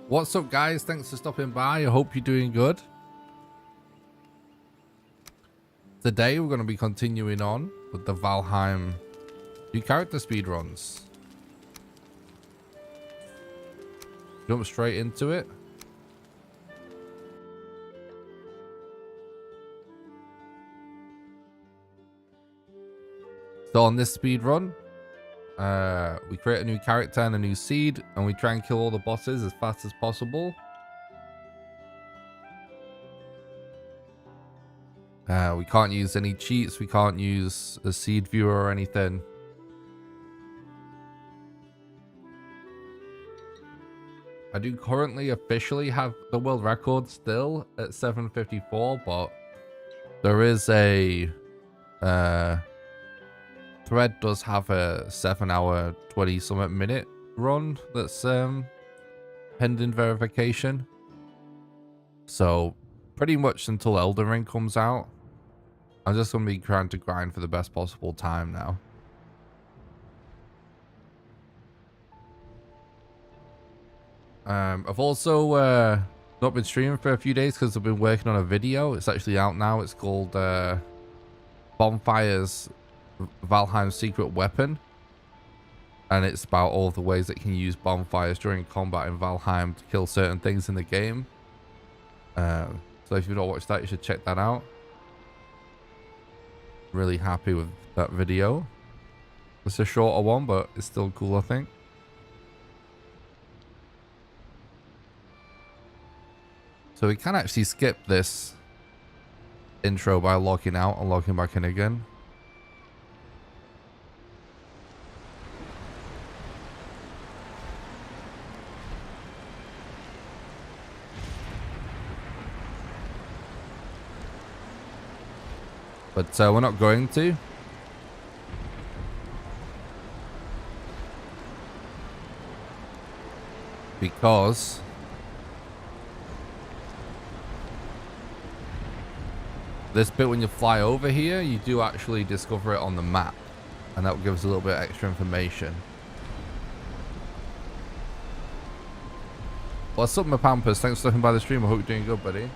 What's up, guys? Thanks for stopping by. I hope you're doing good. Today, we're going to be continuing on with the Valheim new character speedruns. Jump straight into it. So on this speedrun, we create a new character and a new seed, and we try and kill all the bosses as fast as possible. We can't use any cheats. We can't use a seed viewer or anything. I do currently officially have the world record still at 7:54, but there is a thread does have a 7-hour 20-something minute run that's pending verification. So pretty much until Elden Ring comes out, I'm just gonna be trying to grind for the best possible time now. I've also not been streaming for a few days because I've been working on a video. It's actually out now. It's called Bonfire's Valheim Secret Weapon, and it's about all the ways that you can use bonfires during combat in Valheim to kill certain things in the game. So if you've not watched that, you should check that out. Really happy with that video. It's a shorter one, but it's still cool, I think. So we can actually skip this intro by logging out and logging back in again. But we're not going to. Because this bit, when you fly over here, you do actually discover it on the map, and that will give us a little bit extra information. What's up, my Pampers? Thanks for stopping by the stream. I hope you're doing good, buddy.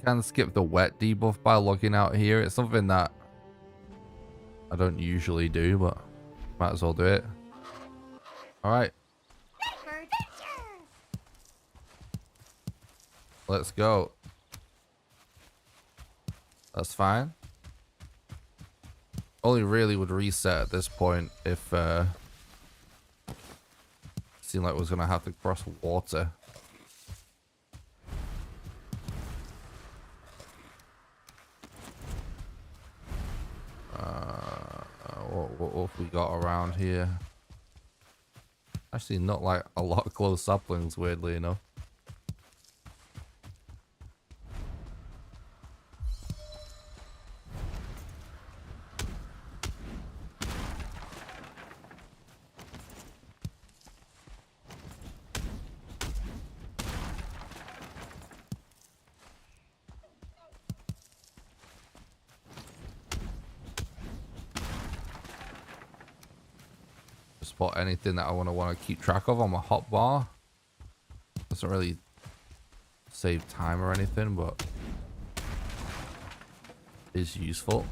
Can skip the wet debuff by logging out here. It's something that I don't usually do, but might as well do it. All right, let's go. That's fine. Only really would reset at this point if it seemed like it was gonna have to cross water. What have we got around here? Actually, not like a lot of close saplings, weirdly enough. Spot anything that I want to keep track of on my hotbar. Doesn't really save time or anything, but is useful.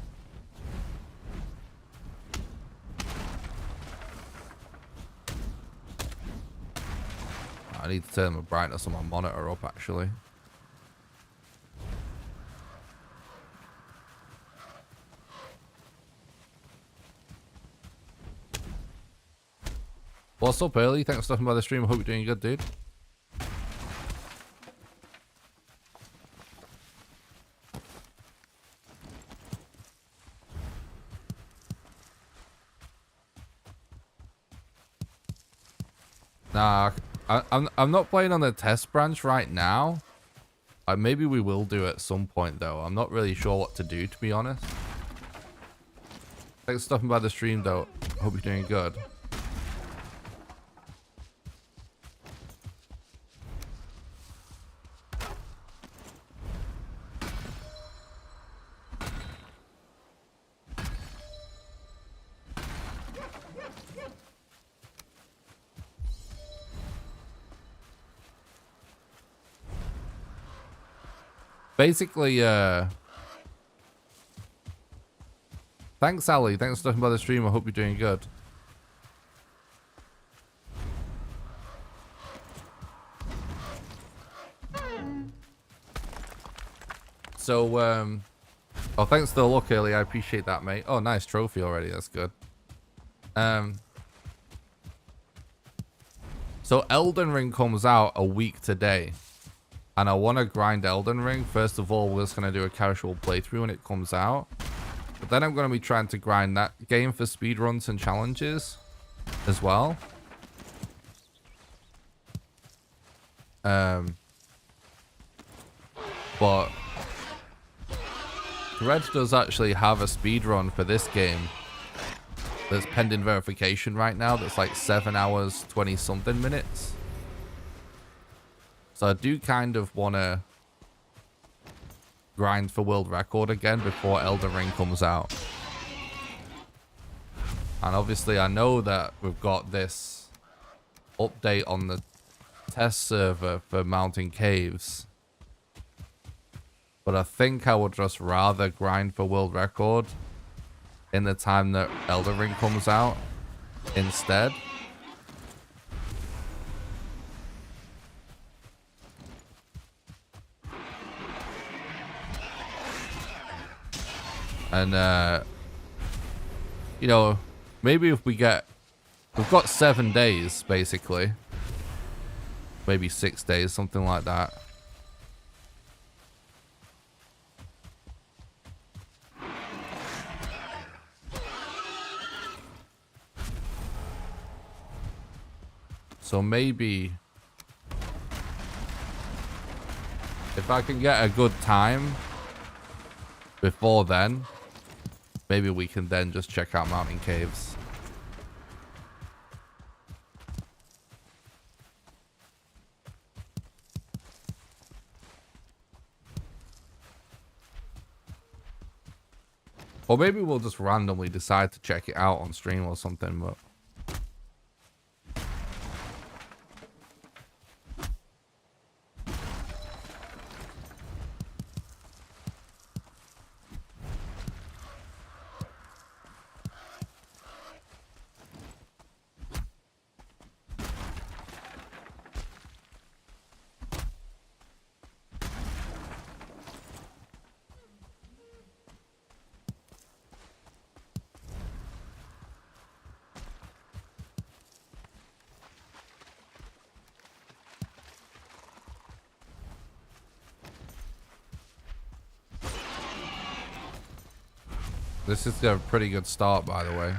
I need to turn the brightness on my monitor up, actually. What's up, Early? Thanks for stopping by the stream. I hope you're doing good, dude. Nah, I'm not playing on the test branch right now. Maybe we will do it at some point, though. I'm not really sure what to do, to be honest. Thanks for stopping by the stream, though. Hope you're doing good. Basically, thanks, Ali. Thanks for stopping by the stream. I hope you're doing good. So, oh, thanks for the look, early. I appreciate that, mate. Oh, nice trophy already. That's good. So Elden Ring comes out a week today. And I want to grind Elden Ring. First of all, we're just going to do a casual playthrough when it comes out. But then I'm going to be trying to grind that game for speedruns and challenges as well. But Red does actually have a speedrun for this game that's pending verification right now. That's like 7 hours, 20 something minutes. So I do kind of want to grind for world record again before Elden Ring comes out. And obviously I know that we've got this update on the test server for mountain caves. But I think I would just rather grind for world record in the time that Elden Ring comes out instead. And, you know, maybe if we've got 7 days, basically. Maybe 6 days, something like that. So maybe if I can get a good time before then, maybe we can then just check out mountain caves. Or maybe we'll just randomly decide to check it out on stream or something, but this is a pretty good start, by the way.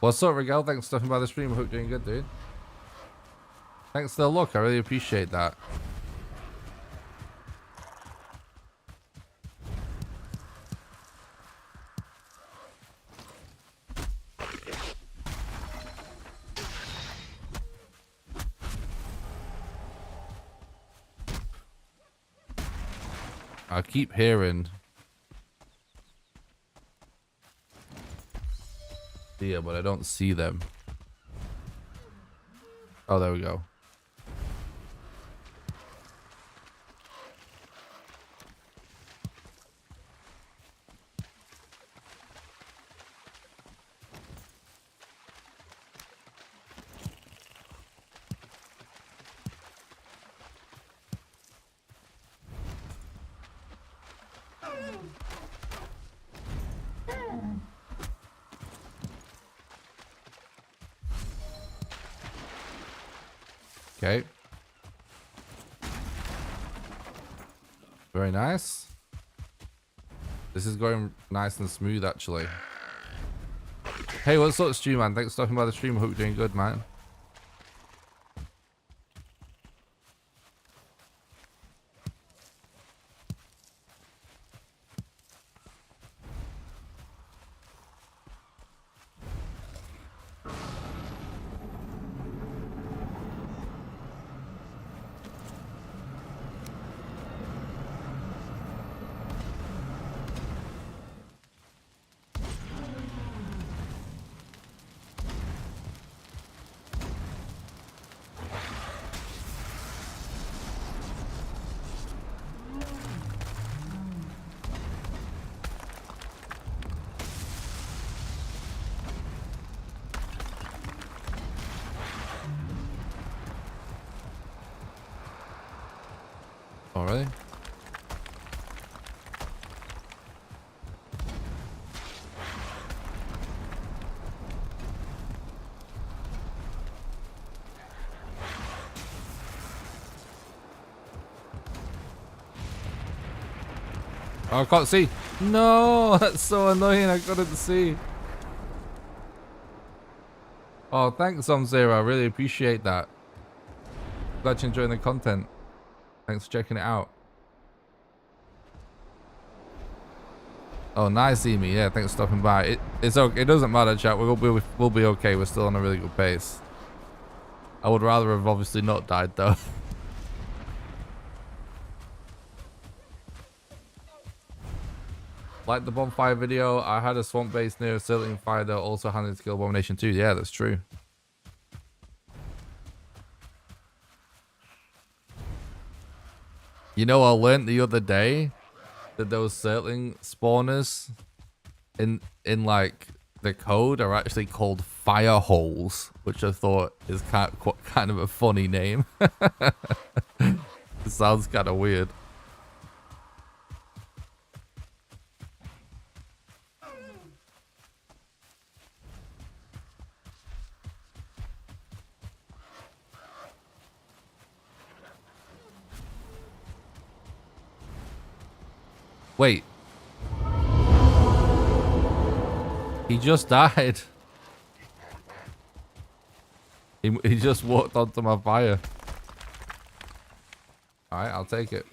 What's up, Regal? Thanks for stopping by the stream. I hope you're doing good, dude. Thanks for the look. I really appreciate that. I keep hearing deer, but I don't see them. Oh, there we go. Okay. Very nice. This is going nice and smooth, actually. Hey, what's up, stream, man? Thanks for talking about the stream. Hope you're doing good, man. Oh, really? Oh, I can't see. No, that's so annoying. I couldn't see. Oh, thanks, Zero. I really appreciate that. Glad you're enjoying the content. Thanks for checking it out. Oh, nice, Emi. Yeah, thanks for stopping by. It's okay. It doesn't matter, chat. We'll be okay. We're still on a really good pace. I would rather have obviously not died, though. Like the bonfire video, I had a swamp base near a certain fire that also handed to kill Abomination too. Yeah, that's true. You know, I learned the other day that those Surtling spawners in like the code are actually called fire holes, which I thought is kind of a funny name. It sounds kind of weird. Wait. He just died. He just walked onto my fire. Alright, I'll take it.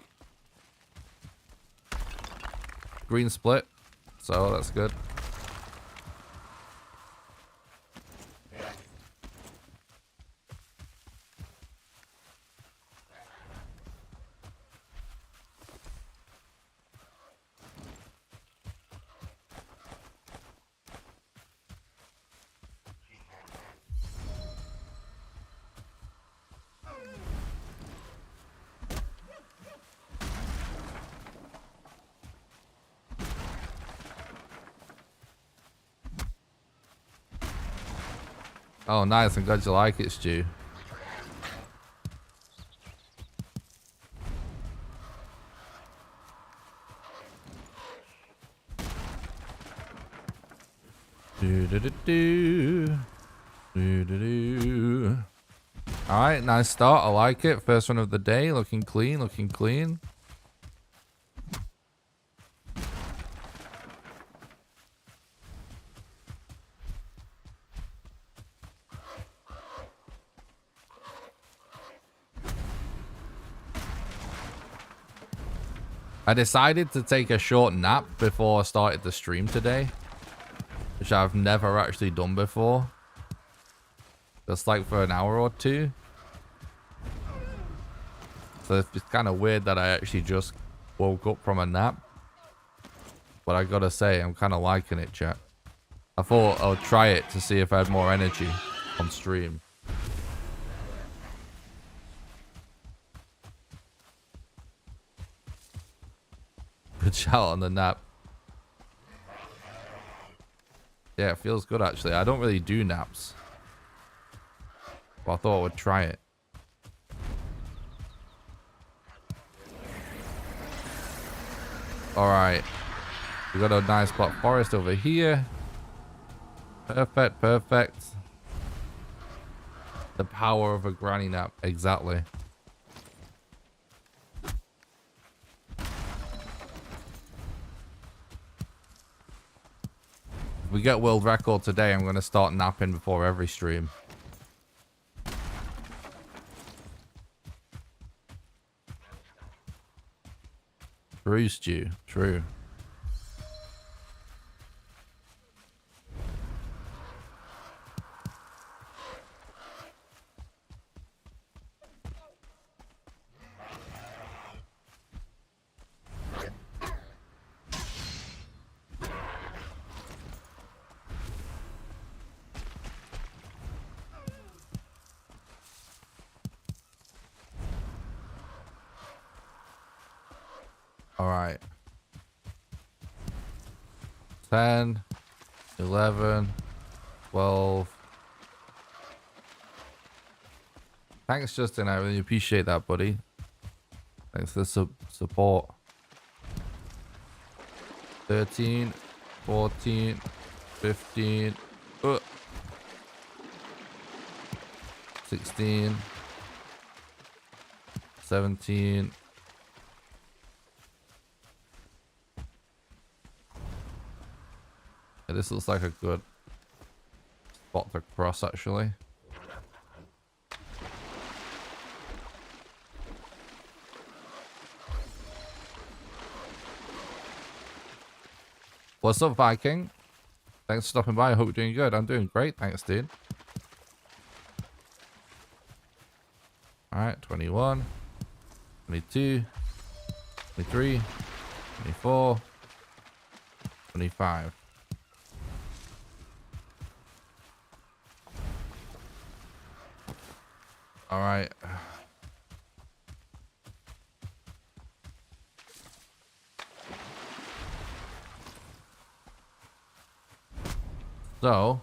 Green split. So that's good. Oh, nice. I'm glad you like it, Stu. Alright, nice start. I like it. First one of the day. Looking clean, looking clean. I decided to take a short nap before I started the stream today, which I've never actually done before. Just like for an hour or two. So it's kind of weird that I actually just woke up from a nap. But I gotta say, I'm kind of liking it, chat. I thought I would try it to see if I had more energy on stream. Good shout on the nap. Yeah, it feels good actually. I don't really do naps. But I thought I would try it. Alright. We got a nice block forest over here. Perfect, perfect. The power of a granny nap, exactly. If we get world record today, I'm going to start napping before every stream. True, Stu. True. All right. 10, 11, 12. Thanks, Justin. I really appreciate that, buddy. Thanks for the support. 13, 14, 15, 16, 17. Yeah, this looks like a good spot to cross, actually. What's up, Viking? Thanks for stopping by. I hope you're doing good. I'm doing great. Thanks, dude. Alright, 21, 22, 23, 24, 25. Alright. So,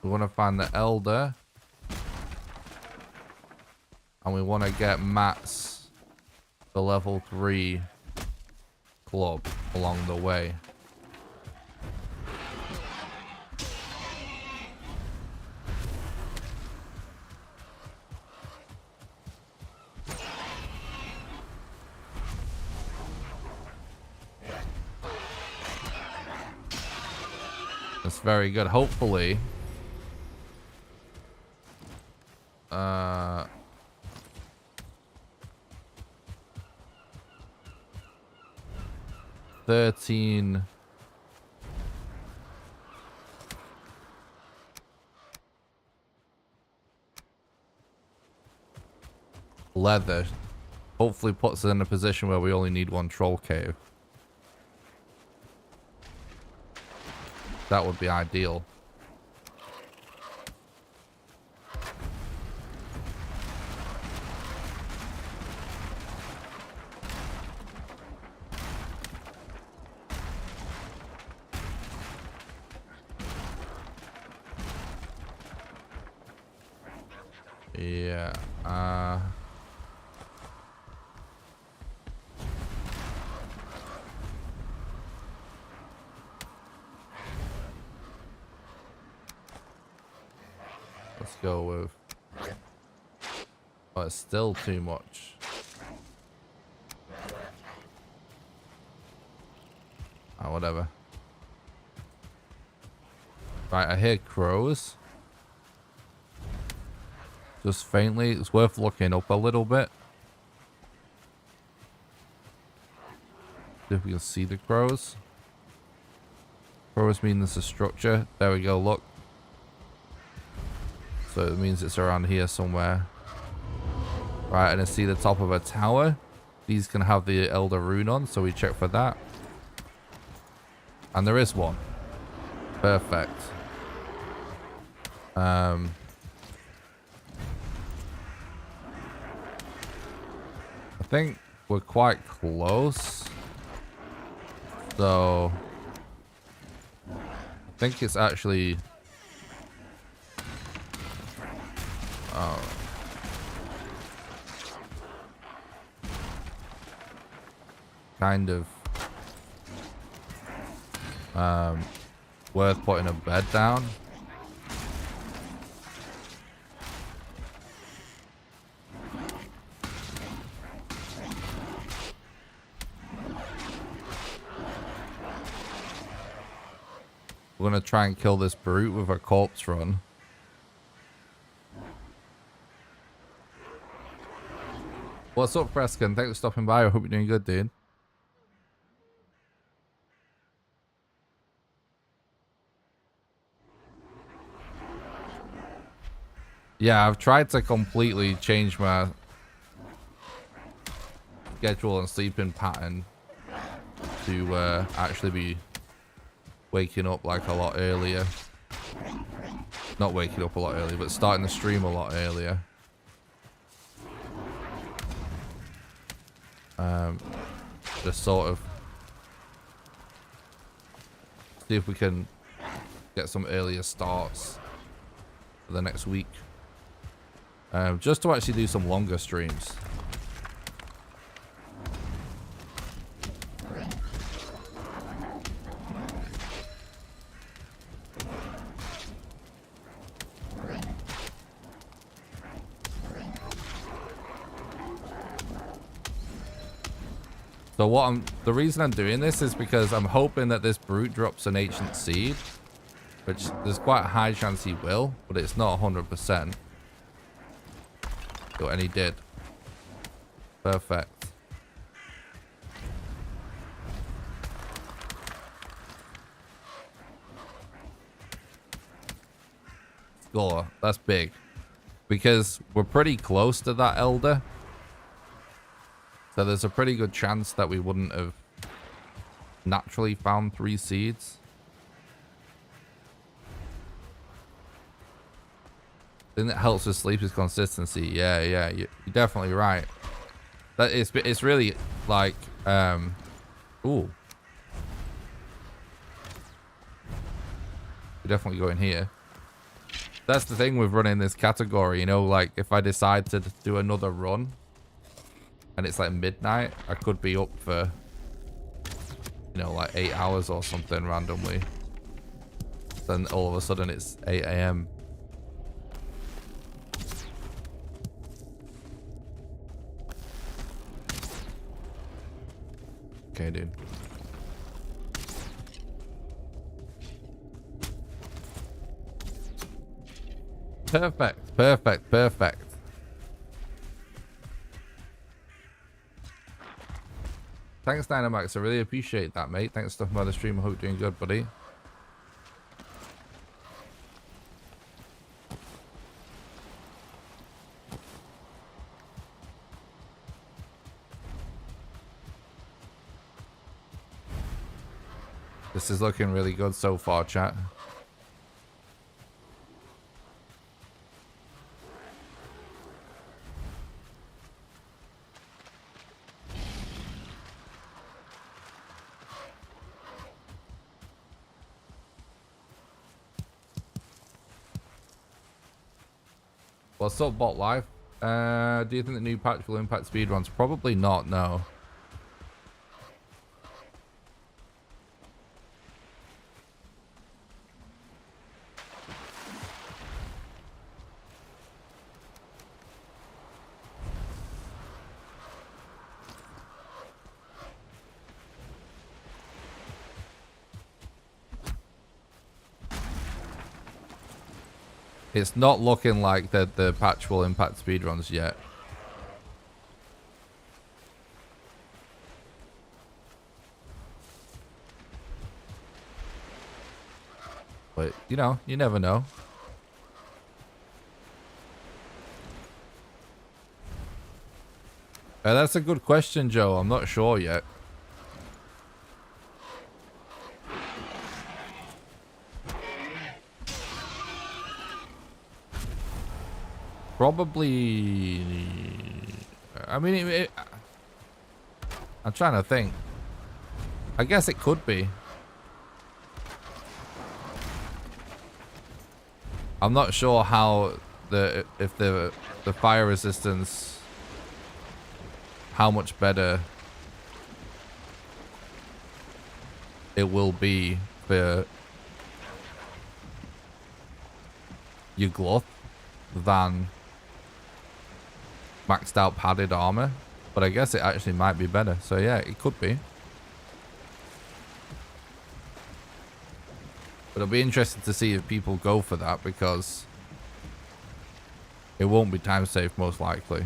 we want to find the Elder. And we want to get Matt's the level 3 club along the way. That's very good. Hopefully, 13 leather hopefully puts us in a position where we only need one troll cave. That would be ideal. Yeah, let's go with... Oh, it's still too much. Oh, whatever. Right, I hear crows. Just faintly. It's worth looking up a little bit. See if we can see the crows. Crows mean there's a structure. There we go, look. So it means it's around here somewhere. Right, and I see the top of a tower. These can have the Elder Rune on, so we check for that. And there is one. Perfect. I think we're quite close. So I think it's actually... Oh. Kind of worth putting a bed down. We're gonna try and kill this brute with a corpse run. What's up, Freskin? Thanks for stopping by. I hope you're doing good, dude. Yeah, I've tried to completely change my schedule and sleeping pattern to actually be waking up like a lot earlier. Not waking up a lot earlier, but starting the stream a lot earlier. Just sort of see if we can get some earlier starts for the next week. Just to actually do some longer streams. So the reason I'm doing this is because I'm hoping that this brute drops an ancient seed, which there's quite a high chance he will, but it's not 100%. And he did. Perfect. Score. That's big. Because we're pretty close to that elder. So there's a pretty good chance that we wouldn't have naturally found 3 seeds. The thing that helps with sleep is consistency. Yeah, you're definitely right. That it's really like ooh. We definitely go in here. That's the thing with running this category, you know, like if I decide to do another run and it's like midnight, I could be up for, you know, like 8 hours or something randomly. Then all of a sudden it's 8 AM. Okay, dude. Perfect, perfect, perfect. Thanks, Dynamax. I really appreciate that, mate. Thanks for stopping by the stream. I hope you're doing good, buddy. This is looking really good so far, chat. What's up, Bot Life? Do you think the new patch will impact speedruns? Probably not, no. It's not looking like the patch will impact speedruns yet. But, you know, you never know. That's a good question, Joe. I'm not sure yet. Probably... I mean, I'm trying to think. I guess it could be. I'm not sure how if the fire resistance, how much better it will be for your gluth than maxed out padded armor, but I guess it actually might be better. So yeah, it could be. But it'll be interesting to see if people go for that, because it won't be time safe most likely.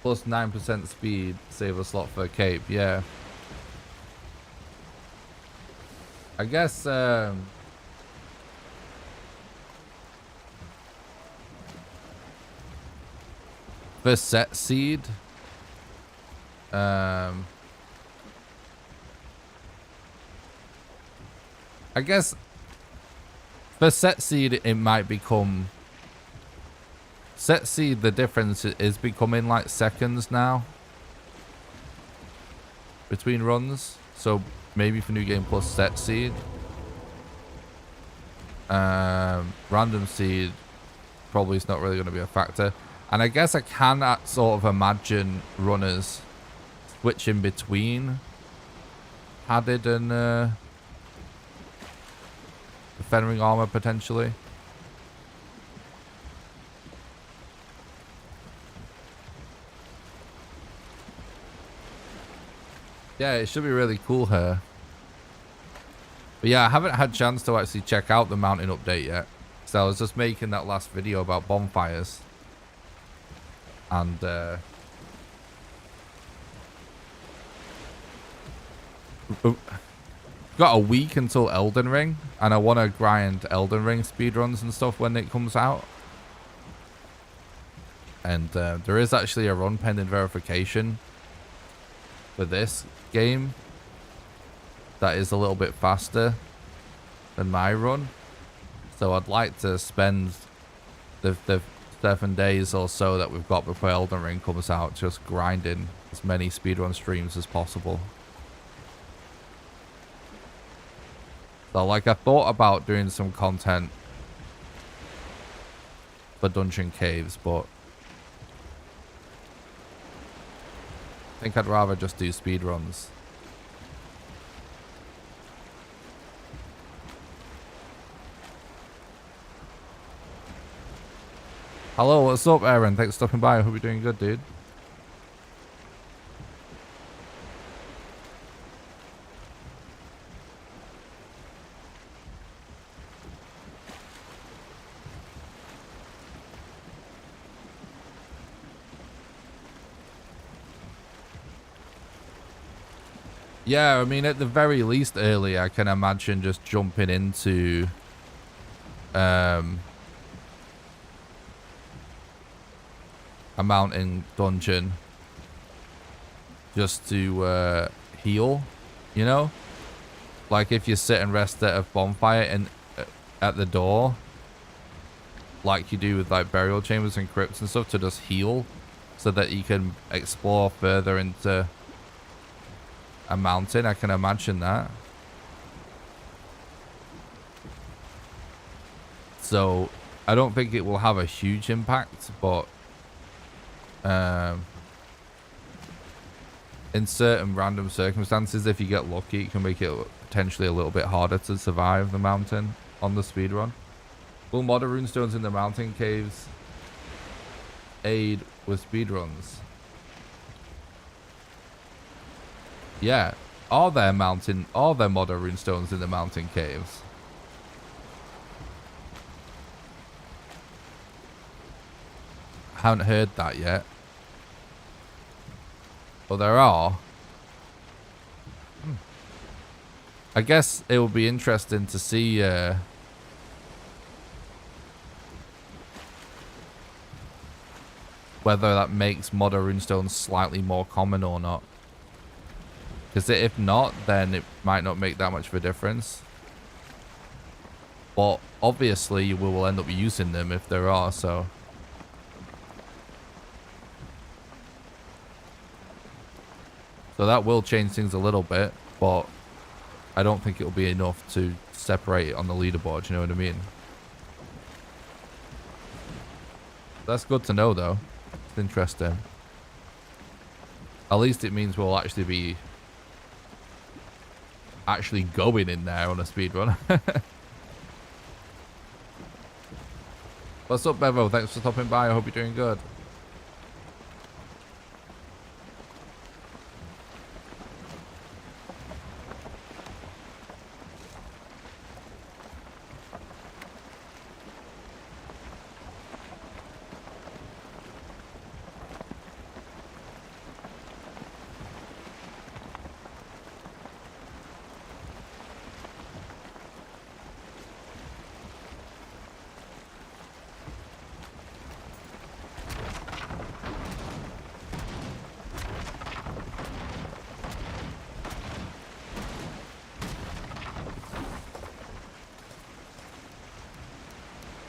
Plus 9% speed, save a slot for a cape, yeah. I guess for set seed, I guess for set seed it might become set seed. The difference is becoming like seconds now between runs. So maybe for new game plus set seed, random seed probably is not really going to be a factor. And I guess I can sort of imagine runners switching between padded and defending armor potentially. Yeah, it should be really cool here. But yeah, I haven't had a chance to actually check out the mountain update yet. So I was just making that last video about bonfires. And got a week until Elden Ring, and I want to grind Elden Ring speedruns and stuff when it comes out. And there is actually a run pending verification for this game that is a little bit faster than my run. So I'd like to spend the 7 days or so that we've got before Elden Ring comes out just grinding as many speedrun streams as possible. So like I thought about doing some content for dungeon caves, but I think I'd rather just do speedruns. Hello, what's up, Aaron? Thanks for stopping by. I hope you're doing good, dude. Yeah, I mean, at the very least early, I can imagine just jumping into a mountain dungeon just to heal, you know? Like if you sit and rest at a bonfire and at the door, like you do with like burial chambers and crypts and stuff, to just heal so that you can explore further into a mountain. I can imagine that. So I don't think it will have a huge impact, but in certain random circumstances, if you get lucky, it can make it potentially a little bit harder to survive the mountain on the speedrun. Will modder runestones in the mountain caves aid with speedruns? Yeah. Are there modder runestones in the mountain caves? I haven't heard that yet. Well, there are. I guess it will be interesting to see whether that makes modder runestones slightly more common or not. Because if not, then it might not make that much of a difference. But obviously, we will end up using them if there are, so. So that will change things a little bit, but I don't think it'll be enough to separate it on the leaderboard, you know what I mean? That's good to know, though. It's interesting. At least it means we'll actually be actually going in there on a speedrun. What's up, Bevo? Thanks for stopping by. I hope you're doing good.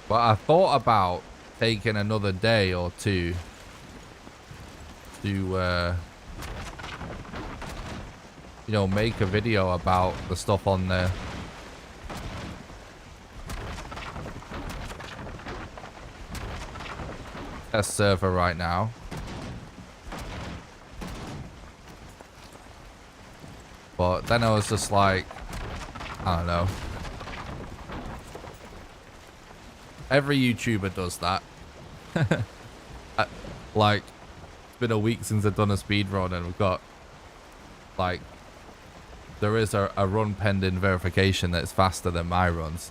But I thought about taking another day or two to, you know, make a video about the stuff on the test server right now. But then I was just like, I don't know. Every YouTuber does that. Like, it's been a week since I've done a speedrun and we've got, like, there is a run pending verification that's faster than my runs.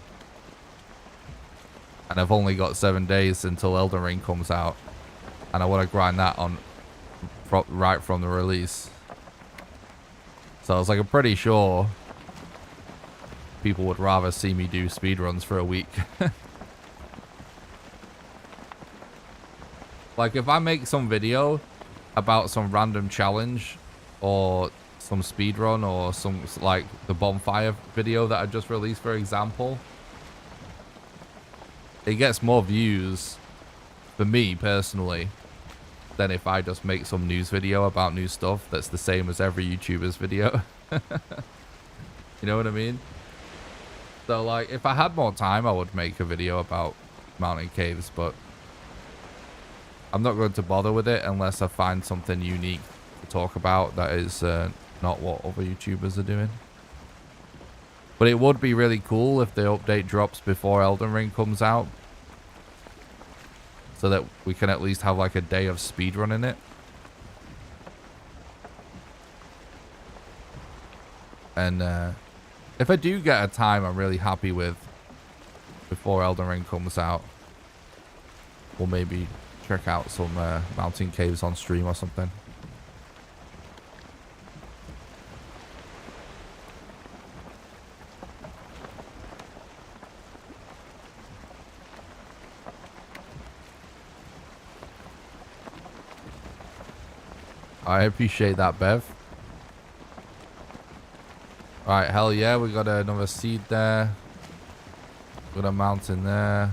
And I've only got 7 days until Elden Ring comes out. And I want to grind that on right from the release. So I was like, I'm pretty sure people would rather see me do speedruns for a week. Like, if I make some video about some random challenge or some speedrun or some, like, the bonfire video that I just released, for example, it gets more views for me personally than if I just make some news video about new stuff that's the same as every YouTuber's video. You know what I mean? So, like, if I had more time, I would make a video about mountain caves, but I'm not going to bother with it unless I find something unique to talk about that is not what other YouTubers are doing. But it would be really cool if the update drops before Elden Ring comes out, so that we can at least have like a day of speedrun in it. And if I do get a time I'm really happy with before Elden Ring comes out, we'll maybe check out some mountain caves on stream or something. I appreciate that, Bev. Alright, hell yeah, we got another seed there. Got a mountain there.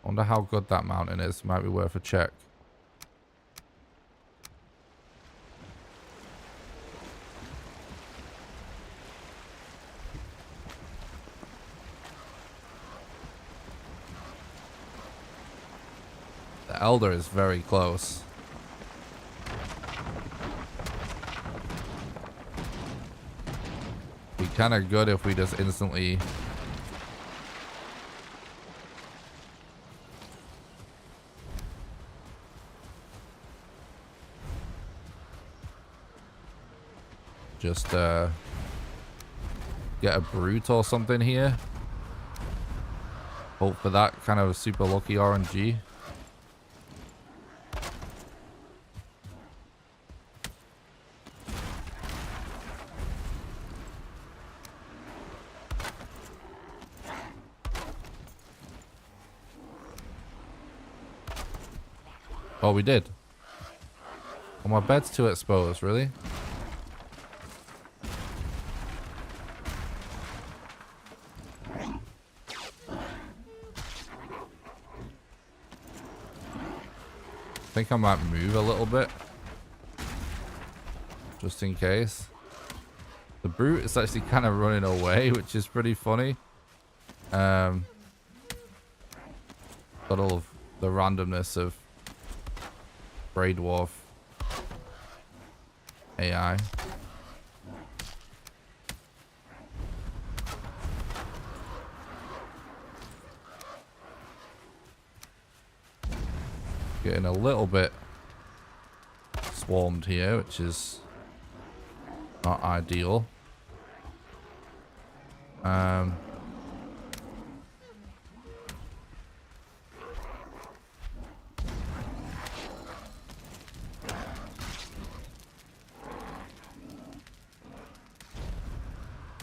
Wonder how good that mountain is. Might be worth a check. The Elder is very close. Be kind of good if we just instantly just get a brute or something here. Hope for that kind of super lucky RNG. Oh, we did. Oh, my bed's too exposed, really? I think I might move a little bit. Just in case. The brute is actually kind of running away, which is pretty funny. Got all of the randomness of Grey Dwarf AI. Getting a little bit swarmed here, which is not ideal.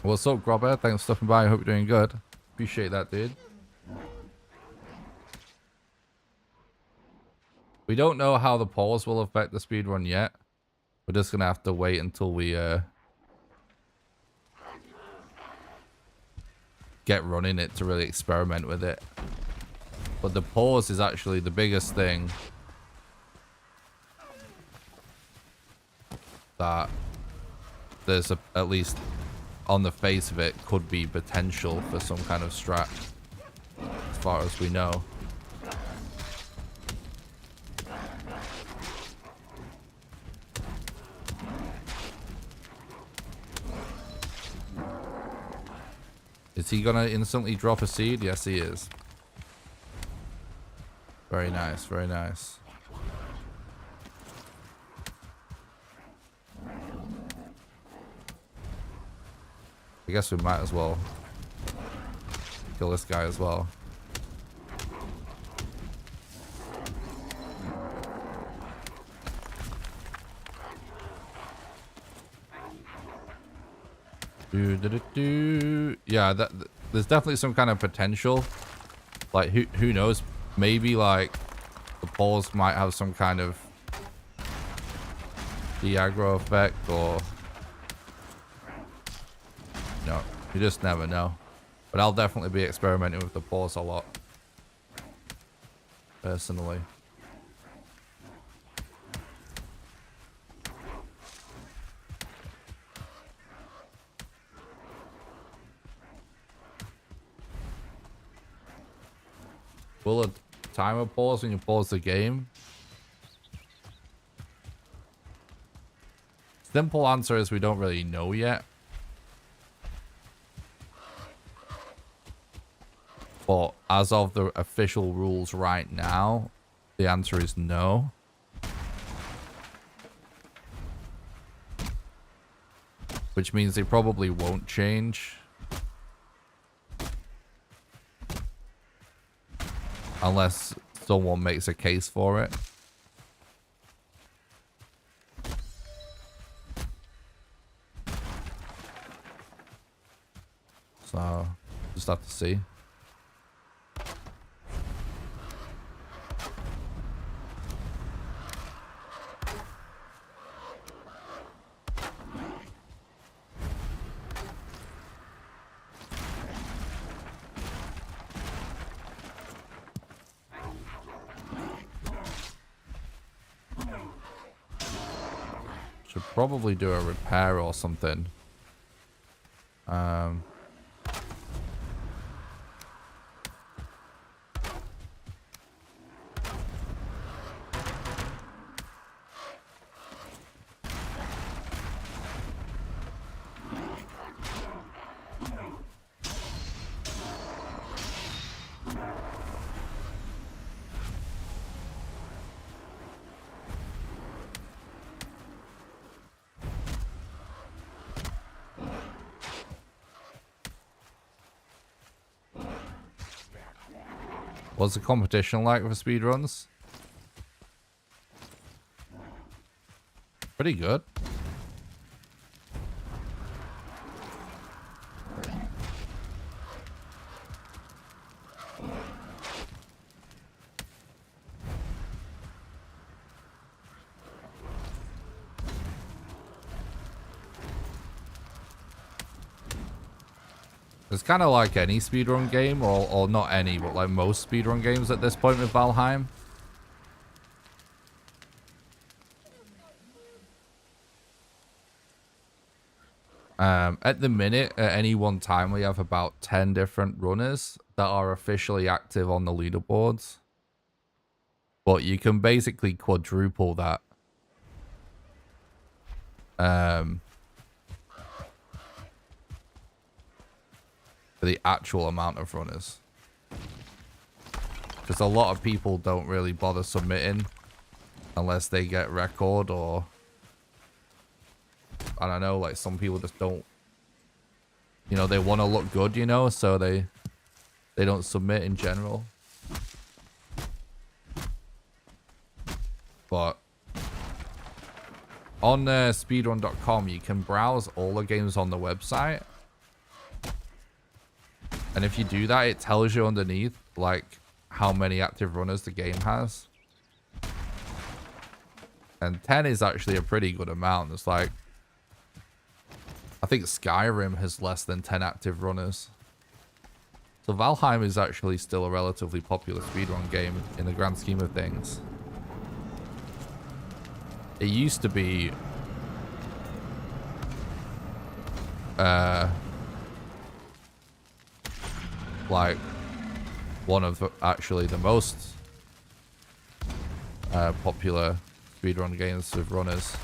What's up, Grobber? Thanks for stopping by. I hope you're doing good. Appreciate that, dude. We don't know how the pause will affect the speedrun yet. We're just gonna have to wait until we get running it to really experiment with it. But the pause is actually the biggest thing that there's at least on the face of it could be potential for some kind of strat, as far as we know. Is he gonna instantly drop a seed? Yes, he is. Very nice, very nice. I guess we might as well kill this guy as well. Yeah, there's definitely some kind of potential. Like, who knows? Maybe like the pause might have some kind of de-aggro effect, or no, you just never know. But I'll definitely be experimenting with the pause a lot, personally. Will a timer pause when you pause the game? Simple answer is we don't really know yet. But as of the official rules right now, the answer is no. Which means they probably won't change. Unless someone makes a case for it. So, just have to see. Should probably do a repair or something. What's the competition like for speedruns? Pretty good. It's kind of like any speedrun game, or not any, but like most speedrun games at this point with Valheim. At the minute, at any one time, we have about 10 different runners that are officially active on the leaderboards. But you can basically quadruple that. For the actual amount of runners. Because a lot of people don't really bother submitting unless they get record, or I don't know, like some people just don't, you know, they want to look good, you know, so they don't submit in general. But on speedrun.com you can browse all the games on the website, and if you do that it tells you underneath like how many active runners the game has. And 10 is actually a pretty good amount. It's like, I think Skyrim has less than 10 active runners. So Valheim is actually still a relatively popular speedrun game in the grand scheme of things. It used to be like one of actually the most popular speedrun games with runners.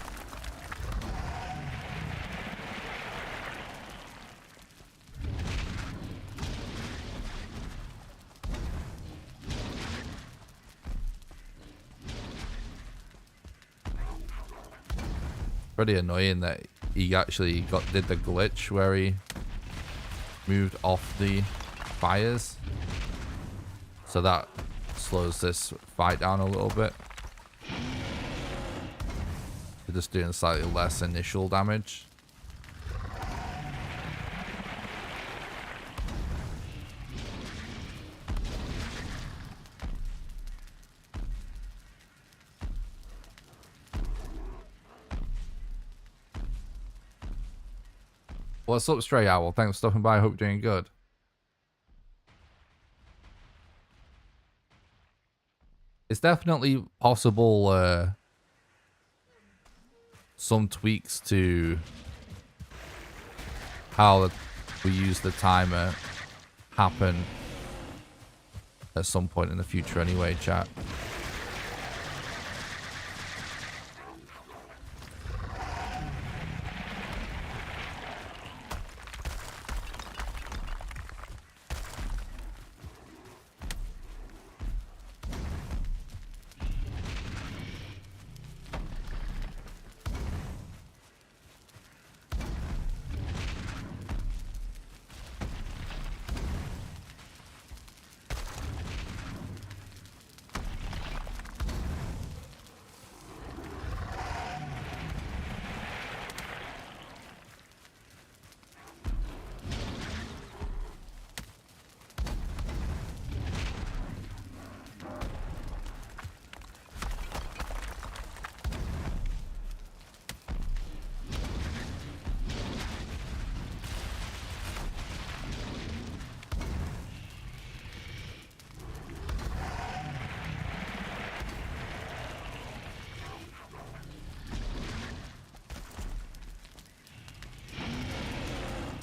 Pretty annoying that he actually did the glitch where he moved off the fires, so that slows this fight down a little bit. You're just doing slightly less initial damage. What's up, Stray Owl? Thanks for stopping by. I hope you're doing good. It's definitely possible some tweaks to how we use the timer happen at some point in the future anyway, chat.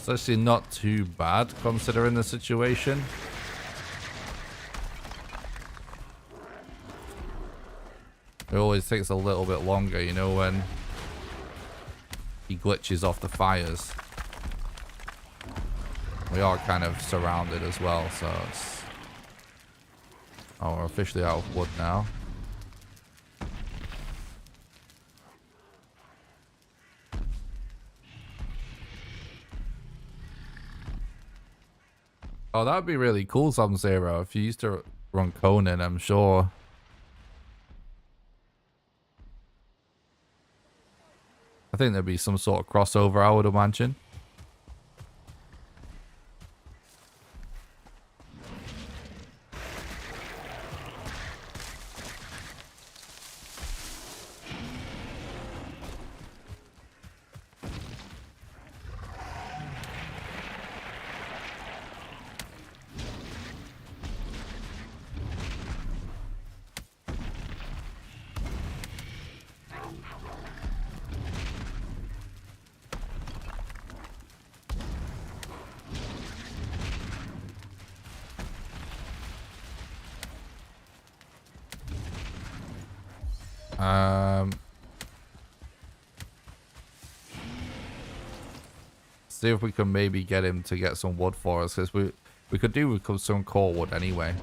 It's actually not too bad considering the situation. It always takes a little bit longer, you know, when he glitches off the fires. We are kind of surrounded as well, so it's... Oh, we're officially out of wood now. Oh, that would be really cool, Sub-Zero. If you used to run Conan, I'm sure. I think there'd be some sort of crossover, I would imagine. See if we can maybe get him to get some wood for us, because we could do with some core wood anyway.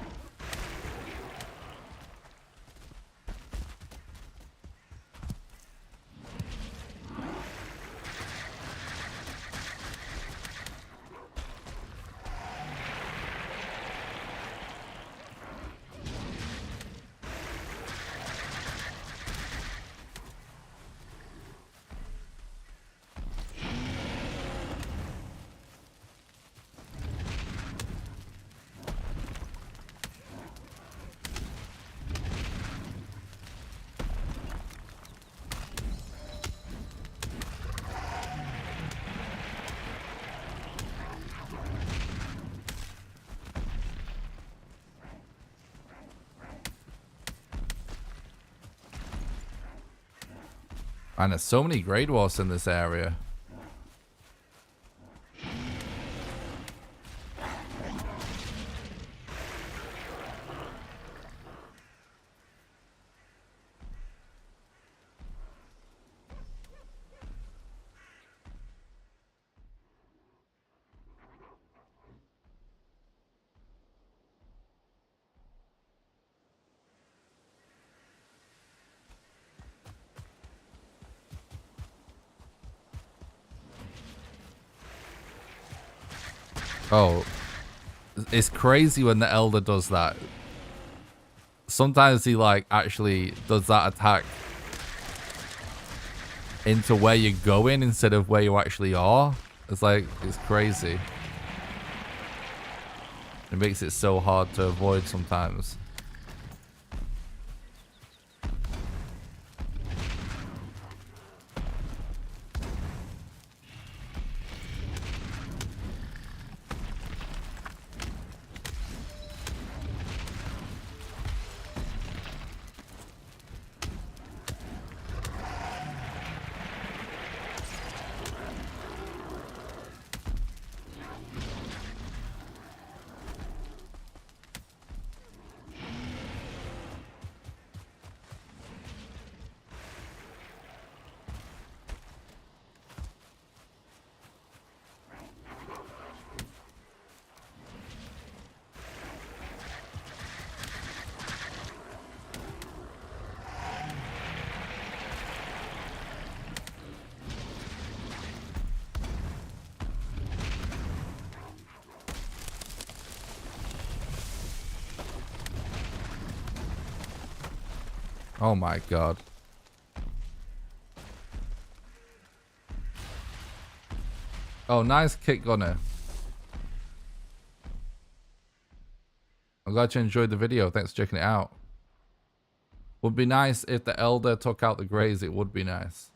And there's so many Grey Dwarfs in this area. Oh, it's crazy when the Elder does that. Sometimes he like actually does that attack into where you're going instead of where you actually are. It's like, it's crazy. It makes it so hard to avoid sometimes. Oh my god. Oh, nice kick, Gunner. I'm glad you enjoyed the video. Thanks for checking it out. Would be nice if the Elder took out the Greys. It would be nice.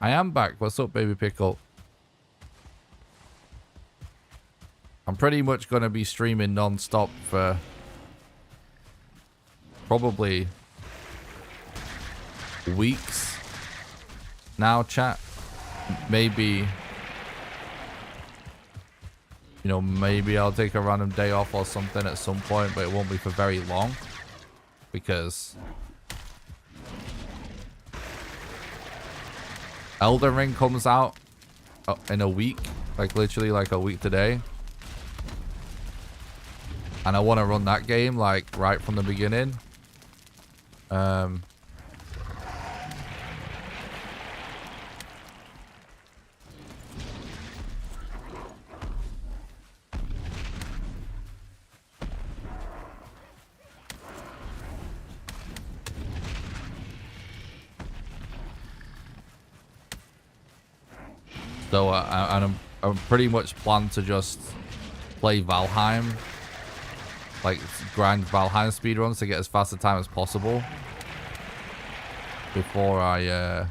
I am back. What's up, baby pickle? I'm pretty much going to be streaming non-stop for probably weeks now, chat. Maybe, you know, maybe I'll take a random day off or something at some point, but it won't be for very long because Elden Ring comes out in a week, like literally like a week today, and I want to run that game like right from the beginning. So I'm pretty much plan to just play Valheim, like grind Valheim speedruns to get as fast a time as possible before I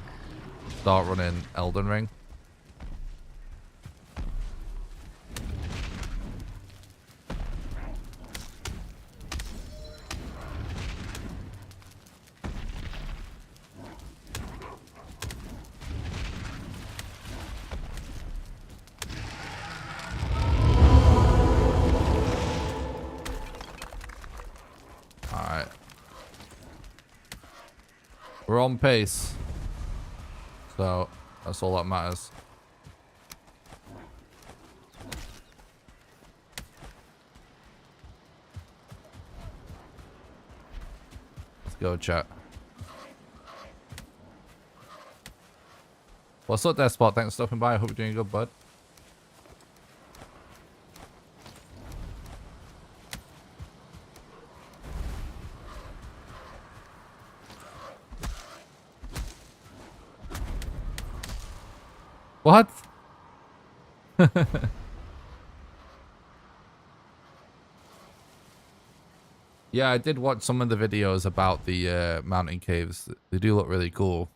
start running Elden Ring. We're on pace. So that's all that matters. Let's go, chat. What's up, Despot? Thanks for stopping by. I hope you're doing good, bud. What? Yeah, I did watch some of the videos about the mountain caves. They do look really cool.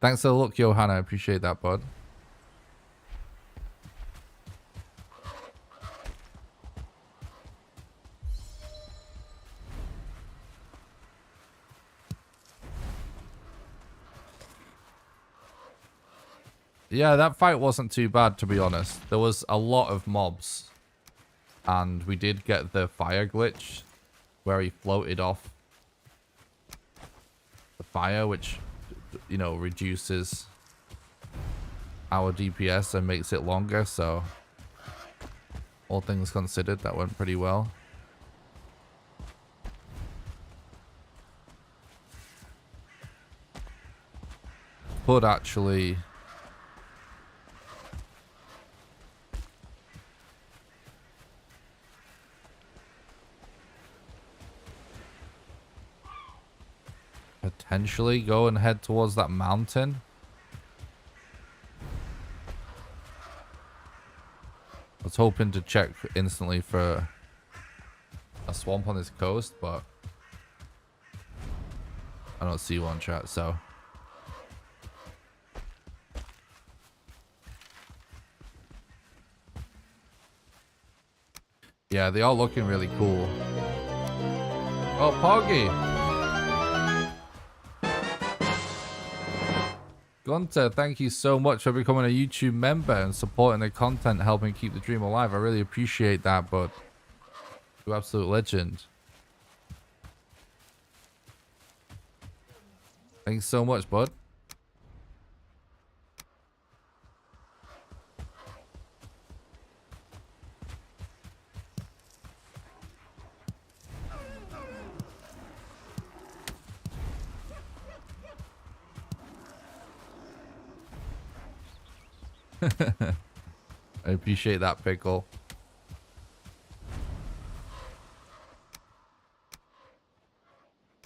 Thanks for the look, Johanna. I appreciate that, bud. Yeah, that fight wasn't too bad, to be honest. There was a lot of mobs. And we did get the fire glitch where he floated off the fire, which, you know, reduces our DPS and makes it longer. So, all things considered, that went pretty well. Could actually... potentially go and head towards that mountain. I was hoping to check instantly for a swamp on this coast, but I don't see one, chat, so. Yeah, they are looking really cool. Oh, Poggy! Gunter, thank you so much for becoming a YouTube member and supporting the content, helping keep the dream alive. I really appreciate that, bud. You absolute legend. Thanks so much, bud. I appreciate that, Pickle.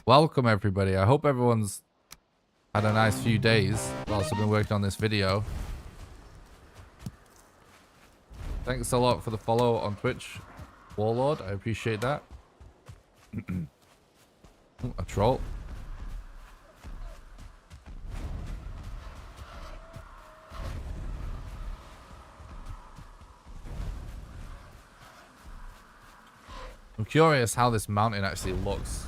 Welcome, everybody. I hope everyone's had a nice few days whilst I've been working on this video. Thanks a lot for the follow on Twitch, Warlord. I appreciate that. A troll. I'm curious how this mountain actually looks.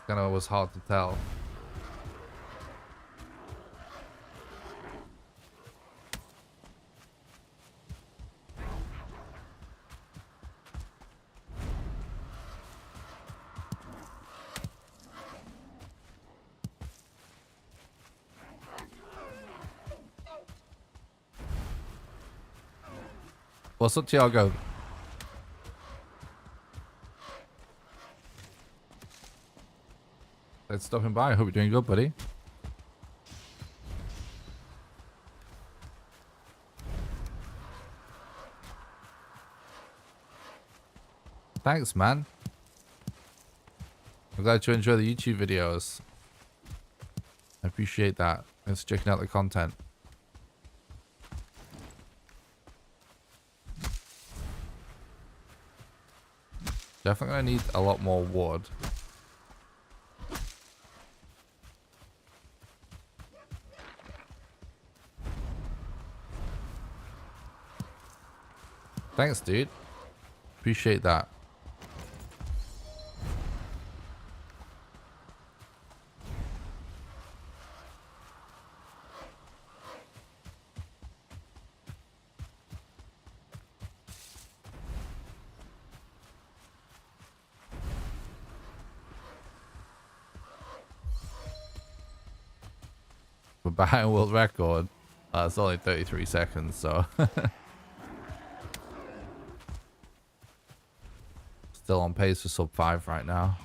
Kind of was hard to tell. What's up, Tiago? Thanks for stopping by. I hope you're doing good, buddy. Thanks, man. I'm glad you enjoy the YouTube videos. I appreciate that. Thanks for checking out the content. Definitely gonna need a lot more wood. Thanks, dude. Appreciate that. We're behind world record. It's only 33 seconds, so. Still on pace for sub 5 right now.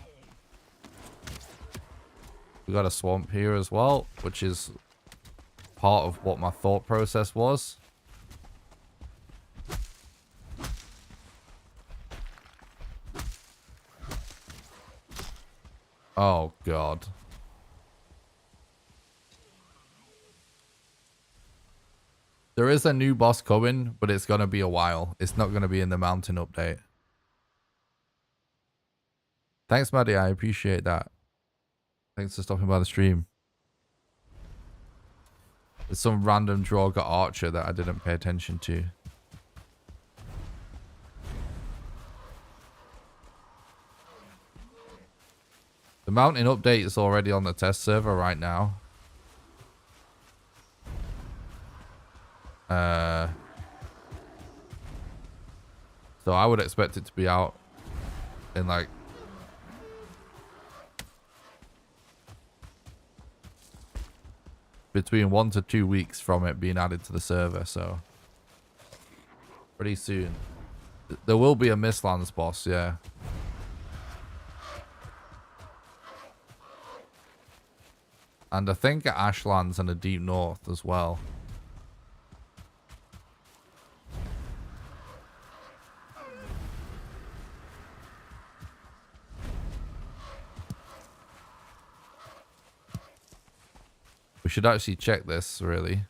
We got a swamp here as well, which is part of what my thought process was. Oh, God. There is a new boss coming, but it's going to be a while. It's not going to be in the mountain update. Thanks, Maddie. I appreciate that. Thanks for stopping by the stream. There's some random Draugr archer that I didn't pay attention to. The mountain update is already on the test server right now. So I would expect it to be out in like between 1 to 2 weeks from it being added to the server, so pretty soon. There will be a Mistlands boss, yeah. And I think at Ashlands and the Deep North as well. We should actually check this, really.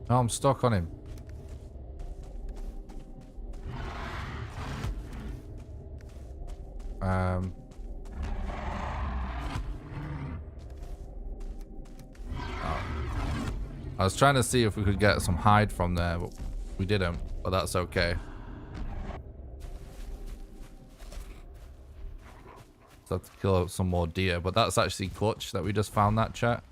Oh, I'm stuck on him. I was trying to see if we could get some hide from there, but we didn't. But that's okay. So I have to kill some more deer. But that's actually clutch that we just found that, chat.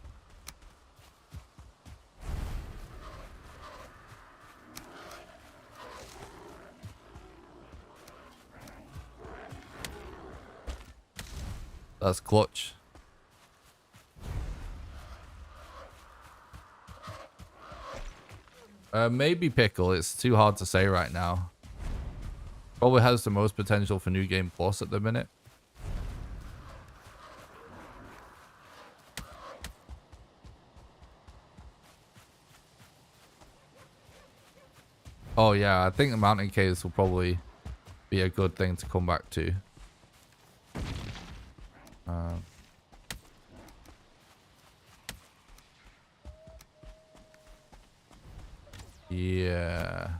That's clutch. Maybe Pickle. It's too hard to say right now. Probably has the most potential for New Game Plus at the minute. Oh yeah, I think the mountain caves will probably be a good thing to come back to. Yeah.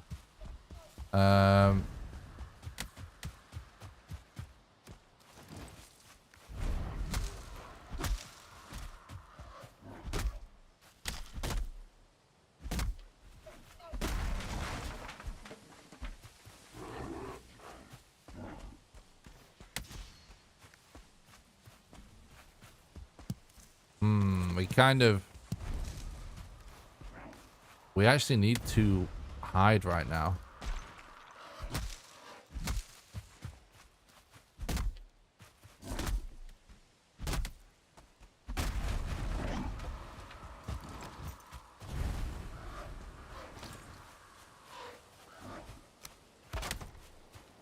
We actually need to hide right now.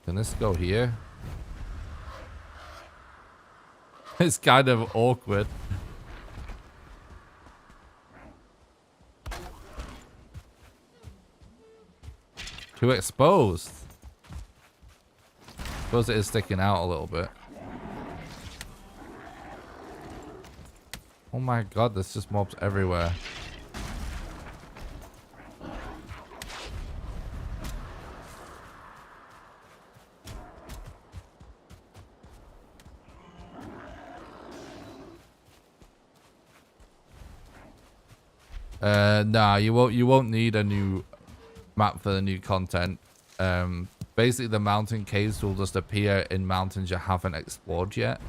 Can this go here? It's kind of awkward. Too exposed. Suppose it is sticking out a little bit. Oh my god, there's just mobs everywhere. Nah, you won't need a new map for the new content. Basically the mountain caves will just appear in mountains you haven't explored yet.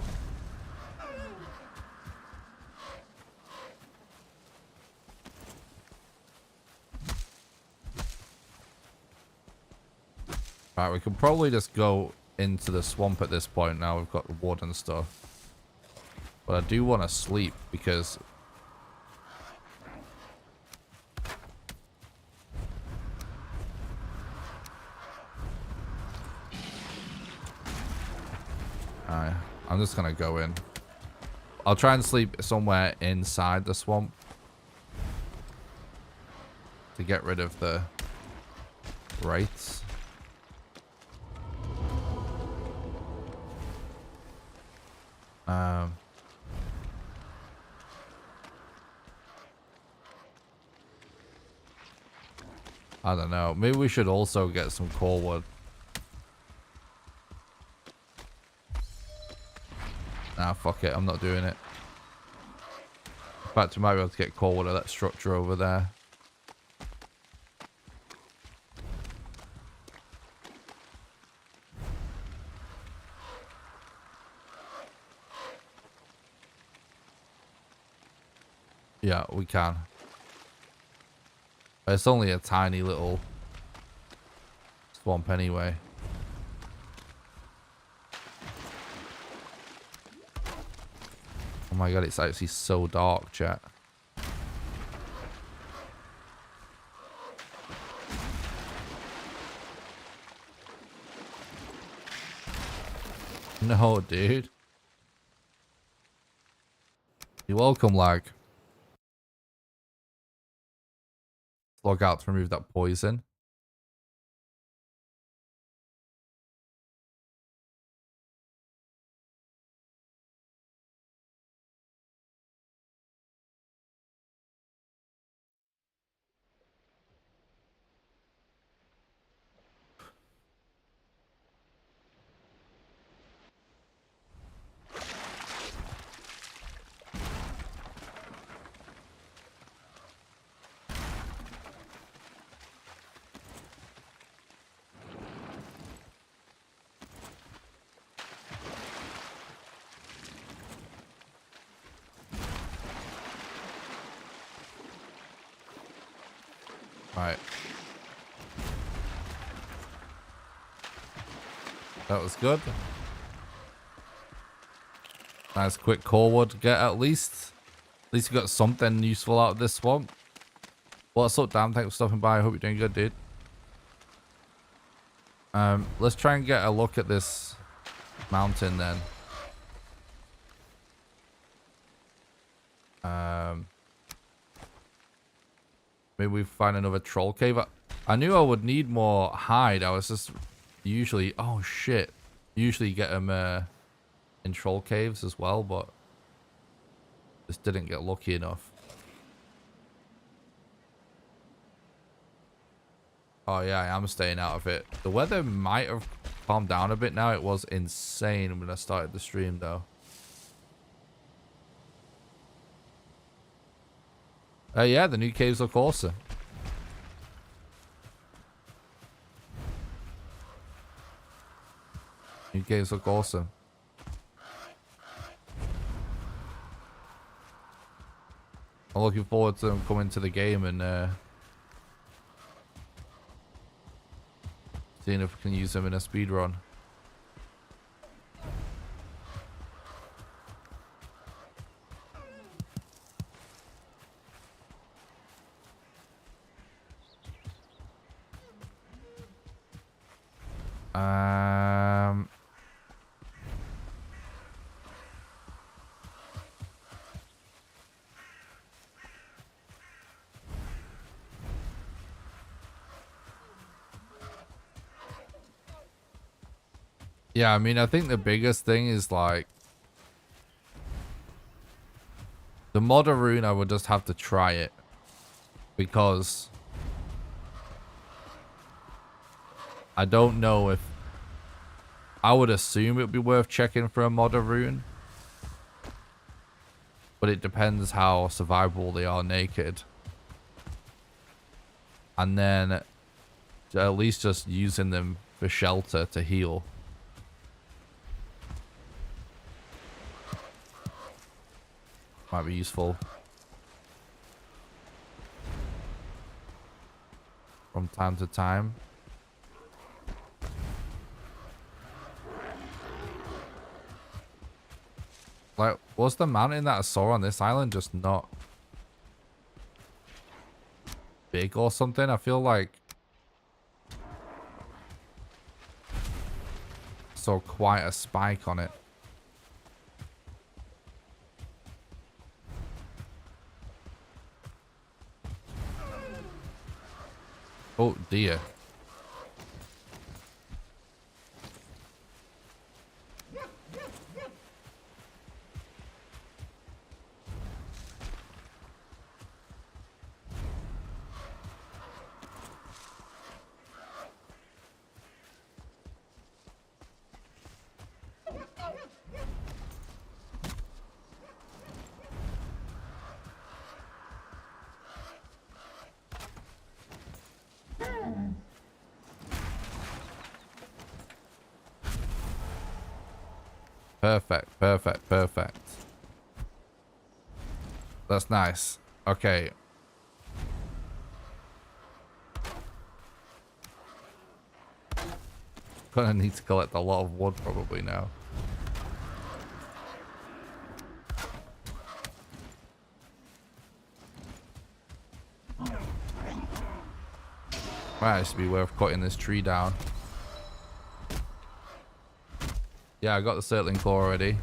Alright, we can probably just go into the swamp at this point now we've got the wood and stuff. But I do want to sleep because... Alright, I'm just going to go in. I'll try and sleep somewhere inside the swamp. To get rid of the wraiths. I don't know. Maybe we should also get some core wood. Nah, fuck it. I'm not doing it. In fact, we might be able to get core wood of that structure over there. Yeah, we can. It's only a tiny little swamp anyway. Oh my god, it's actually so dark, chat. No, dude. You're welcome, lag. Log out to remove that poison. Right. That was good. Nice quick core wood to get at least. At least we got something useful out of this swamp. What's up, Dan? Thanks for stopping by. I hope you're doing good, dude. Let's try and get a look at this mountain then. Maybe we find another troll cave. I knew I would need more hide. I was just usually... Oh, shit. Usually get them in troll caves as well, but just didn't get lucky enough. Oh, yeah, I am staying out of it. The weather might have calmed down a bit now. It was insane when I started the stream, though. Yeah, the new caves look awesome. New caves look awesome. I'm looking forward to them coming to the game and seeing if we can use them in a speedrun. Yeah, I mean, I think the biggest thing is like the modder rune. I would just have to try it because I don't know if I would assume it would be worth checking for a modder rune, but it depends how survivable they are naked, and then at least just using them for shelter to heal. Might be useful from time to time. Like, was the mountain that I saw on this island just not big or something? I feel like I saw quite a spike on it. Oh dear. Perfect, perfect, perfect. That's nice. Okay. Gonna need to collect a lot of wood probably now. Might actually be worth cutting this tree down. Yeah, I got the circling claw already.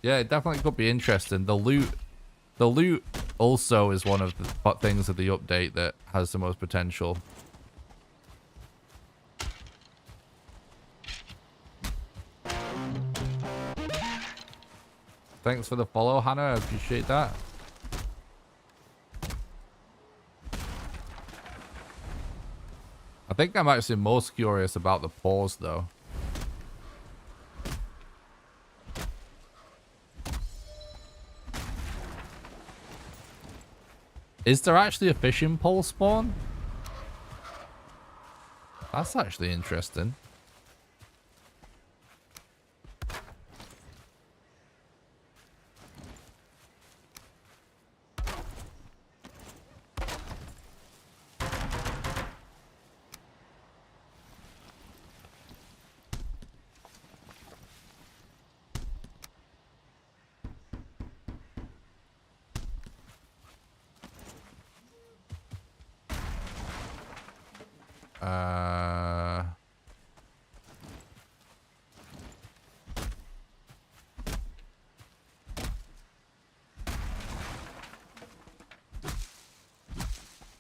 Yeah, it definitely could be interesting. The loot also is one of the things of the update that has the most potential. Thanks for the follow, Hannah. I appreciate that. I think I'm actually most curious about the pause, though. Is there actually a fishing pole spawn? That's actually interesting.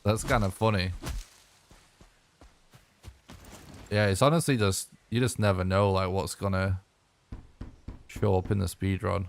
That's kind of funny. Yeah, it's honestly just, you just never know like what's gonna show up in the speedrun.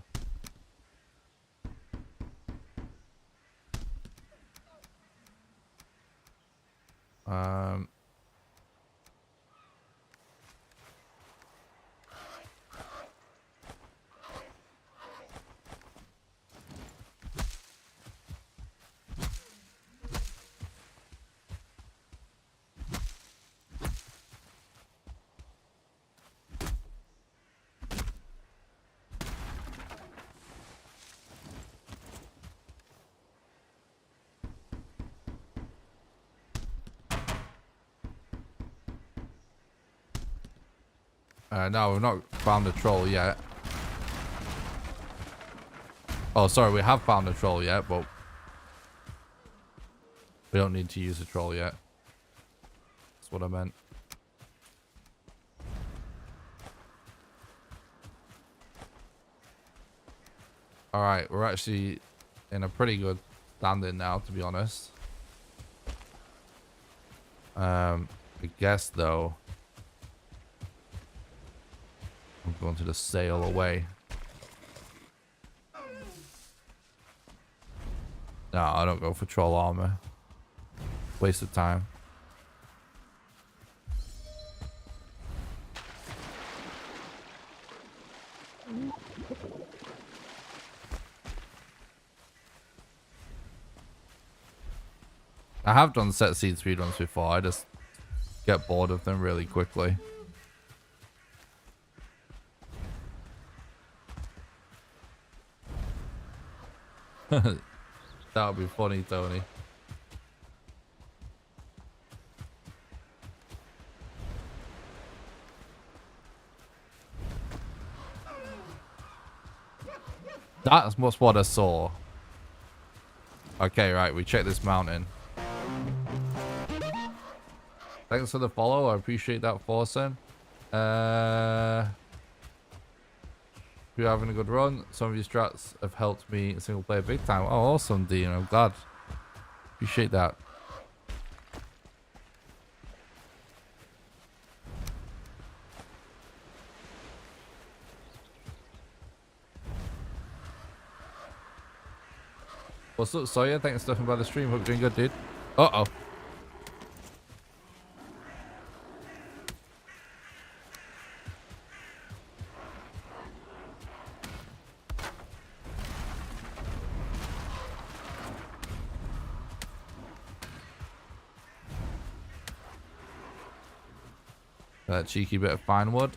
No, we've not found a troll yet. Oh, sorry, we have found a troll yet, but we don't need to use a troll yet. That's what I meant. Alright, we're actually in a pretty good standing now, to be honest. I guess, though, I'm going to just sail away. No, I don't go for troll armor. Waste of time. I have done set seed speedruns before. I just get bored of them really quickly. That would be funny, Tony. That's much what I saw. Okay, right. We check this mountain. Thanks for the follow. I appreciate that, Forsen. You're having a good run. Some of your strats have helped me in single player big time. Oh, awesome, Dean. I'm glad. Appreciate that. What's up, Sawyer? Thanks for stopping by the stream. Hope you're doing good, dude. Uh-oh. That cheeky bit of fine wood.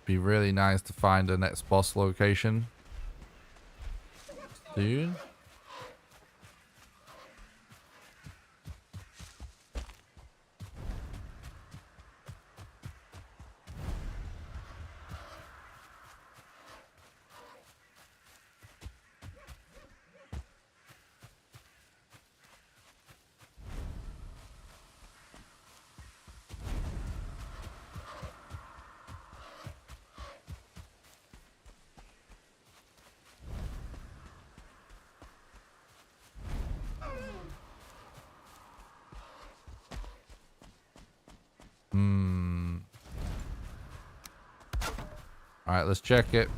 Be really nice to find a next boss location soon. All right, let's check it.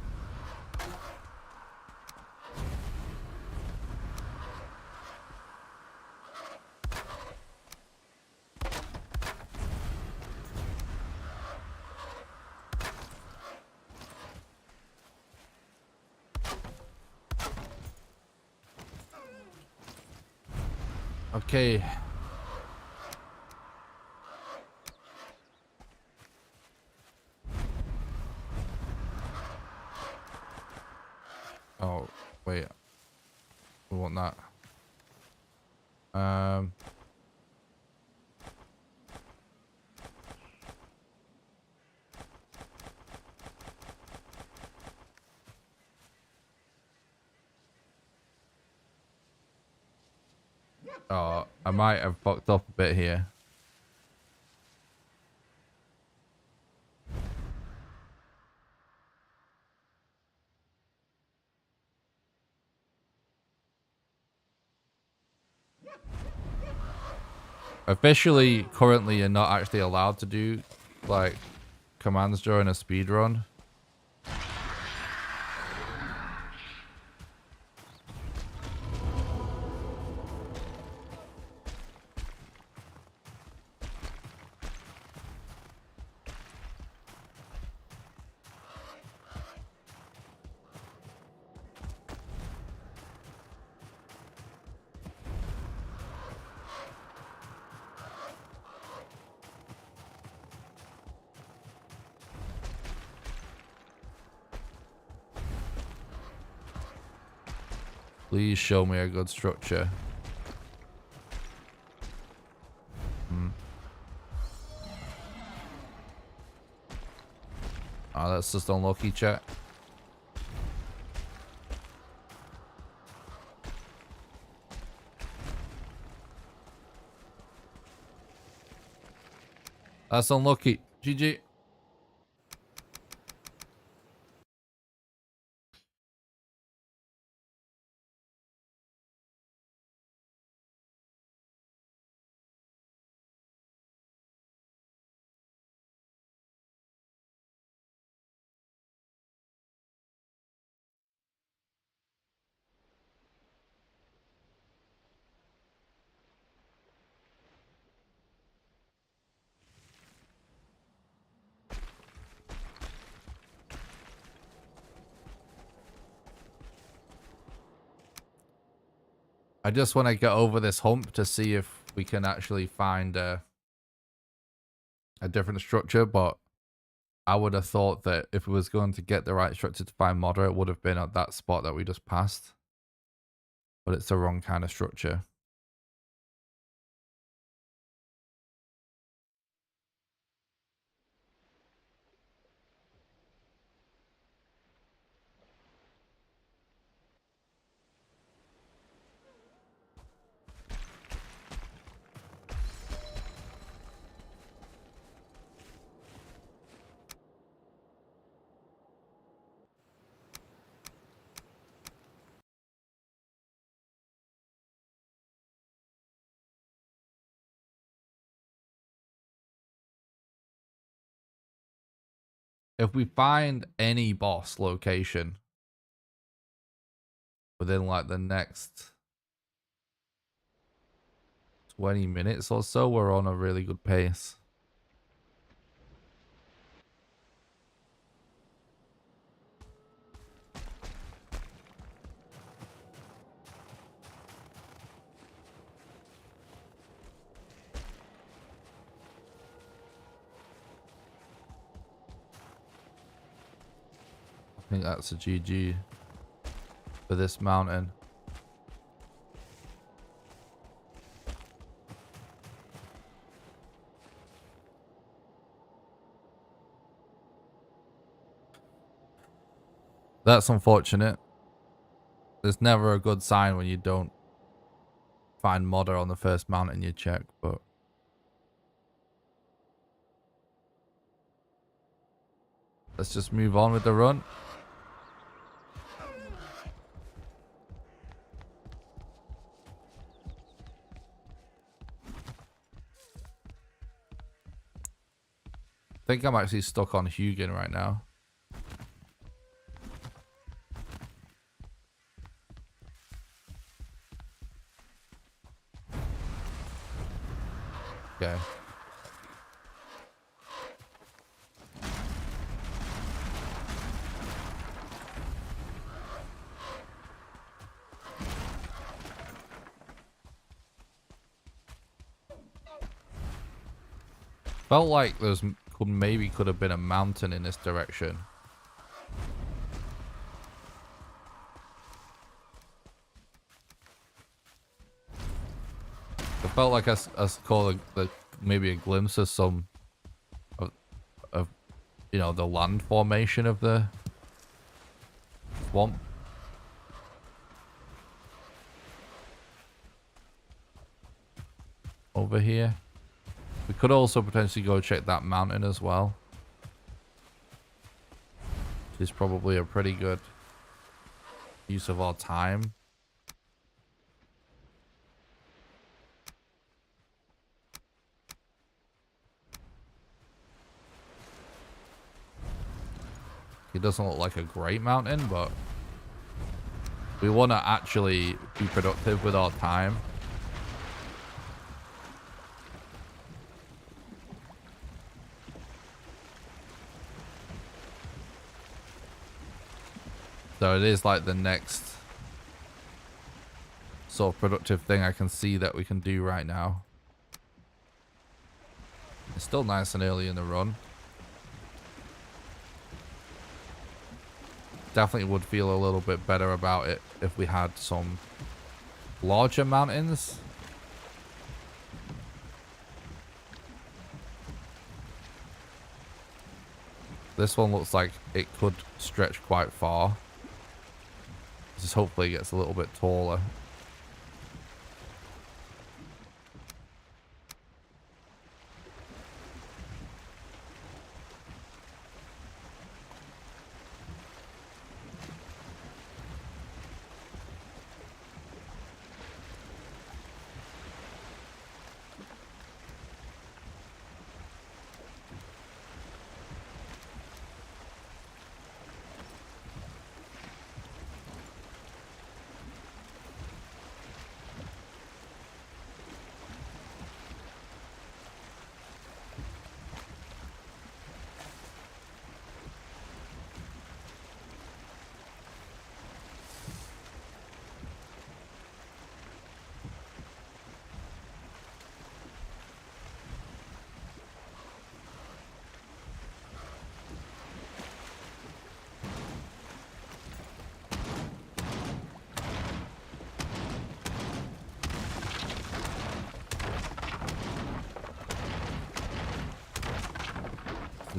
Okay. Oh, wait. We want that. Oh, I might have fucked up a bit here. Officially, currently, you're not actually allowed to do, like, commands during a speed run. Please show me a good structure. Oh, that's just unlucky, chat. That's unlucky. GG. I just want to get over this hump to see if we can actually find a different structure, but I would have thought that if we was going to get the right structure to find modder, it would have been at that spot that we just passed. But it's the wrong kind of structure. If we find any boss location within like the next 20 minutes or so, we're on a really good pace. I think that's a GG for this mountain. That's unfortunate. There's never a good sign when you don't find modder on the first mountain you check, but let's just move on with the run. I think I'm actually stuck on Hugin right now. Okay. Felt like there's maybe could have been a mountain in this direction. It felt like I caught maybe a glimpse of some of you know, the land formation of the swamp. Over here. We could also potentially go check that mountain as well. Which is probably a pretty good use of our time. It doesn't look like a great mountain, but we want to actually be productive with our time. So it is like the next sort of productive thing I can see that we can do right now. It's still nice and early in the run. Definitely would feel a little bit better about it if we had some larger mountains. This one looks like it could stretch quite far. Just hopefully it gets a little bit taller.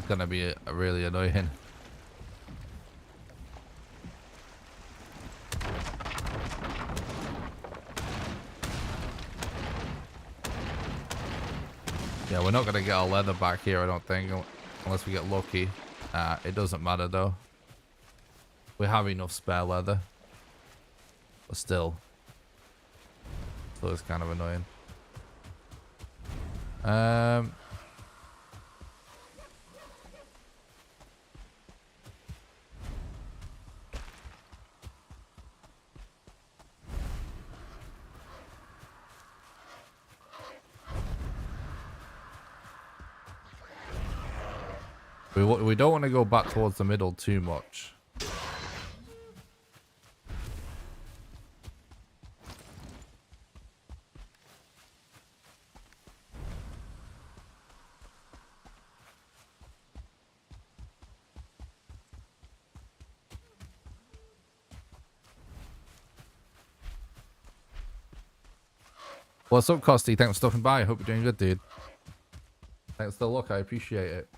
It's gonna be really annoying. Yeah, we're not gonna get our leather back here, I don't think, unless we get lucky. It doesn't matter though. We have enough spare leather, but still it's kind of annoying. We don't want to go back towards the middle too much. What's up, Costy? Thanks for stopping by. Hope you're doing good, dude. Thanks for the look. I appreciate it.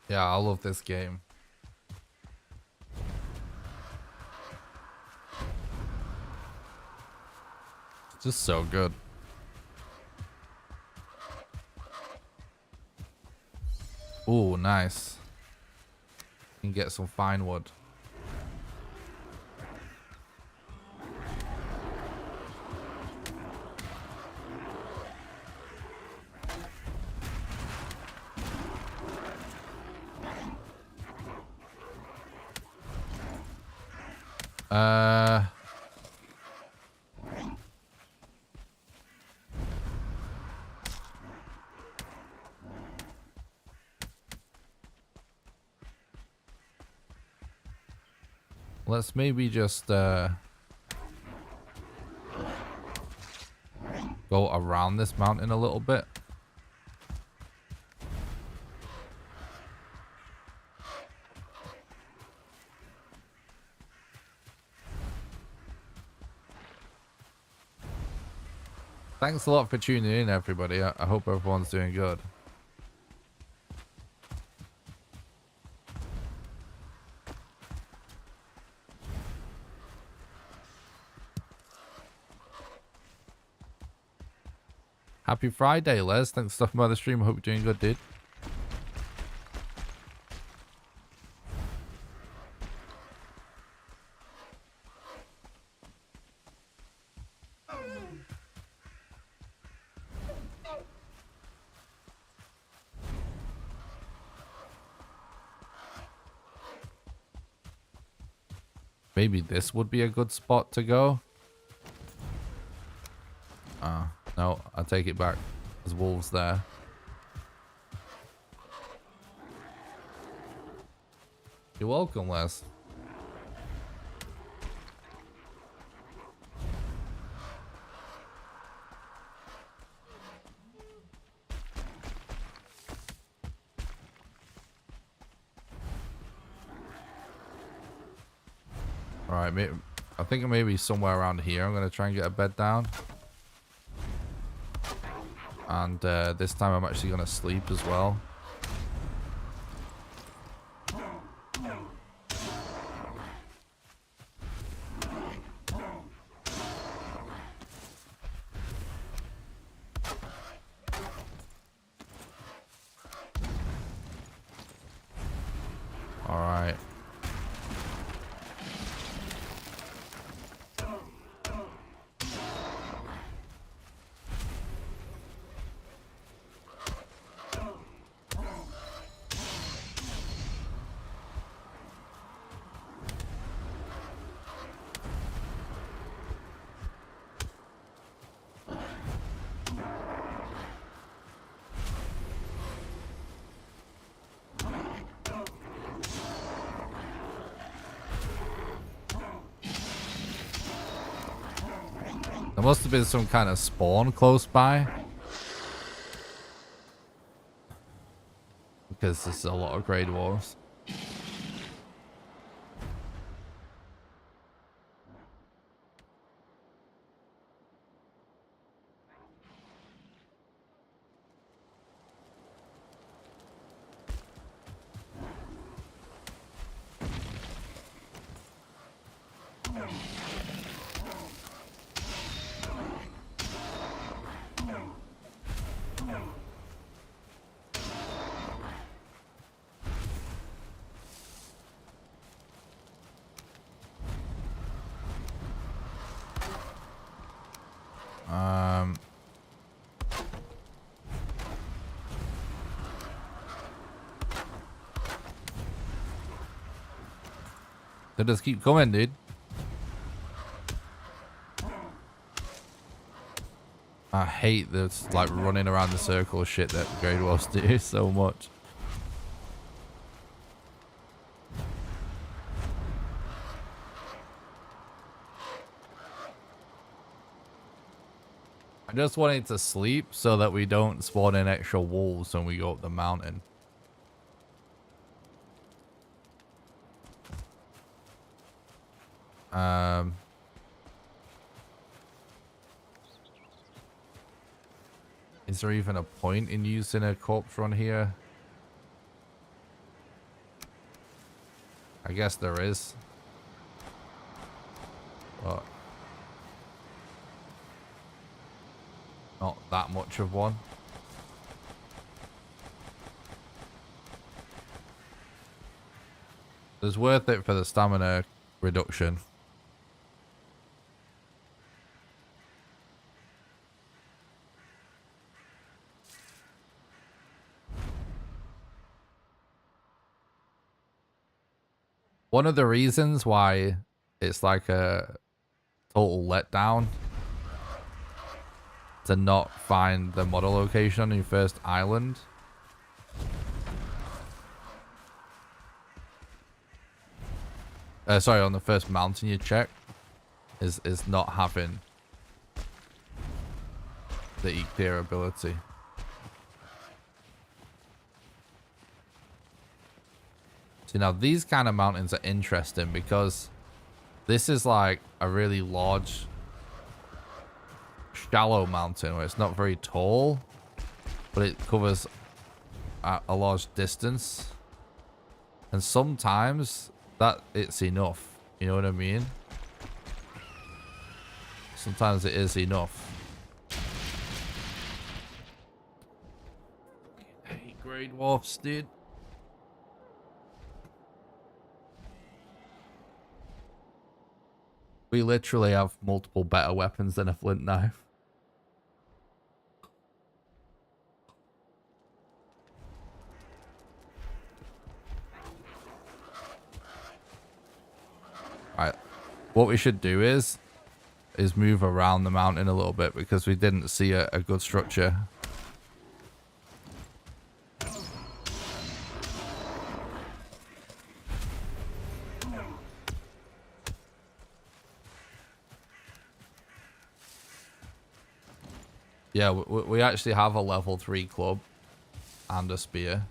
Yeah, I love this game. It's just so good. Ooh, nice. You can get some fine wood. Let's maybe just go around this mountain a little bit. Thanks a lot for tuning in, everybody. I hope everyone's doing good. Happy Friday, Les. Thanks for stopping by the stream. I hope you're doing good, dude. Maybe this would be a good spot to go. No, I take it back. There's wolves there. You're welcome, Les. Alright, I think maybe somewhere around here. I'm going to try and get a bed down. And this time I'm actually going to sleep as well. Alright. There must have been some kind of spawn close by. Because there's a lot of Grey Dwarfs. They just keep coming, dude. I hate this, like, running around the circle shit that Grey Dwarfs do so much. I just wanted to sleep so that we don't spawn in extra wolves when we go up the mountain. Is there even a point in using a corpse run here? I guess there is. But not that much of one. It's worth it for the stamina reduction. One of the reasons why it's like a total letdown to not find the model location on your first island sorry, on the first mountain you check is not having the eat-clear ability. See, now these kind of mountains are interesting because this is like a really large, shallow mountain where it's not very tall, but it covers a large distance. And sometimes that it's enough. You know what I mean? Sometimes it is enough. Hey, Grey Dwarfs, dude. We literally have multiple better weapons than a flint knife. Right. What we should do is move around the mountain a little bit because we didn't see a good structure. Yeah, we actually have a level 3 club and a spear.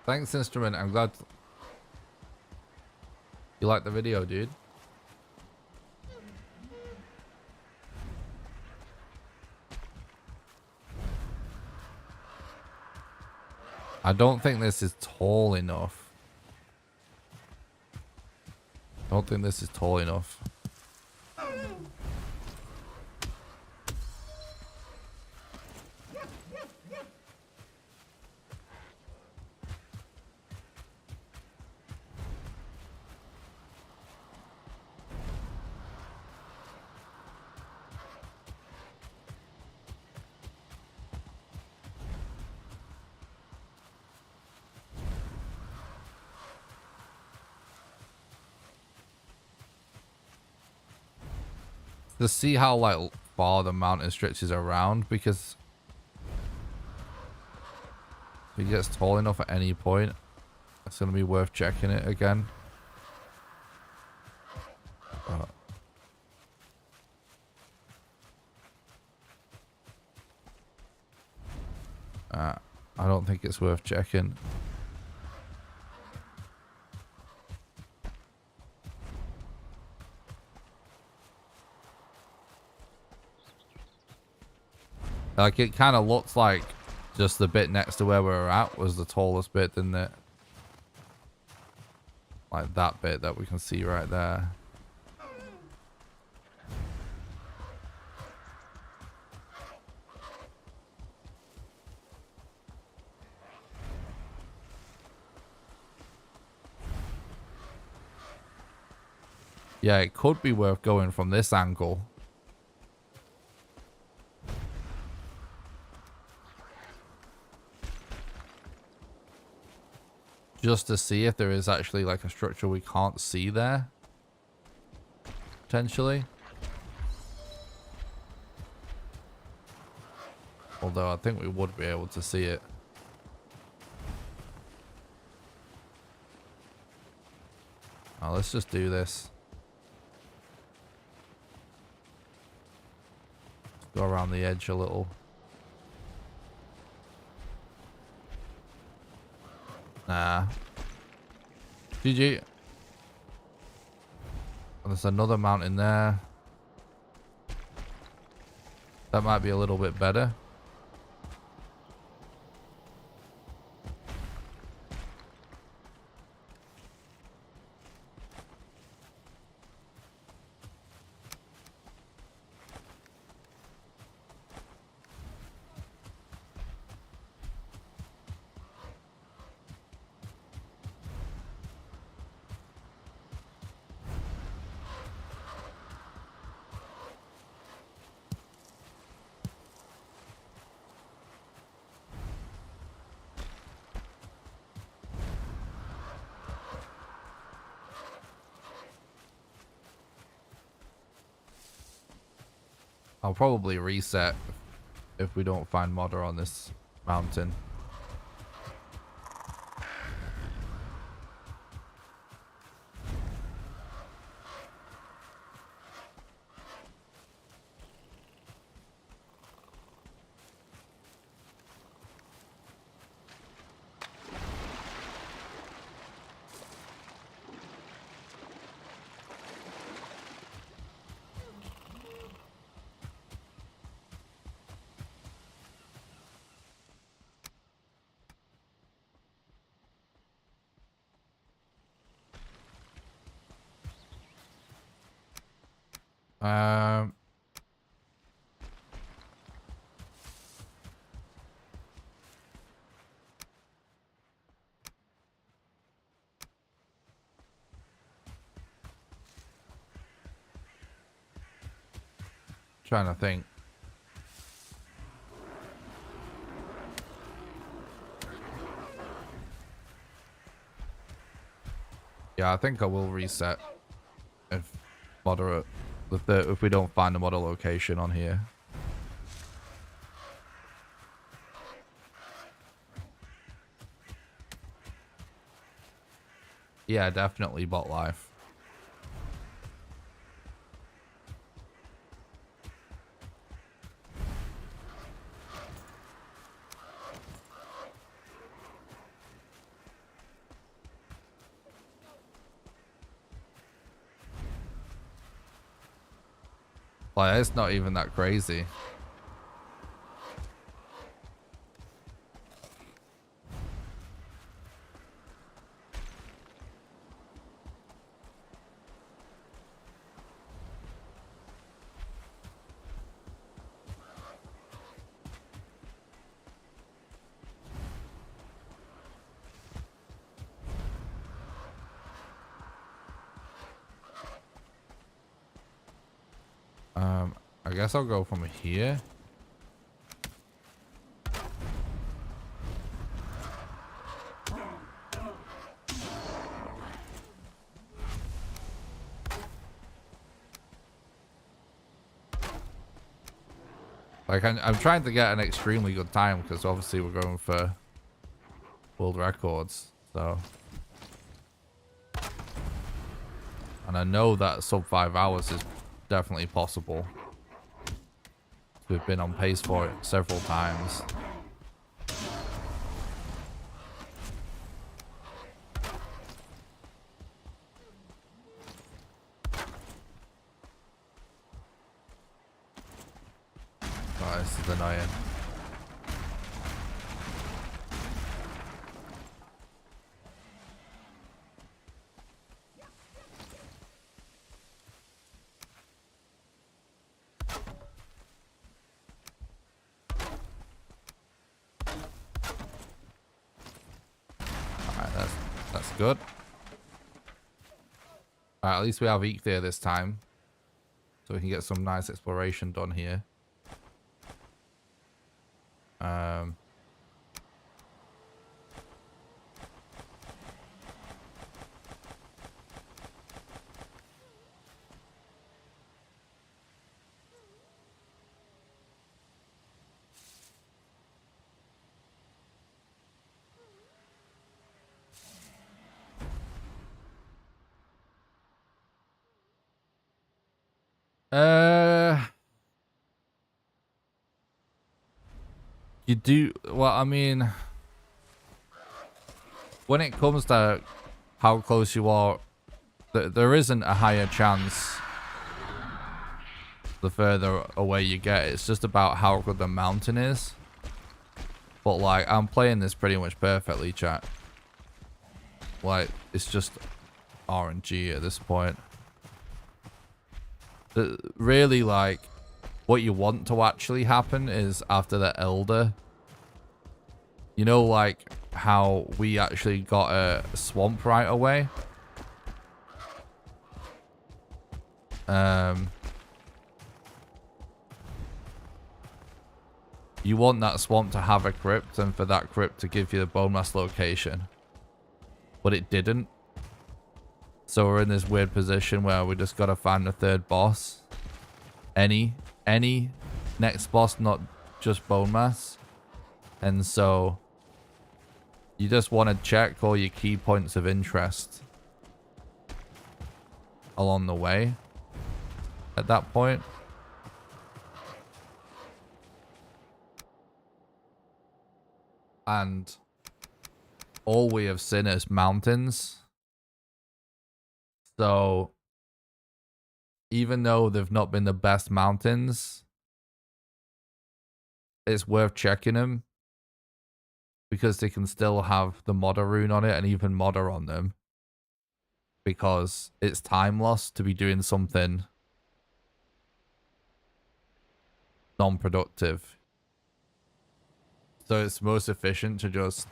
Thanks, Instrument. I'm glad you liked the video, dude. I don't think this is tall enough. I don't think this is tall enough. to see how like far the mountain stretches around, because if it gets tall enough at any point, it's going to be worth checking it again. I don't think it's worth checking. Like, it kind of looks like just the bit next to where we were at was the tallest bit, didn't it? Like that bit that we can see right there. Yeah, it could be worth going from this angle. Just to see if there is actually like a structure we can't see there. Potentially. Although I think we would be able to see it. Oh, let's just do this. Go around the edge a little. Nah. GG. There's another mountain there. That might be a little bit better. I'll probably reset if we don't find modder on this mountain. Trying to think. Yeah, I think I will reset if moderate if we don't find a model location on here. Yeah, definitely bot life. Like, it's not even that crazy. I guess I'll go from here. Like, I'm trying to get an extremely good time because obviously we're going for world records. So, and I know that sub 5 hours is definitely possible. We've been on pace for it several times. Oh, this is annoying. Alright, that's good. Alright, at least we have Eek there this time. So we can get some nice exploration done here. You do, well, I mean, when it comes to how close you are, there isn't a higher chance the further away you get. It's just about how good the mountain is. But, like, I'm playing this pretty much perfectly, chat. Like, it's just RNG at this point. Really, like, what you want to actually happen is after the Elder. You know, like, how we actually got a swamp right away? You want that swamp to have a crypt and for that crypt to give you the bone mass location. But it didn't. So we're in this weird position where we just gotta find a third boss. Any next boss, not just bone mass. And so you just want to check all your key points of interest along the way at that point. And all we have seen is mountains. So even though they've not been the best mountains, it's worth checking them. Because they can still have the modder rune on it and even modder on them. Because it's time loss to be doing something non-productive. So it's most efficient to just...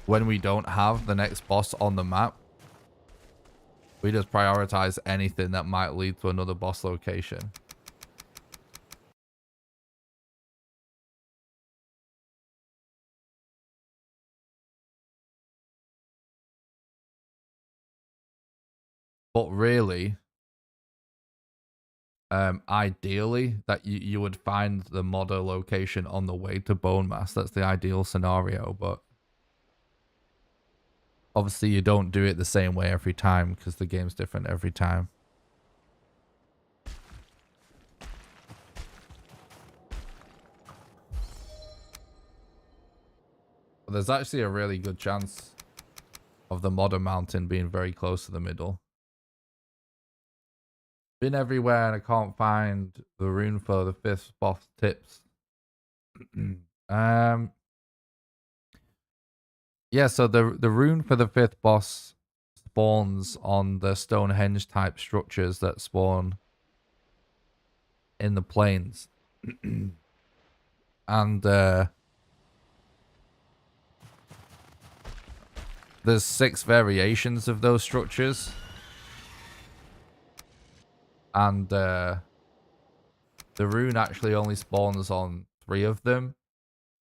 when we don't have the next boss on the map, we just prioritize anything that might lead to another boss location. But really, ideally, that you would find the modder location on the way to Bone Mass. That's the ideal scenario, but obviously you don't do it the same way every time because the game's different every time. But there's actually a really good chance of the modder mountain being very close to the middle. Been everywhere and I can't find the rune for the 5th boss tips. Yeah, so the rune for the 5th boss spawns on the Stonehenge type structures that spawn in the plains. And there's 6 variations of those structures. And the rune actually only spawns on 3 of them.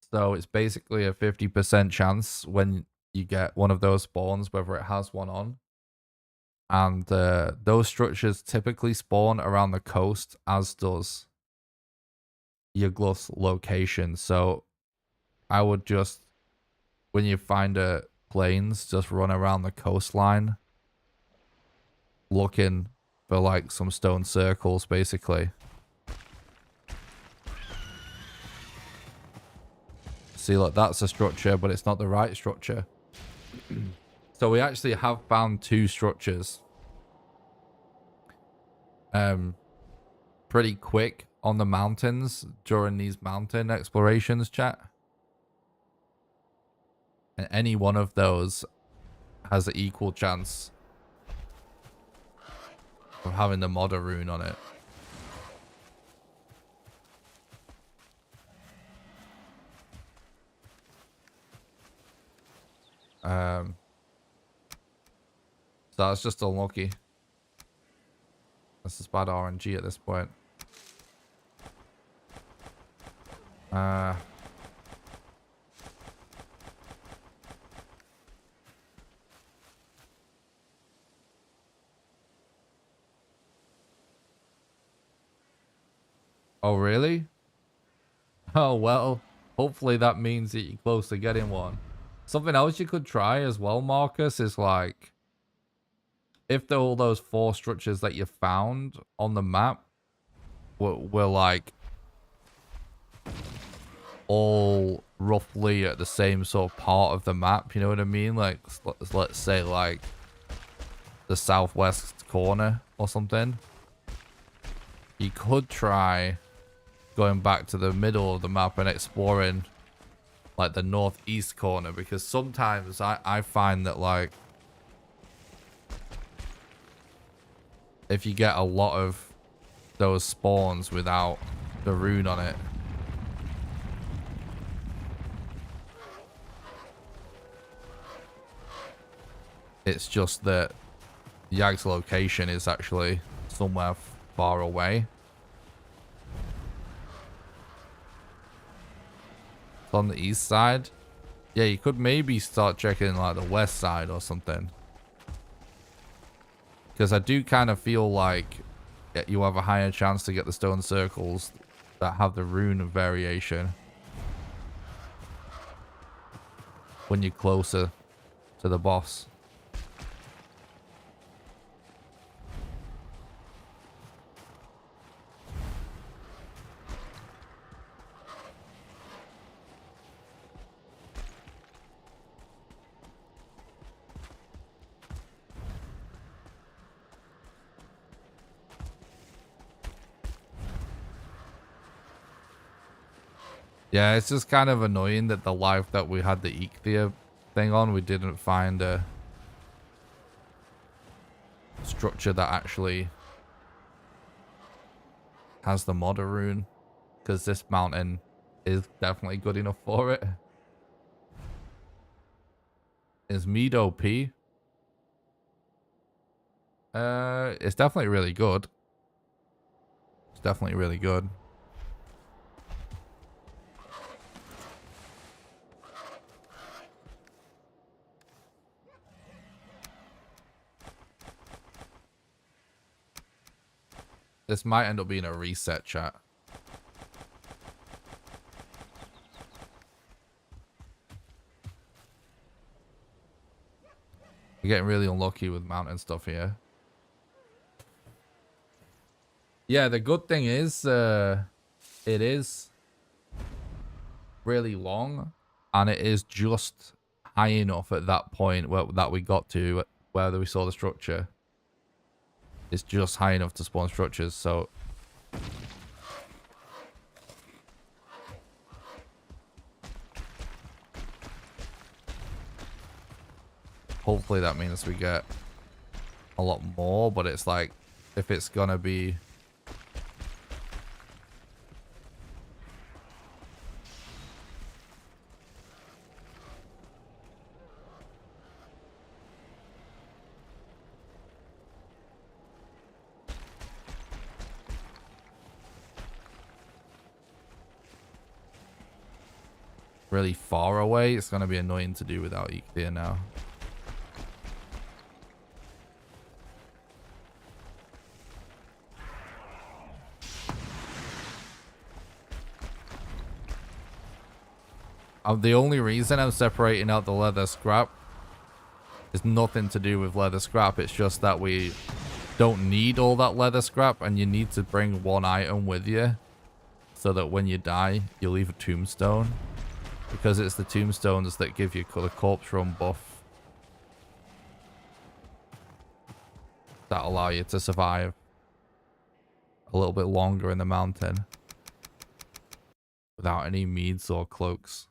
So it's basically a 50% chance when you get one of those spawns, whether it has one on. And those structures typically spawn around the coast, as does Yugluth's location. So I would just, when you find a plains, just run around the coastline looking for like some stone circles, basically. See, look, that's a structure, but it's not the right structure. So we actually have found 2 structures pretty quick on the mountains during these mountain explorations, chat. And any one of those has an equal chance of having the modder rune on it. So that's just unlucky. That's just bad RNG at this point. Oh, really? Oh, well, hopefully that means that you're close to getting one. Something else you could try as well, Marcus, is like, if all those 4 structures that you found on the map were like all roughly at the same sort of part of the map, you know what I mean? Like, let's say like the southwest corner or something. You could try going back to the middle of the map and exploring like the northeast corner, because sometimes I find that like if you get a lot of those spawns without the rune on it, it's just that Yag's location is actually somewhere far away. It's on the east side. Yeah, you could maybe start checking like the west side or something. Because I do kind of feel like you have a higher chance to get the stone circles that have the rune variation when you're closer to the boss. Yeah, it's just kind of annoying that the life that we had the Ichthia thing on, we didn't find a structure that actually has the modder rune, because this mountain is definitely good enough for it. Is Mead OP? It's definitely really good. It's definitely really good. This might end up being a reset, chat. We're getting really unlucky with mountain stuff here. Yeah, the good thing is, it is really long, and it is just high enough at that point that we got to, where we saw the structure. It's just high enough to spawn structures, so hopefully that means we get a lot more. But it's like, if it's gonna be really far away, it's gonna be annoying to do without Ichthia now. The only reason I'm separating out the leather scrap is nothing to do with leather scrap. It's just that we don't need all that leather scrap, and you need to bring one item with you so that when you die, you leave a tombstone. Because it's the tombstones that give you the corpse run buff that allow you to survive a little bit longer in the mountain without any meads or cloaks.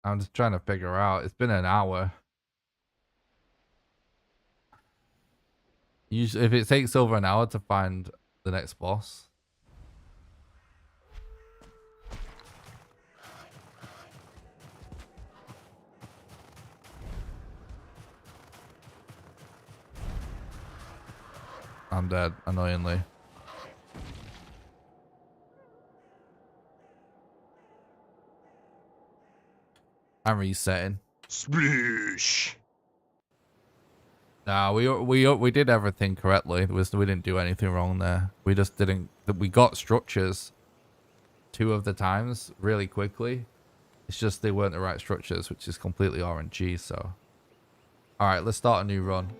I'm just trying to figure out. It's been an hour. Usually, if it takes over an hour to find the next boss. I'm dead, annoyingly. I'm resetting. Sploosh. Nah, we did everything correctly. We didn't do anything wrong there. We just didn't. We got structures 2 of the times really quickly. It's just they weren't the right structures, which is completely RNG. So, all right, let's start a new run.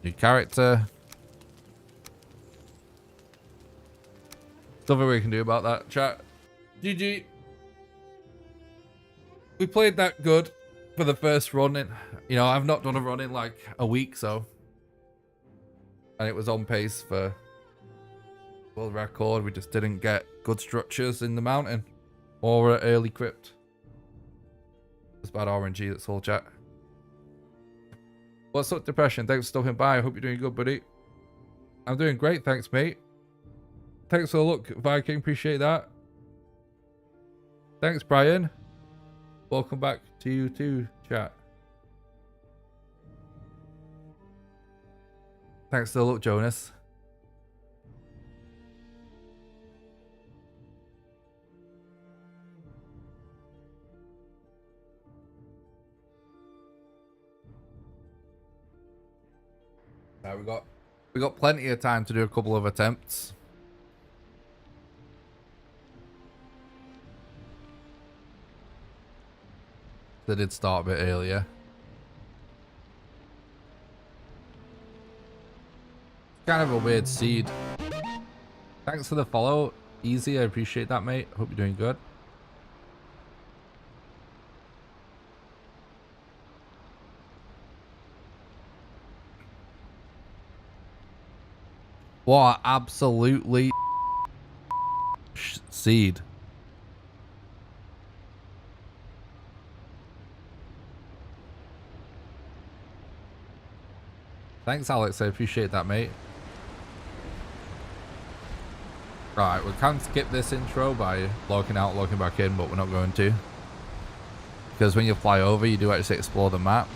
New character. Nothing we can do about that, chat. GG. We played that good for the first run. You know, I've not done a run in like a week, so. And it was on pace for world record. We just didn't get good structures in the mountain or early crypt. It's bad RNG, that's all, chat. What's up, Depression? Thanks for stopping by. I hope you're doing good, buddy. I'm doing great, thanks, mate. Thanks for the look, Viking. Appreciate that. Thanks, Brian. Welcome back to you too, chat. Thanks for the look, Jonas. Right, we got plenty of time to do a couple of attempts. They did start a bit earlier. Kind of a weird seed. Thanks for the follow. Easy, I appreciate that, mate. Hope you're doing good. What absolutely seed. Thanks, Alex. I appreciate that, mate. Right, we can skip this intro by logging out, logging back in, but we're not going to. Because when you fly over, you do actually explore the map.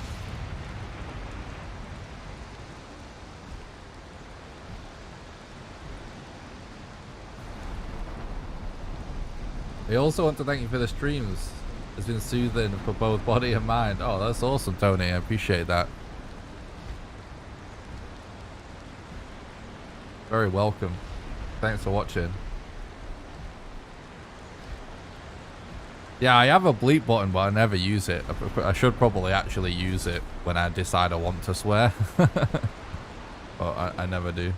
I also want to thank you for the streams. It's been soothing for both body and mind. Oh, that's awesome, Tony. I appreciate that. Very welcome. Thanks for watching. Yeah, I have a bleep button, but I never use it. I should probably actually use it when I decide I want to swear. But I never do.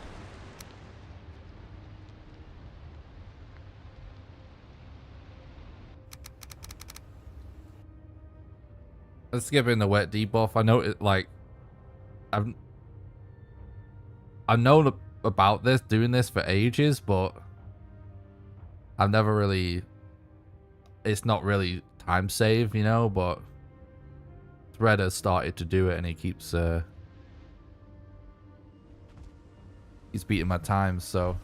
Let's skip in the wet debuff. I know it, like, I've known about this, doing this for ages, but I've never really, it's not really time save, you know, but Thread has started to do it and he keeps he's beating my time, so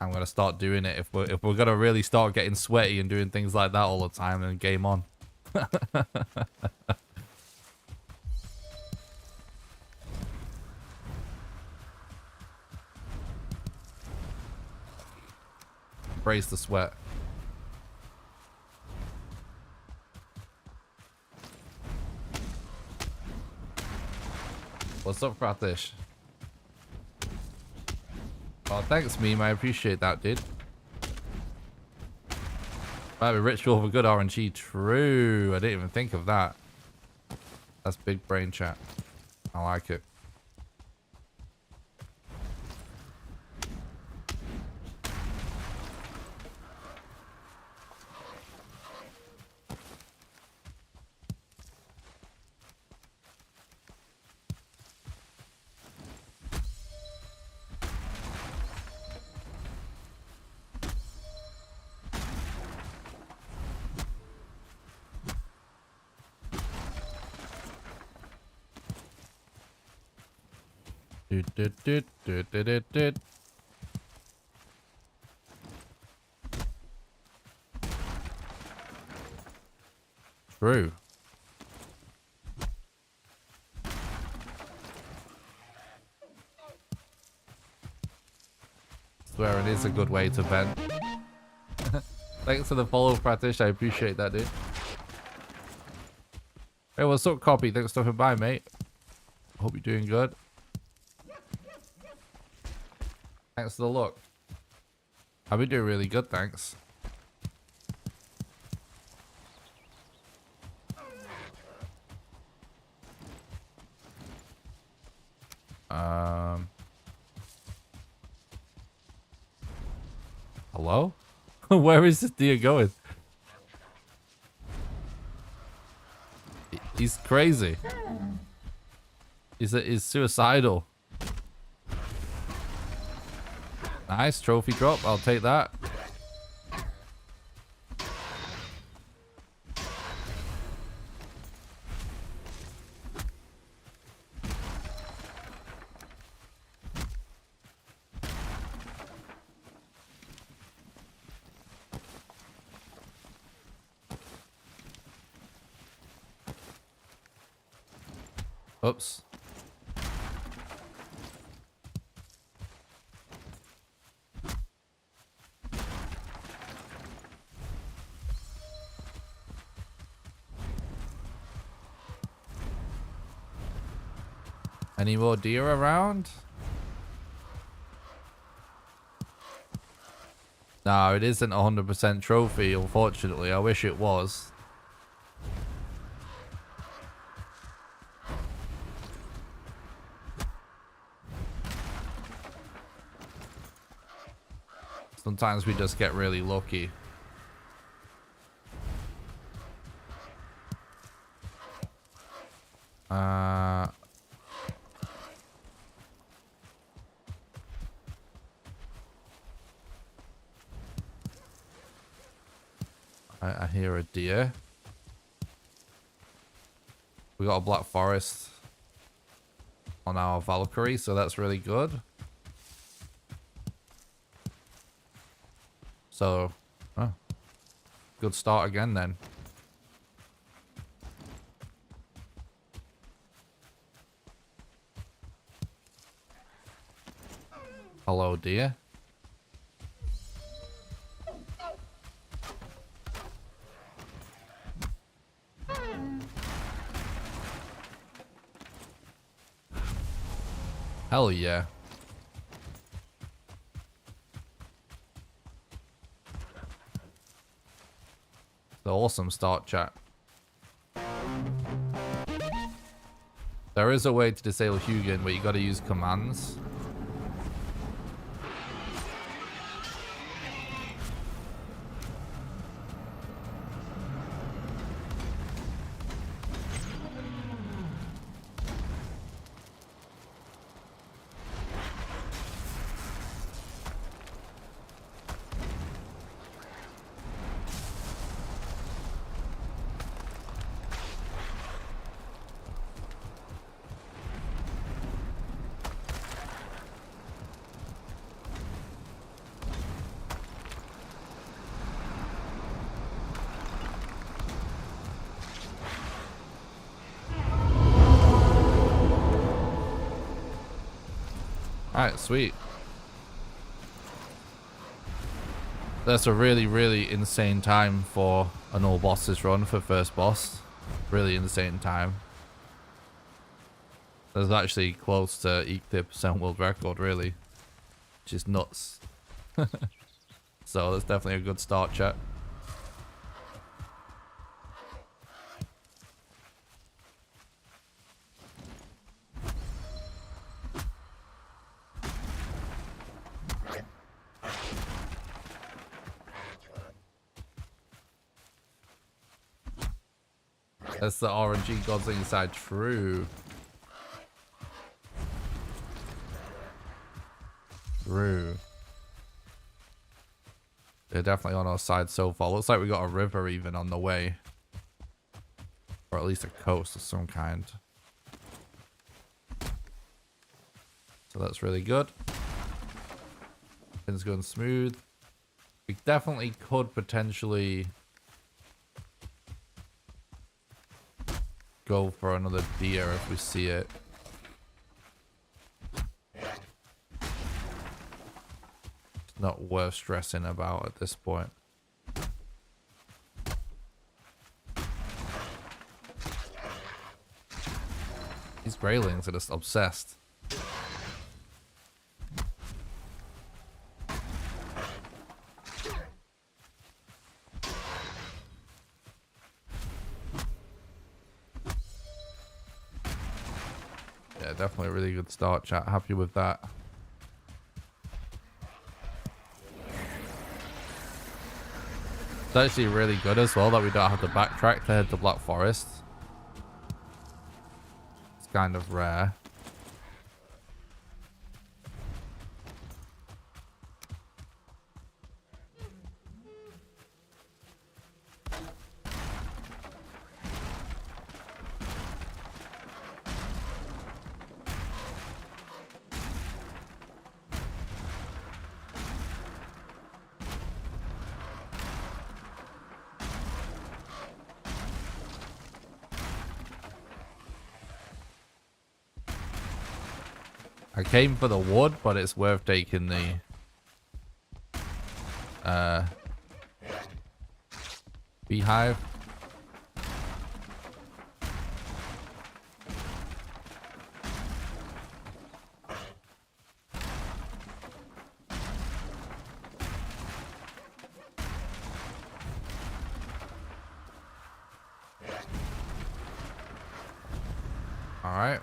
I'm gonna start doing it. If we're gonna really start getting sweaty and doing things like that all the time, then game on. Brace the sweat. What's up, Pratish? Oh, thanks, meme. I appreciate that, dude. Might be ritual for good RNG. True. I didn't even think of that. That's big brain chat. I like it. True. Swear it is a good way to vent. Thanks for the follow, Pratish. I appreciate that, dude. Hey, what's up, Copy? Thanks for stopping by, mate. Hope you're doing good. Thanks for the look. I've been doing really good, thanks. Hello? Where is this deer going? He's crazy. He's suicidal. Nice trophy drop. I'll take that. Oops. Any more deer around? No, it isn't 100% trophy, unfortunately. I wish it was. Sometimes we just get really lucky. I hear a deer. We got a black forest on our Valkyrie, so that's really good. So, good start again then. Hello, dear. Hell yeah. The awesome start, chat. There is a way to disable Hugin, but you gotta use commands. Alright, sweet. That's a really, really insane time for an all bosses run for first boss. Really insane time. That's actually close to Eclipse world record, really. Which is nuts. So that's definitely a good start, chat. That's the RNG gods inside. True. True. They're definitely on our side so far. Looks like we got a river even on the way. Or at least a coast of some kind. So that's really good. Things going smooth. We definitely could potentially go for another deer if we see it. It's not worth stressing about at this point. These graylings are just obsessed. Yeah, definitely a really good start, chat. Happy with that. It's actually really good as well that we don't have to backtrack to head to Black Forest. It's kind of rare. I came for the wood, but it's worth taking the beehive. All right.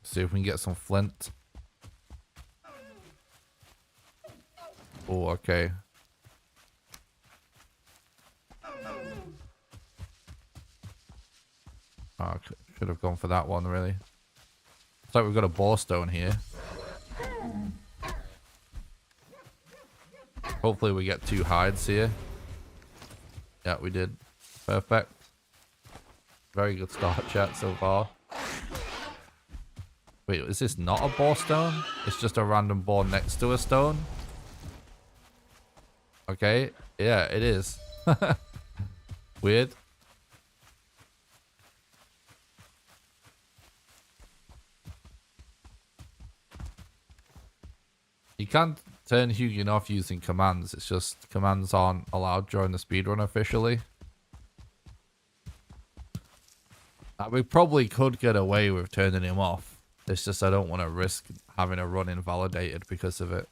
See if we can get some flint. Oh, okay. Oh, should have gone for that one, really. Looks like we've got a borestone here. Hopefully we get 2 hides here. Yeah, we did. Perfect. Very good start, chat, so far. Wait, is this not a borestone? It's just a random boar next to a stone? Okay. Yeah, it is. Weird. You can't turn Hugin off using commands. It's just commands aren't allowed during the speedrun officially. We probably could get away with turning him off. It's just I don't want to risk having a run invalidated because of it.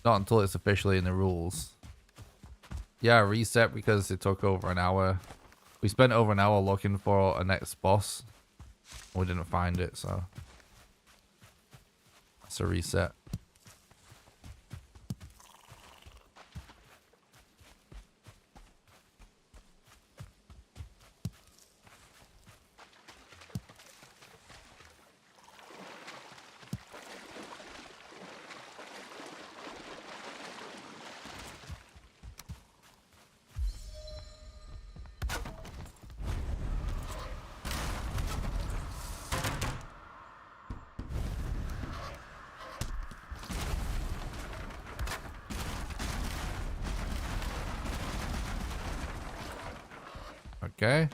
Not until it's officially in the rules. Yeah, reset because it took over an hour. We spent over an hour looking for a next boss. We didn't find it, so it's a reset. Okay.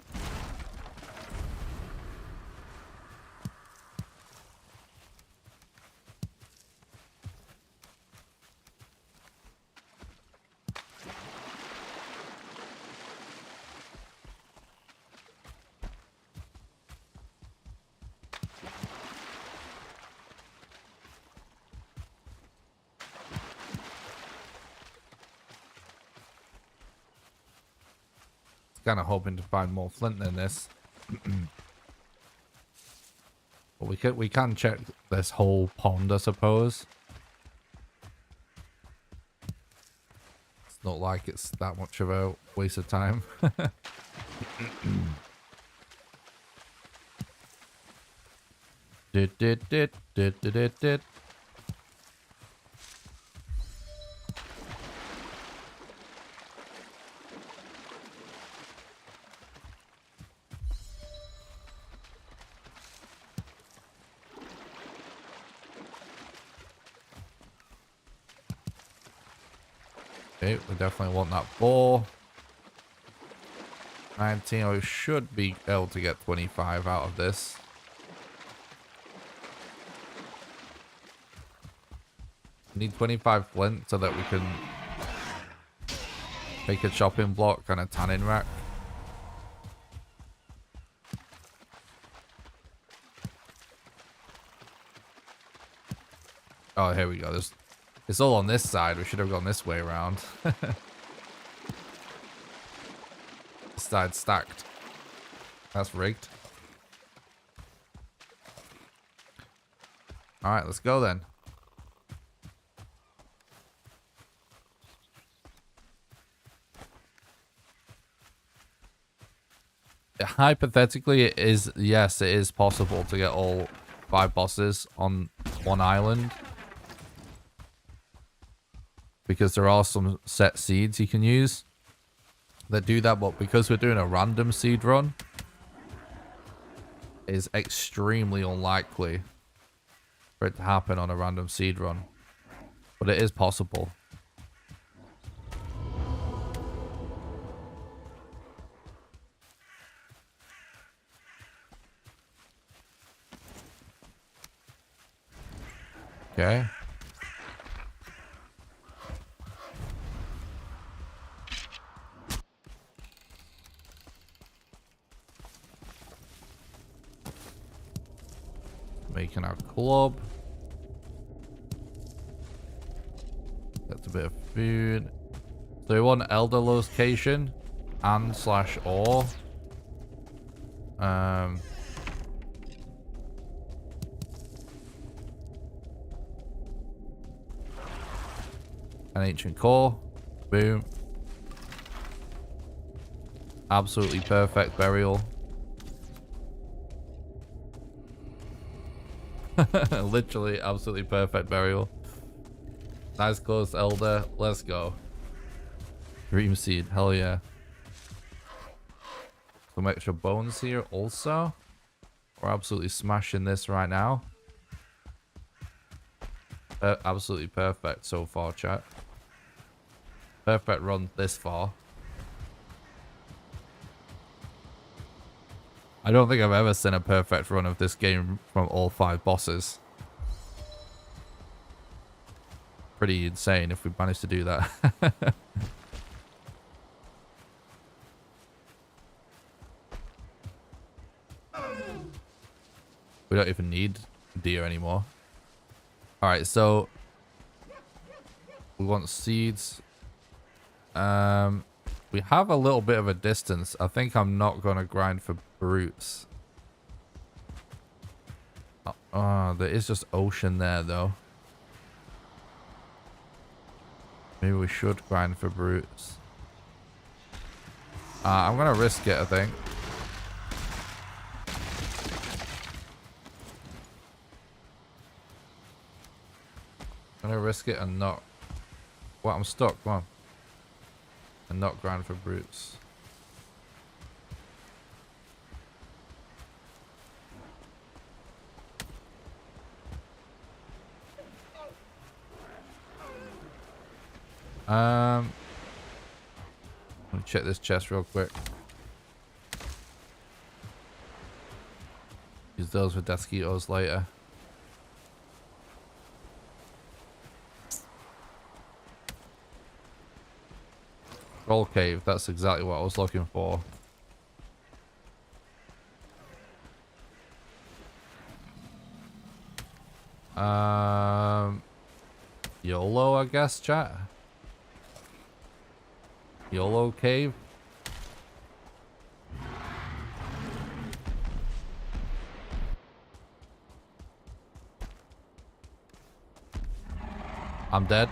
Kind of hoping to find more flint than this. But we can check this whole pond, I suppose. It's not like it's that much of a waste of time. Did. Okay, we definitely want that ball. 19, we should be able to get 25 out of this. We need 25 flint so that we can make a chopping block and a tanning rack. Oh, here we go. It's all on this side. We should have gone this way around. This side's stacked. That's rigged. Alright, let's go then. Hypothetically, it is, yes, it is possible to get all 5 bosses on one island. Because there are some set seeds you can use that do that, but because we're doing a random seed run, it is extremely unlikely for it to happen on a random seed run. But it is possible. Okay. Making our club. That's a bit of food. So we want elder location and / ore. An ancient core. Boom. Absolutely perfect burial. Literally absolutely perfect burial. Nice close elder. Let's go. Dream seed. Hell yeah. Some extra bones here also. We're absolutely smashing this right now. Absolutely perfect so far, chat. Perfect run this far. I don't think I've ever seen a perfect run of this game from all 5 bosses. Pretty insane if we managed to do that. We don't even need deer anymore. Alright, so we want seeds. We have a little bit of a distance. I think I'm not going to grind for brutes. Oh, there is just ocean there, though. Maybe we should grind for brutes. I'm going to risk it, I think. I'm going to risk it and not... Well, I'm stuck. Come on. And not grind for brutes. Let me check this chest real quick. Use those for Desquitos later. Troll cave, that's exactly what I was looking for. YOLO, I guess, chat. YOLO cave. I'm dead.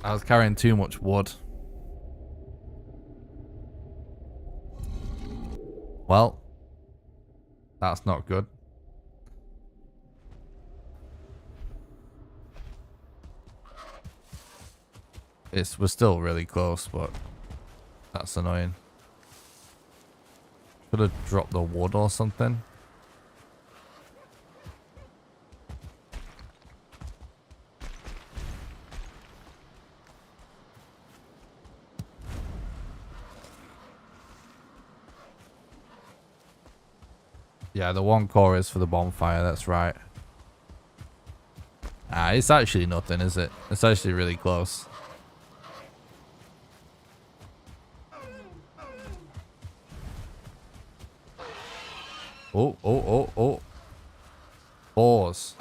I was carrying too much wood. Well, that's not good. We're still really close, but that's annoying. Could have dropped the wood or something. Yeah, the one core is for the bonfire, that's right. Ah, it's actually nothing, is it? It's actually really close. Oh. Pause.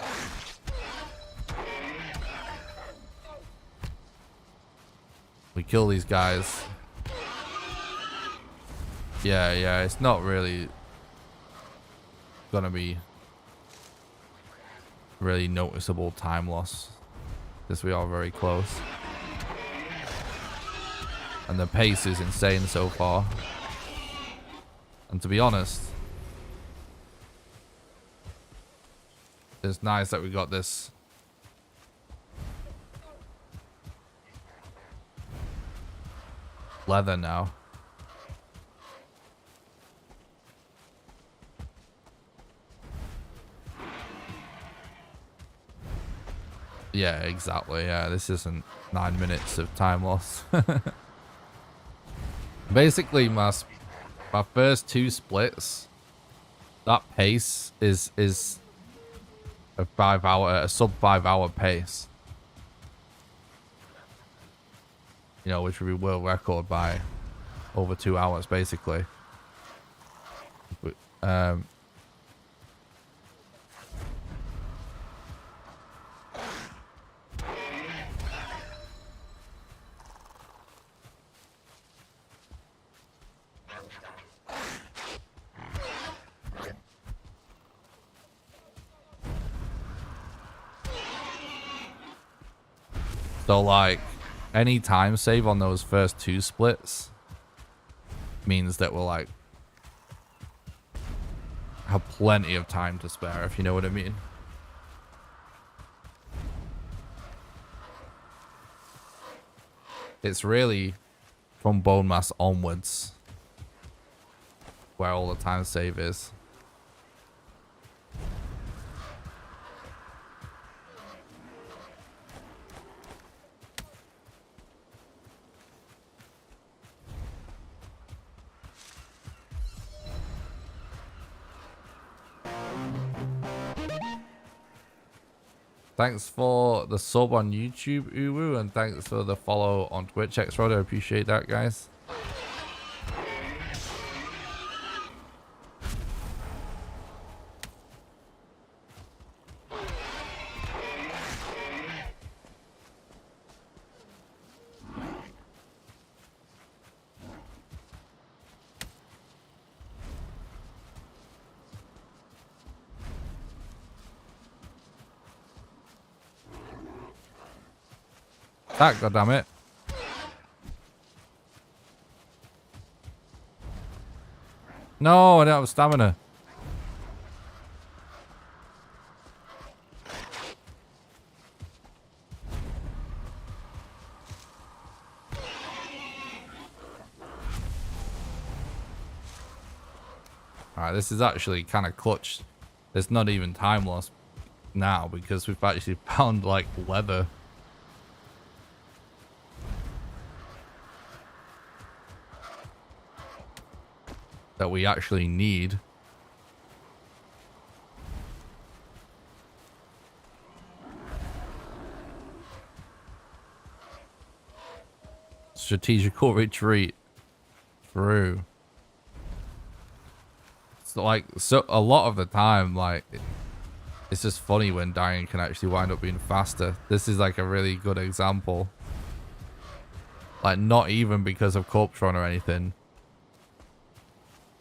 We kill these guys. Yeah, it's not really gonna be really noticeable time loss because we are very close. And the pace is insane so far. And to be honest, it's nice that we got this leather now. Yeah, exactly. Yeah, this isn't 9 minutes of time loss. Basically, my first 2 splits, that pace is a sub 5 hour pace. You know, which would be world record by over 2 hours, basically. So, like, any time save on those first 2 splits means that we'll, like, have plenty of time to spare, if you know what I mean. It's really from bone mass onwards where all the time save is. Thanks for the sub on YouTube, Uwu, and thanks for the follow on Twitch, X-Rod. I appreciate that, guys. That, goddammit. No, I don't have stamina. Alright, this is actually kind of clutch. There's not even time loss now because we've actually found, like, leather. that we actually need. Strategical retreat through. It's like, so a lot of the time, like, it's just funny when dying can actually wind up being faster. This is like a really good example. Like, not even because of corpse run or anything,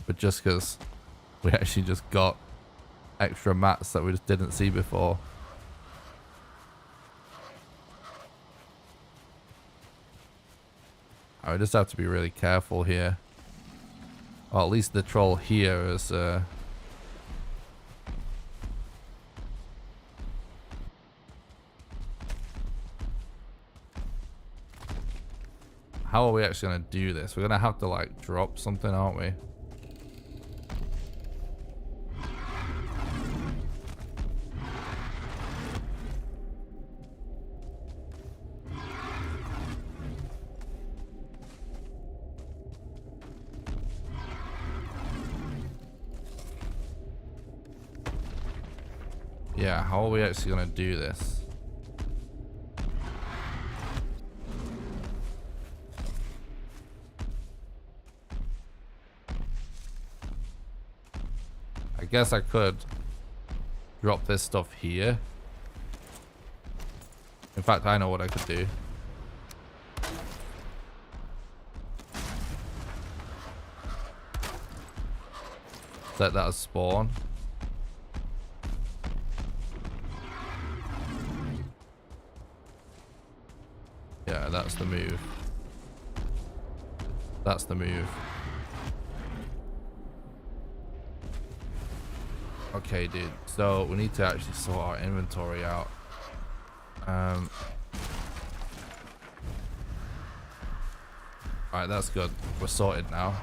but just because we actually just got extra mats that we just didn't see before. I just have to be really careful here. Or at least the troll here is how are we actually gonna do this? We're gonna have to like drop something, aren't we? Yeah, how are we actually gonna do this? I guess I could drop this stuff here. In fact, I know what I could do. Set that as spawn. Yeah, that's the move. That's the move. Okay, dude. So we need to actually sort our inventory out. Alright, that's good. We're sorted now.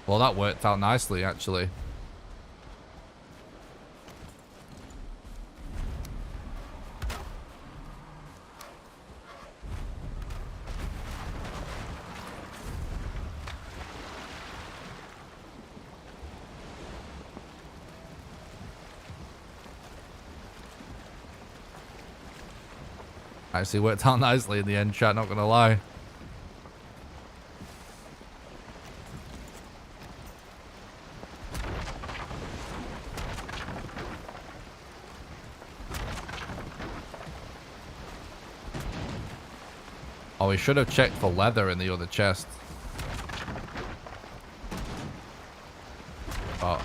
Well, that worked out nicely, actually. Actually worked out nicely in the end, chat, not gonna lie. Oh, we should have checked for leather in the other chest. Oh.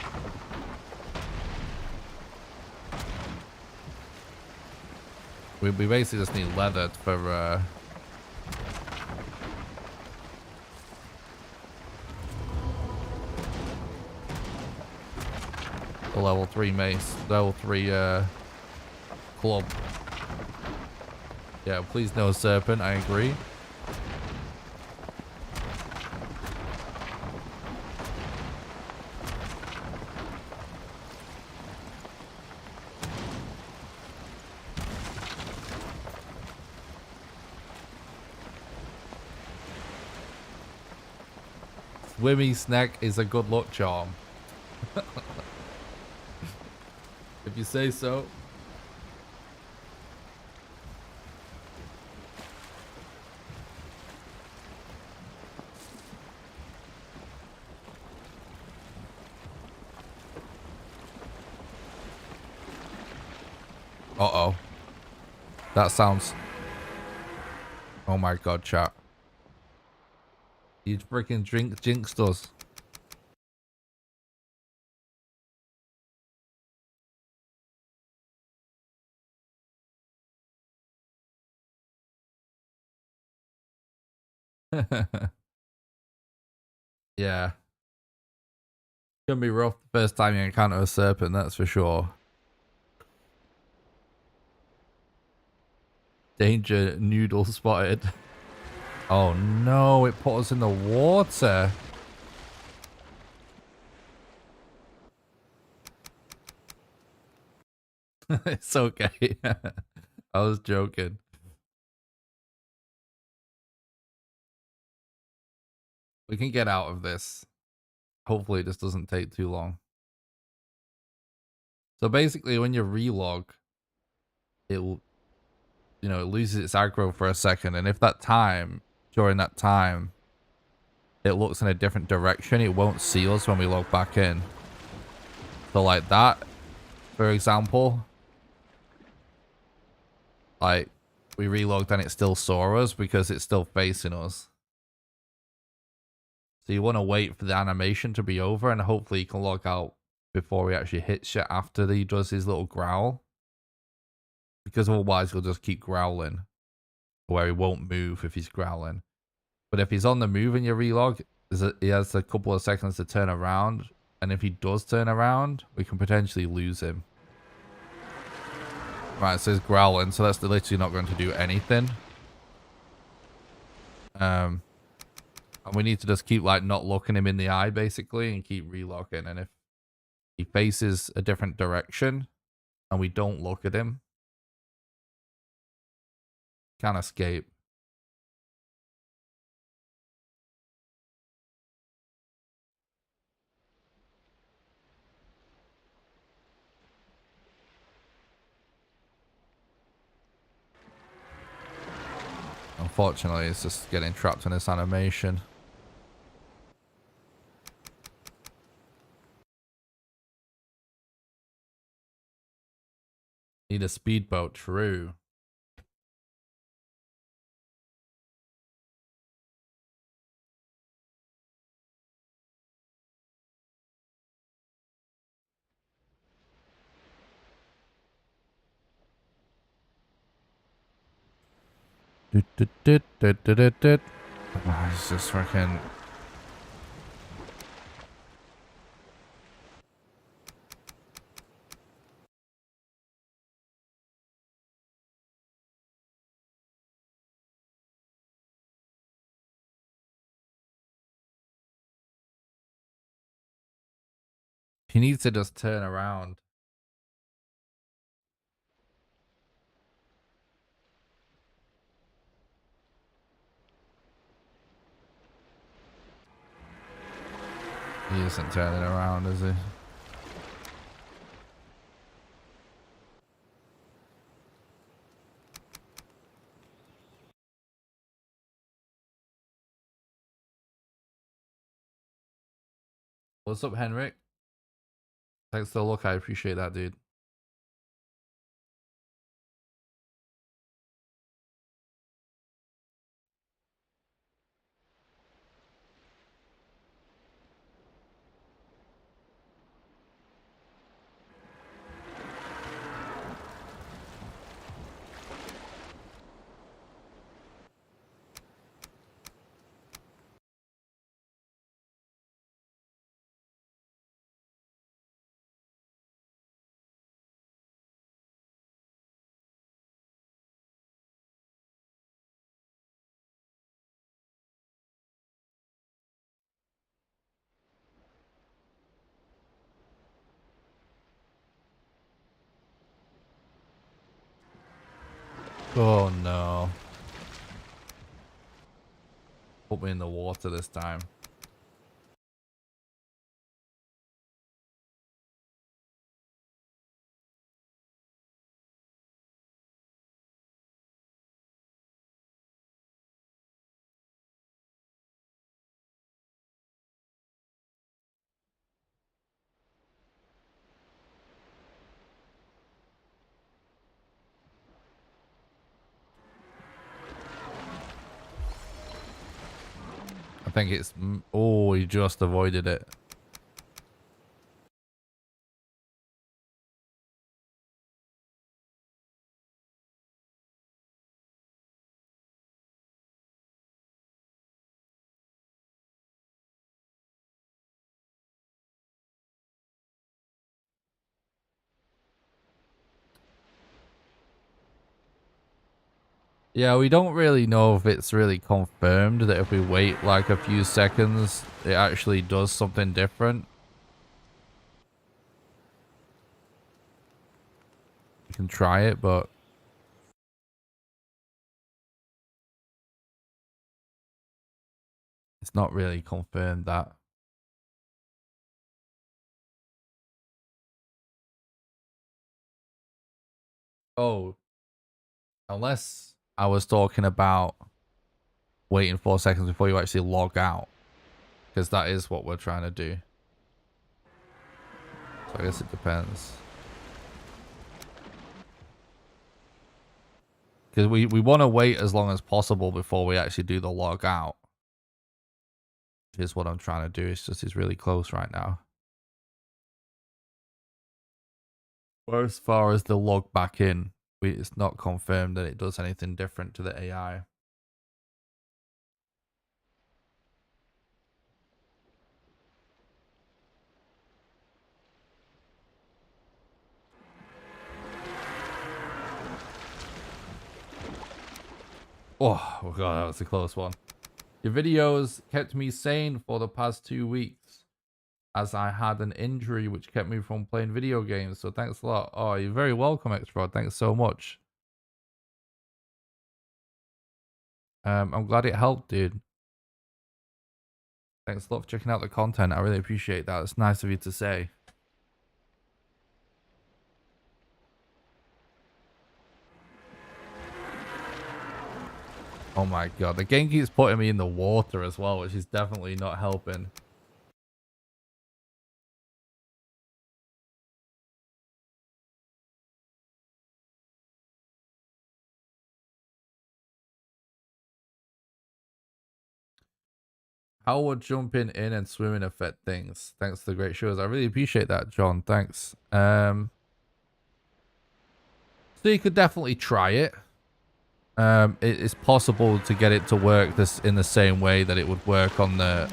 We basically just need leather for the level 3 mace, level 3 club. Yeah, please no serpent, I agree. Swimmy snack is a good luck charm. If you say so. Uh-oh. That sounds... Oh my god, chat. You freaking jinxed us. Yeah. Gonna be rough the first time you encounter a serpent, that's for sure. Danger noodle spotted. Oh no, it put us in the water. It's okay. I was joking. We can get out of this. Hopefully this doesn't take too long. So basically when you relog, it will, you know, it loses its aggro for a second. And if during that time, it looks in a different direction, it won't see us when we log back in. So like that, for example, like we relogged and it still saw us because it's still facing us. So you want to wait for the animation to be over and hopefully you can log out before he actually hits you after he does his little growl. Because otherwise he'll just keep growling. Where he won't move if he's growling. But if he's on the move in your relog, he has a couple of seconds to turn around. And if he does turn around, we can potentially lose him. Right, so he's growling, so that's literally not going to do anything. And we need to just keep like not looking him in the eye basically and keep relogging. And if he faces a different direction and we don't look at him, can't escape. Unfortunately, it's just getting trapped in this animation. Need a speedboat, true. Oh, it's just freaking. He needs to just turn around. He isn't turning around, is he? What's up, Henrik? Thanks for the look. I appreciate that, dude. Oh no. Put me in the water this time. I think it's... Oh, he just avoided it. Yeah, we don't really know if it's really confirmed that if we wait like a few seconds, it actually does something different. You can try it, but it's not really confirmed that. Oh, unless I was talking about waiting 4 seconds before you actually log out, because that is what we're trying to do. So I guess it depends. Because we want to wait as long as possible before we actually do the log out. Which is what I'm trying to do. It's just it's really close right now. But as far as the log back in, it's not confirmed that it does anything different to the AI. Oh god, that was a close one. Your videos kept me sane for the past 2 weeks, as I had an injury which kept me from playing video games. So thanks a lot. Oh, you're very welcome, Xprod. Thanks so much. I'm glad it helped, dude. Thanks a lot for checking out the content. I really appreciate that. It's nice of you to say. Oh my god, the game keeps putting me in the water as well, which is definitely not helping. How would jumping in and swimming affect things? Thanks for the great shows. I really appreciate that, John. Thanks. So you could definitely try it. It's possible to get it to work this in the same way that it would work on the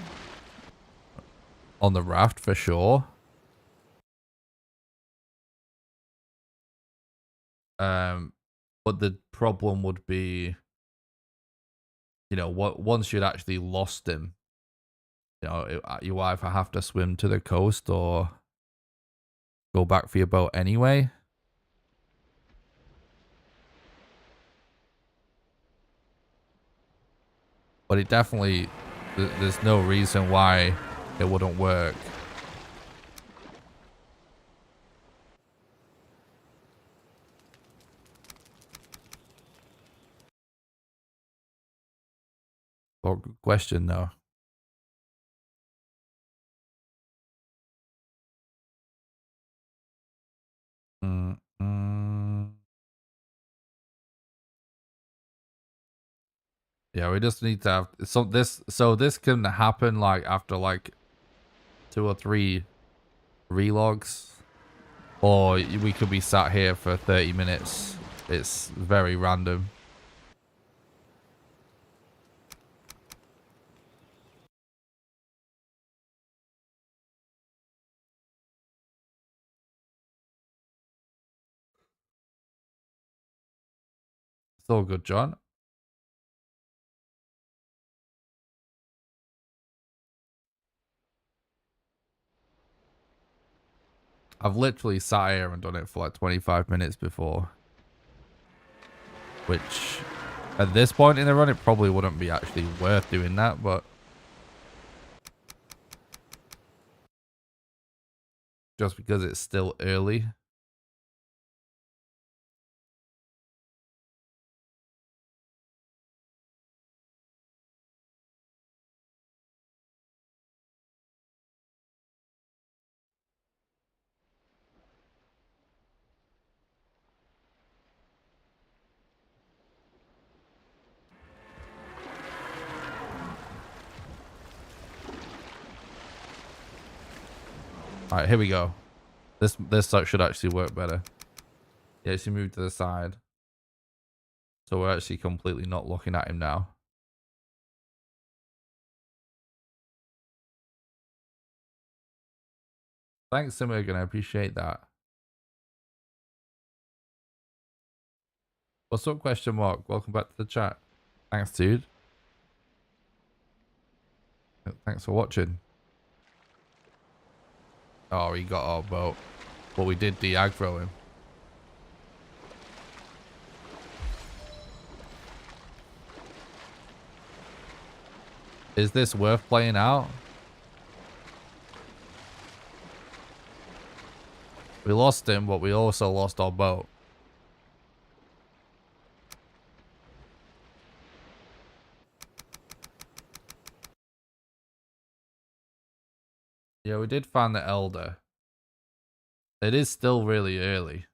raft for sure. But the problem would be, you know, once you'd actually lost him, you know, you either have to swim to the coast or go back for your boat anyway. But it definitely, there's no reason why it wouldn't work. Oh, good question though. Yeah, we just need to have so this can happen like after like 2 or 3 relogs, or we could be sat here for 30 minutes. It's very random. It's all good, John. I've literally sat here and done it for like 25 minutes before. Which, at this point in the run, it probably wouldn't be actually worth doing that, but... just because it's still early. Alright, here we go. This should actually work better. Yeah, she moved to the side. So we're actually completely not looking at him now. Thanks, Simmergan. I appreciate that. What's up, question mark? Welcome back to the chat. Thanks, dude. Thanks for watching. Oh, he got our boat. But we did de-aggro him. Is this worth playing out? We lost him, but we also lost our boat. Yeah, we did find the Elder. It is still really early.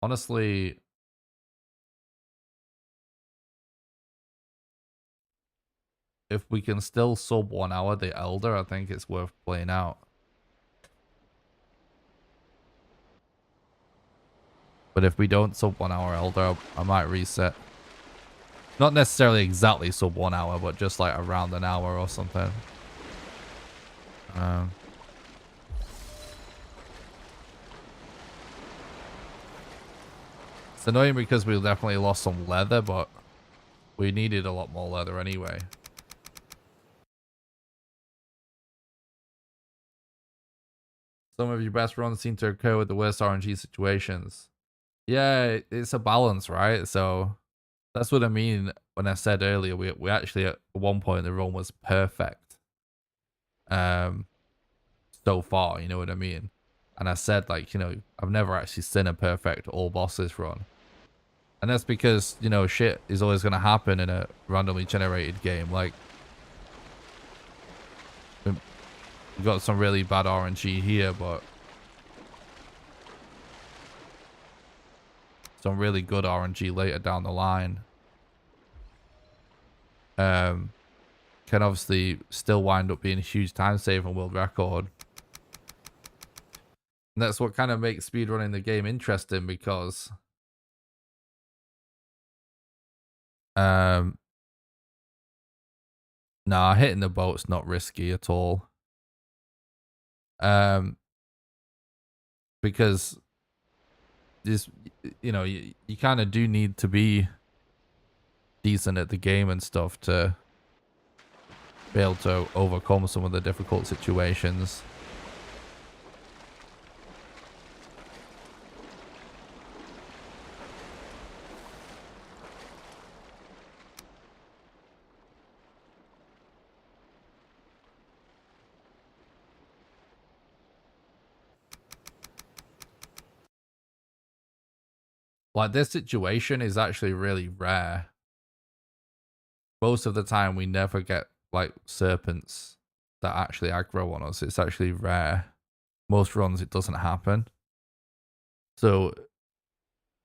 Honestly, if we can still sub 1 hour the Elder, I think it's worth playing out. But if we don't sub 1 hour Elder, I might reset. Not necessarily exactly sub 1 hour, but just like around an hour or something. It's annoying because we definitely lost some leather, but we needed a lot more leather anyway. Some of your best runs seem to occur with the worst RNG situations. Yeah, it's a balance, right? So that's what I mean when I said earlier, we actually at one point the run was perfect. So far, you know what I mean? And I said, like, you know, I've never actually seen a perfect all bosses run. And that's because, you know, shit is always going to happen in a randomly generated game. Like, we got some really bad RNG here, but some really good RNG later down the line. Can obviously still wind up being a huge time saver and world record. And that's what kind of makes speedrunning the game interesting, because nah, hitting the boat's not risky at all. Because this, you know, you kind of do need to be decent at the game and stuff to be able to overcome some of the difficult situations. Like, this situation is actually really rare. Most of the time we never get like serpents that actually aggro on us. It's actually rare. Most runs it doesn't happen. So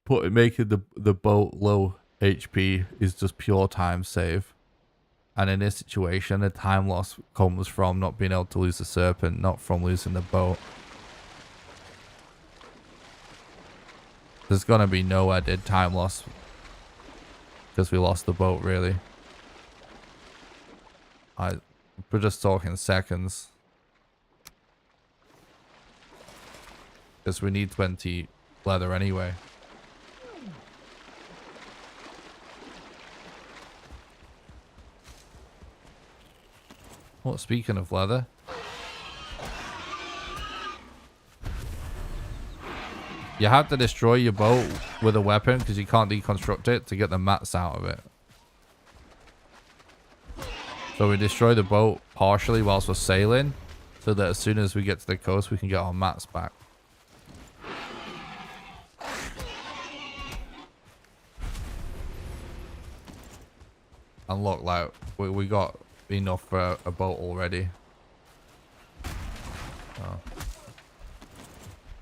making the boat low HP is just pure time save. And in this situation, the time loss comes from not being able to lose the serpent, not from losing the boat. There's gonna be no added time loss because we lost the boat, really. We're just talking seconds. Because we need 20 leather anyway. Well, speaking of leather, you have to destroy your boat with a weapon because you can't deconstruct it to get the mats out of it. So we destroy the boat partially whilst we're sailing, so that as soon as we get to the coast, we can get our mats back. And look, like, we got enough for a boat already. Oh.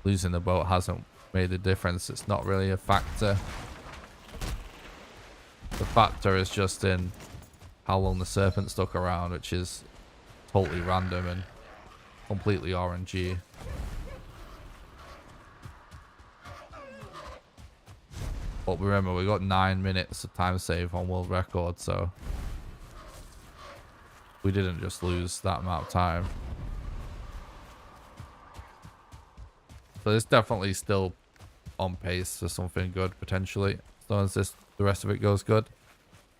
Losing the boat hasn't made a difference. It's not really a factor. The factor is just in how long the serpent stuck around, which is totally random and completely RNG. But remember, we got 9 minutes of time save on world record, so we didn't just lose that amount of time. So it's definitely still on pace for something good, potentially, as long as the rest of it goes good.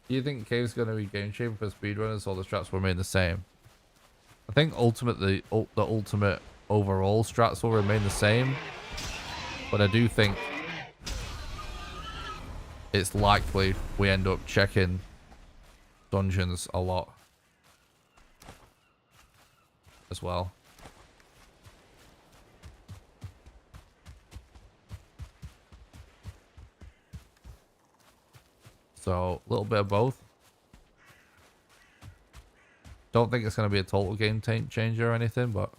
Do you think Cave's going to be game changing for speedrunners, or the strats will remain the same? I think ultimately the ultimate overall strats will remain the same, but I do think it's likely we end up checking dungeons a lot as well. So a little bit of both. Don't think it's going to be a total game changer or anything, but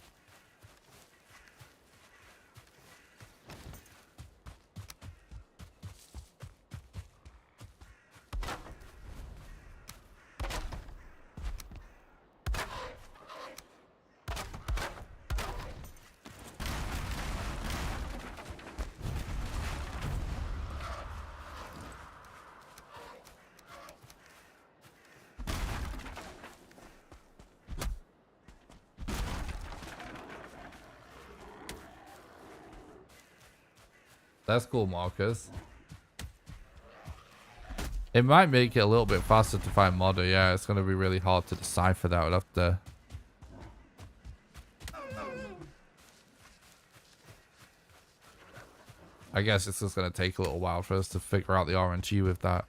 that's cool, Marcus. It might make it a little bit faster to find modder. Yeah, it's going to be really hard to decipher that. We'll have to... I guess it's just going to take a little while for us to figure out the RNG with that.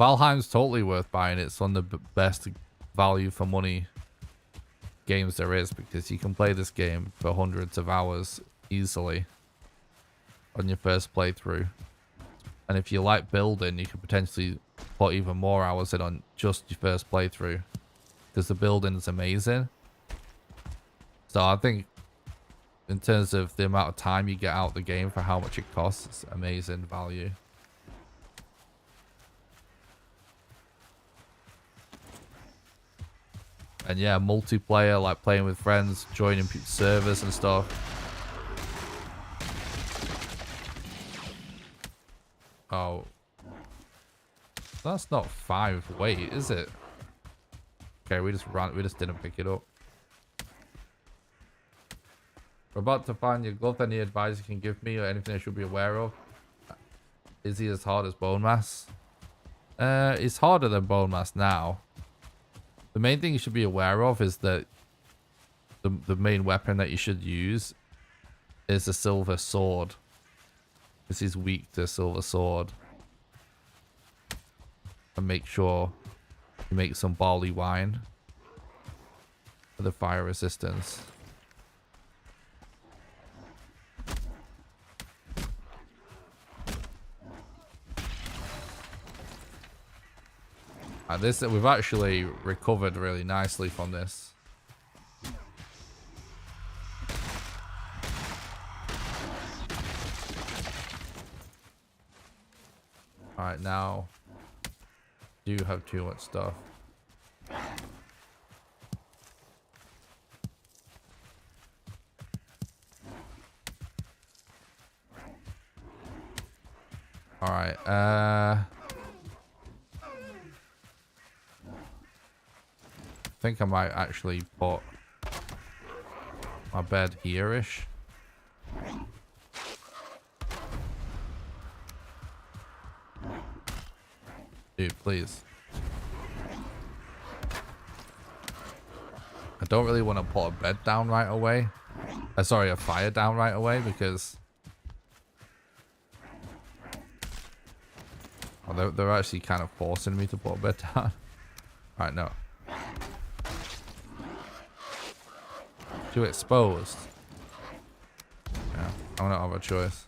Valheim's totally worth buying. It's one of the best value for money games there is, because you can play this game for hundreds of hours easily on your first playthrough. And if you like building, you can potentially put even more hours in on just your first playthrough, because the building is amazing. So I think in terms of the amount of time you get out of the game for how much it costs, it's amazing value. And yeah, multiplayer, like playing with friends, joining servers and stuff. Oh. That's not 5 weight, is it? Okay, we just didn't pick it up. We're about to find your glove. Any advice you can give me or anything I should be aware of? Is he as hard as bone mass? It's harder than bone mass now. The main thing you should be aware of is that the main weapon that you should use is a silver sword. This is weak to silver sword. And make sure you make some barley wine for the fire resistance. And this, we've actually recovered really nicely from this. Alright, now do have too much stuff. Alright, I think I might actually put my bed here-ish. Dude, please. I don't really want to put a bed down right away. Sorry, a fire down right away, because they're actually kind of forcing me to put a bed down. Alright, no. Too exposed. Yeah, I don't have a choice.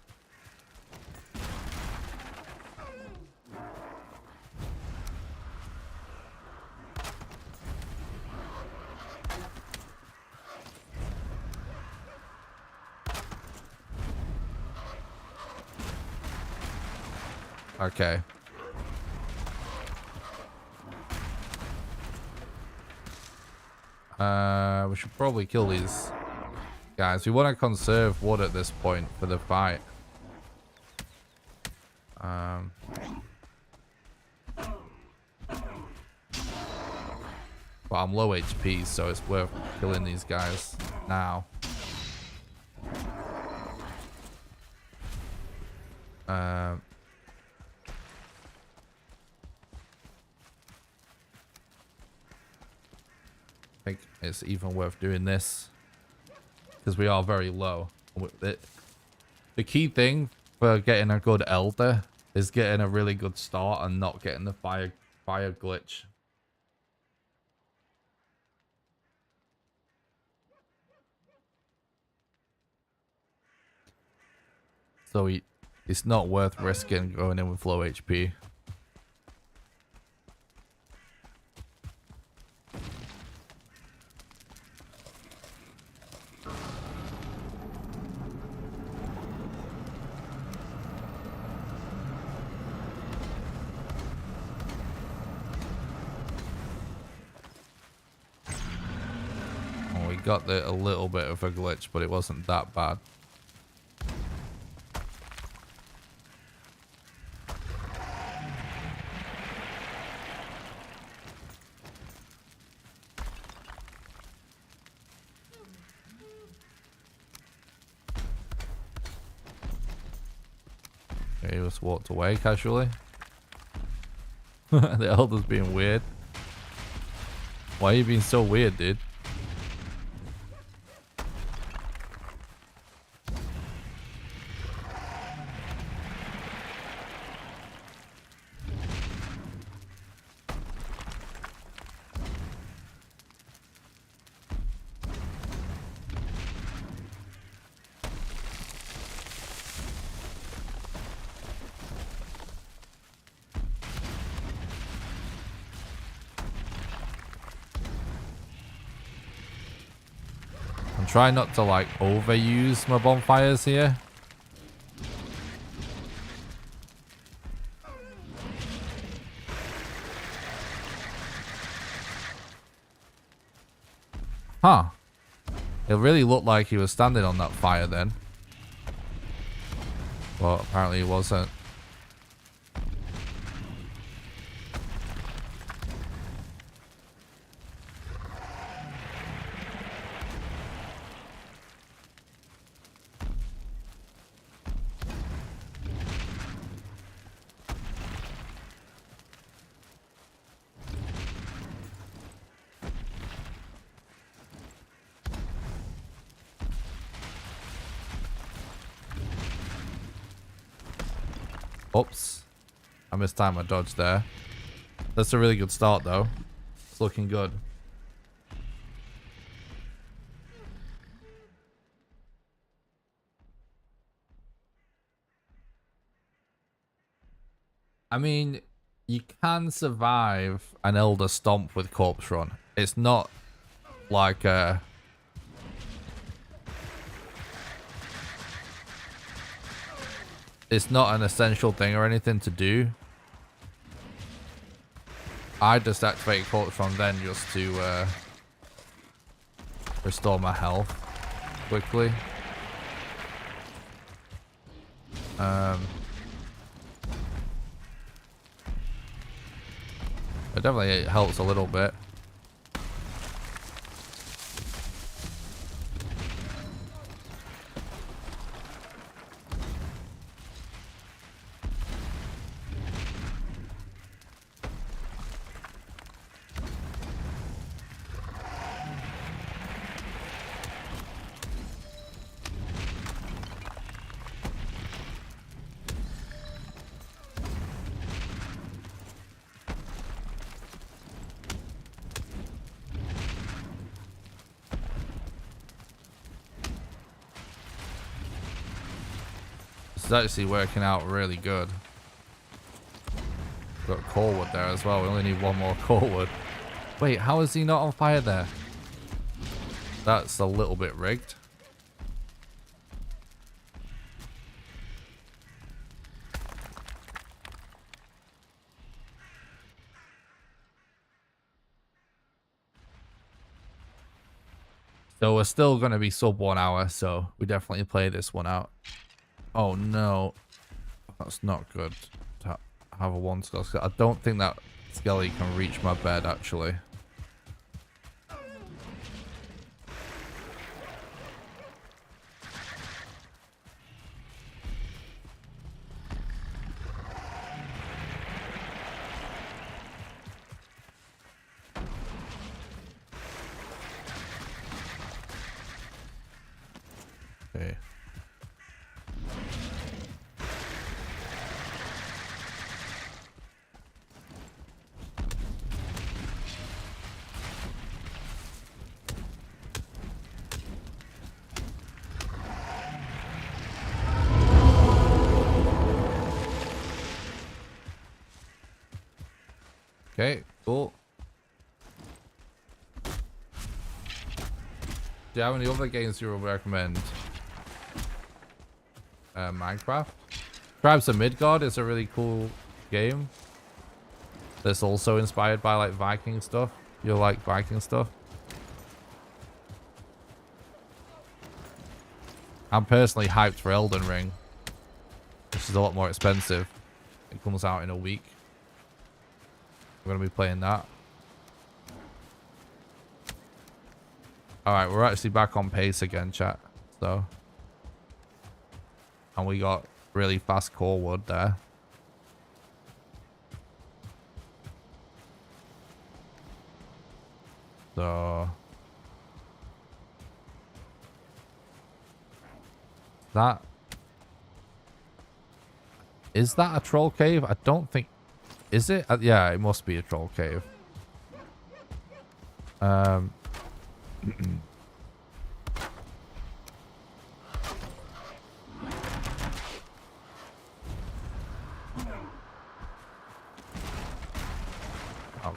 Okay. We should probably kill these guys. We want to conserve wood at this point for the fight. But I'm low HP, so it's worth killing these guys now. I think it's even worth doing this. because we are very low. The key thing for getting a good elder is getting a really good start and not getting the fire glitch. So it's not worth risking going in with low HP. We got a little bit of a glitch, but it wasn't that bad. Okay, he just walked away casually. The elder's being weird. Why are you being so weird, dude? I'm trying not to like overuse my bonfires here. Huh. It really looked like he was standing on that fire then. Well, apparently he wasn't. Oops. I mistimed my dodge there. That's a really good start though. It's looking good. I mean, you can survive an Elder Stomp with Corpse Run. It's not like a... It's not an essential thing or anything to do. I just activate Corpse Run then just to restore my health quickly. It definitely helps a little bit. It's actually working out really good. Got core wood there as well. We only need one more core wood. Wait, how is he not on fire there? That's a little bit rigged. So we're still going to be sub 1 hour, so we definitely play this one out. Oh no, that's not good to have a one skull. I don't think that skelly can reach my bed actually. Okay. Okay, cool. Do you have any other games you would recommend? Minecraft? Tribes of Midgard is a really cool game. That's also inspired by like Viking stuff. You'll like Viking stuff. I'm personally hyped for Elden Ring, which is a lot more expensive. It comes out in a week. I'm going to be playing that. Alright, we're actually back on pace again, chat. So. And we got really fast core wood there. So. That. Is that a troll cave? I don't think. Is it? Yeah, it must be a troll cave. Oh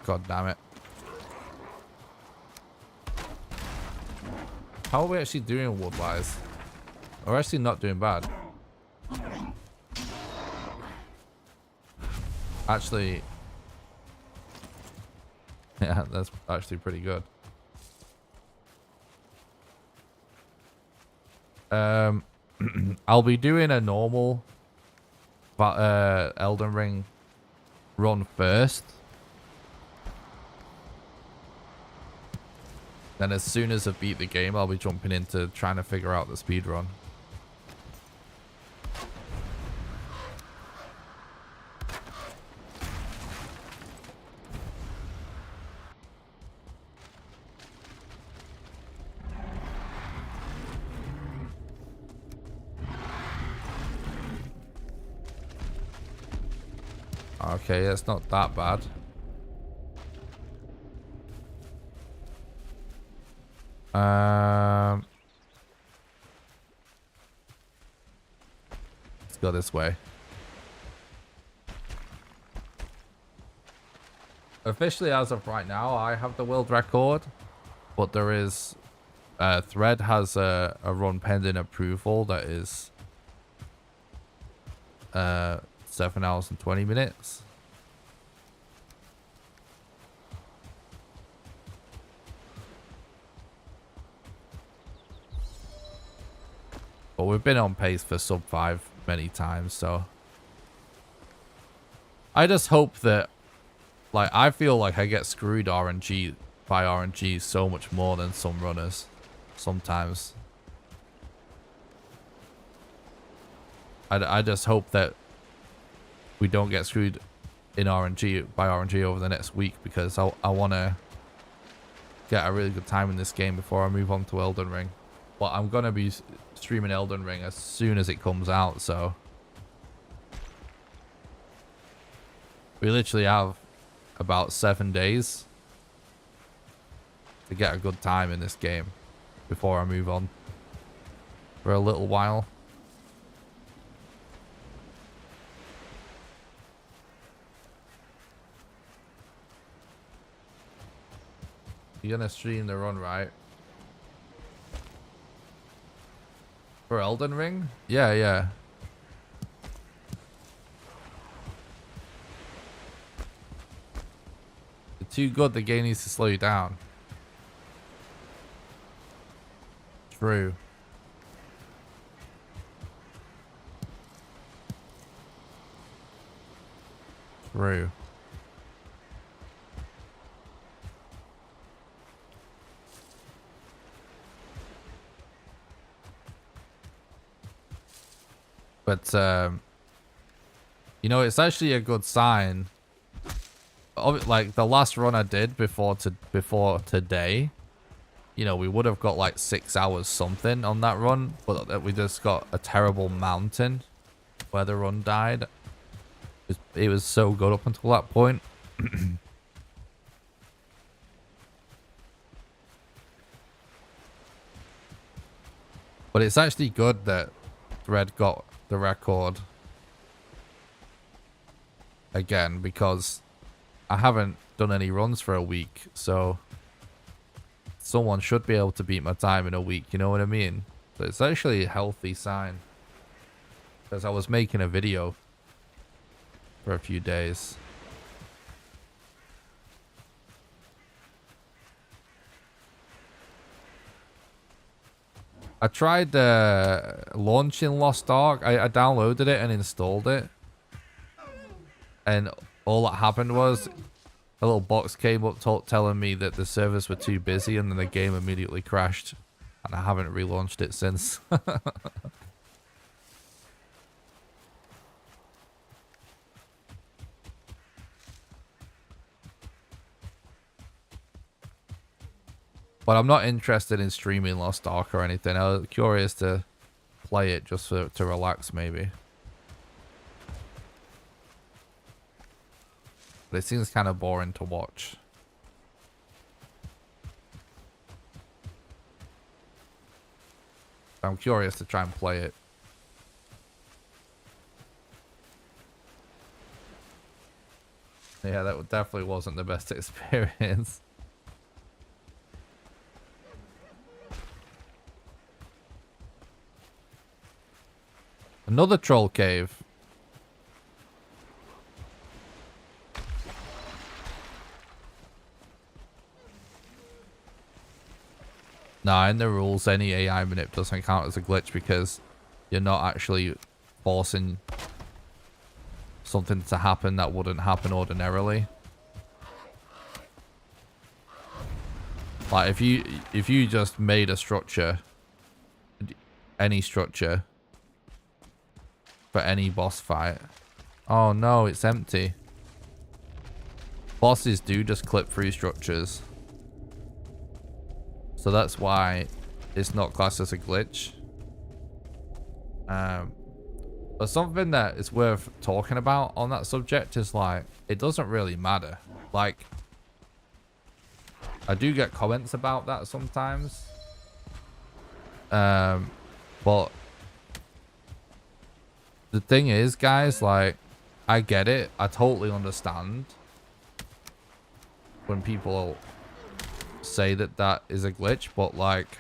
god damn it. How are we actually doing wood wise? We're actually not doing bad. Actually, yeah, that's actually pretty good. I'll be doing a normal Elden Ring run first. Then as soon as I beat the game, I'll be jumping into trying to figure out the speed run. Okay, it's not that bad. Let's go this way. Officially, as of right now, I have the world record, but there is Thread has a run pending approval that is 7 hours and 20 minutes. But we've been on pace for sub 5 many times, so I just hope that, like, I feel like I get screwed RNG by RNG so much more than some runners sometimes. I just hope that we don't get screwed in RNG by RNG over the next week, because I want to get a really good time in this game before I move on to Elden Ring. But I'm going to be streaming Elden Ring as soon as it comes out, so we literally have about 7 days to get a good time in this game before I move on for a little while. You're gonna stream the run, right? For Elden Ring? Yeah, yeah. You're too good, the game needs to slow you down. True. True. But, you know, it's actually a good sign. Like, the last run I did before today, you know, we would have got like 6 hours something on that run, but we just got a terrible mountain where the run died. It was so good up until that point. But it's actually good that Thread got the record again, because I haven't done any runs for a week, so someone should be able to beat my time in a week, you know what I mean? So it's actually a healthy sign, because I was making a video for a few days. I tried launching Lost Ark. I downloaded it and installed it, and all that happened was a little box came up telling me that the servers were too busy, and then the game immediately crashed, and I haven't relaunched it since. But I'm not interested in streaming Lost Ark or anything. I was curious to play it just to relax, maybe. But it seems kind of boring to watch. I'm curious to try and play it. Yeah, that definitely wasn't the best experience. Another troll cave. Nah, in the rules, any AI manip doesn't count as a glitch because you're not actually forcing something to happen that wouldn't happen ordinarily. Like if you just made a structure, any structure, for any boss fight. Oh no, it's empty. Bosses do just clip through structures. So that's why it's not classed as a glitch. But something that is worth talking about on that subject is like, it doesn't really matter. Like, I do get comments about that sometimes. But the thing is, guys, like, I get it. I totally understand when people say that that is a glitch, but like,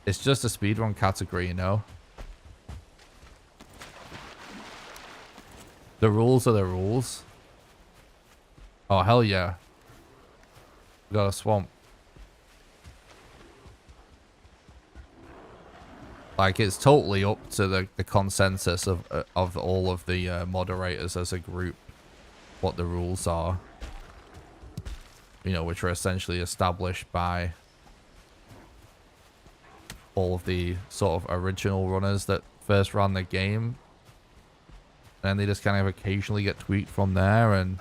it's just a speedrun category, you know? The rules are the rules. Oh, hell yeah. We got a swamp. Like, it's totally up to the consensus of all of the moderators as a group what the rules are. You know, which are essentially established by all of the sort of original runners that first ran the game. And they just kind of occasionally get tweaked from there. And,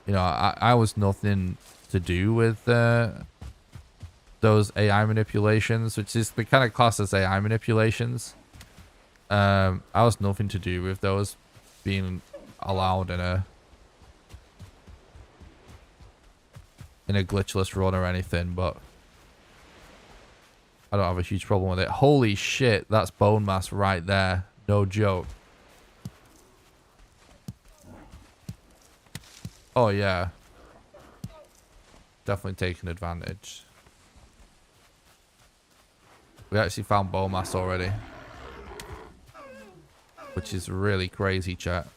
you know, I was nothing to do with those AI manipulations, which is the kind of class as AI manipulations. I was nothing to do with those being allowed in a glitchless run or anything, but I don't have a huge problem with it. Holy shit, that's bone mass right there. No joke. Oh yeah. Definitely taking advantage. We actually found bone mass already, which is really crazy, chat.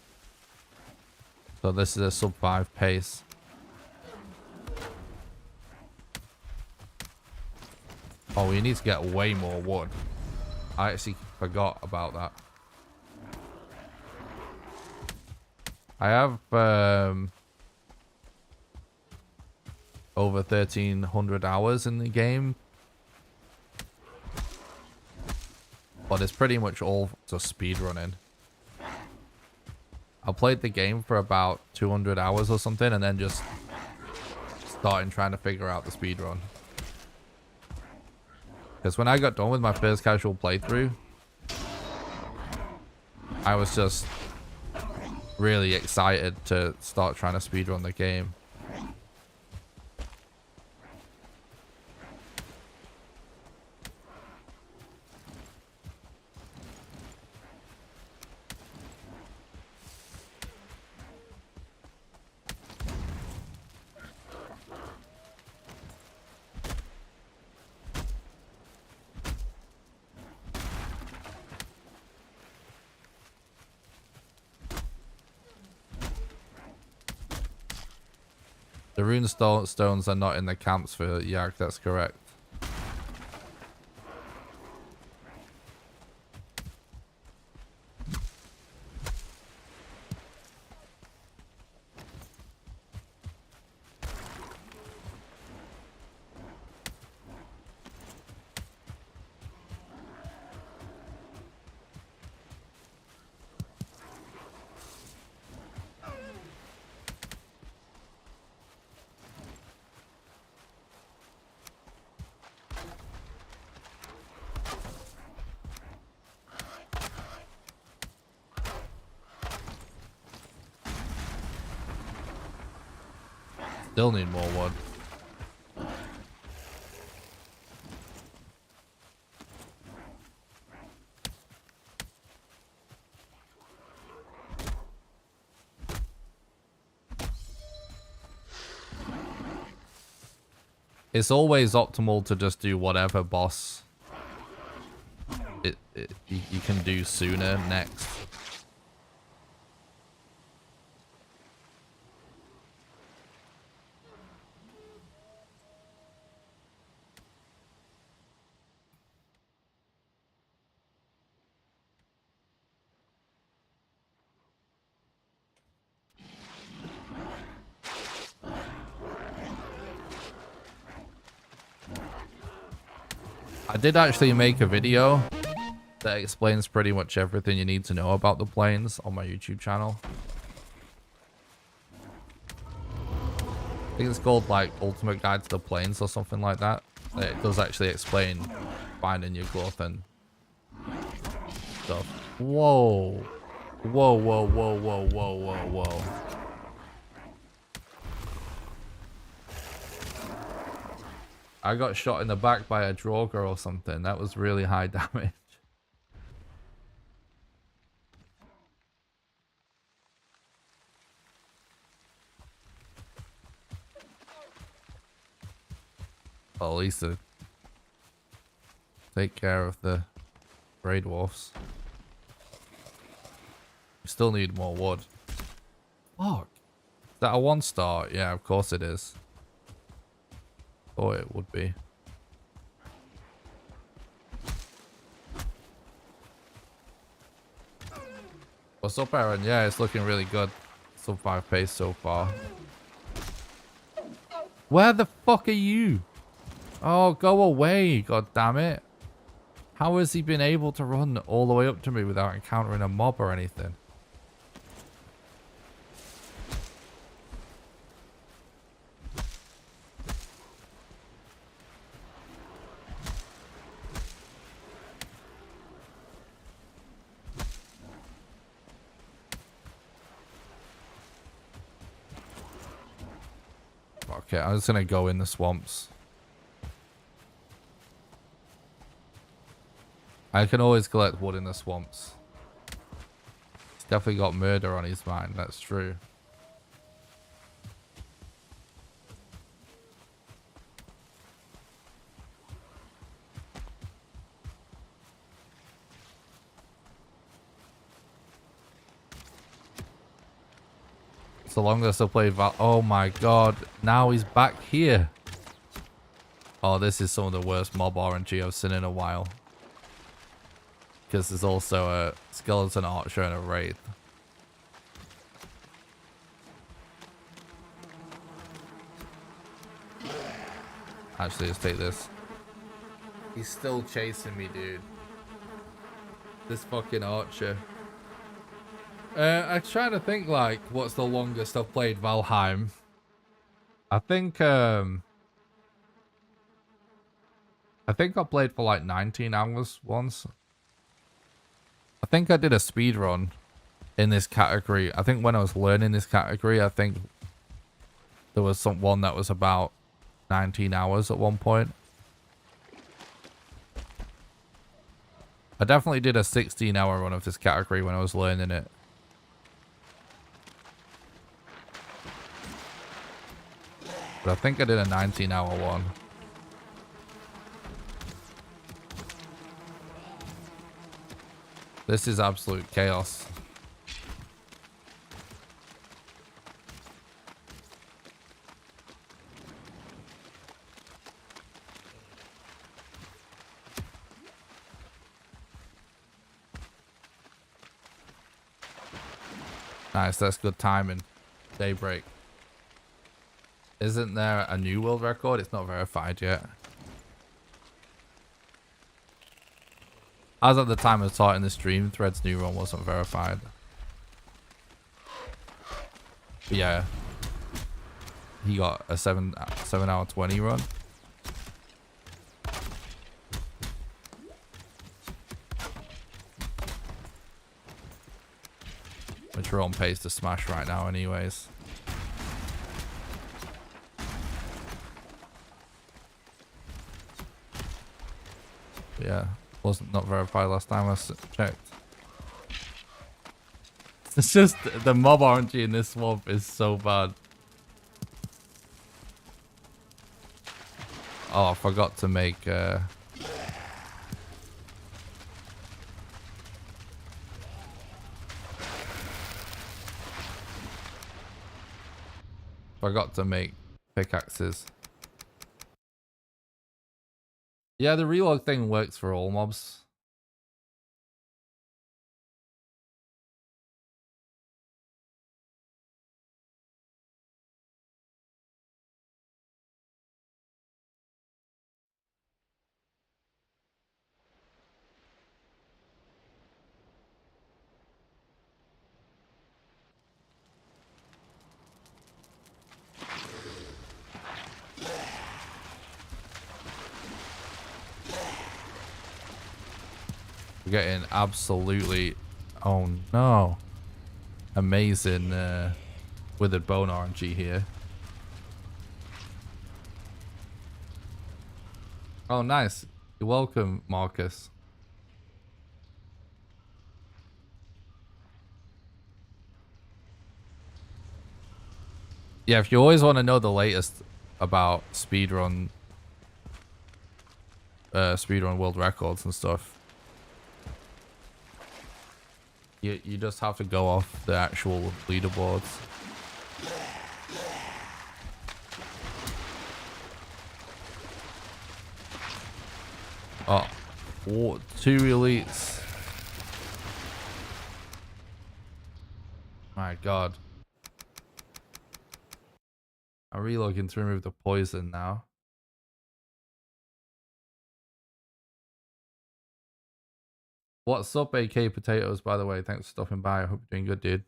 So this is a sub 5 pace. Oh, we need to get way more wood. I actually forgot about that. I have over 1,300 hours in the game. But it's pretty much all just speedrunning. I played the game for about 200 hours or something, and then just starting trying to figure out the speedrun. Because when I got done with my first casual playthrough, I was just really excited to start trying to speedrun the game. The rune stones are not in the camps for Yag, that's correct. Still need more wood. It's always optimal to just do whatever boss you can do sooner next. I did actually make a video that explains pretty much everything you need to know about the planes on my YouTube channel. I think it's called like Ultimate Guide to the Planes or something like that. It does actually explain finding your gluth and stuff. Whoa. Whoa, whoa, whoa, whoa, whoa, whoa, whoa. I got shot in the back by a Draugr or something. That was really high damage. Well, at least to take care of the Grey Dwarfs. We still need more wood. Fuck. Is that a 1-star? Yeah, of course it is. Thought it would be. What's up, Aaron? Yeah, it's looking really good. Sub 5 pace so far. Where the fuck are you? Oh, go away, god damn it. How has he been able to run all the way up to me without encountering a mob or anything? Okay, I'm just gonna go in the swamps. I can always collect wood in the swamps. He's definitely got murder on his mind, that's true. So long as I played oh my god, now he's back here. Oh, this is some of the worst mob RNG I've seen in a while. Because there's also a skeleton archer and a wraith. Actually, let's take this. He's still chasing me, dude. This fucking archer. I'm trying to think, like, what's the longest I've played Valheim. I think I played for like 19 hours once. I think I did a speed run in this category. I think when I was learning this category, I think there was one that was about 19 hours at one point. I definitely did a 16-hour run of this category when I was learning it. But I think I did a 19-hour one. This is absolute chaos. Nice, that's good timing. Daybreak. Isn't there a new world record? It's not verified yet. As at the time I saw it in the stream, Thread's new run wasn't verified. But yeah. He got a 7 hour 20 run. Which we're on pace to smash right now anyways. But yeah, wasn't not verified last time I checked. It's just the mob RNG in this swamp is so bad. Oh, I forgot to make pickaxes. Yeah, the relog thing works for all mobs. We're getting absolutely, oh no, amazing withered bone RNG here. Oh, nice. You're welcome, Marcus. Yeah, if you always want to know the latest about speedrun world records and stuff, you just have to go off the actual leaderboards. Oh, 2 elites. My god. I'm really looking to remove the poison now. What's up, AK Potatoes, by the way? Thanks for stopping by. I hope you're doing good, dude.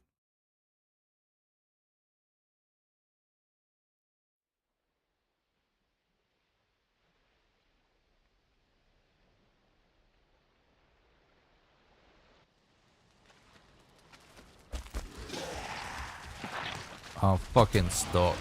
I'm fucking stuck.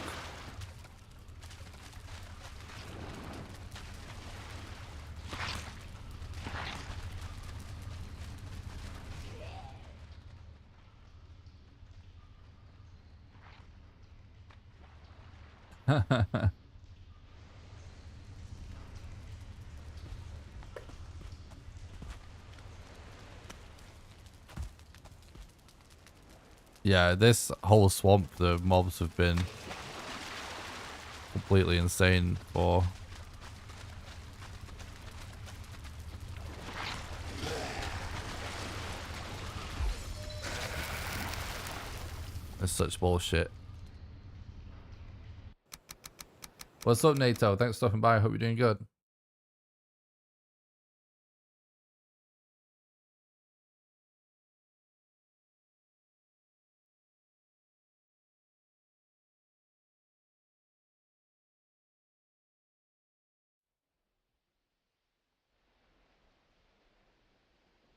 Yeah, this whole swamp, the mobs have been completely insane for. It's such bullshit. What's up, NATO? Thanks for stopping by. I hope you're doing good.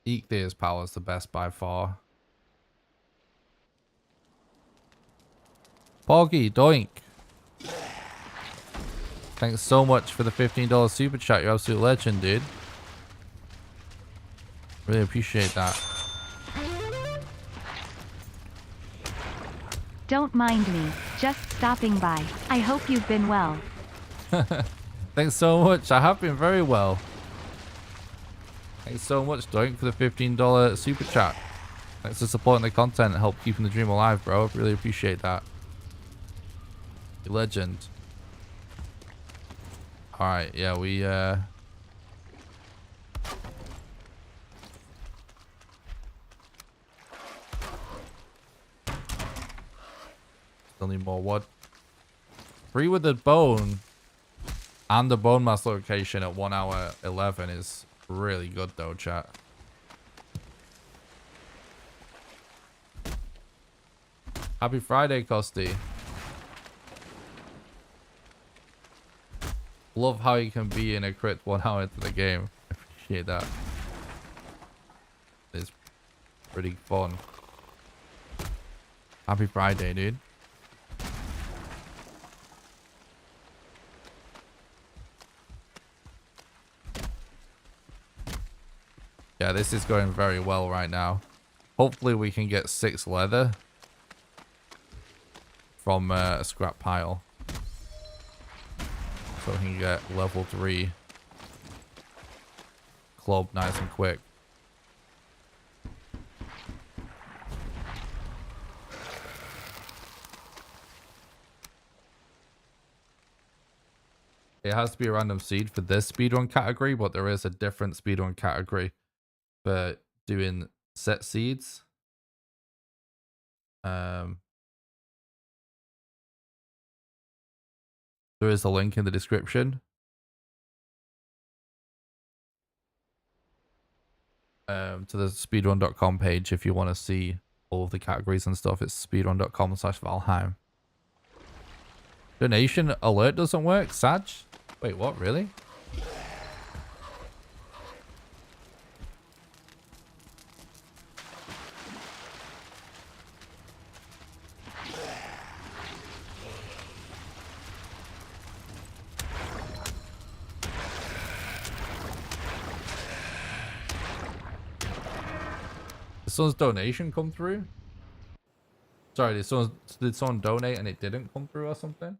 Eekdeer's power is the best by far. Poggy, doink. Thanks so much for the $15 super chat. You're absolute legend, dude. Really appreciate that. Don't mind me, just stopping by. I hope you've been well. Thanks so much. I have been very well. Thanks so much, Doink, for the $15 super chat. Thanks for supporting the content and help keeping the dream alive, bro. Really appreciate that. You legend. Alright, yeah, we still need more wood. Free with the bone and the bone mass location at 1 hour 11 is really good though, chat. Happy Friday, Costy. Love how you can be in a crit 1 hour into the game. I appreciate that. It's pretty fun. Happy Friday, dude. Yeah, this is going very well right now. Hopefully we can get 6 leather from a scrap pile. So we can get level 3 club nice and quick. It has to be a random seed for this speedrun category, but there is a different speedrun category for doing set seeds. There is a link in the description. To the speedrun.com page if you want to see all of the categories and stuff. It's speedrun.com/Valheim. Donation alert doesn't work, Sag? Wait, what? Really? Did someone's donation come through? Sorry, did someone donate and it didn't come through or something?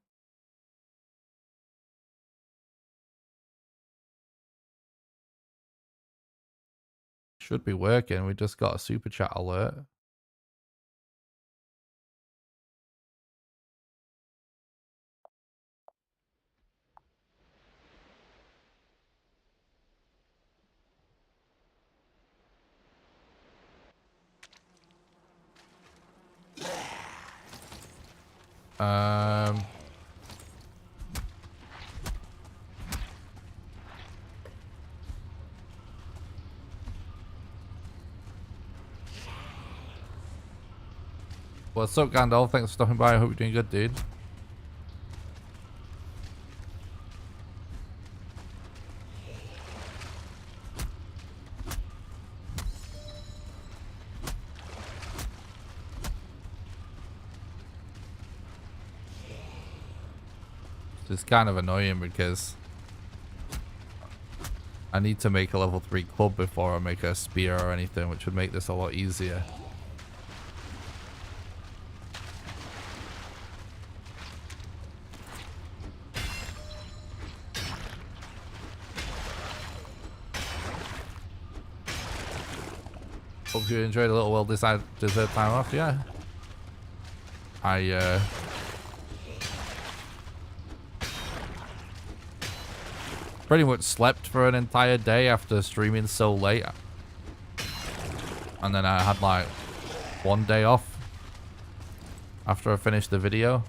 Should be working. We just got a super chat alert. What's up, Gandalf? Thanks for stopping by. I hope you're doing good, dude. It's kind of annoying because I need to make a level 3 club before I make a spear or anything, which would make this a lot easier. Hope you enjoyed a little well-deserved time off. Yeah, I pretty much slept for an entire day after streaming so late, and then I had like 1 day off after I finished the video.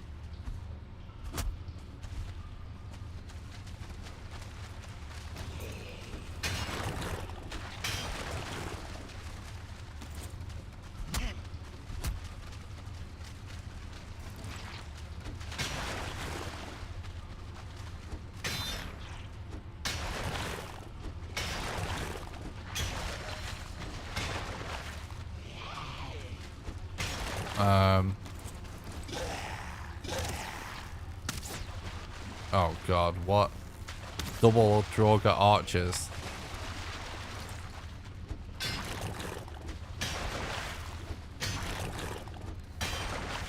Oh god, what? Double Droga archers.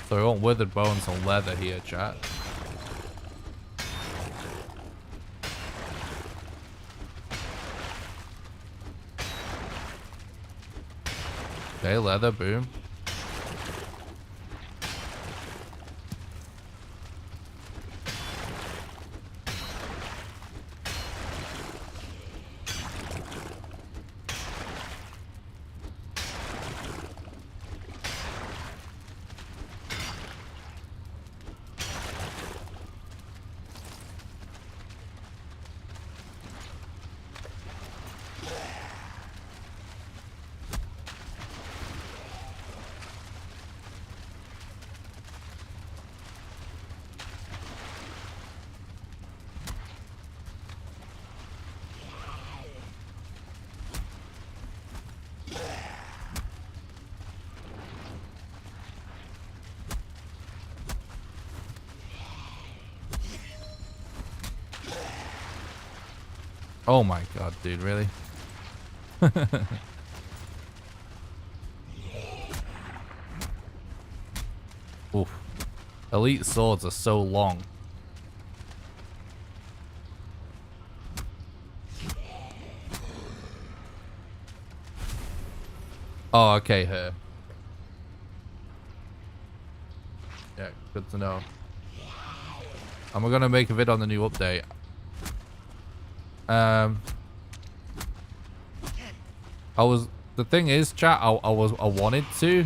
So we want withered bones and leather here, chat. Okay, leather, boom. Oh my god, dude, really? Oof. Elite swords are so long. Oh, okay, her. Yeah, good to know. And we're gonna make a vid on the new update. The thing is, chat, I wanted to,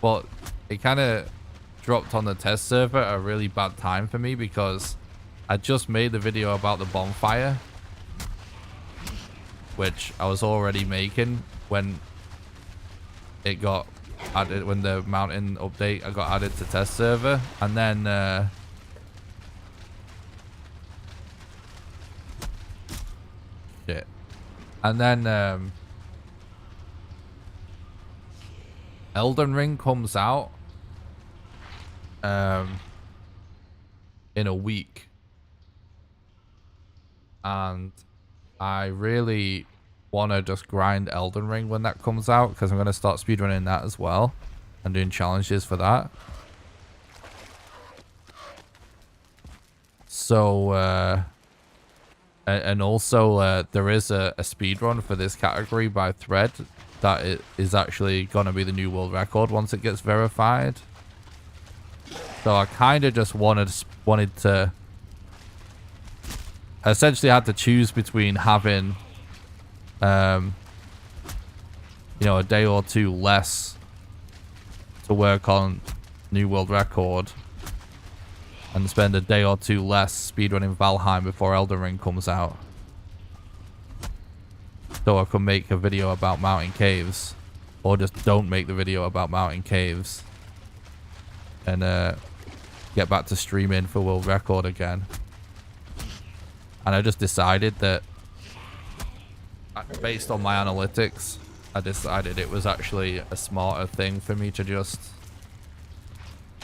but it kind of dropped on the test server at a really bad time for me because I just made the video about the bonfire, which I was already making when it got added, when the mountain update got added to test server, and then shit. And then Elden Ring comes out in a week. And I really want to just grind Elden Ring when that comes out, because I'm going to start speedrunning that as well and doing challenges for that. So and also there is a speedrun for this category by Thread that it is actually going to be the new world record once it gets verified. So I kind of just wanted to, I essentially had to choose between having you know, a day or two less to work on new world record and spend a day or two less speedrunning Valheim before Elden Ring comes out. So I can make a video about mountain caves, or just don't make the video about mountain caves, and get back to streaming for world record again. And I just decided that, based on my analytics, I decided it was actually a smarter thing for me to just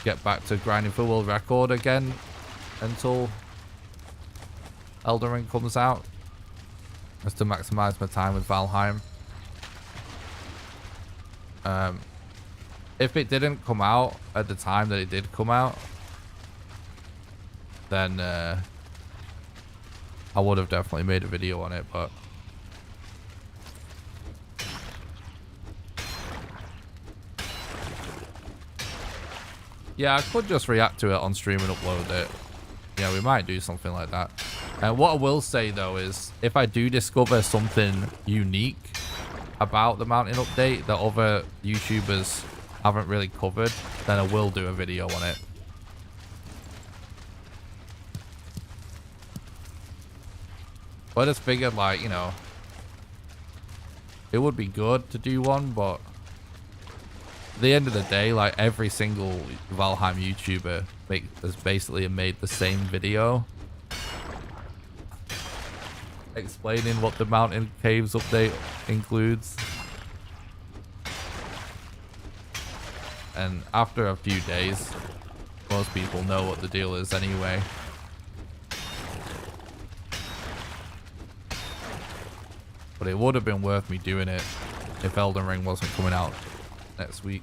get back to grinding for world record again until Elden Ring comes out, just to maximize my time with Valheim. If it didn't come out at the time that it did come out, then I would have definitely made a video on it, but yeah, I could just react to it on stream and upload it. Yeah, we might do something like that. And what I will say though is, if I do discover something unique about the mountain update that other YouTubers haven't really covered, then I will do a video on it. But I just figured, like, you know, it would be good to do one, but at the end of the day, like, every single Valheim YouTuber has basically made the same video explaining what the mountain caves update includes. And after a few days, most people know what the deal is anyway. But it would have been worth me doing it if Elden Ring wasn't coming out next week.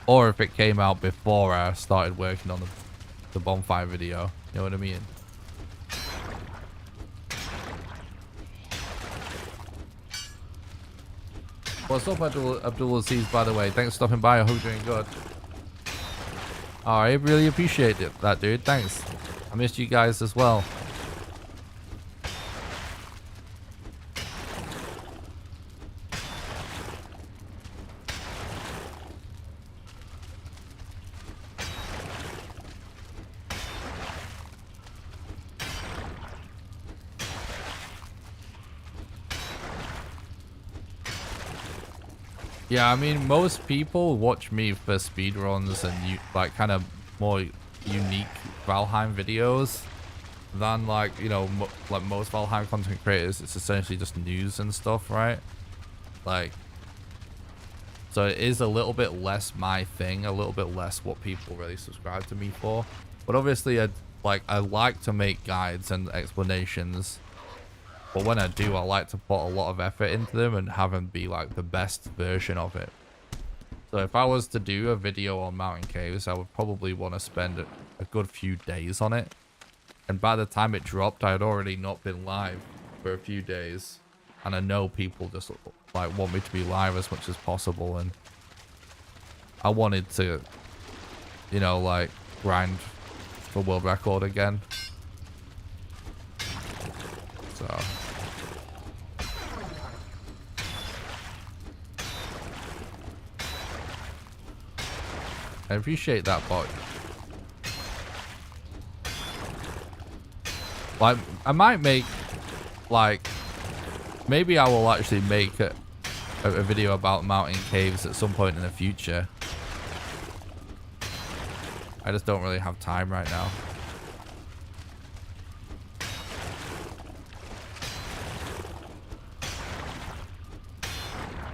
Or if it came out before I started working on the bonfire video. You know what I mean? What's up, Abdul Aziz, by the way? Thanks for stopping by. I hope you're doing good. Oh, I really appreciate it, that dude. Thanks. I missed you guys as well. Yeah, I mean, most people watch me for speedruns and like kind of more unique Valheim videos than like, you know, like most Valheim content creators. It's essentially just news and stuff, right? Like, so it is a little bit less my thing, a little bit less what people really subscribe to me for. But obviously, I like to make guides and explanations. But when I do, I like to put a lot of effort into them and have them be like the best version of it. So if I was to do a video on mountain caves, I would probably want to spend a good few days on it. And by the time it dropped, I had already not been live for a few days. And I know people just like want me to be live as much as possible. And I wanted to, you know, like grind for world record again. So... I appreciate that, bot. Like, I might make, like, maybe I will actually make a video about mountain caves at some point in the future. I just don't really have time right now.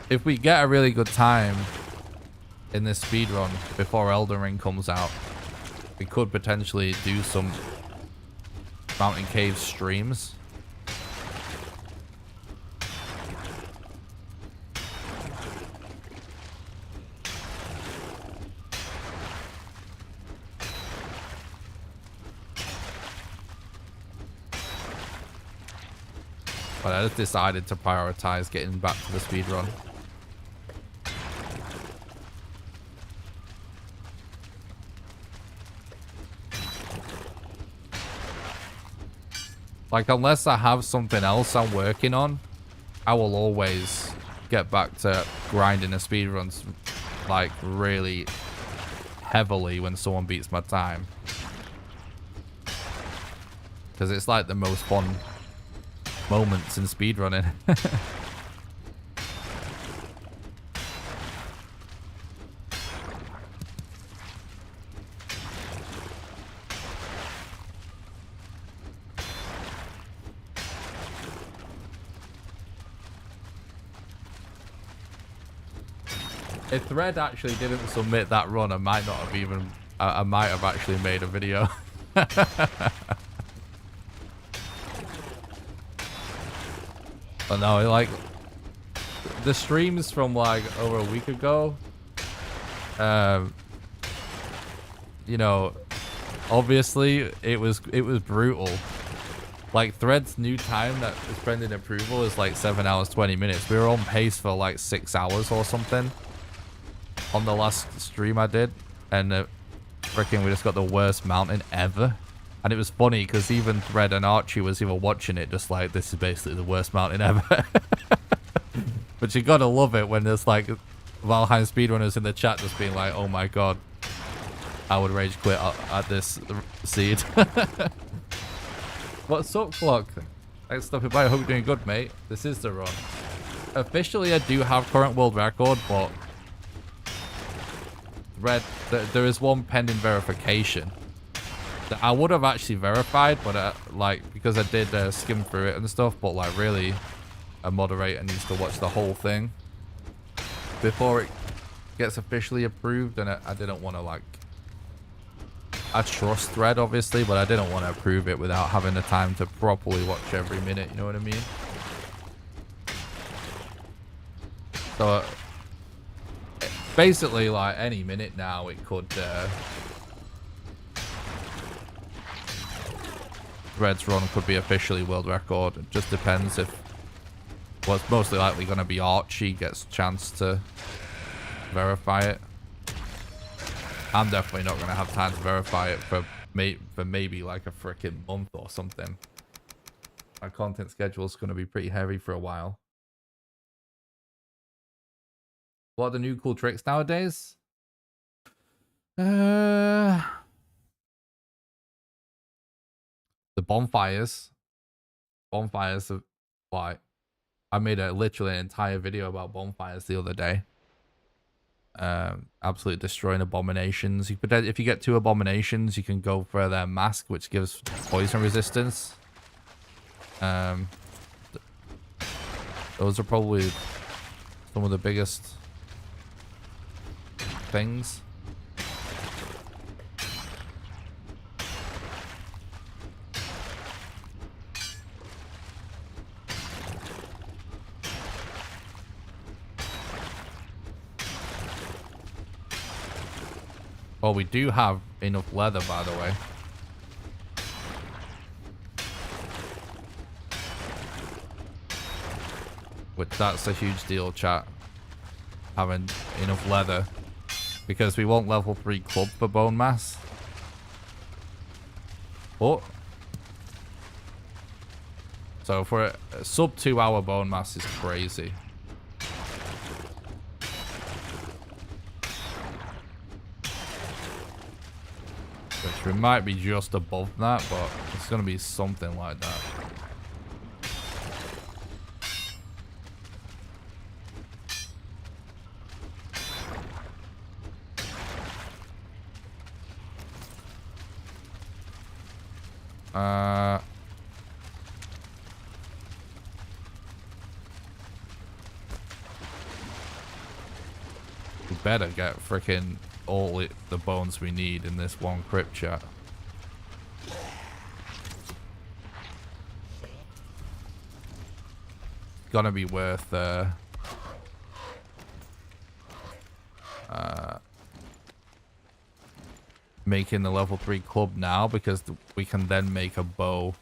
If we get a really good time in this speedrun before Elden Ring comes out, we could potentially do some mountain cave streams. But I just decided to prioritize getting back to the speedrun. Like, unless I have something else I'm working on, I will always get back to grinding a speedruns like really heavily when someone beats my time. Because it's like the most fun moments in speedrunning. If Thread actually didn't submit that run, I might not have even... I might have actually made a video. But no, like... The streams from, like, over a week ago... you know... Obviously, it was brutal. Like, Thread's new time that is pending approval is, like, 7 hours, 20 minutes. We were on pace for, like, 6 hours or something. On the last stream I did, and freaking we just got the worst mountain ever. And it was funny because even Thread and Archie was even watching it just like, this is basically the worst mountain ever. But you gotta love it when there's like Valheim speedrunners in the chat just being like, oh my god, I would rage quit at this seed. What's up, Flock? Thanks for stopping by. I hope you're doing good, mate. This is the run. Officially, I do have current world record, but there is one pending verification that I would have actually verified, but like because I did skim through it and stuff, but like really a moderator needs to watch the whole thing before it gets officially approved, and I didn't want to, like, I trust Thread obviously, but I didn't want to approve it without having the time to properly watch every minute, you know what I mean? So basically, like, any minute now it could Thread's run could be officially world record. It just depends if what's mostly likely going to be Archie gets a chance to verify it. I'm definitely not going to have time to verify it for maybe like a freaking month or something. My content schedule is going to be pretty heavy for a while. What are the new cool tricks nowadays? The bonfires. Bonfires are like, I made literally an entire video about bonfires the other day. Absolutely destroying abominations. If you get 2 abominations, you can go for their mask, which gives poison resistance. Those are probably some of the biggest things. Well, we do have enough leather, by the way. Which, that's a huge deal, chat. Having enough leather. Because we want level 3 club for bone mass. Oh. So for a sub 2 hour bone mass is crazy. Which we might be just above that, but it's going to be something like that. We better get freaking all the bones we need in this one crypt, chat. Gonna be worth making the level 3 club now, because we can then make a bow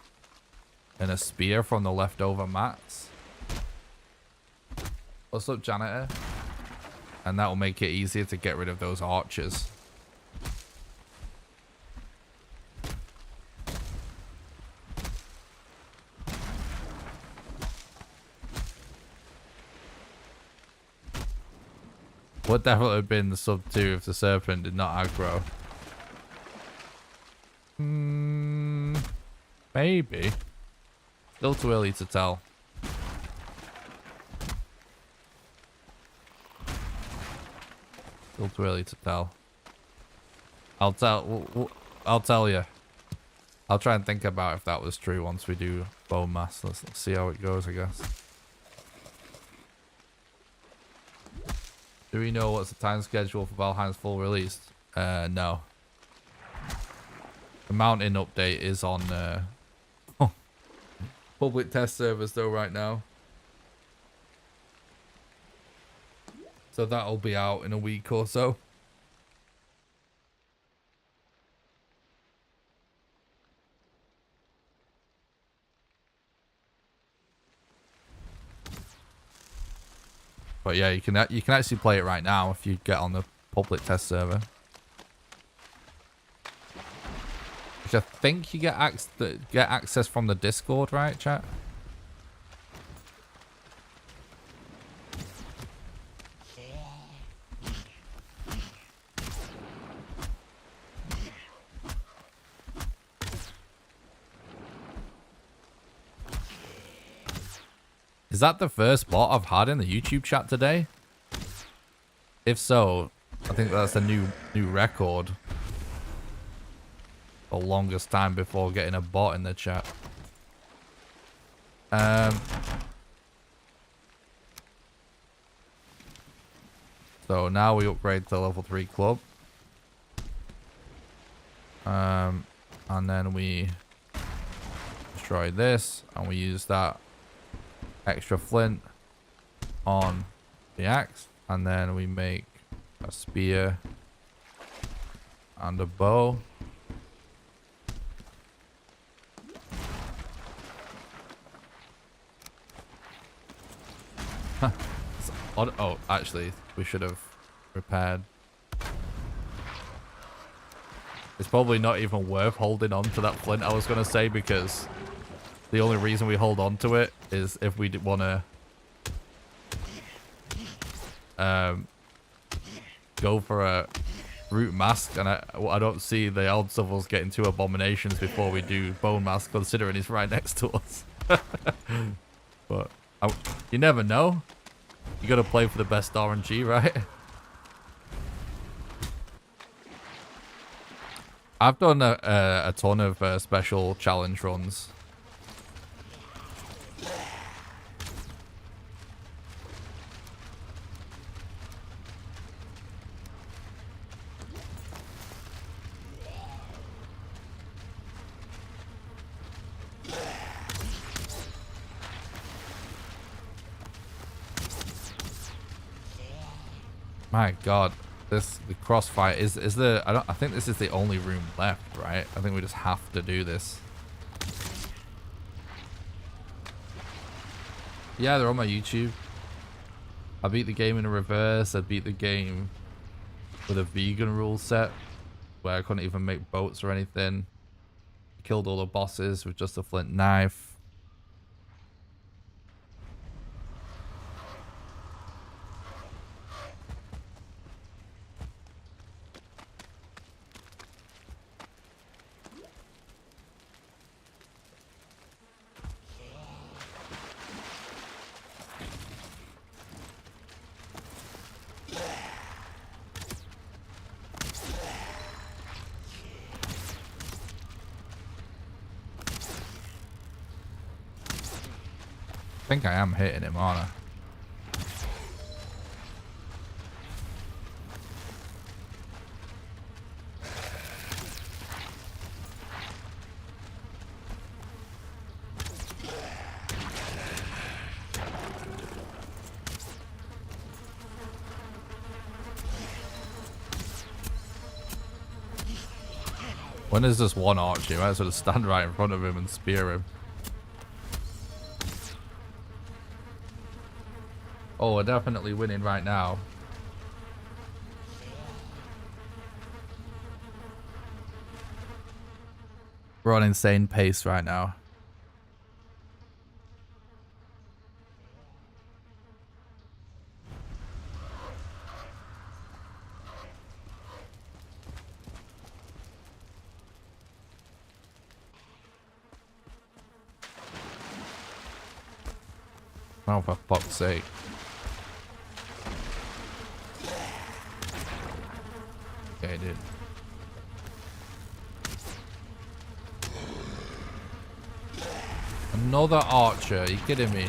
and a spear from the leftover mats. What's up, janitor? And that will make it easier to get rid of those archers. Would definitely have been the sub 2 if the serpent did not aggro. Maybe. Still too early to tell. Still too early to tell. I'll tell you. I'll try and think about if that was true once we do bone mass. Let's see how it goes, I guess. Do we know what's the time schedule for Valheim's full release? No. The mountain update is on public test servers though right now. So that'll be out in a week or so. But yeah, you can actually play it right now if you get on the public test server. Which I think you get access from the Discord, right, chat? Is that the first bot I've had in the YouTube chat today? If so, I think that's a new record. The longest time before getting a bot in the chat. So now we upgrade to level 3 club. And then we destroy this, and we use that extra flint on the axe, and then we make a spear and a bow. Oh, actually, we should have repaired. It's probably not even worth holding on to that flint, I was going to say, because the only reason we hold on to it is if we want to go for a root mask, and I don't see the odds of us getting 2 abominations before we do bone mask, considering he's right next to us. But you never know. You got to play for the best RNG, right? I've done a ton of special challenge runs. My God, the crossfire is the I think this is the only room left, right? I think we just have to do this. Yeah, they're on my YouTube. I beat the game in reverse. I beat the game with a vegan rule set where I couldn't even make boats or anything. Killed all the bosses with just a flint knife. I think I am hitting him, aren't I? When there's just one archer, you might as well just stand right in front of him and spear him. Oh, we're definitely winning right now. We're on insane pace right now. Oh, for fuck's sake. Okay, dude. Another archer. Are you kidding me?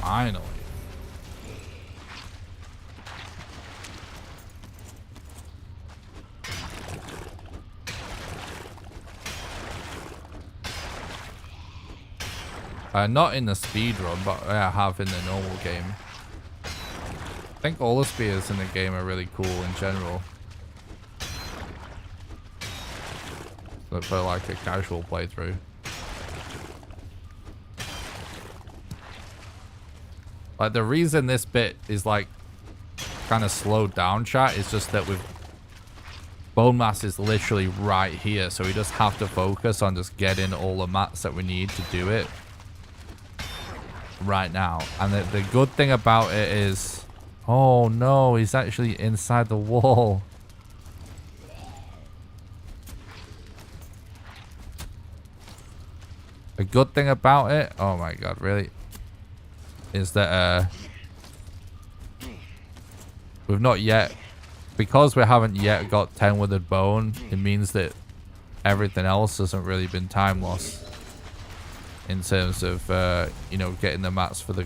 Finally. Not in the speedrun, but I have in the normal game. I think all the spears in the game are really cool in general. So for like a casual playthrough. Like the reason this bit is like kind of slowed down, chat, is just that we've bone mass is literally right here, so we just have to focus on just getting all the mats that we need to do it right now. And the good thing about it is, oh no, he's actually inside the wall. The good thing about it, oh my god, really, is that we've not yet, because we haven't yet got 10 withered bone, it means that everything else hasn't really been time loss in terms of, you know, getting the mats for the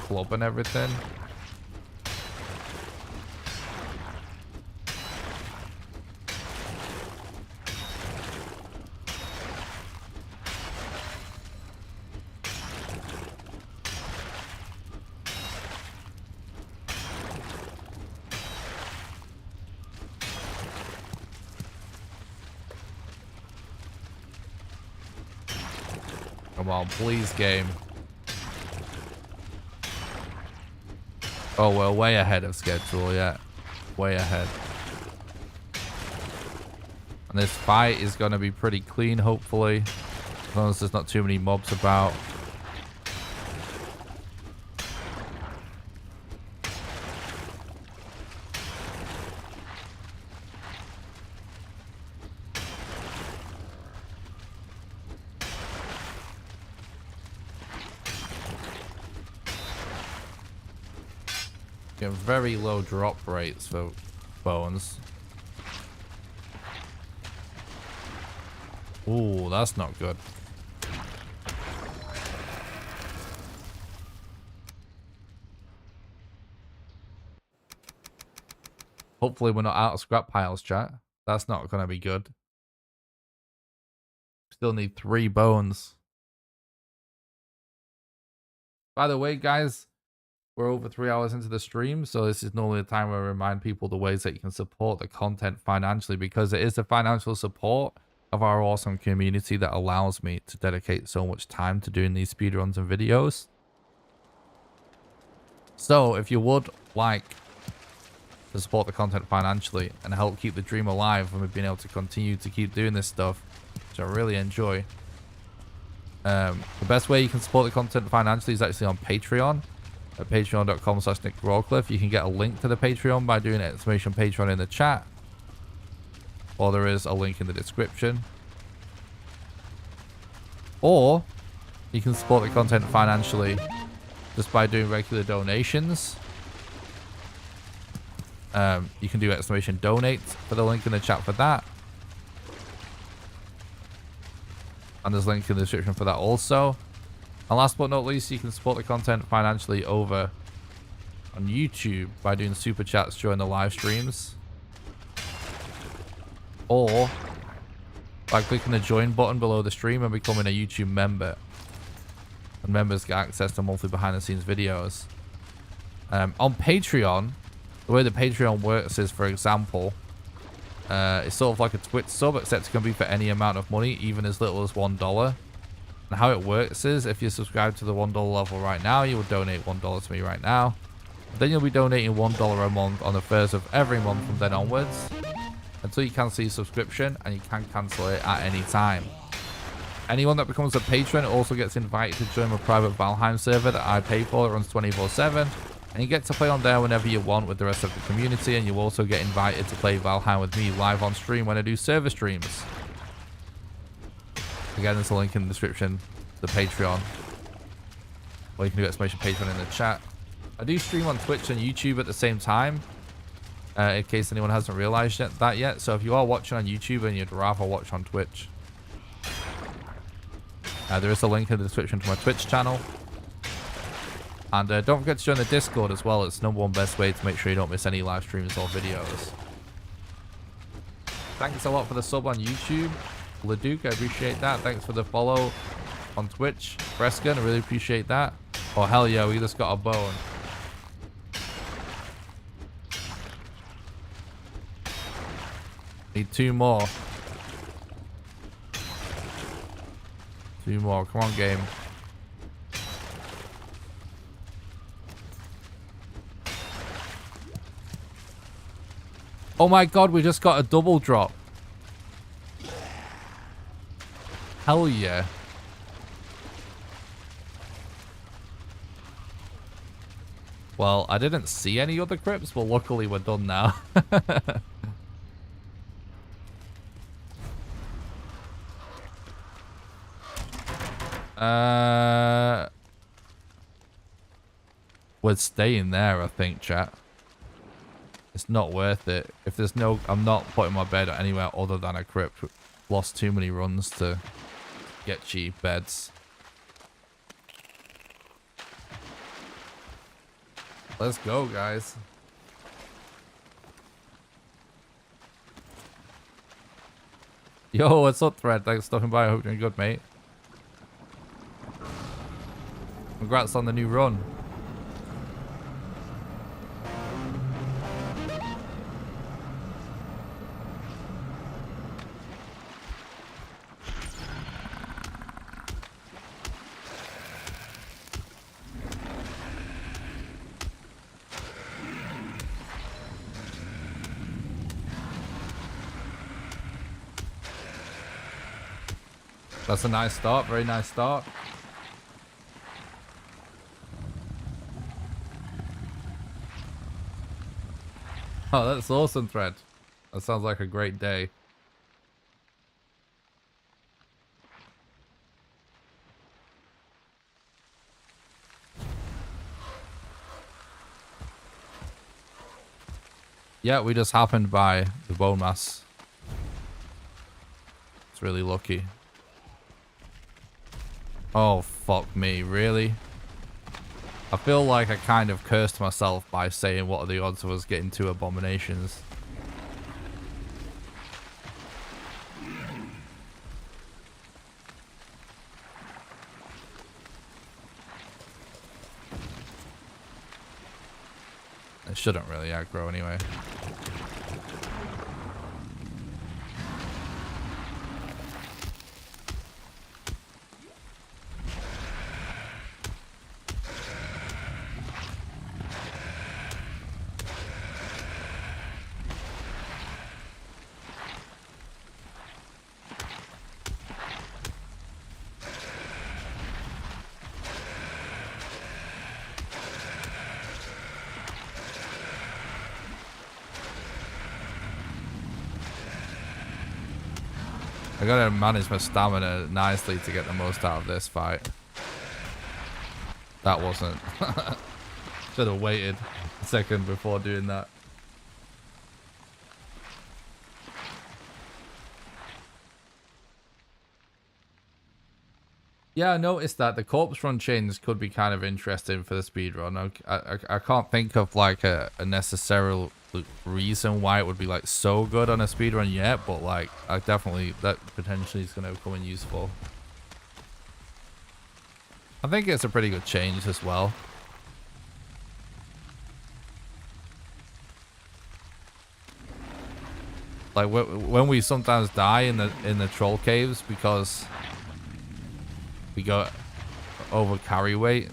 club and everything. Come on, please, game. Oh, we're way ahead of schedule, yeah. Way ahead. And this fight is going to be pretty clean, hopefully. As long as there's not too many mobs about. Very low drop rates for bones. Ooh, that's not good. Hopefully we're not out of scrap piles, chat. That's not going to be good. Still need 3 bones. By the way, guys, we're over 3 hours into the stream, so this is normally the time where I remind people the ways that you can support the content financially, because it is the financial support of our awesome community that allows me to dedicate so much time to doing these speedruns and videos. So if you would like to support the content financially and help keep the dream alive and we've been able to continue to keep doing this stuff, which I really enjoy, the best way you can support the content financially is actually on Patreon. At patreon.com/NickRawcliffe. You can get a link to the Patreon by doing !Patreon in the chat, or there is a link in the description. Or you can support the content financially just by doing regular donations. You can do !Donate for the link in the chat for that, and there's a link in the description for that also. And last but not least, you can support the content financially over on YouTube by doing super chats during the live streams, or by clicking the join button below the stream and becoming a YouTube member. And members get access to monthly behind the scenes videos. On Patreon, the way the Patreon works is, for example, it's sort of like a Twitch sub, except it can be for any amount of money, even as little as $1. And how it works is, if you subscribe to the $1 level right now, you will donate $1 to me right now. Then you'll be donating $1 a month on the first of every month from then onwards, until you cancel your subscription, and you can cancel it at any time. Anyone that becomes a patron also gets invited to join my private Valheim server that I pay for. It runs 24/7, and you get to play on there whenever you want with the rest of the community, and you also get invited to play Valheim with me live on stream when I do server streams. Again, there's a link in the description to the Patreon, or you can do !Patreon in the chat. I do stream on Twitch and YouTube at the same time, in case anyone hasn't realized that yet. So if you are watching on YouTube and you'd rather watch on Twitch, there is a link in the description to my Twitch channel. And don't forget to join the Discord as well. It's the #1 best way to make sure you don't miss any live streams or videos. Thanks a lot for the sub on YouTube, Leduc, I appreciate that. Thanks for the follow on Twitch, Frescan, I really appreciate that. Oh hell yeah, we just got a bone. Need 2 more. 2 more, come on game. Oh my god, we just got a double drop. Hell yeah. Well, I didn't see any other crypts, but luckily we're done now. We're staying there, I think, chat. It's not worth it. If there's no... I'm not putting my bed anywhere other than a crypt. Lost too many runs to get cheap beds. Let's go, guys. Yo, what's up, Thread? Thanks for stopping by. I hope you're doing good, mate. Congrats on the new run. That's a nice start. Very nice start. Oh, that's awesome, Thread. That sounds like a great day. Yeah, we just happened by the bone mass. It's really lucky. Oh, fuck me. Really? I feel like I kind of cursed myself by saying what are the odds of us getting 2 abominations. It shouldn't really aggro anyway. I gotta manage my stamina nicely to get the most out of this fight. That wasn't. Should have waited a second before doing that. Yeah, I noticed that the corpse run chains could be kind of interesting for the speedrun. I can't think of like a necessary reason why it would be like so good on a speedrun yet, but like I definitely, that potentially is going to come in useful. I think it's a pretty good change as well. Like when we sometimes die in the troll caves because we go over carry weight,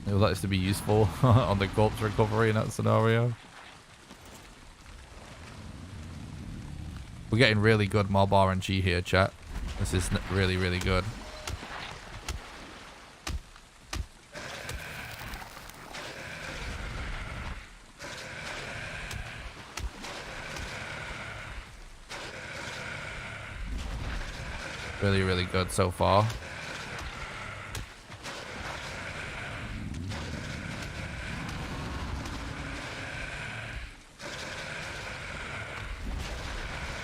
it would like us to be useful on the corpse recovery in that scenario. We're getting really good mob RNG here, chat. This is really, really good. Really, really good so far.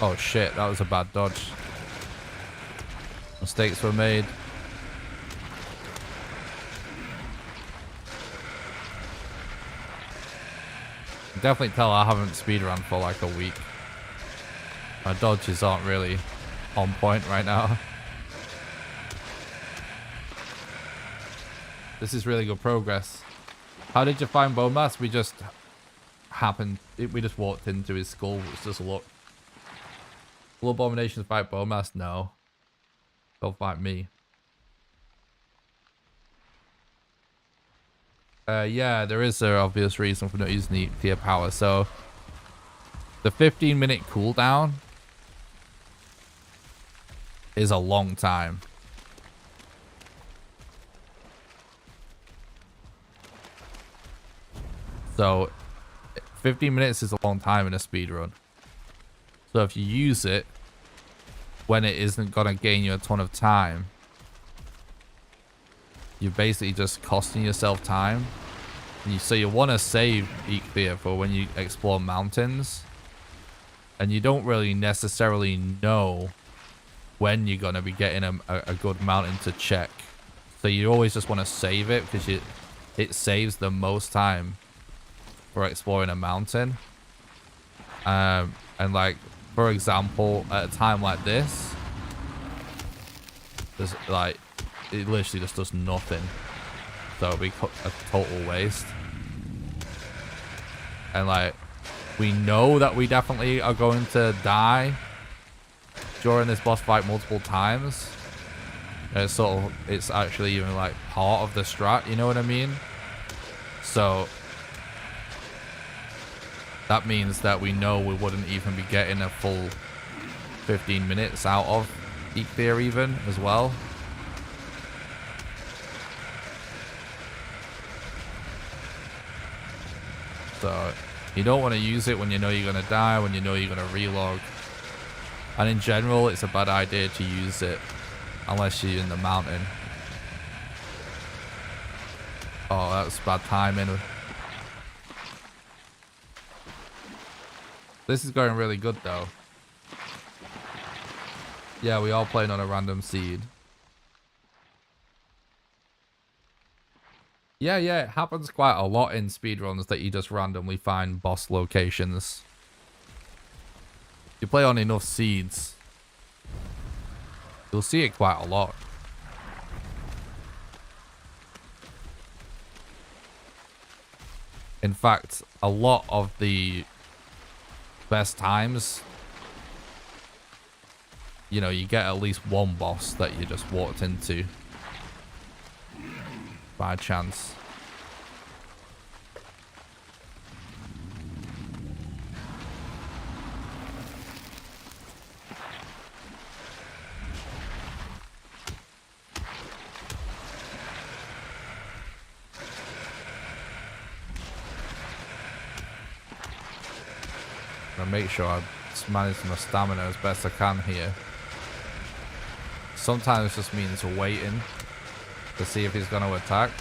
Oh shit, that was a bad dodge. Mistakes were made. You can definitely tell I haven't speedrun for like a week. My dodges aren't really on point right now. This is really good progress. How did you find Bone Mass? We just happened, we just walked into his skull. It's just a look. Will abominations fight Bone Mass? No. They'll fight me. Yeah, there is an obvious reason for not using the nuclear power. So The 15-minute cooldown is a long time. So 15 minutes is a long time in a speedrun. So if you use it when it isn't going to gain you a ton of time, you're basically just costing yourself time. So you want to save Eekthea for when you explore mountains. And you don't really necessarily know when you're going to be getting a good mountain to check. So you always just want to save it because it saves the most time for exploring a mountain. And like, for example, at a time like this, there's like, it literally just does nothing. So it'll be a total waste. And like, we know that we definitely are going to die during this boss fight multiple times. And it's sort of, it's actually even like part of the strat, you know what I mean? So that means that we know we wouldn't even be getting a full 15 minutes out of Eekthea even as well. So you don't want to use it when you know you're going to die, when you know you're going to relog. And in general, it's a bad idea to use it unless you're in the mountain. Oh, that's bad timing. This is going really good though. Yeah, we are playing on a random seed. Yeah, it happens quite a lot in speedruns that you just randomly find boss locations. You play on enough seeds, you'll see it quite a lot. In fact, a lot of the best times, you know, you get at least one boss that you just walked into by chance. I'm gonna make sure I manage my stamina as best I can here. Sometimes it just means waiting to see if he's going to attack.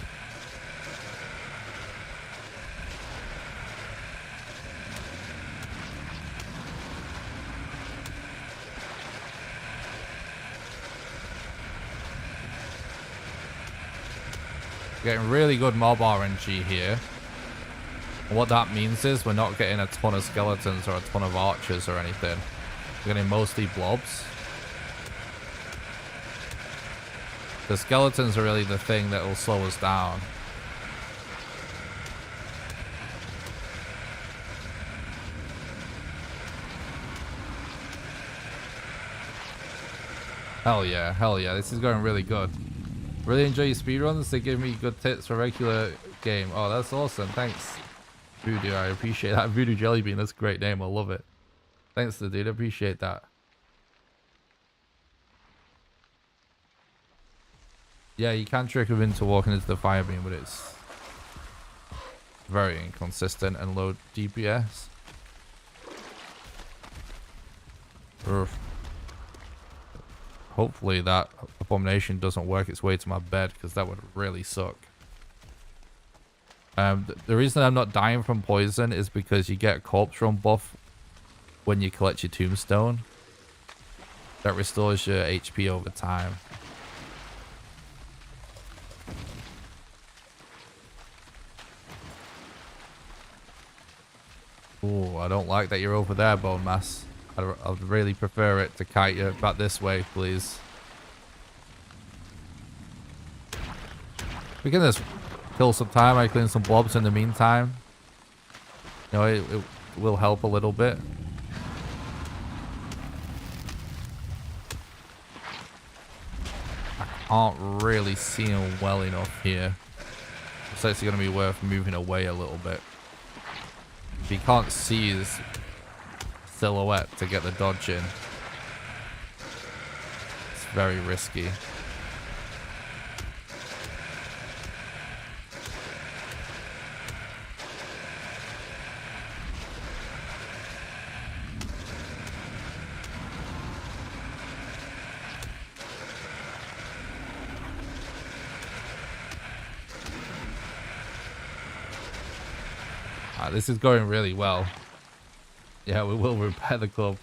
Getting really good mob RNG here. And what that means is we're not getting a ton of skeletons or a ton of archers or anything. We're getting mostly blobs. The skeletons are really the thing that will slow us down. Hell yeah, this is going really good. Really enjoy your speedruns. They give me good tips for regular game. Oh, that's awesome. Thanks, Voodoo. I appreciate that. Voodoo Jellybean, that's a great name. I love it. Thanks, the dude. I appreciate that. Yeah, you can trick him into walking into the fire beam, but it's very inconsistent and low DPS. Oof. Hopefully that abomination doesn't work its way to my bed, because that would really suck. The reason I'm not dying from poison is because you get a corpse run buff when you collect your tombstone. That restores your HP over time. Oh, I don't like that you're over there, Bone Mass. I'd really prefer it to kite you back this way, please. We can just kill some time. I clean some blobs in the meantime. You know, it will help a little bit. I can't really see him well enough here. So it's going to be worth moving away a little bit. If you can't see his silhouette to get the dodge in. It's very risky. This is going really well. Yeah, we will repair the club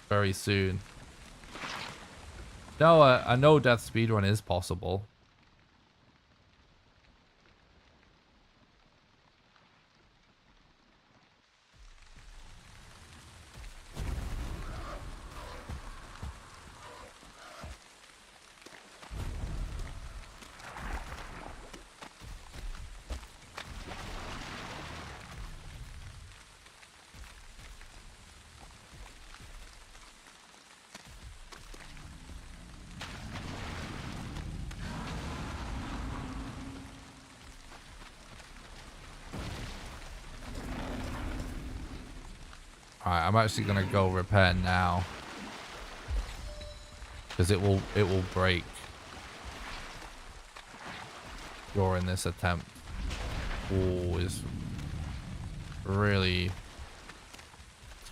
very soon. No, I know death speedrun is possible. Alright, I'm actually gonna go repair now. Because it will break during this attempt. Oh, it's really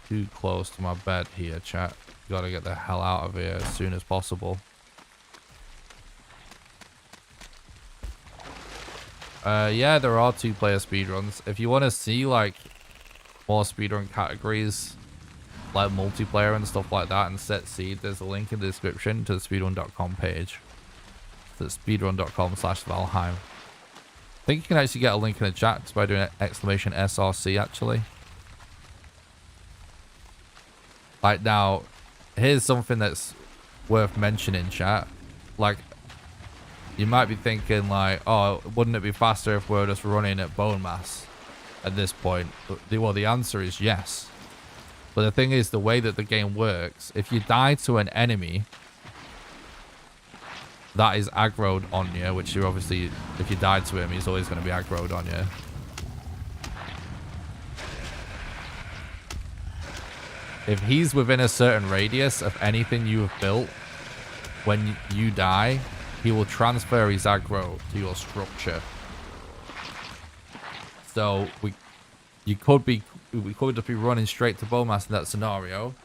too close to my bed here, chat. Gotta get the hell out of here as soon as possible. Yeah, there are 2-player speedruns. If you want to see like more speedrun categories like multiplayer and stuff like that and set seed, there's a link in the description to the speedrun.com page. That's speedrun.com/Valheim. I think you can actually get a link in the chat just by doing exclamation SRC actually. Like now, here's something that's worth mentioning, chat. Like, you might be thinking like, oh, wouldn't it be faster if we're just running at bone mass at this point? Well, the answer is yes. But the thing is, the way that the game works, if you die to an enemy that is aggroed on you, which you're obviously, if you died to him, he's always going to be aggroed on you. If he's within a certain radius of anything you have built, when you die, he will transfer his aggro to your structure. So we could just be running straight to Bowmass in that scenario,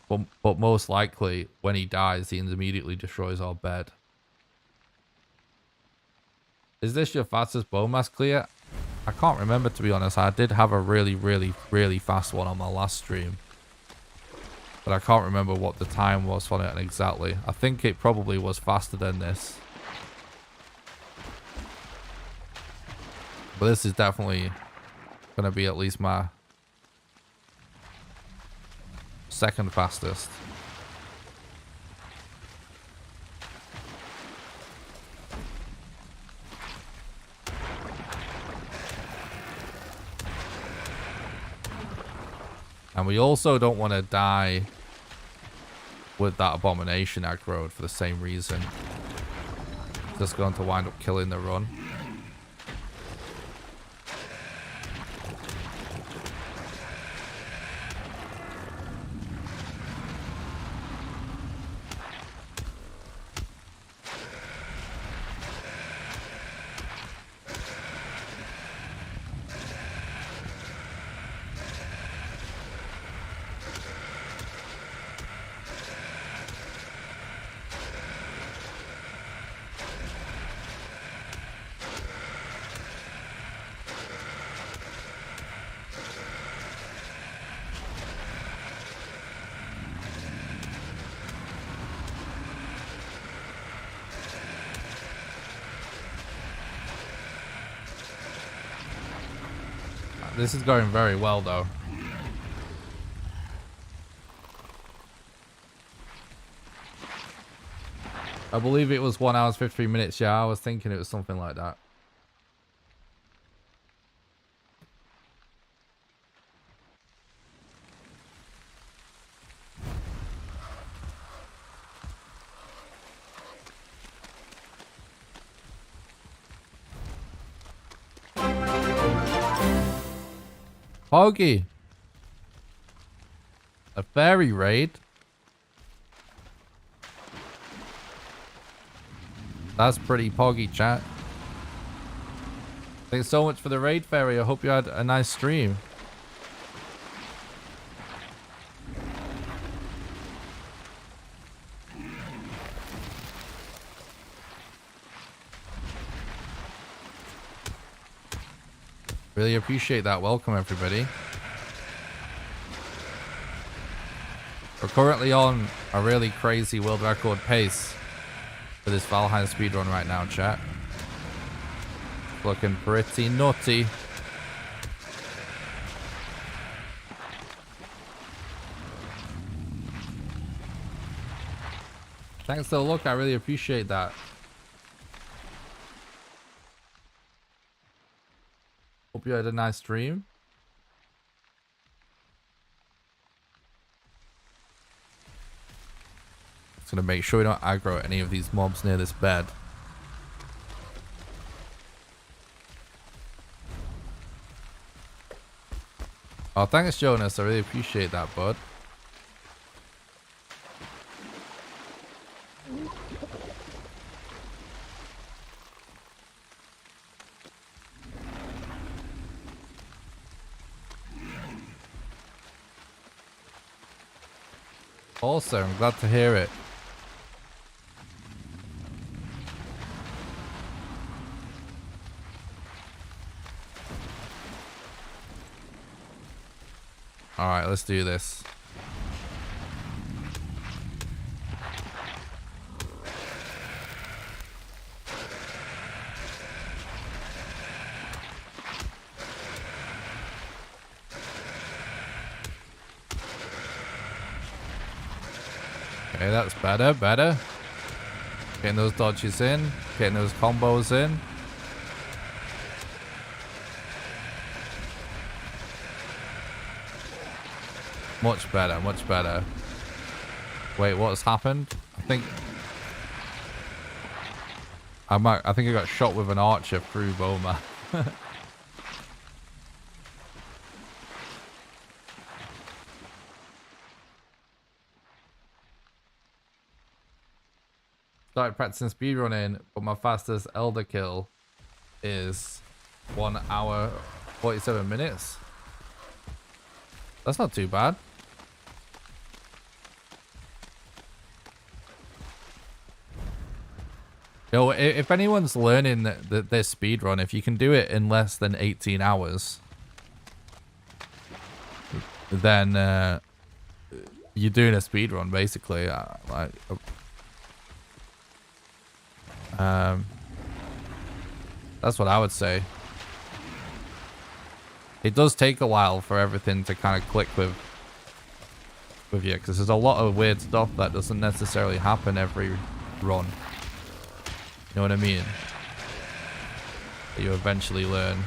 but most likely when he dies, he immediately destroys our bed. Is this your fastest Bowmass clear? I can't remember, to be honest. I did have a really, really, really fast one on my last stream, but I can't remember what the time was for it exactly. I think it probably was faster than this. But this is definitely going to be at least my second fastest. And we also don't want to die with that abomination aggroed for the same reason. Just going to wind up killing the run. This is going very well, though. I believe it was 1 hour 53 minutes. Yeah, I was thinking it was something like that. Poggy. A fairy raid? That's pretty poggy, chat. Thanks so much for the raid, fairy. I hope you had a nice stream. Really appreciate that. Welcome, everybody. We're currently on a really crazy world record pace for this Valheim speedrun right now, chat. Looking pretty nutty. Thanks for the look. I really appreciate that. Hope you had a nice stream. Just gonna make sure we don't aggro any of these mobs near this bed. Oh, thanks, Jonas. I really appreciate that, bud. Also, I'm glad to hear it. Alright, let's do this. Okay, that's better. Getting those dodges in, getting those combos in. Much better. Wait, what's happened? I think I got shot with an archer through Boma. Started practicing speedrunning, but my fastest elder kill is 1 hour 47 minutes. That's not too bad. Yo, if anyone's learning this speedrun, if you can do it in less than 18 hours, then you're doing a speedrun, basically. That's what I would say. It does take a while for everything to kind of click with you, because there's a lot of weird stuff that doesn't necessarily happen every run. You know what I mean? That you eventually learn.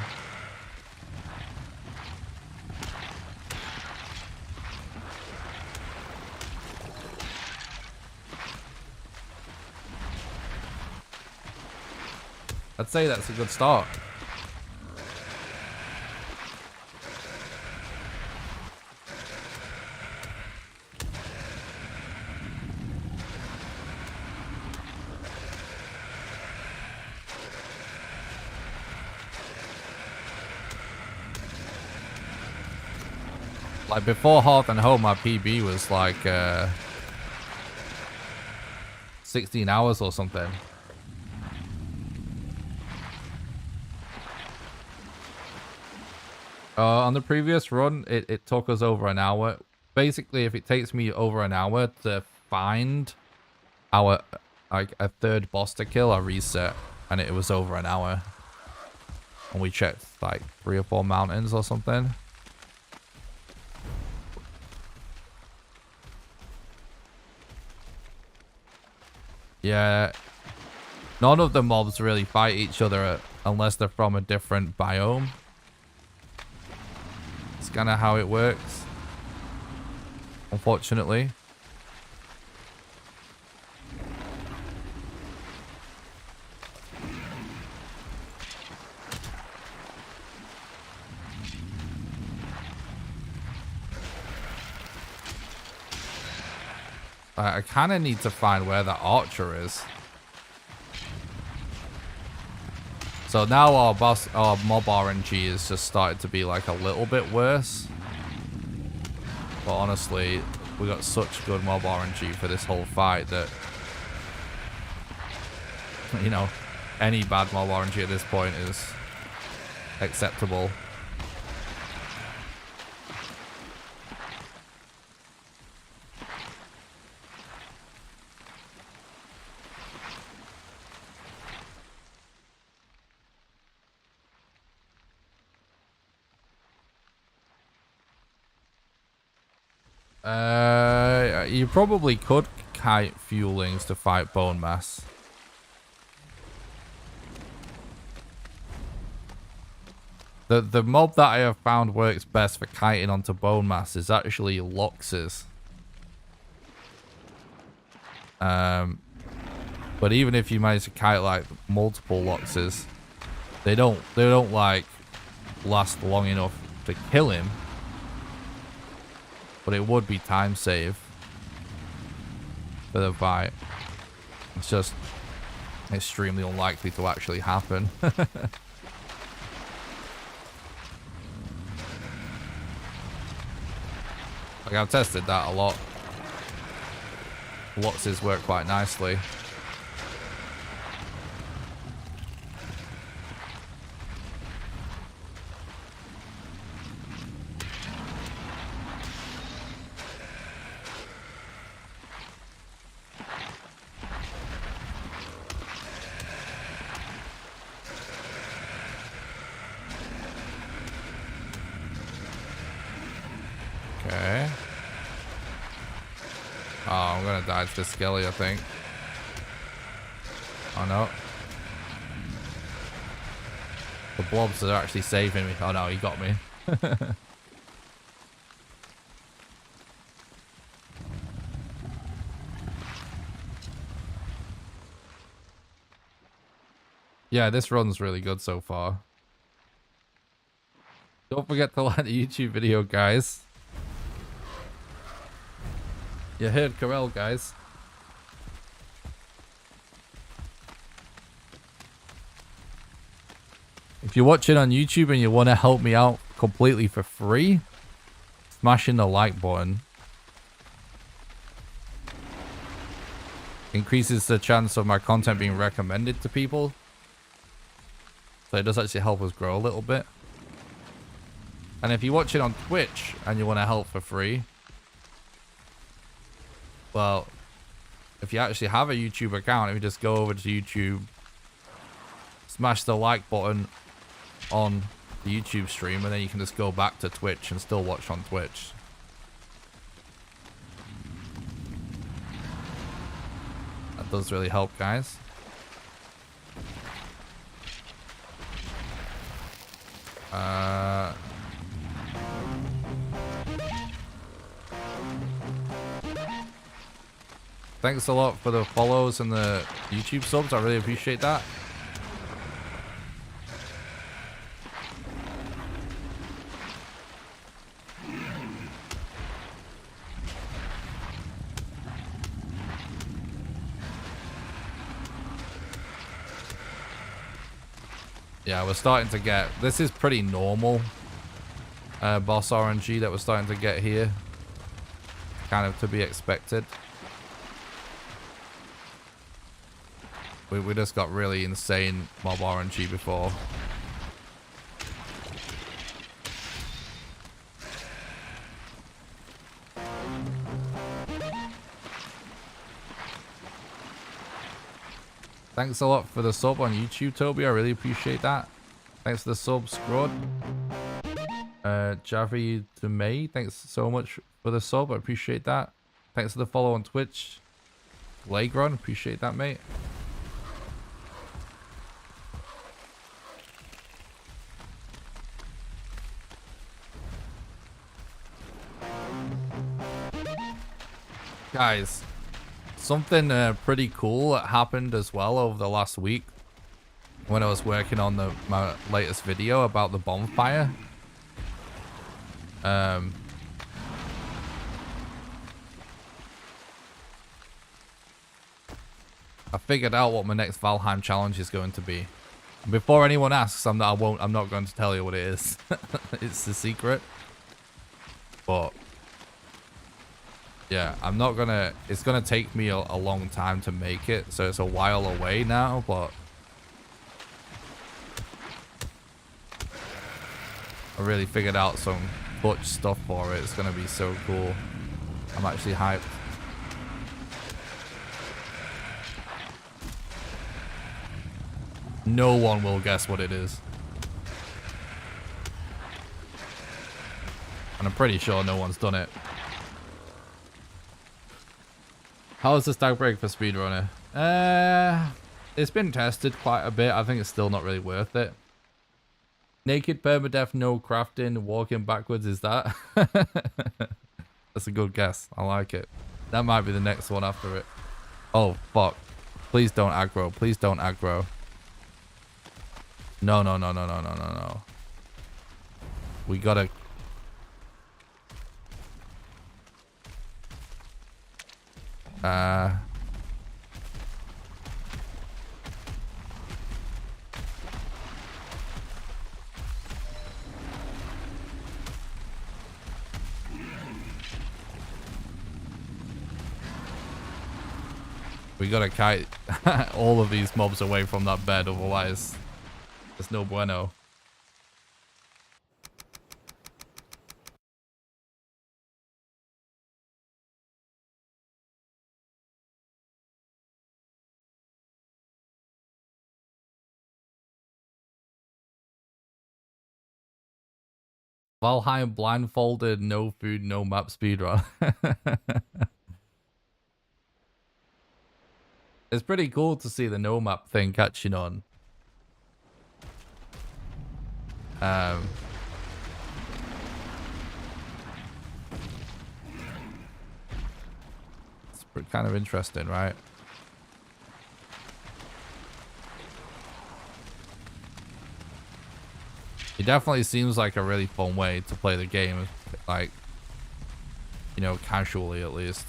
I'd say that's a good start. Like before Hearth and Home, my PB was like 16 hours or something. On the previous run, it took us over an hour. Basically, if it takes me over an hour to find our like a third boss to kill, I reset, and it was over an hour. And we checked like 3 or 4 mountains or something. Yeah, none of the mobs really fight each other unless they're from a different biome. It's kind of how it works, unfortunately. I kind of need to find where the archer is. So now our mob RNG has just started to be like a little bit worse. But honestly, we got such good mob RNG for this whole fight that, you know, any bad mob RNG at this point is acceptable. You probably could kite fuelings to fight bone mass. The mob that I have found works best for kiting onto bone mass is actually Loxes. But even if you manage to kite like multiple Loxes, they don't like last long enough to kill him. But it would be time save for the fight. It's just extremely unlikely to actually happen. Like, I've tested that a lot. Loxes work quite nicely. Okay. Oh, I'm gonna die to the skelly, I think. Oh no. The blobs are actually saving me. Oh no, he got me. Yeah, this run's really good so far. Don't forget to like the YouTube video, guys. You heard Corel, guys. If you're watching on YouTube and you want to help me out completely for free, smashing the like button increases the chance of my content being recommended to people. So it does actually help us grow a little bit. And if you're watching on Twitch and you want to help for free, well, if you actually have a YouTube account, if you just go over to YouTube, smash the like button on the YouTube stream, and then you can just go back to Twitch and still watch on Twitch. That does really help, guys. Thanks a lot for the follows and the YouTube subs. I really appreciate that. Yeah, we're starting to get... This is pretty normal boss RNG that we're starting to get here. Kind of to be expected. We just got really insane mob RNG before. Thanks a lot for the sub on YouTube, Toby. I really appreciate that. Thanks for the sub, Scrod. Javi to May, thanks so much for the sub. I appreciate that. Thanks for the follow on Twitch. Lagron, appreciate that, mate. Guys, something pretty cool that happened as well over the last week when I was working on my latest video about the bonfire. I figured out what my next Valheim challenge is going to be. Before anyone asks, I'm not going to tell you what it is. It's the secret. But yeah, I'm not gonna. It's gonna take me a long time to make it, so it's a while away now. But I really figured out some clutch stuff for it. It's gonna be so cool. I'm actually hyped. No one will guess what it is. And I'm pretty sure no one's done it. How is the stag break for Speedrunner? It's been tested quite a bit. I think it's still not really worth it. Naked permadeath, no crafting, walking backwards, is that? That's a good guess. I like it. That might be the next one after it. Oh, fuck. Please don't aggro. Please don't aggro. No, no, no, no, no, no, no, no. We gotta... We gotta kite all of these mobs away from that bed, otherwise there's no bueno. Valheim blindfolded, no food, no map speedrun. It's pretty cool to see the no map thing catching on. It's kind of interesting, right? It definitely seems like a really fun way to play the game, like, you know, casually at least.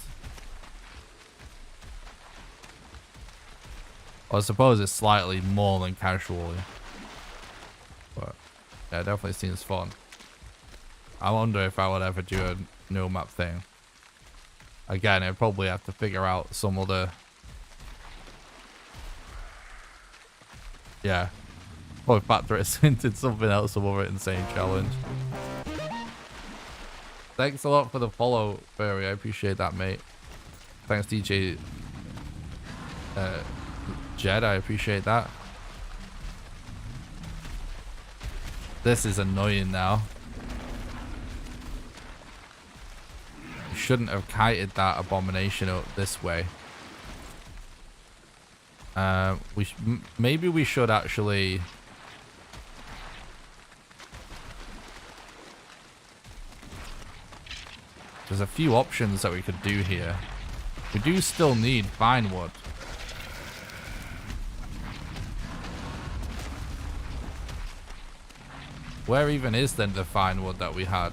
Well, I suppose it's slightly more than casually. But yeah, it definitely seems fun. I wonder if I would ever do a no map thing. Again, I'd probably have to figure out some other... Yeah. Probably factor it into something else, some other insane challenge. Thanks a lot for the follow, Furry. I appreciate that, mate. Thanks, DJ Jed. I appreciate that. This is annoying now. You shouldn't have kited that abomination up this way. Maybe we should actually... There's a few options that we could do here. We do still need fine wood. Where even is then the fine wood that we had?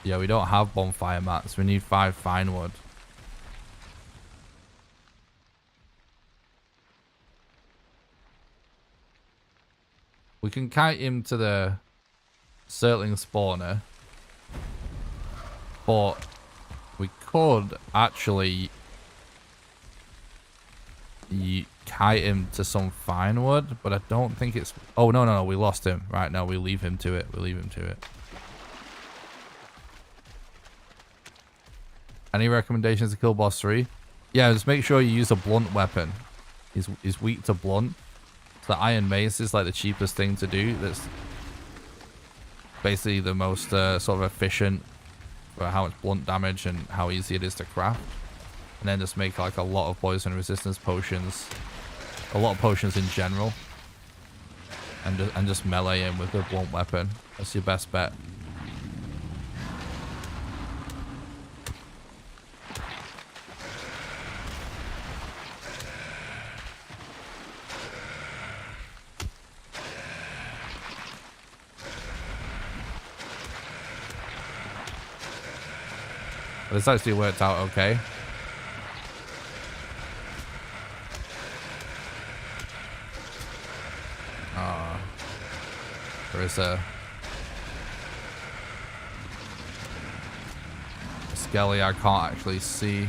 Yeah, we don't have bonfire mats. We need 5 fine wood. We can kite him to the Surtling spawner. But we could actually kite him to some fine wood, but I don't think it's... Oh, no, no, no, we lost him. Right, now we leave him to it. We leave him to it. Any recommendations to kill boss 3? Yeah, just make sure you use a blunt weapon. He's weak to blunt. So the iron mace is like the cheapest thing to do. That's basically the most sort of efficient for how much blunt damage and how easy it is to craft. And then just make like a lot of poison resistance potions. A lot of potions in general. And just melee him with a blunt weapon. That's your best bet. This actually worked out okay. There is a skelly I can't actually see.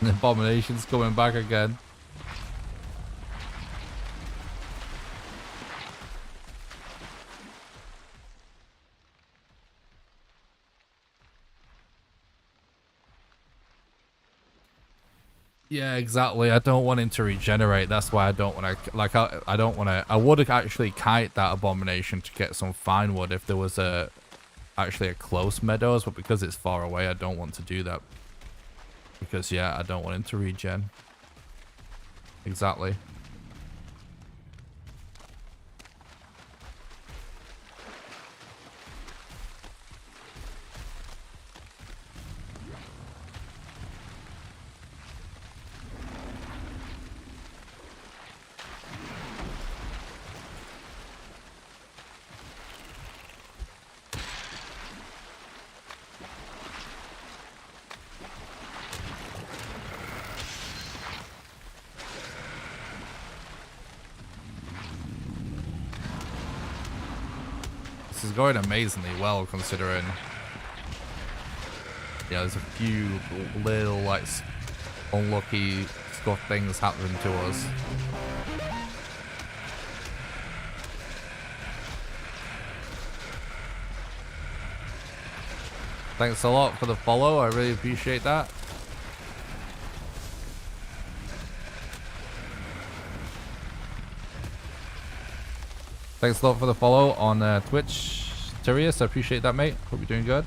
The abomination's coming back again. Yeah, exactly. I don't want him to regenerate. That's why I don't want to, like, I don't want to, I would actually kite that abomination to get some fine wood if there was actually a close meadows, but because it's far away, I don't want to do that. Because, yeah, I don't want him to regen. Exactly. This is going amazingly well considering, yeah, there's a few little like unlucky scuff things happening to us. Thanks a lot for the follow. I really appreciate that. Thanks a lot for the follow on Twitch, Tyrius. I appreciate that, mate. Hope you're doing good.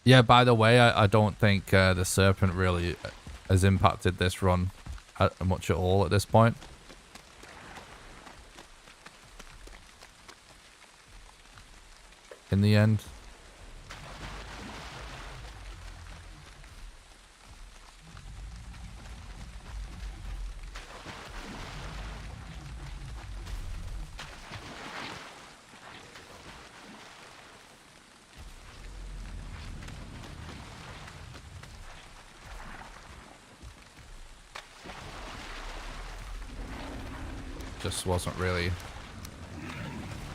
Yeah, by the way, I don't think the serpent really has impacted this run much at all at this point. In the end. Just wasn't really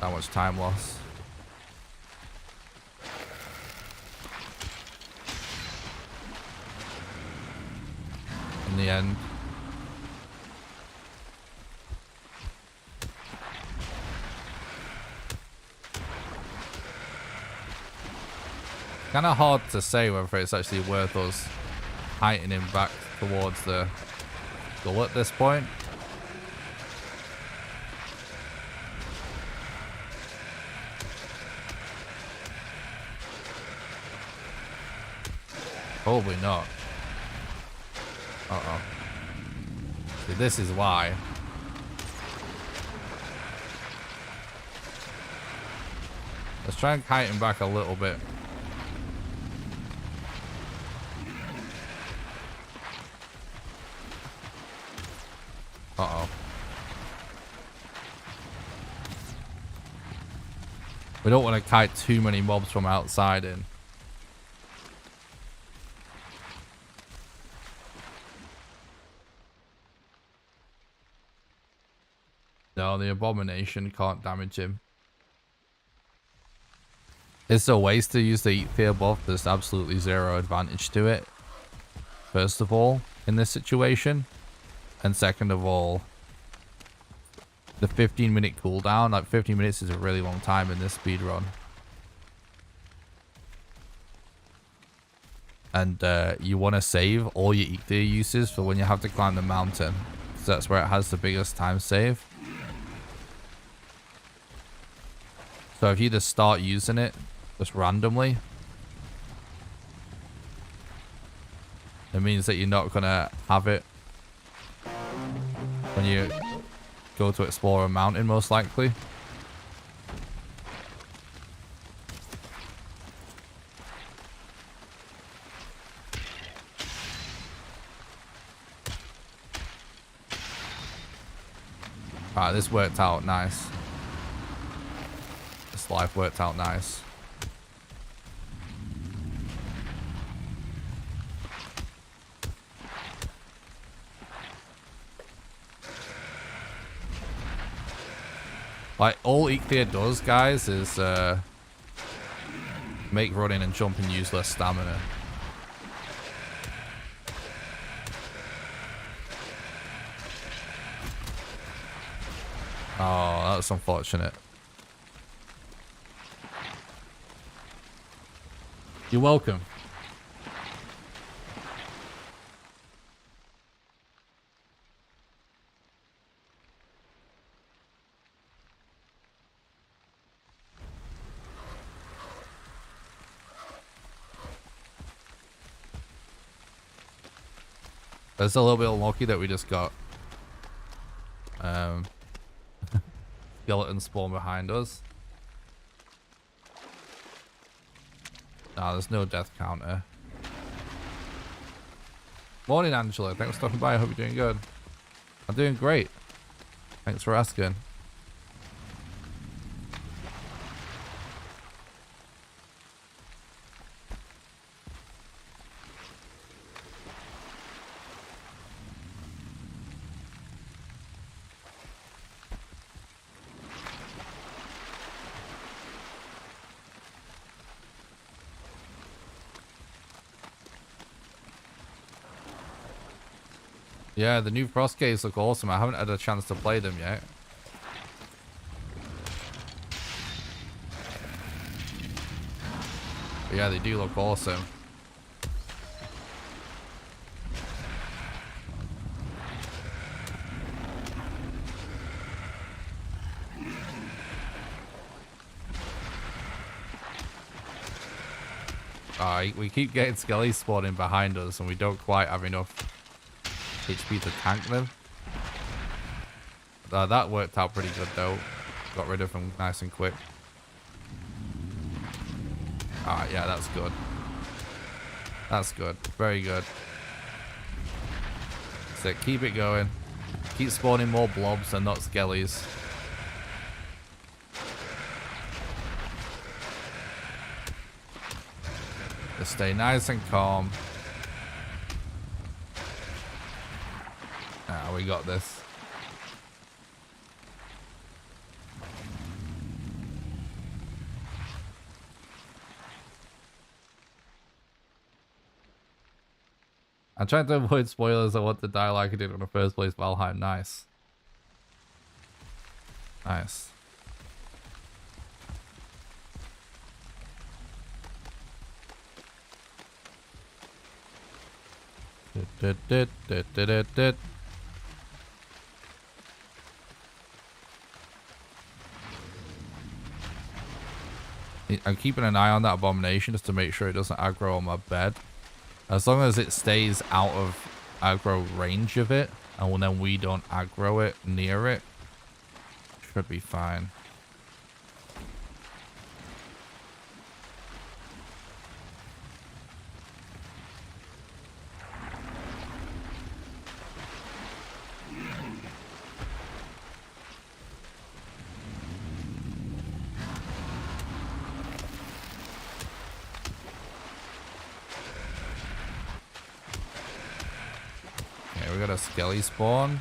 that much time lost. In the end. Kind of hard to say whether it's actually worth us heightening back towards the goal at this point. Probably not. Uh-oh. See, this is why. Let's try and kite him back a little bit. Uh-oh. We don't want to kite too many mobs from outside in. No, the abomination can't damage him. It's a waste to use the Eat Fear buff. There's absolutely zero advantage to it. First of all, in this situation. And second of all, the 15-minute cooldown. Like 15 minutes is a really long time in this speedrun. And you want to save all your Eat Fear uses for when you have to climb the mountain. So that's where it has the biggest time save. So if you just start using it just randomly, it means that you're not going to have it when you go to explore a mountain, most likely. Alright, this worked out nice. This life worked out nice. Like, all Ichthir does, guys, is make running and jumping use less stamina. Oh, that's unfortunate. You're welcome. It's a little bit unlucky that we just got skeleton spawn behind us. Nah, there's no death counter. Morning, Angela. Thanks for stopping by. I hope you're doing good. I'm doing great. Thanks for asking. Yeah, the new Frost Caves look awesome. I haven't had a chance to play them yet. But yeah, they do look awesome. We keep getting skellies spawning behind us and we don't quite have enough HP to tank them. That worked out pretty good though. Got rid of them nice and quick. Alright, yeah, that's good. That's good. Very good. So keep it going. Keep spawning more blobs and not skellies. Just stay nice and calm. Ah, we got this. I'm trying to avoid spoilers. I want to die like I did on the first place Valheim. Nice. Nice. I'm keeping an eye on that abomination just to make sure it doesn't aggro on my bed. As long as it stays out of aggro range of it, and then we don't aggro it near it, should be fine. We got a skelly spawn.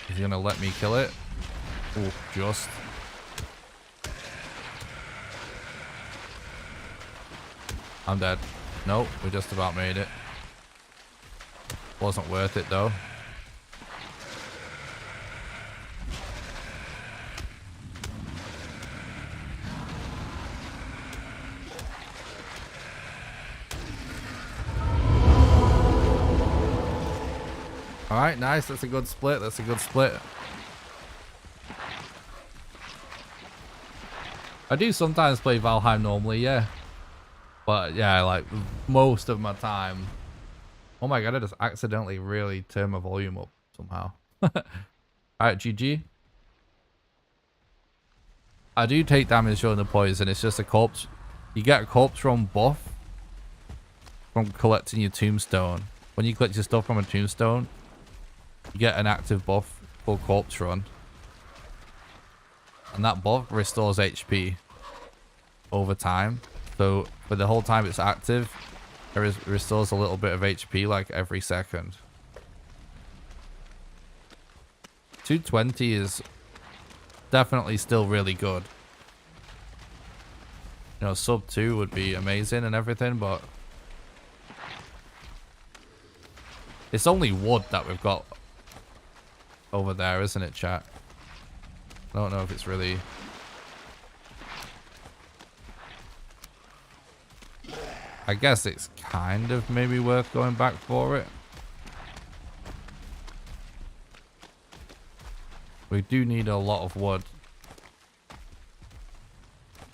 Is he gonna let me kill it? Oh, just. I'm dead. Nope, we just about made it. Wasn't worth it though. Alright, nice. That's a good split. That's a good split. I do sometimes play Valheim normally, yeah. But yeah, like most of my time. Oh my god, I just accidentally really turned my volume up somehow. Alright, GG. I do take damage from the poison. It's just a corpse. You get a corpse from buff from collecting your tombstone. When you collect your stuff from a tombstone, you get an active buff full corpse run. And that buff restores HP over time. So for the whole time it's active, it restores a little bit of HP like every second. 220 is definitely still really good. You know, sub 2 would be amazing and everything, but it's only wood that we've got over there, isn't it, chat? I don't know if it's really... I guess it's kind of maybe worth going back for it. We do need a lot of wood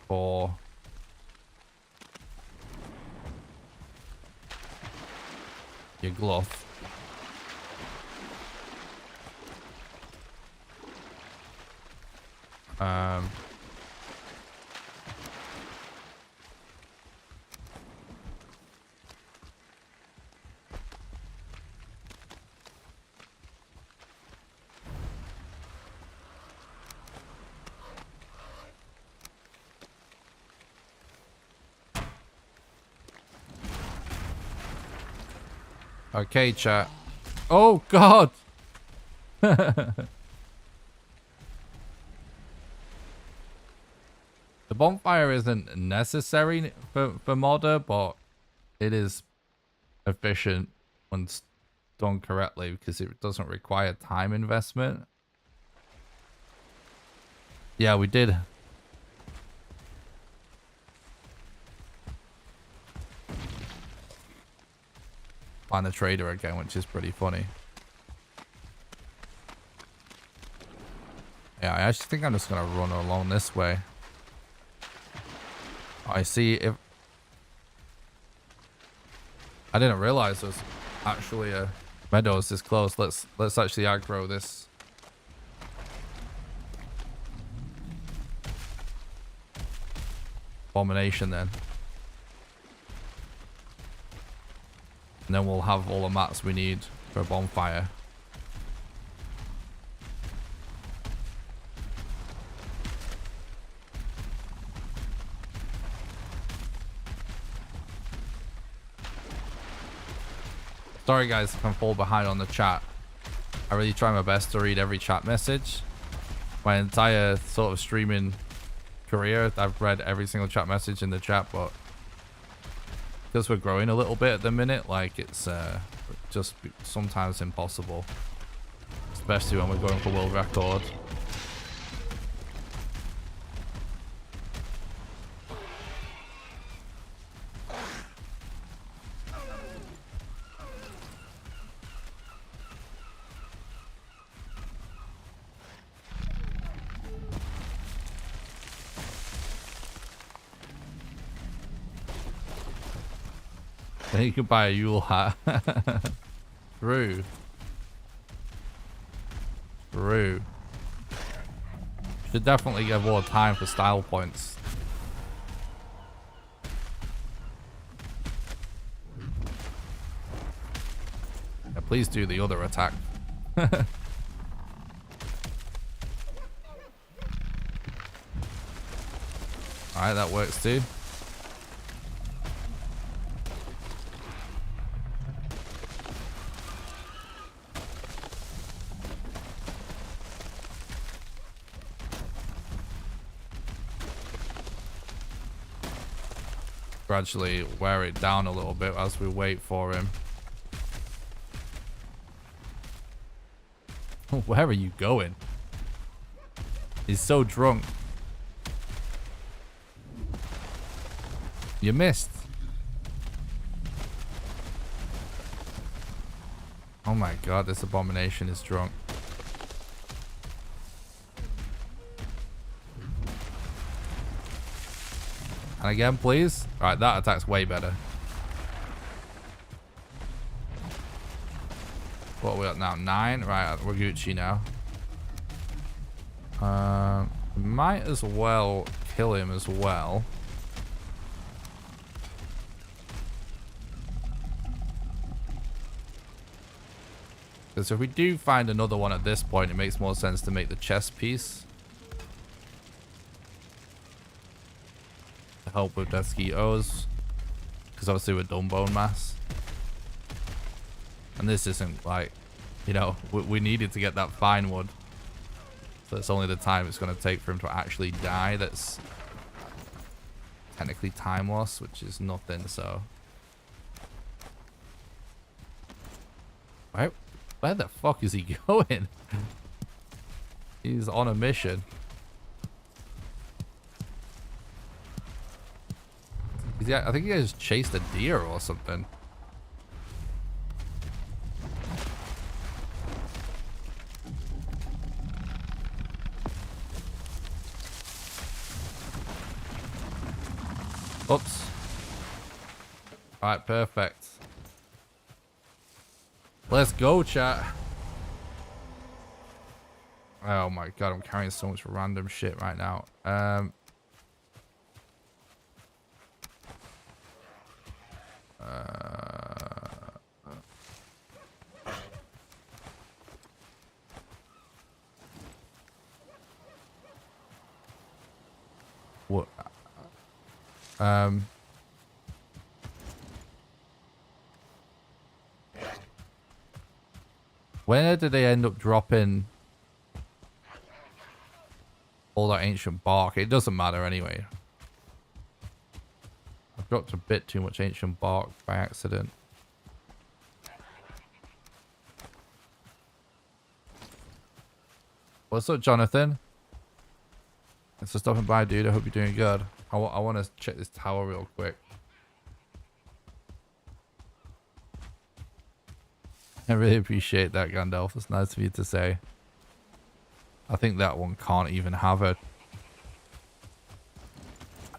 for your glove. Okay, chat. Oh, God. The bonfire isn't necessary for modder, but it is efficient when done correctly because it doesn't require time investment. Yeah, we did. Find the trader again, which is pretty funny. Yeah, I actually think I'm just gonna run along this way. I see if... I didn't realize there's actually a meadows this close. Let's actually aggro this. Abomination then. And then we'll have all the mats we need for a bonfire. Sorry guys if I'm fall behind on the chat. I really try my best to read every chat message. My entire sort of streaming career, I've read every single chat message in the chat, but because we're growing a little bit at the minute, like it's just sometimes impossible, especially when we're going for world record. Then you could buy a Yule hat. True. True. Should definitely get more time for style points. Yeah, please do the other attack. Alright, that works too. Gradually wear it down a little bit as we wait for him. Where are you going? He's so drunk. You missed. Oh my god, this abomination is drunk. And again, please. Alright, that attack's way better. What are we at now? 9? Right, we're Gucci now. Might as well kill him as well. Because if we do find another one at this point, it makes more sense to make the chest piece. To help with mosquitoes. Because obviously we're done bone mass. And this isn't like, you know, we needed to get that fine wood. So it's only the time it's going to take for him to actually die that's technically time loss, which is nothing, so. Where the fuck is he going? He's on a mission. I think he just chased a deer or something. Oops. Alright, perfect. Let's go, chat. Oh my god, I'm carrying so much random shit right now. What? Where did they end up dropping all that ancient bark? It doesn't matter anyway. I've dropped a bit too much ancient bark by accident. What's up, Jonathan? Thanks for stopping by, dude. I hope you're doing good. I want to check this tower real quick. I really appreciate that, Gandalf. It's nice of you to say. I think that one can't even have a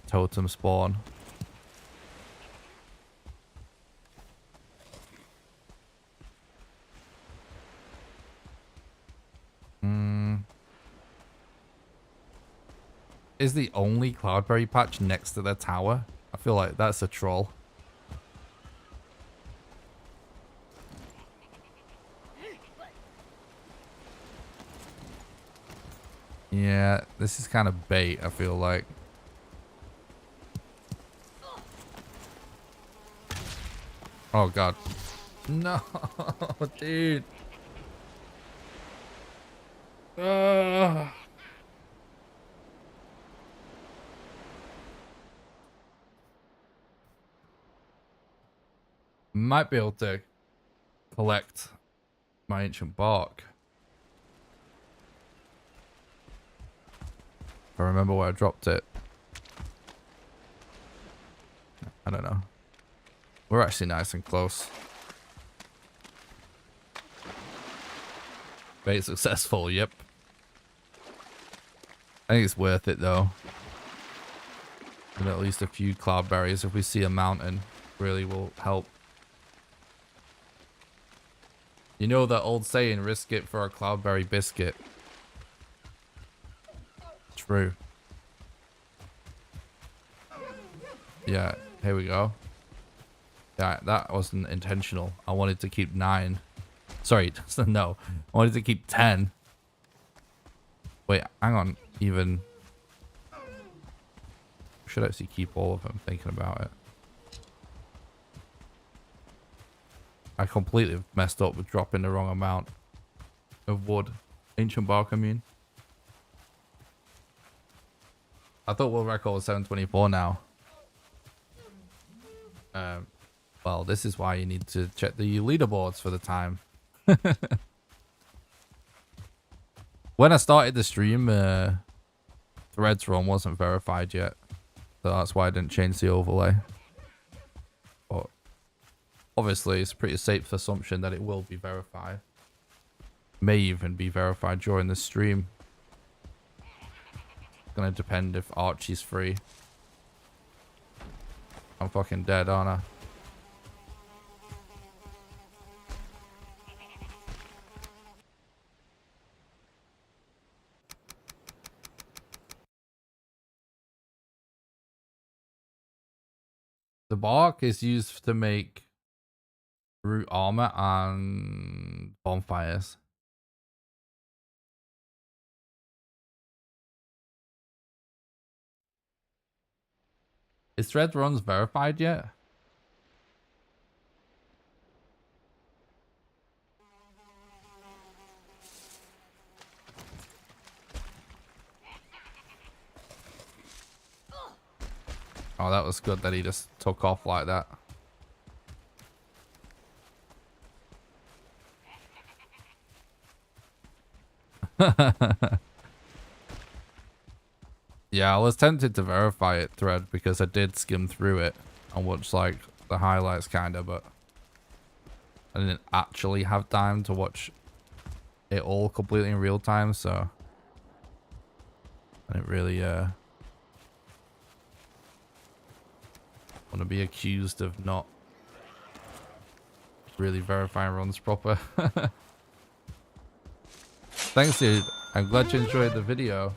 totem spawn. Is the only cloudberry patch next to the tower? I feel like that's a troll. Yeah, this is kind of bait, I feel like. Oh god. No, dude. Might be able to collect my ancient bark. If I remember where I dropped it. I don't know. We're actually nice and close. Very successful, yep. I think it's worth it though. And at least a few cloudberries if we see a mountain really will help. You know that old saying, risk it for a cloudberry biscuit. True. Yeah, here we go. Yeah, that wasn't intentional. I wanted to keep 9. Sorry, no. I wanted to keep 10. Wait, hang on. Even... should actually keep all of them, thinking about it. I completely messed up with dropping the wrong amount of wood. Ancient bark, I mean. I thought world record was 724 now. Well, this is why you need to check the leaderboards for the time. When I started the stream, Threads run wasn't verified yet. So that's why I didn't change the overlay. But obviously, it's a pretty safe assumption that it will be verified. May even be verified during the stream. It's gonna depend if Archie's free. I'm fucking dead, aren't I? The bark is used to make root armor and bonfires. Is thread runs verified yet? Oh, that was good that he just took off like that. Yeah, I was tempted to verify it thread because I did skim through it and watch like the highlights kind of, but I didn't actually have time to watch it all completely in real time, so I didn't really want to be accused of not really verifying runs proper. Thanks, dude. I'm glad you enjoyed the video.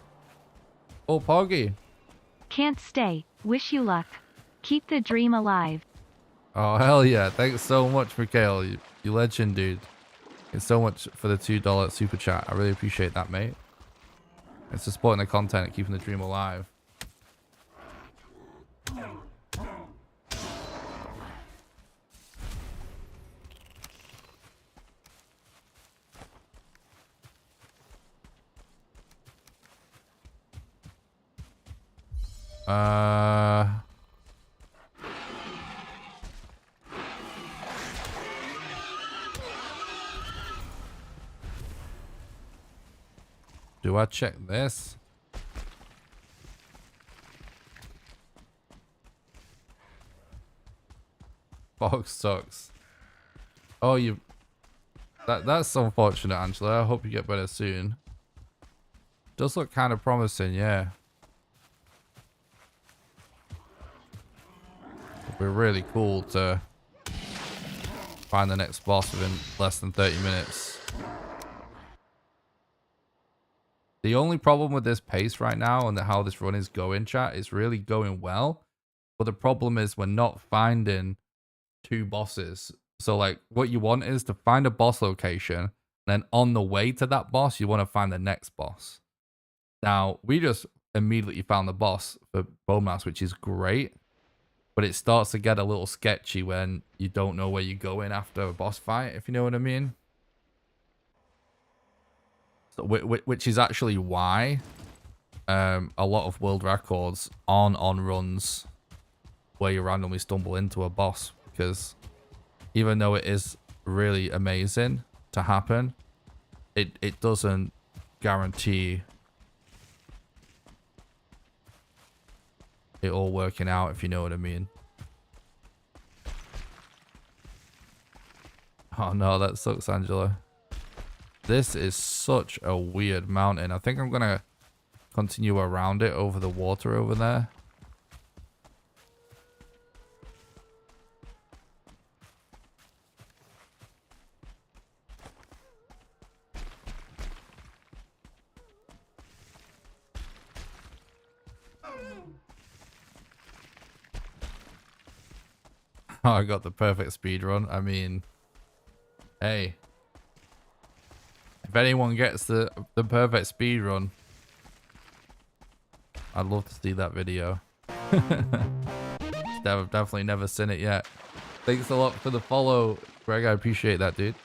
Oh, Poggy. Can't stay. Wish you luck. Keep the dream alive. Oh, hell yeah. Thanks so much, Mikhail. You legend, dude. Thanks so much for the $2 super chat. I really appreciate that, mate. It's for supporting the content and keeping the dream alive. Do I check this? Box sucks. Oh, that's unfortunate, Angela. I hope you get better soon. Does look kind of promising, yeah. It'd be really cool to find the next boss within less than 30 minutes. The only problem with this pace right now and how this run is going, chat, is really going well. But the problem is we're not finding 2 bosses. So like what you want is to find a boss location. Then on the way to that boss, you want to find the next boss. Now, we just immediately found the boss for Bone Mouse, which is great. But it starts to get a little sketchy when you don't know where you're going after a boss fight, if you know what I mean. So, which is actually why a lot of world records aren't on runs where you randomly stumble into a boss, because even though it is really amazing to happen, it doesn't guarantee it all working out, if you know what I mean. Oh no, that sucks, Angela. This is such a weird mountain. I think I'm gonna continue around it over the water over there. Oh, I got the perfect speed run. I mean, hey, if anyone gets the perfect speed run, I'd love to see that video. I've definitely never seen it yet. Thanks a lot for the follow, Greg. I appreciate that, dude.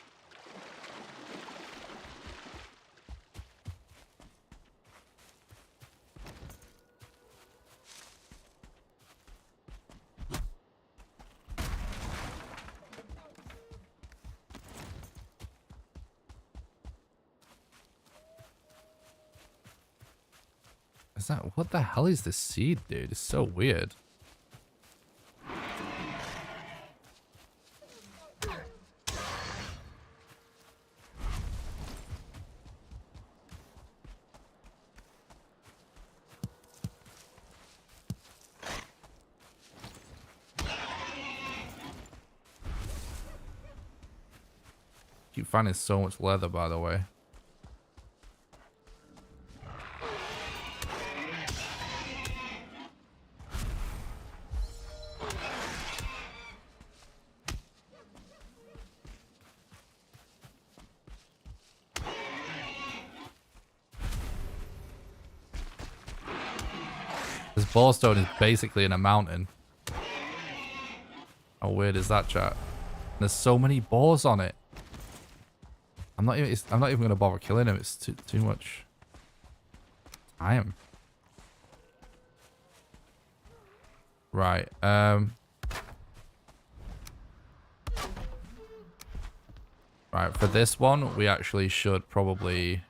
Is that, what the hell is this seed, dude? It's so weird. Keep finding so much leather, by the way. This ballstone is basically in a mountain. How weird is that, chat? There's so many balls on it. I'm not even gonna bother killing him. It's too much time. Right. Right, for this one, we actually should probably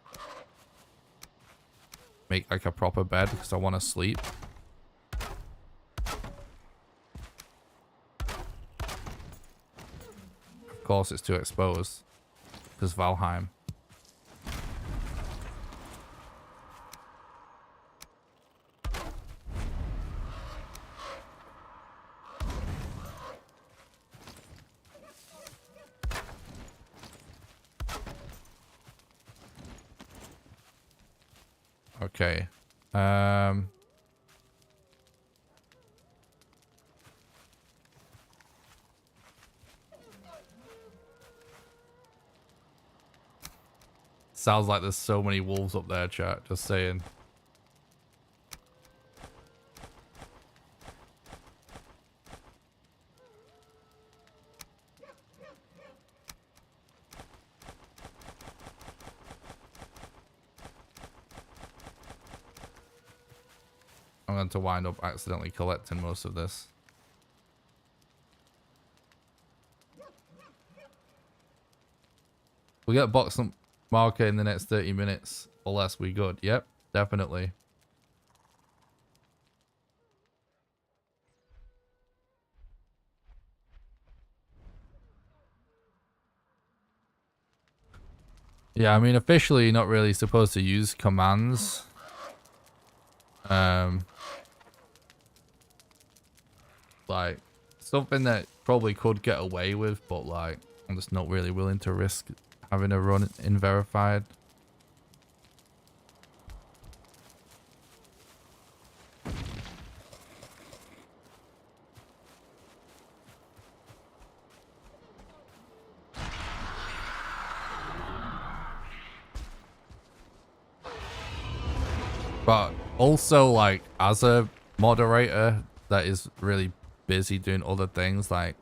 make like a proper bed because I want to sleep. Of course, it's too exposed because Valheim. Okay. Sounds like there's so many wolves up there, chat. Just saying. I'm going to wind up accidentally collecting most of this. We get a box marker in the next 30 minutes or less. We good. Yep, definitely. Yeah, I mean, officially, you're not really supposed to use commands. Like, something that probably could get away with, but like, I'm just not really willing to risk having a run in verified. But also, like, as a moderator that is really busy doing other things, like,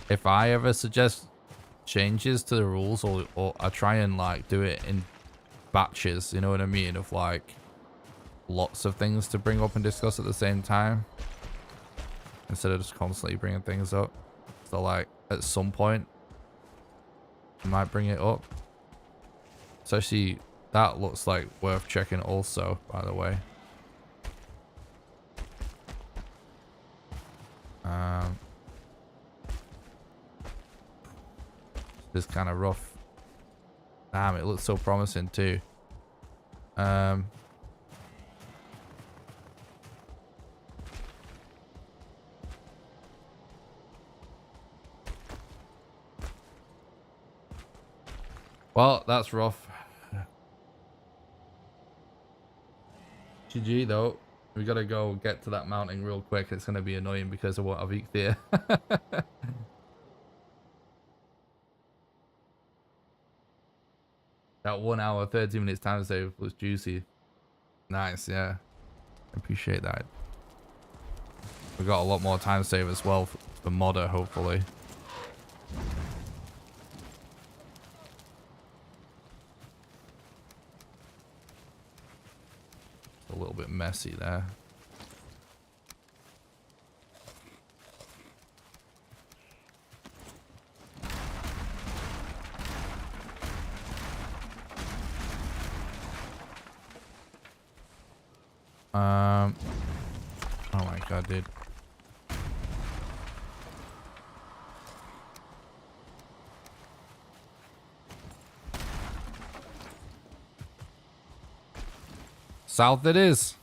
if I ever suggest changes to the rules or I try and, like, do it in batches, you know what I mean? Of, like, lots of things to bring up and discuss at the same time. Instead of just constantly bringing things up. So, like, at some point, I might bring it up. Especially... that looks like worth checking also, by the way. This is kind of rough. Damn, it looks so promising too. Well, that's rough. GG though. We gotta go get to that mountain real quick. It's gonna be annoying because of what I've eaten there. That 1 hour, 30 minutes time save was juicy. Nice, yeah. Appreciate that. We got a lot more time save as well for modder, hopefully. A little bit messy there. Oh my god, dude. South it is.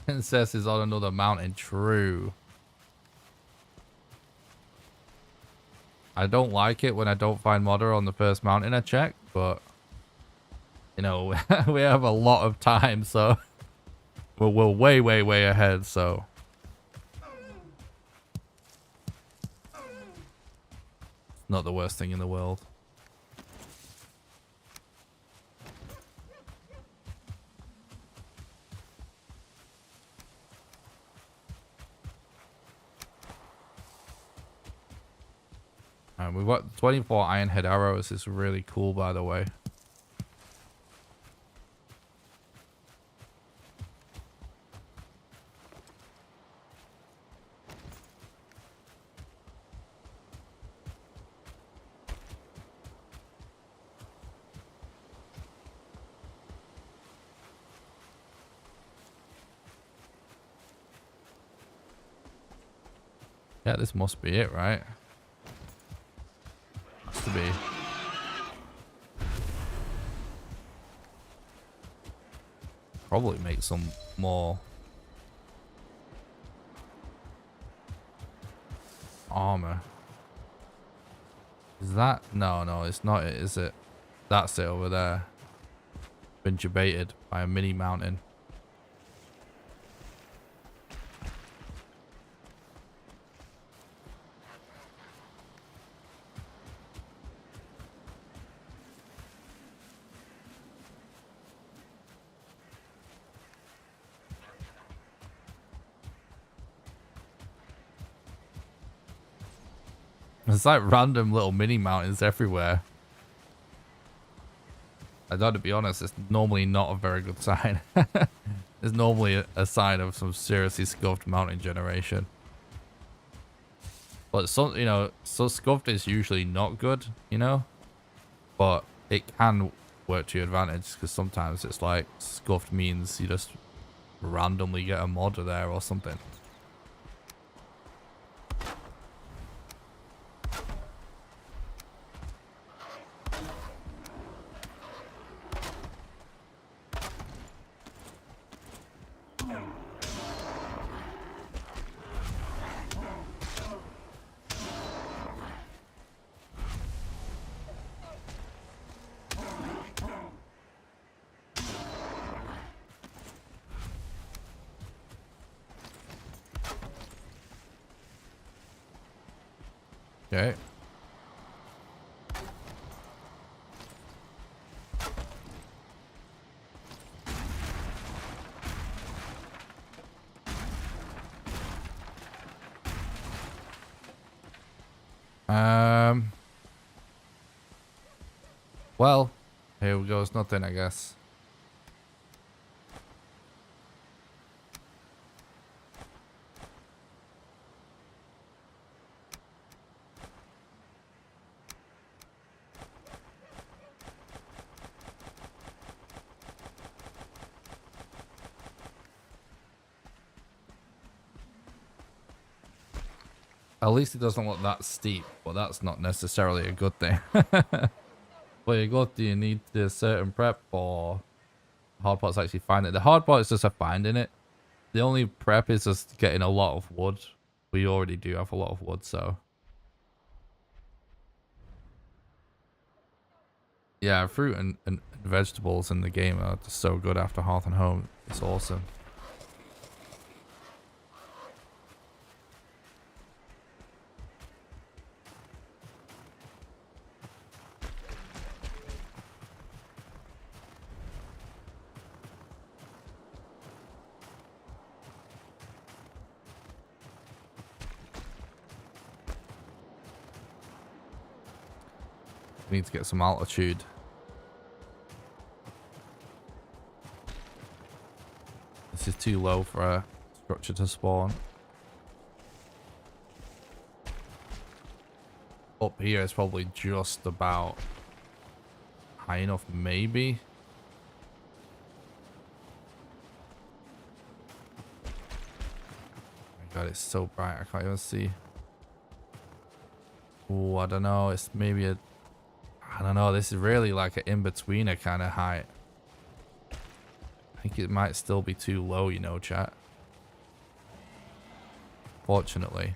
Princess is on another mountain. True. I don't like it when I don't find modder on the first mountain I check, but you know, we have a lot of time, so we're way ahead, so not the worst thing in the world. We've got 24 iron head arrows. It's really cool, by the way. Yeah, this must be it, right? Has to be. Probably make some more armor. Is that? No, no, it's not it, is it? That's it over there. Been debated by a mini mountain. There's like random little mini mountains everywhere. I got to be honest, it's normally not a very good sign. It's normally a sign of some seriously scuffed mountain generation. But some, you know, so scuffed is usually not good, you know? But it can work to your advantage because sometimes it's like scuffed means you just randomly get a mod there or something. Okay. Well, here goes nothing, I guess. At least it doesn't look that steep, but that's not necessarily a good thing. But you got, do you need the certain prep or hard part's actually finding it? The hard part is just a finding it. The only prep is just getting a lot of wood. We already do have a lot of wood, so. Yeah, fruit and vegetables in the game are just so good after Hearth and Home. It's awesome. We need to get some altitude. This is too low for a structure to spawn. Up here is probably just about high enough, maybe. Oh my god, it's so bright, I can't even see. Oh, I don't know, it's maybe a... I don't know, this is really like an in-betweener kind of height. I think it might still be too low, you know, chat. Fortunately.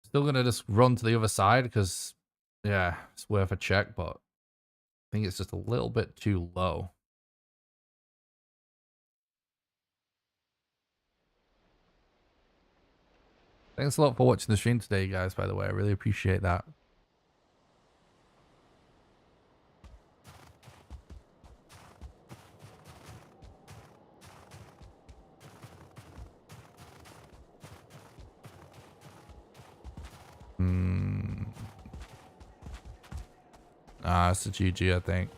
Still gonna just run to the other side because, yeah, it's worth a check, but I think it's just a little bit too low. Thanks a lot for watching the stream today, guys, by the way. I really appreciate that. Ah, it's a GG, I think.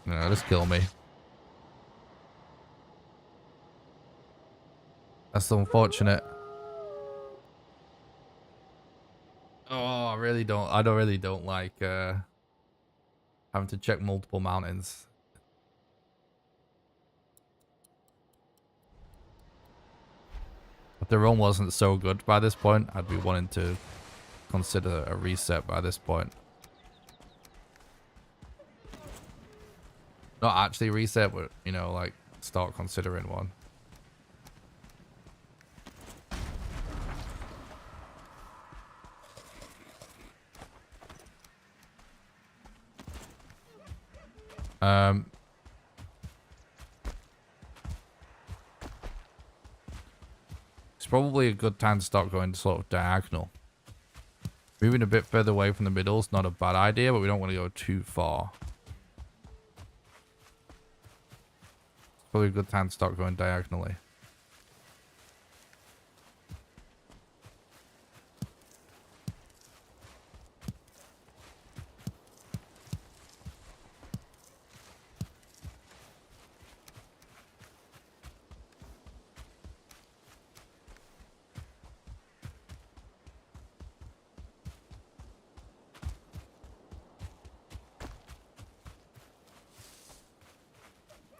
No, just kill me. That's unfortunate. Oh, I really don't. I don't really don't like having to check multiple mountains. If the run wasn't so good by this point, I'd be wanting to consider a reset by this point. Not actually reset, but, you know, like, start considering one. It's probably a good time to start going sort of diagonal. Moving a bit further away from the middle is not a bad idea, but we don't want to go too far. It's probably a good time to start going diagonally.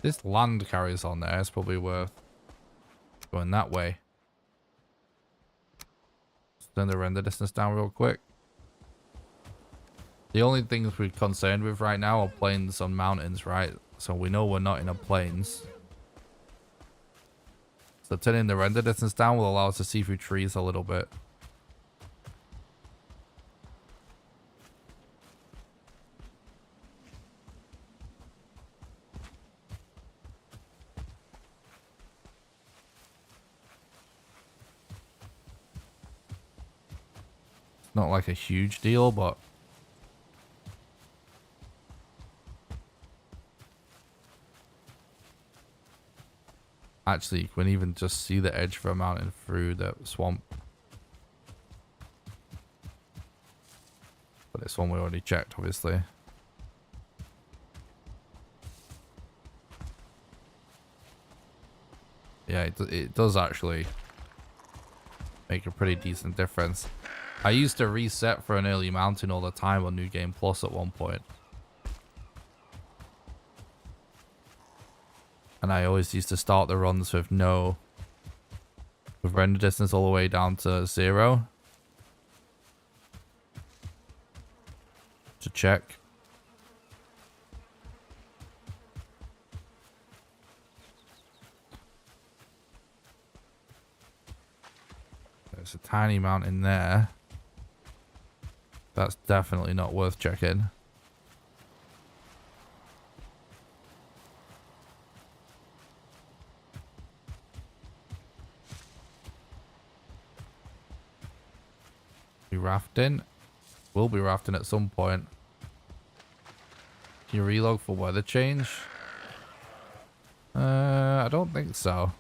This land carries on there. It's probably worth going that way. Just turn the render distance down real quick. The only things we're concerned with right now are plains on mountains, right? So we know we're not in a plains. So turning the render distance down will allow us to see through trees a little bit. Not like a huge deal, but actually you can even just see the edge of a mountain through the swamp. But it's one we already checked, obviously. Yeah, it does actually make a pretty decent difference. I used to reset for an early mountain all the time on New Game Plus at one point. And I always used to start the runs with render distance all the way down to 0. To check. There's a tiny mountain there. That's definitely not worth checking. Be rafting. We'll be rafting at some point. Can you relog for weather change? I don't think so.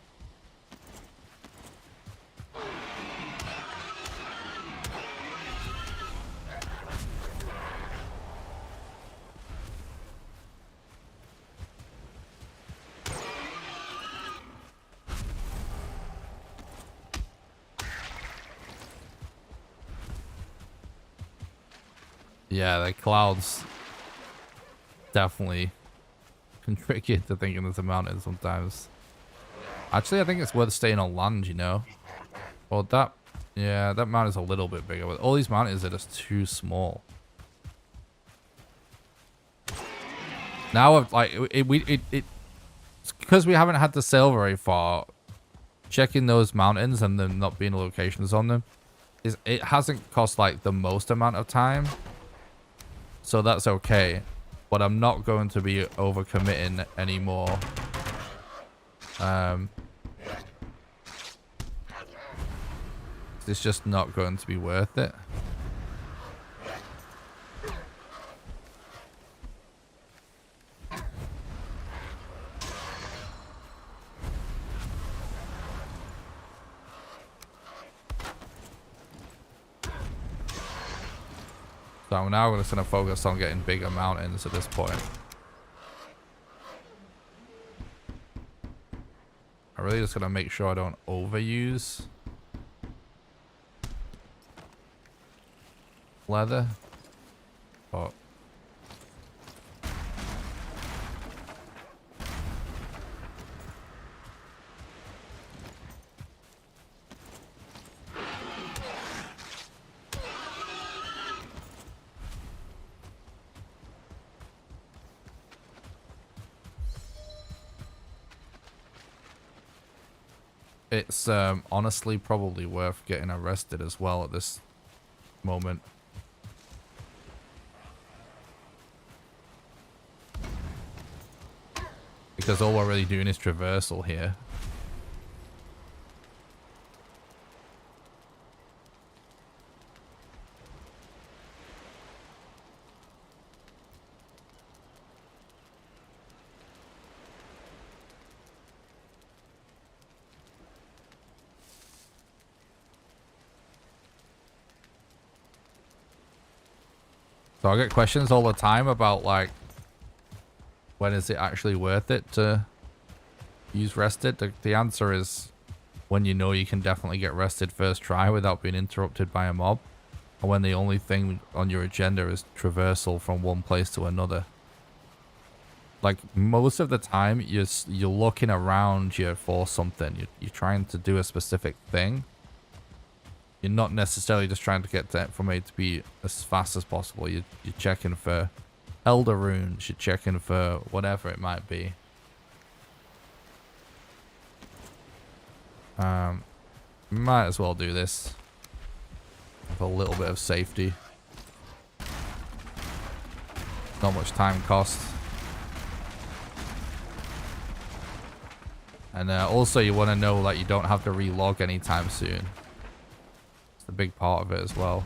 Yeah, the clouds definitely can trick you into thinking there's a mountain sometimes. Actually, I think it's worth staying on land, you know. Well, yeah, that mountain's a little bit bigger, but all these mountains are just too small. Now, it's because we haven't had to sail very far. Checking those mountains and them not being locations on them, it hasn't cost like the most amount of time. So that's okay, but I'm not going to be overcommitting anymore. It's just not going to be worth it. So I'm now just going to focus on getting bigger mountains at this point. I'm really just going to make sure I don't overuse leather. But it's honestly probably worth getting arrested as well at this moment. Because all we're really doing is traversal here. So I get questions all the time about like, when is it actually worth it to use rested? The answer is when you know you can definitely get rested first try without being interrupted by a mob. Or when the only thing on your agenda is traversal from one place to another. Like most of the time you're looking around you for something. You're trying to do a specific thing. You're not necessarily just trying to get from A to B as fast as possible. You're checking for elder runes. You're checking for whatever it might be. Might as well do this for a little bit of safety. Not much time cost. And also you want to know that you don't have to relog anytime soon. It's a big part of it as well.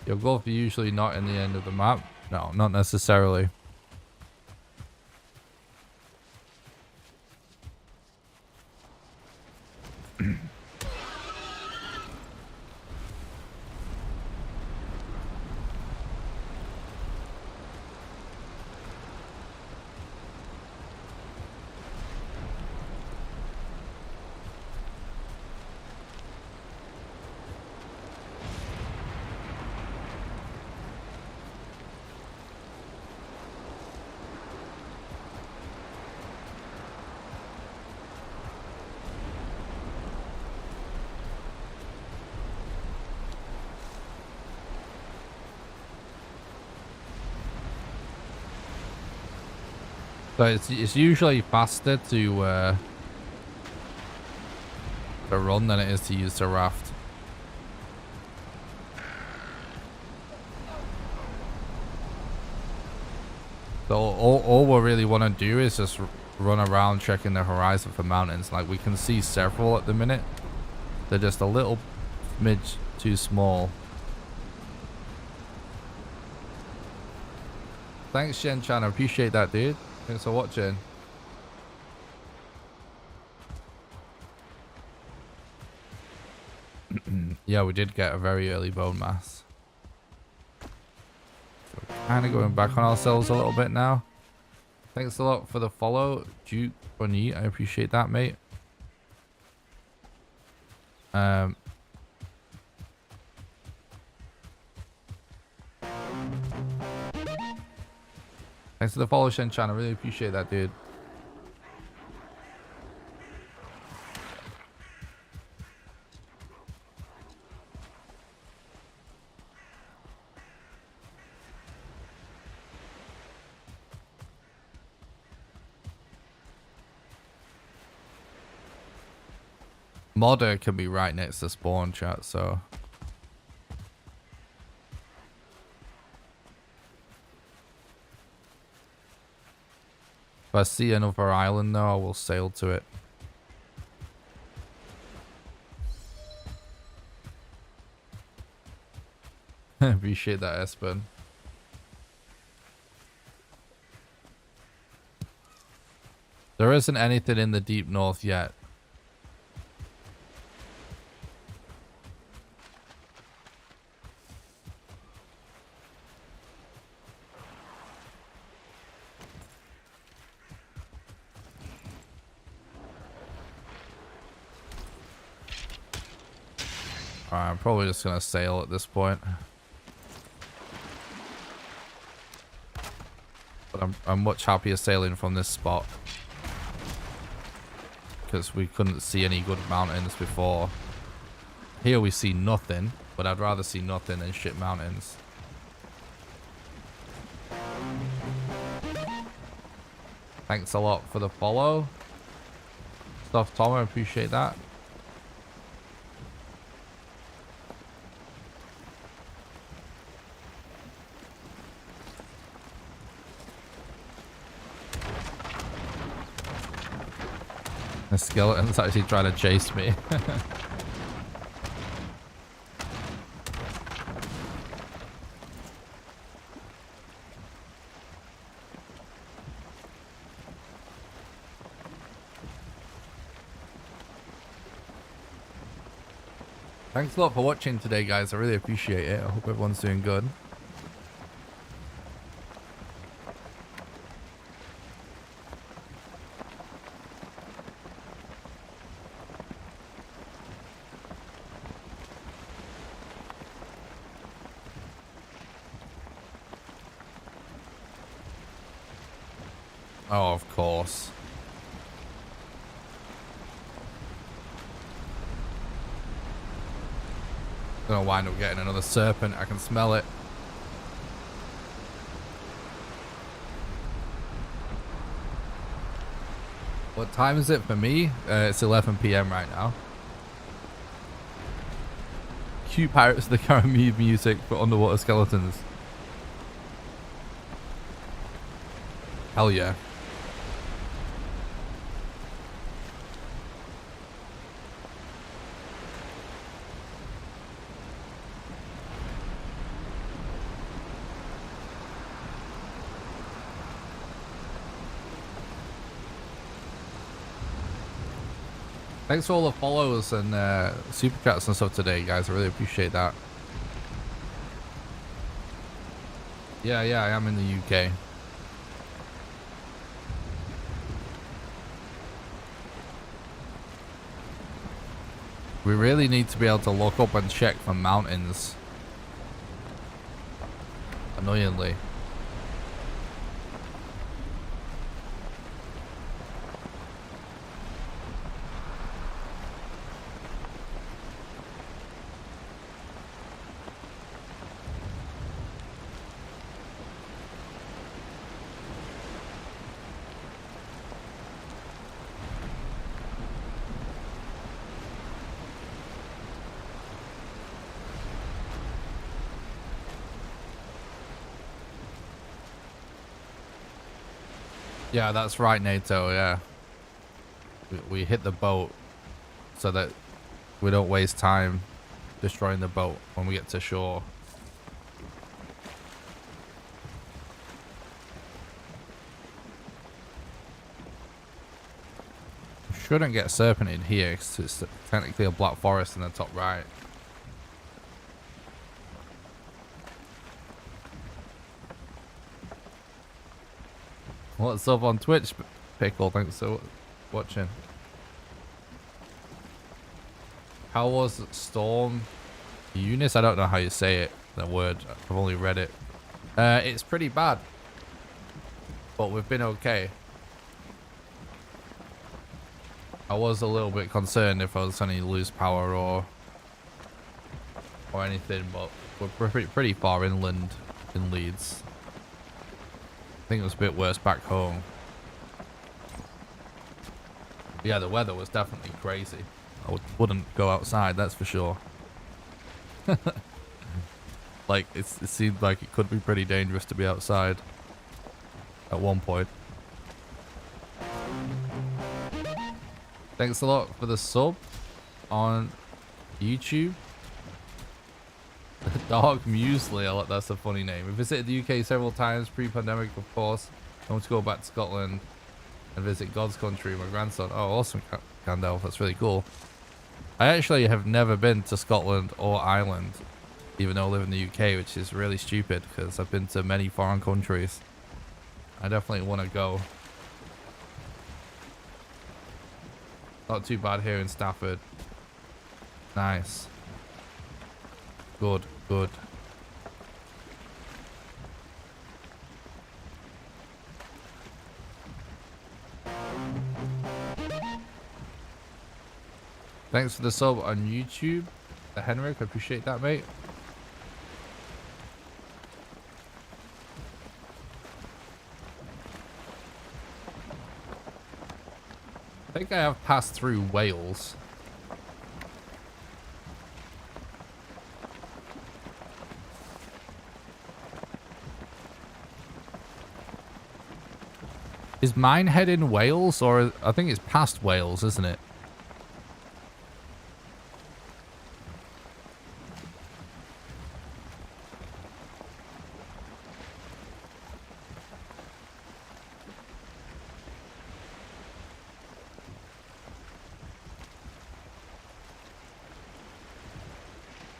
Your goal is usually not in the end of the map. No, not necessarily. So it's usually faster to run than it is to use the raft. So all we really want to do is just run around checking the horizon for mountains. Like we can see several at the minute. They're just a little smidge too small. Thanks, Shen Chan. I appreciate that, dude. Thanks for watching. Yeah, we did get a very early bone mass. So kind of going back on ourselves a little bit now. Thanks a lot for the follow, Duke Bunny. I appreciate that, mate. Thanks for the follow, Shen Chan. I really appreciate that, dude. Modder can be right next to spawn, chat, so... If I see another island though, I will sail to it. Appreciate that, Espen. There isn't anything in the deep north yet. Alright, I'm probably just gonna sail at this point. But I'm much happier sailing from this spot. Because we couldn't see any good mountains before. Here we see nothing, but I'd rather see nothing than shit mountains. Thanks a lot for the follow. Stuff, Tom, I appreciate that. The skeleton's actually trying to chase me. Thanks a lot for watching today, guys. I really appreciate it. I hope everyone's doing good. Oh, of course. Gonna wind up getting another serpent. I can smell it. What time is it for me? It's 11 PM right now. Cute Pirates of the Caribbean music for underwater skeletons. Hell yeah. Thanks for all the follows and super chats and stuff today, guys. I really appreciate that. Yeah, I am in the UK. We really need to be able to look up and check for mountains. Annoyingly. Yeah, that's right, NATO, yeah. We hit the boat so that we don't waste time destroying the boat when we get to shore. Shouldn't get serpented here because it's technically a black forest in the top right. What's up on Twitch, Pickle? Thanks for watching. How was Storm Eunice? I don't know how you say it, that word. I've only read it. It's pretty bad, but we've been okay. I was a little bit concerned if I was going to lose power or anything, but we're pretty far inland in Leeds. I think it was a bit worse back home. Yeah, the weather was definitely crazy. I wouldn't go outside, that's for sure. Like, it seemed like it could be pretty dangerous to be outside at one point. Thanks a lot for the sub on YouTube. Dark Muesli, that's a funny name. I visited the UK several times pre-pandemic, of course. I want to go back to Scotland and visit God's country with my grandson. Oh, awesome, Gandalf. That's really cool. I actually have never been to Scotland or Ireland, even though I live in the UK, which is really stupid because I've been to many foreign countries. I definitely want to go. Not too bad here in Stafford. Nice. Good, good. Thanks for the sub on YouTube, Henrik. I appreciate that, mate. I think I have passed through Wales. Is Minehead in Wales, or I think it's past Wales, isn't it?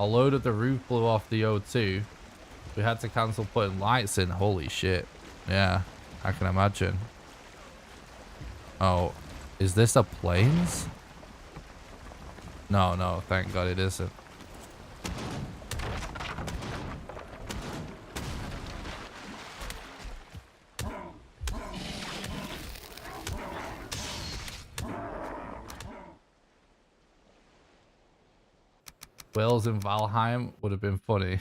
A load of the roof blew off the O2. We had to cancel putting lights in. Holy shit. Yeah, I can imagine. Oh, is this a planes? No, no, thank God it isn't. Wales in Valheim would have been funny.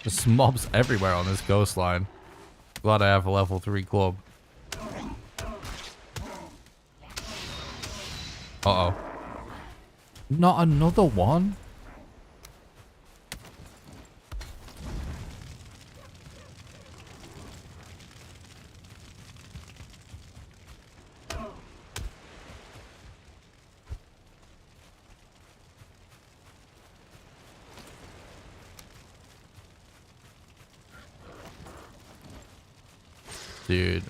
There's mobs everywhere on this coastline. Glad I have a level 3 club. Uh-oh. Not another one? Dude.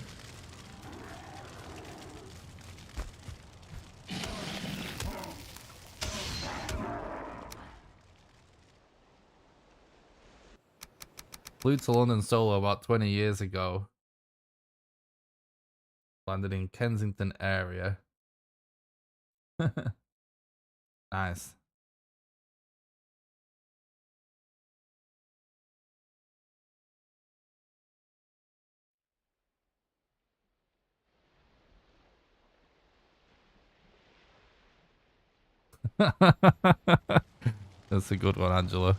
Flew to London solo about 20 years ago. Landed in Kensington area. Nice. That's a good one, Angela.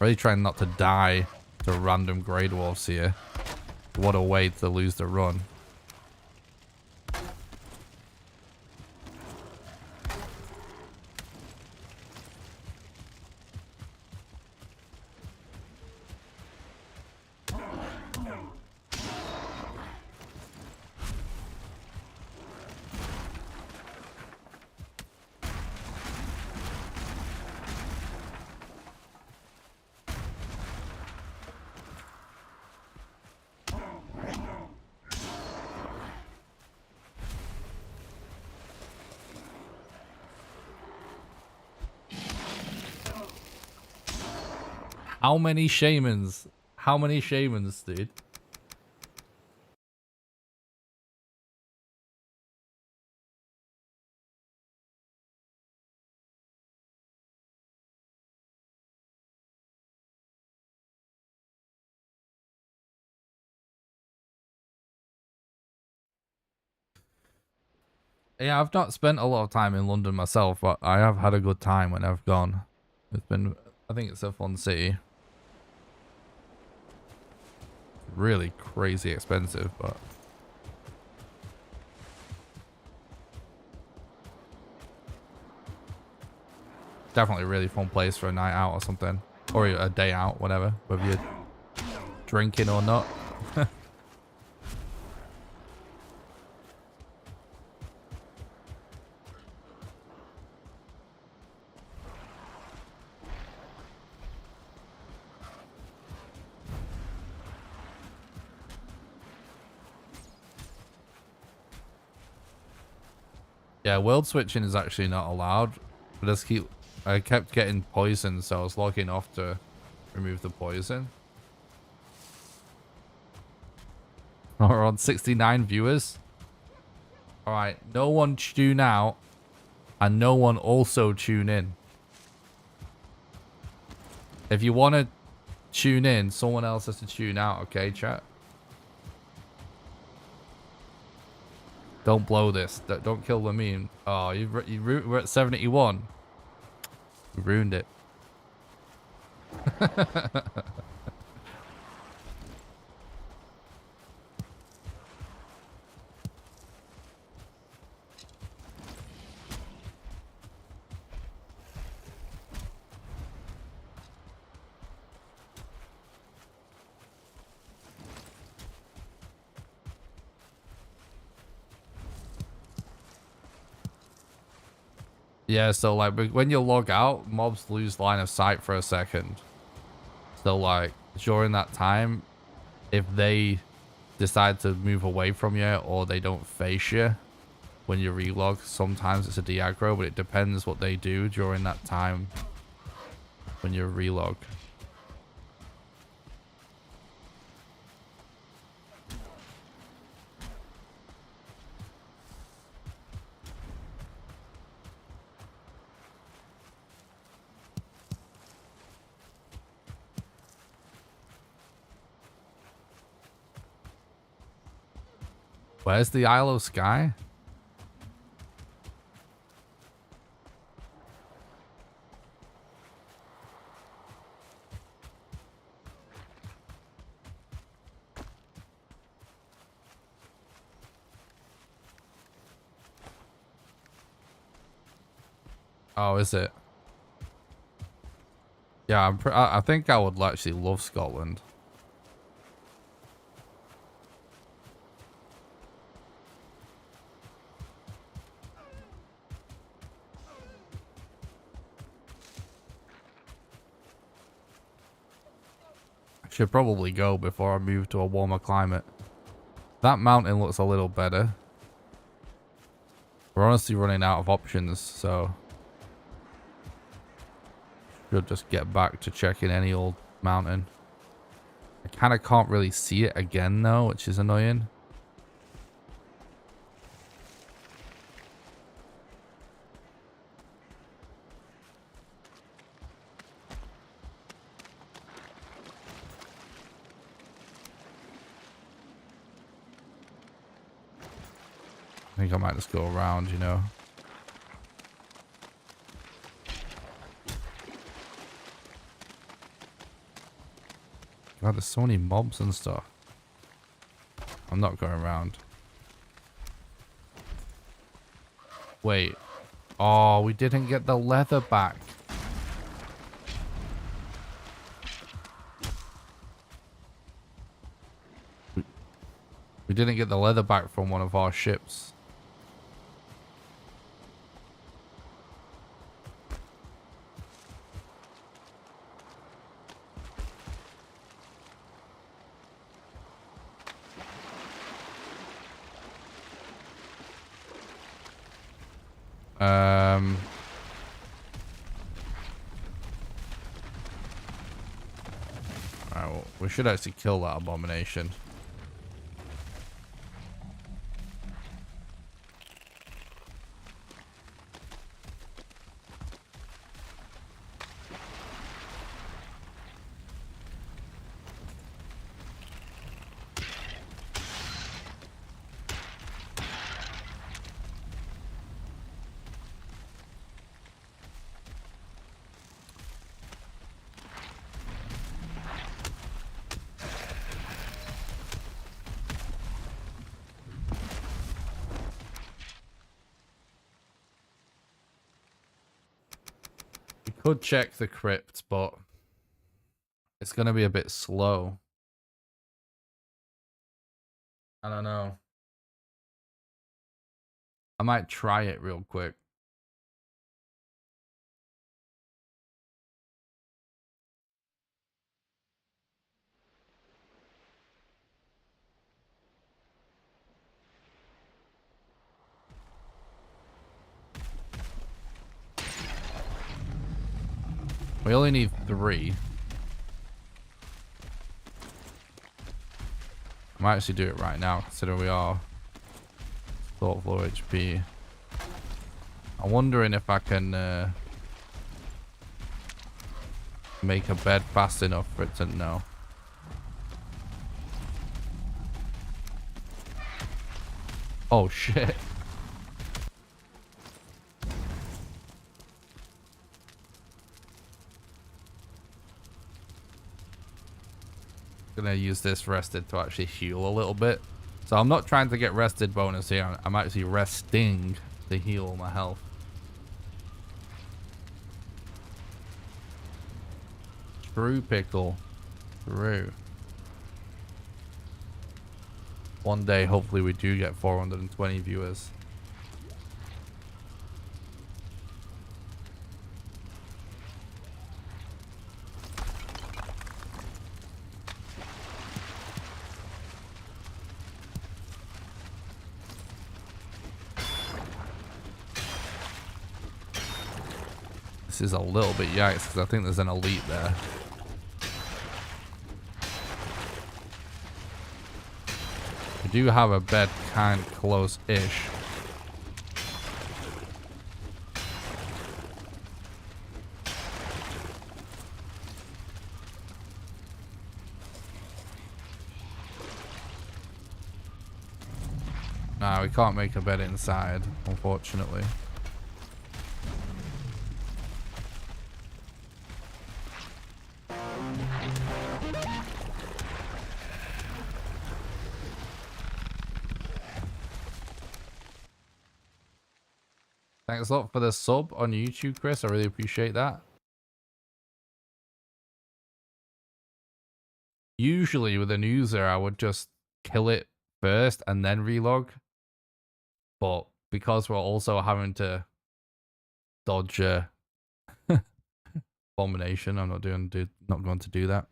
Really trying not to die to random Grey Dwarfs here. What a way to lose the run. How many shamans? How many shamans, dude? Yeah, I've not spent a lot of time in London myself, but I have had a good time when I've gone. It's been, I think it's a fun city. Really crazy expensive, but definitely a really fun place for a night out or something. Or a day out, whatever, whether you're drinking or not. Yeah, world switching is actually not allowed. But I kept getting poisoned, so I was logging off to remove the poison. We're on 69 viewers. All right, no one tune out, and no one also tune in. If you want to tune in, someone else has to tune out, okay, chat? Don't blow this. Don't kill the meme. Oh, we're at 71. You ruined it. Yeah, so like when you log out, mobs lose line of sight for a second. So like during that time, if they decide to move away from you or they don't face you when you relog, sometimes it's a de-aggro, but it depends what they do during that time when you relog. Where's the Isle of Skye? Oh, is it? Yeah, I think I would actually love Scotland. I should probably go before I move to a warmer climate. That mountain looks a little better. We're honestly running out of options, so should just get back to checking any old mountain. I kind of can't really see it again though, which is annoying. I think I might just go around, you know. God, there's so many mobs and stuff. I'm not going around. Wait. Oh, we didn't get the leather back. We didn't get the leather back from one of our ships. Alright, well, we should actually kill that abomination. Could check the crypt, but it's going to be a bit slow. I don't know. I might try it real quick. We only need 3. I might actually do it right now, considering we are thought low HP. I'm wondering if I can make a bed fast enough for it to know. Oh shit. Gonna use this rested to actually heal a little bit. So I'm not trying to get rested bonus here. I'm actually resting to heal my health. True pickle. True. One day, hopefully we do get 420 viewers. This is a little bit yikes because I think there's an elite there. We do have a bed kind of close-ish. Nah, we can't make a bed inside, unfortunately. Thanks a lot for the sub on YouTube, Chris. I really appreciate that. Usually with an user, I would just kill it first and then relog. But because we're also having to dodge abomination, I'm not going to do that.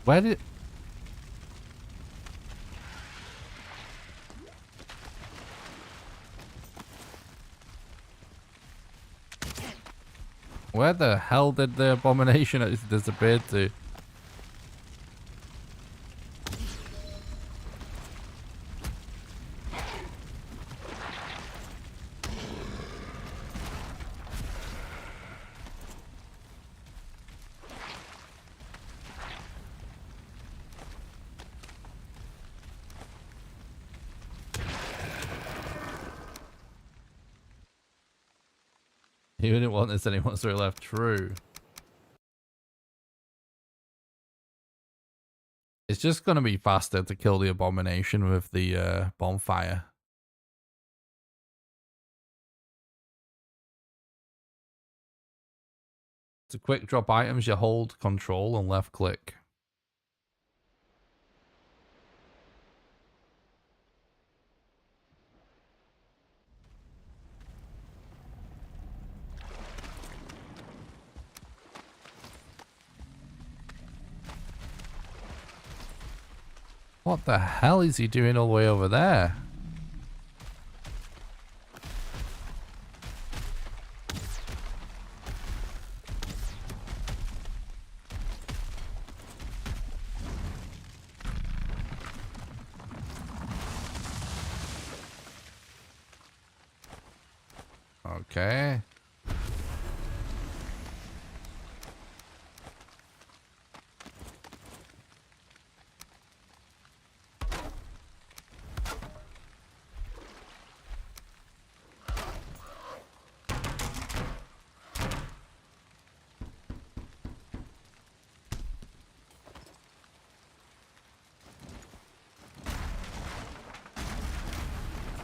Where did... Where the hell did the abomination disappear to? You didn't want this anymore, so it left. True. It's just going to be faster to kill the abomination with the bonfire. To quick drop items, you hold control and left click. What the hell is he doing all the way over there? Okay.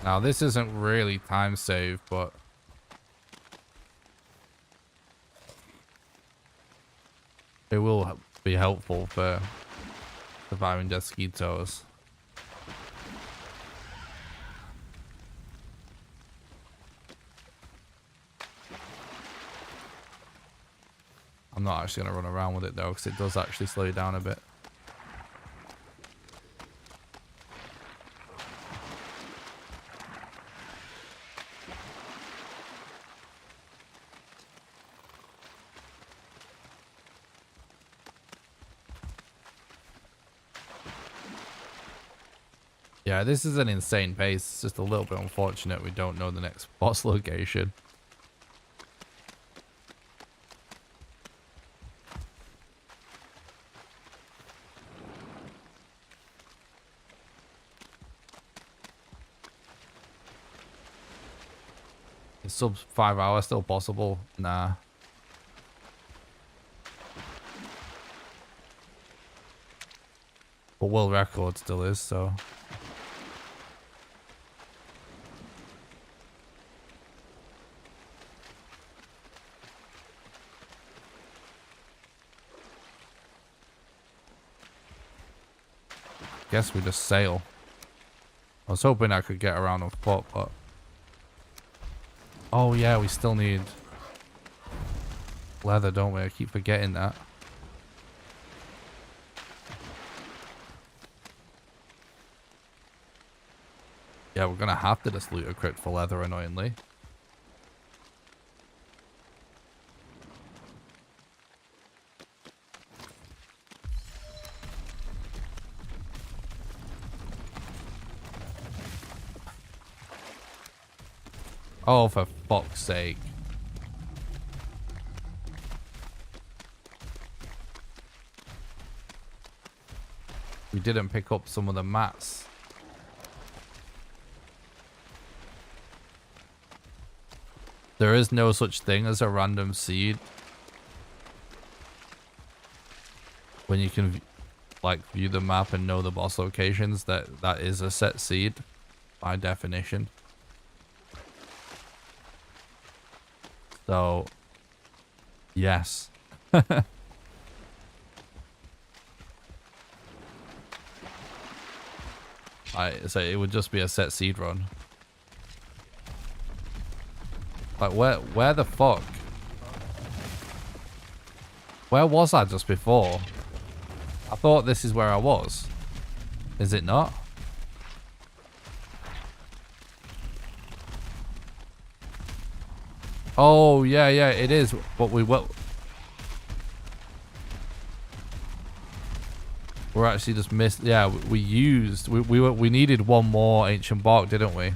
Now, this isn't really time save, but it will be helpful for surviving Desquitos. I'm not actually going to run around with it though, because it does actually slow you down a bit. Yeah, this is an insane pace. It's just a little bit unfortunate we don't know the next boss location. Is sub 5 hours still possible? Nah. But world record still is, so. Guess we just sail. I was hoping I could get around on foot, but. Oh yeah, we still need leather, don't we? I keep forgetting that. Yeah, we're gonna have to just loot a crypt for leather, annoyingly. Oh, for fuck's sake. We didn't pick up some of the mats. There is no such thing as a random seed. When you can like view the map and know the boss locations, that is a set seed by definition. So yes. So it would just be a set seed run. Like where the fuck? Where was I just before? I thought this is where I was. Is it not? Oh yeah, it is. But we're actually just missed. Yeah, we needed one more ancient bark, didn't we?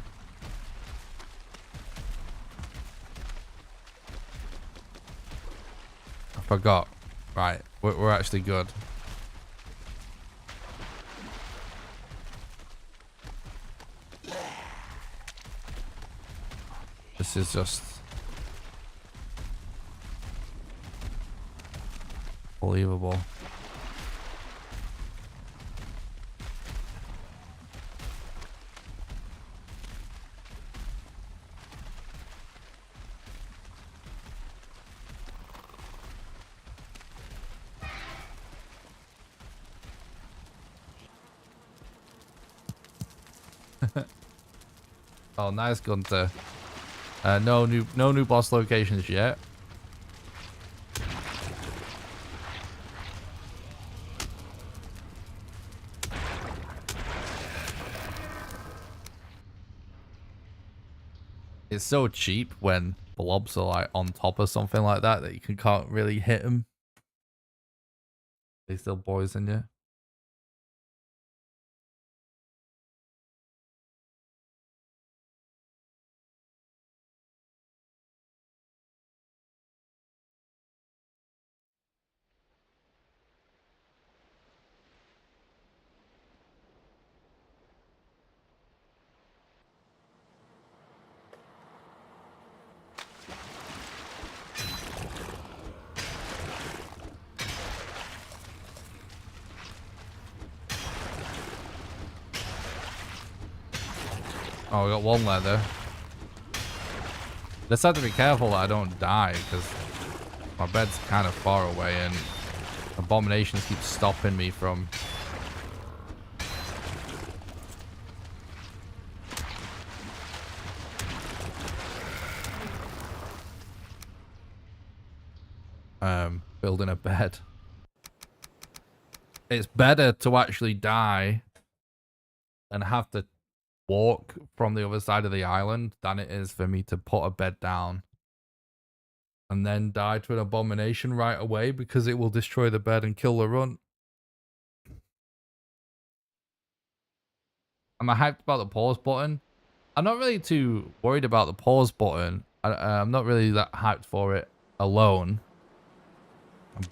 I forgot. Right, we're actually good. This is just believable. Oh, nice, Gunter. No new boss locations yet. It's so cheap when blobs are like on top of something like that you can't really hit them. They still poison you. Oh, I got one leather. Just have to be careful that I don't die, because my bed's kind of far away and abominations keep stopping me from... building a bed. It's better to actually die and have to walk from the other side of the island than it is for me to put a bed down and then die to an abomination right away, because it will destroy the bed and kill the run. Am I hyped about the pause button? I'm not really too worried about the pause button. I'm not really that hyped for it alone,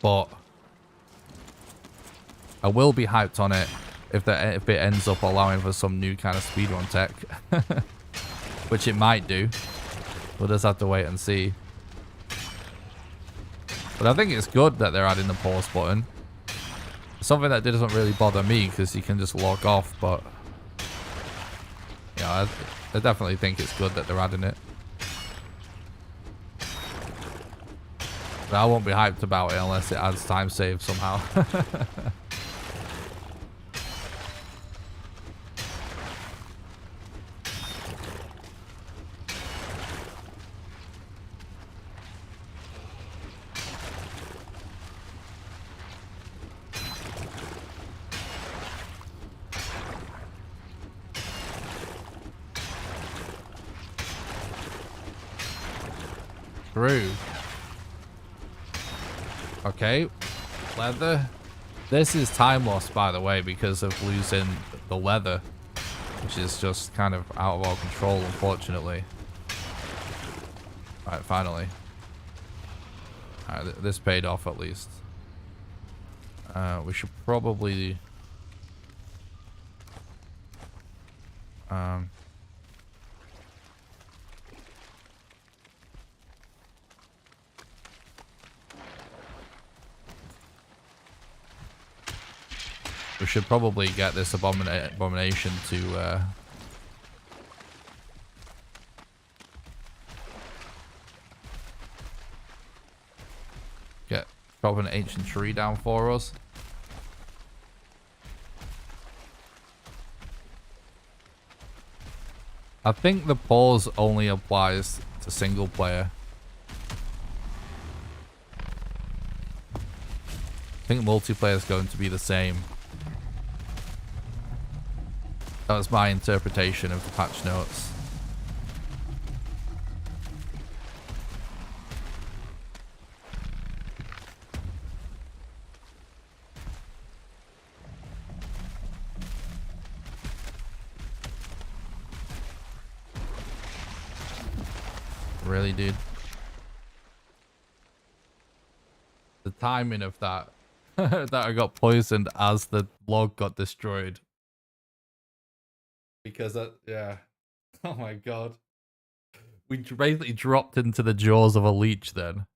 but I will be hyped on it if it ends up allowing for some new kind of speedrun tech, which it might do. We'll just have to wait and see. But I think it's good that they're adding the pause button. Something that doesn't really bother me because you can just log off, but yeah, I definitely think it's good that they're adding it. But I won't be hyped about it unless it adds time save somehow. Through. Okay, leather. This is time loss, by the way, because of losing the leather, which is just kind of out of our control, unfortunately. Alright, finally. Alright, this paid off at least. We should probably... we should probably get this abomination to drop an ancient tree down for us. I think the pause only applies to single player. I think multiplayer is going to be the same. That was my interpretation of the patch notes. Really, dude? The timing of that. That I got poisoned as the log got destroyed. Because yeah. Oh my god. We basically dropped into the jaws of a leech then.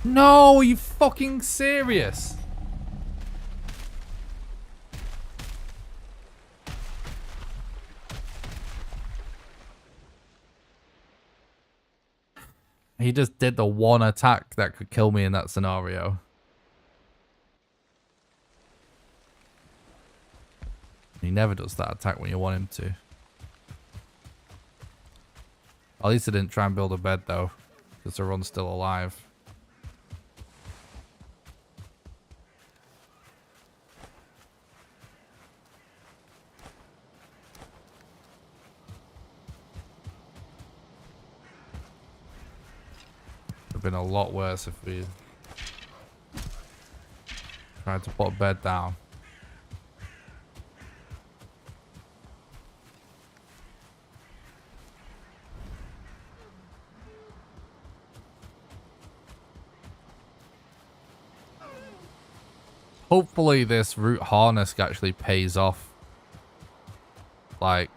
No, are you fucking serious? He just did the one attack that could kill me in that scenario. He never does that attack when you want him to. At least I didn't try and build a bed though, because the run's still alive. Been a lot worse if we tried to put a bed down. Hopefully this root harness actually pays off Like,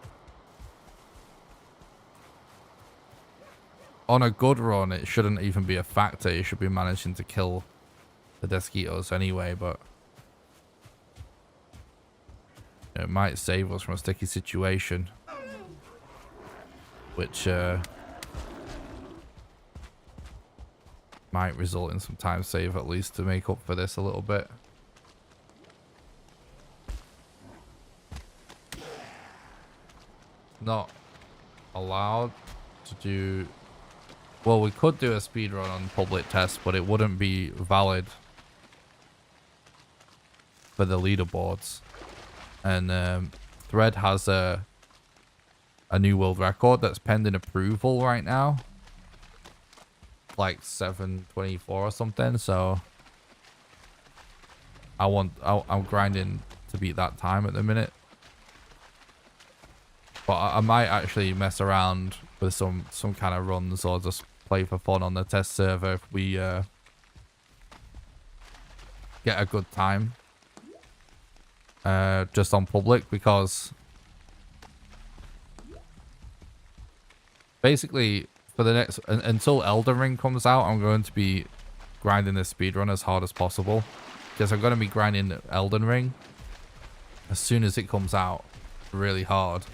on a good run, it shouldn't even be a factor. You should be managing to kill the Desquitos anyway, but it might save us from a sticky situation, which might result in some time save at least to make up for this a little bit. Not allowed to do... Well, we could do a speedrun on public test, but it wouldn't be valid for the leaderboards. And Thread has a new world record that's pending approval right now. Like 724 or something, so I'm grinding to beat that time at the minute. But I might actually mess around with some kind of runs or just play for fun on the test server if we get a good time just on public, because basically for the next until Elden Ring comes out, I'm going to be grinding this speedrun as hard as possible, because I'm going to be grinding Elden Ring as soon as it comes out really hard.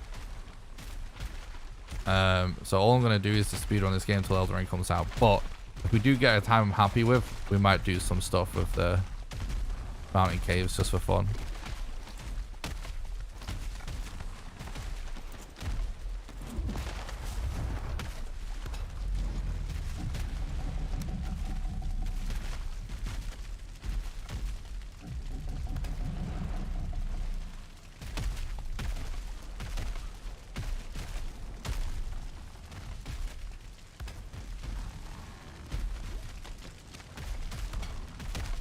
So all I'm going to do is to speedrun this game until Elden Ring comes out. But if we do get a time I'm happy with, we might do some stuff with the mountain caves just for fun.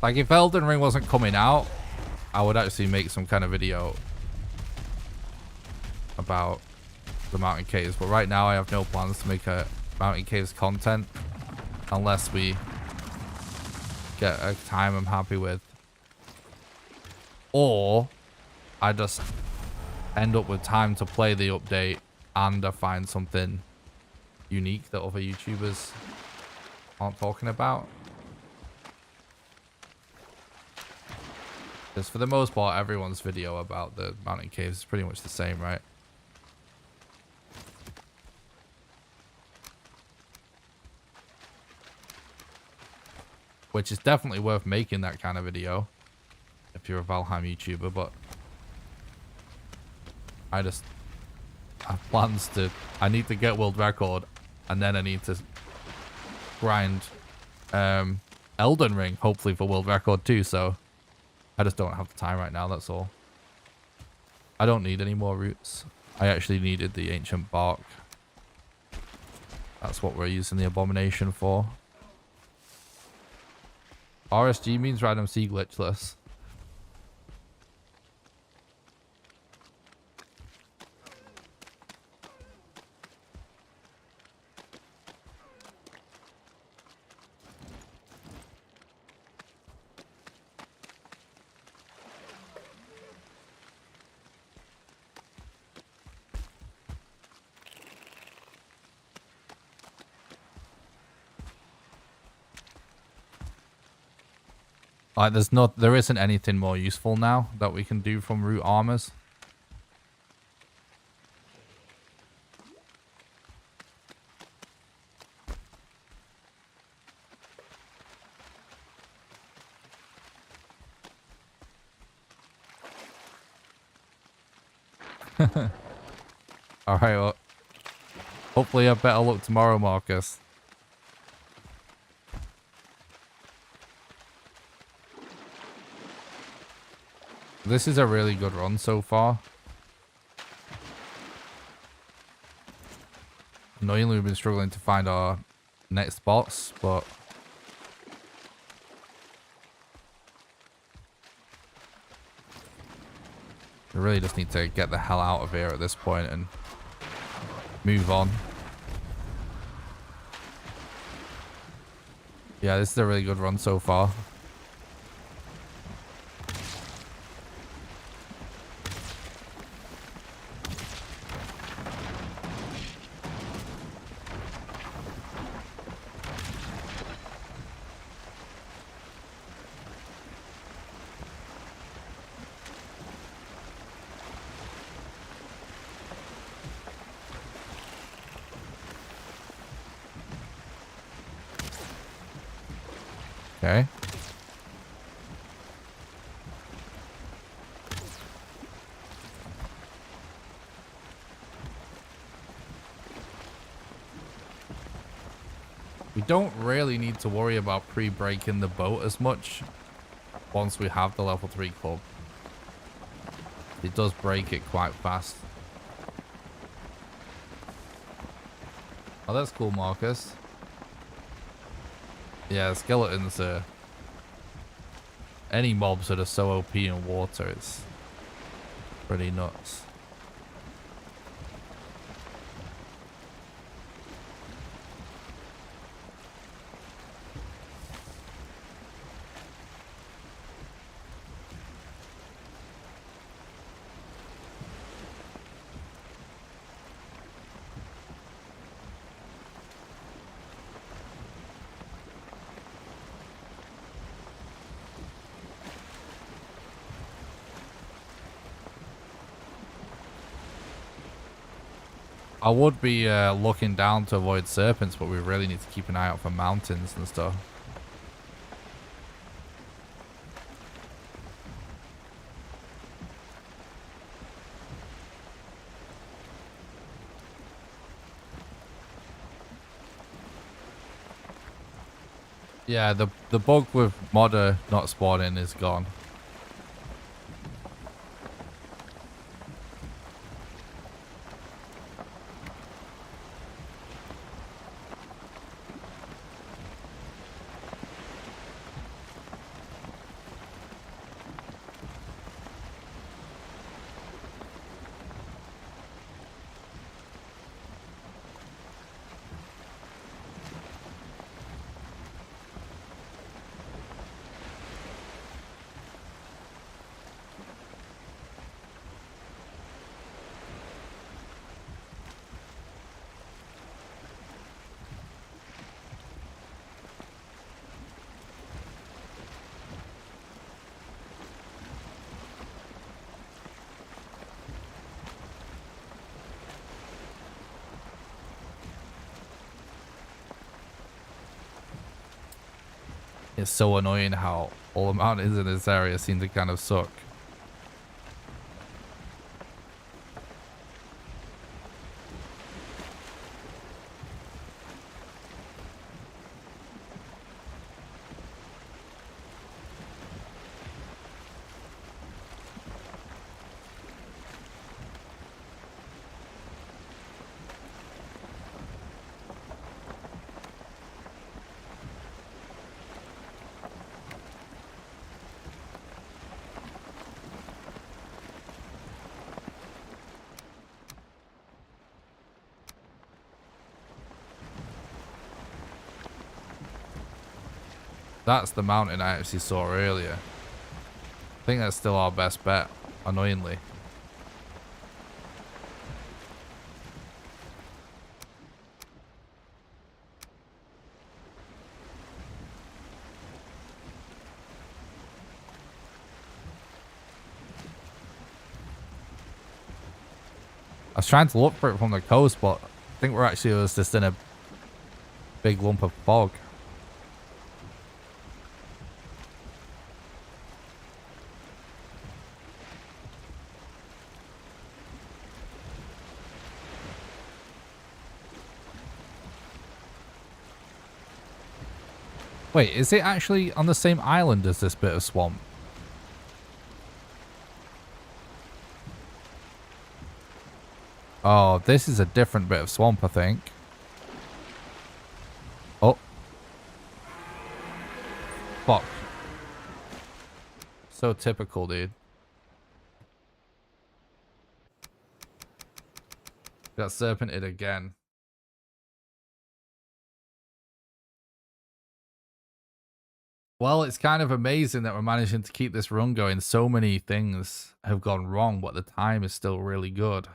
Like, if Elden Ring wasn't coming out, I would actually make some kind of video about the mountain caves. But right now, I have no plans to make a mountain caves content unless we get a time I'm happy with. Or I just end up with time to play the update and I find something unique that other YouTubers aren't talking about. Because for the most part, everyone's video about the mountain caves is pretty much the same, right? Which is definitely worth making that kind of video if you're a Valheim YouTuber, but I have plans to... I need to get world record, and then I need to grind Elden Ring, hopefully for world record too, so... I just don't have the time right now, that's all. I don't need any more roots. I actually needed the ancient bark. That's what we're using the abomination for. RSG means random C glitchless. Like, there isn't anything more useful now that we can do from root armors. Alright, well, hopefully I have better luck tomorrow, Marcus. This is a really good run so far. Annoyingly, we've been struggling to find our next spots, but we really just need to get the hell out of here at this point and move on. Yeah, this is a really good run so far. Okay. We don't really need to worry about pre-breaking the boat as much once we have the level 3 club. It does break it quite fast. Oh, that's cool, Marcus. Yeah, skeletons are... Any mobs that are so OP in water, it's pretty nuts. I would be looking down to avoid serpents, but we really need to keep an eye out for mountains and stuff. Yeah, the bug with modder not spawning is gone. It's so annoying how all the mountains in this area seem to kind of suck. That's the mountain I actually saw earlier. I think that's still our best bet, annoyingly. I was trying to look for it from the coast, but I think we're actually just in a big lump of fog. Wait, is it actually on the same island as this bit of swamp? Oh, this is a different bit of swamp, I think. Oh. Fuck. So typical, dude. Got serpented again. Well, it's kind of amazing that we're managing to keep this run going. So many things have gone wrong, but the time is still really good.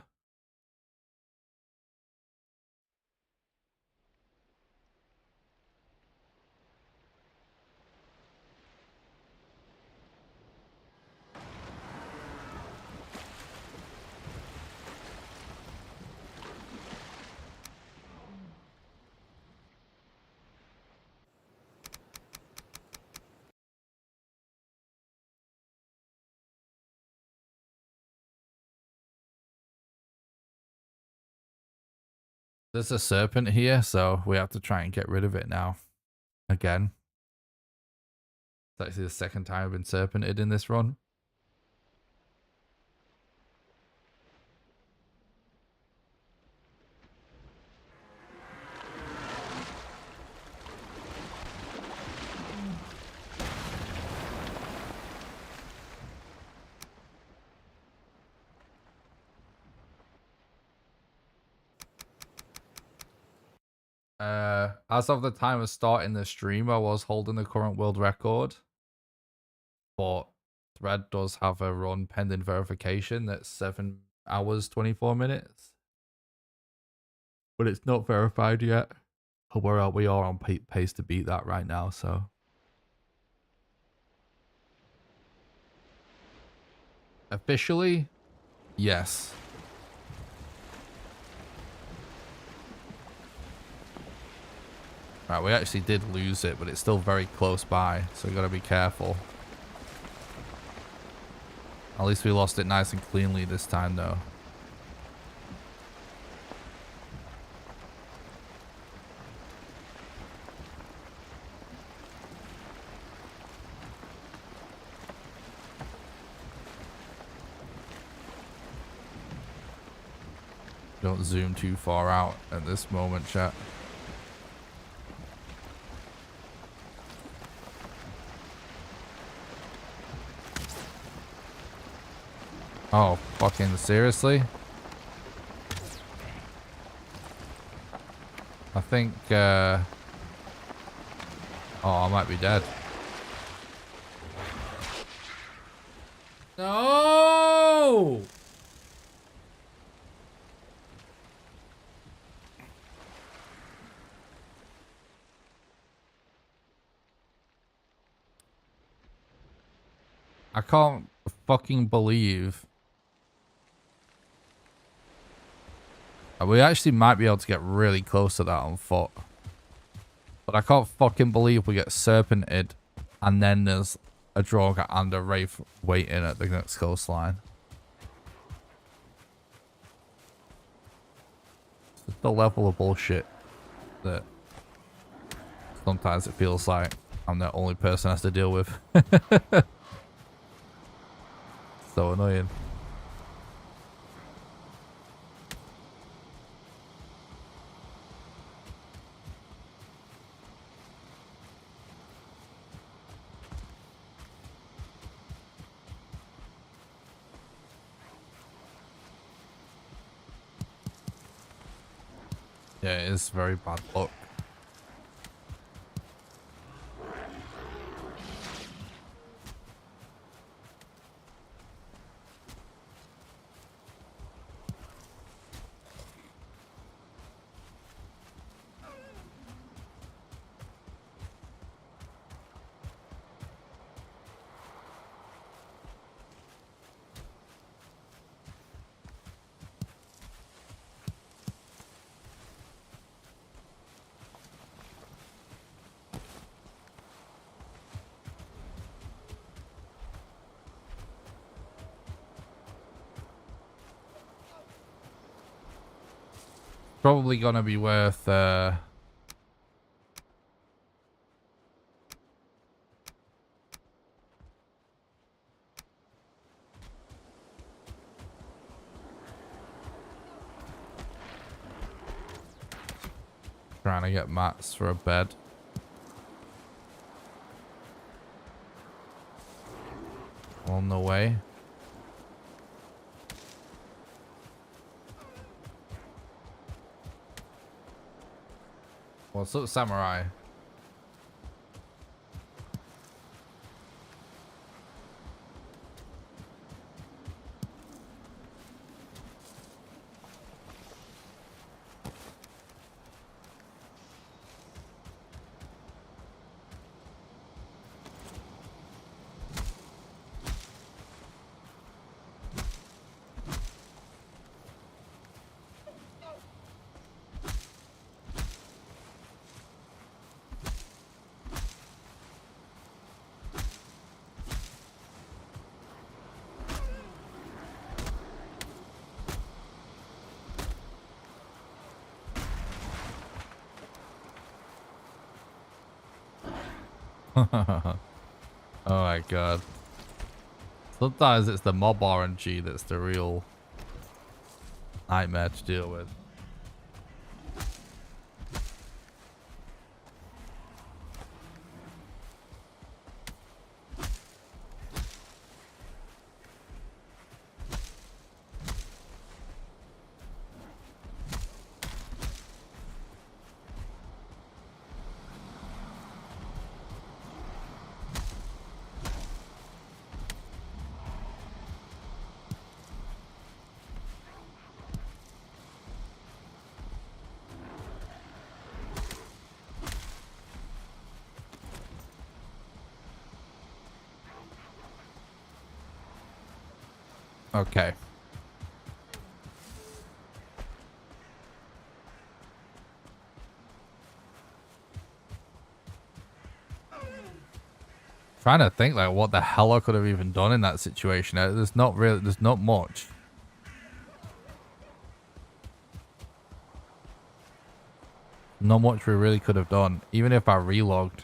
There's a serpent here, so we have to try and get rid of it now. Again. It's actually the second time I've been serpented in this run. As of the time of starting the stream, I was holding the current world record. But Thread does have a run pending verification that's 7 hours, 24 minutes. But it's not verified yet. We are on pace to beat that right now, so. Officially, yes. Right, we actually did lose it, but it's still very close by, so we gotta be careful. At least we lost it nice and cleanly this time, though. Don't zoom too far out at this moment, chat. Oh, fucking seriously? I think, oh, I might be dead. No! I can't fucking believe. We actually might be able to get really close to that on foot. But I can't fucking believe we get serpented and then there's a Droga and a Wraith waiting at the next coastline. It's the level of bullshit that sometimes it feels like I'm the only person has to deal with. So annoying. Yeah, it is very bad luck. Probably gonna be worth trying to get mats for a bed. On the way. What's up, Samurai? Oh my god. Sometimes it's the mob RNG that's the real nightmare to deal with. Okay. Trying to think like what the hell I could have even done in that situation. There's not much. Not much we really could have done, even if I relogged.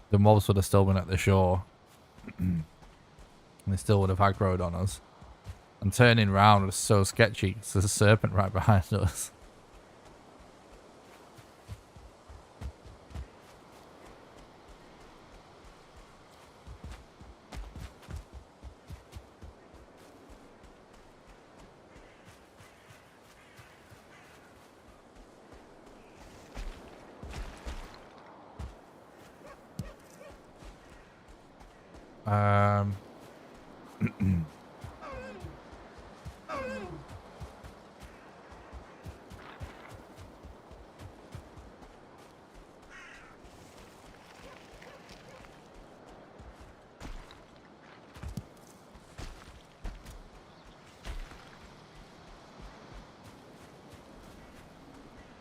The mobs would have still been at the shore. And they still would have aggroed on us. And turning around was so sketchy because there's a serpent right behind us.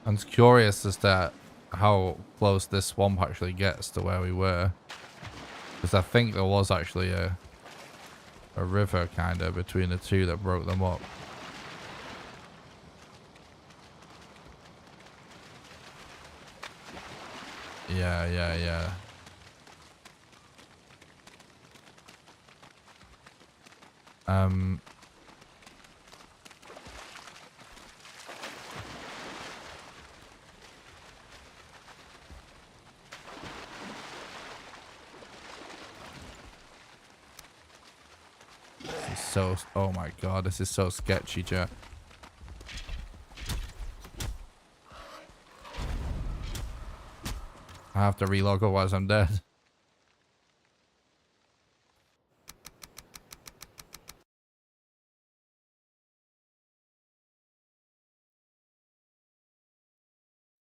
I'm curious as to how close this swamp actually gets to where we were. Because I think there was actually a river kind of between the two that broke them up. Yeah. This is so, oh my god, this is so sketchy, chat. I have to relog otherwise I'm dead.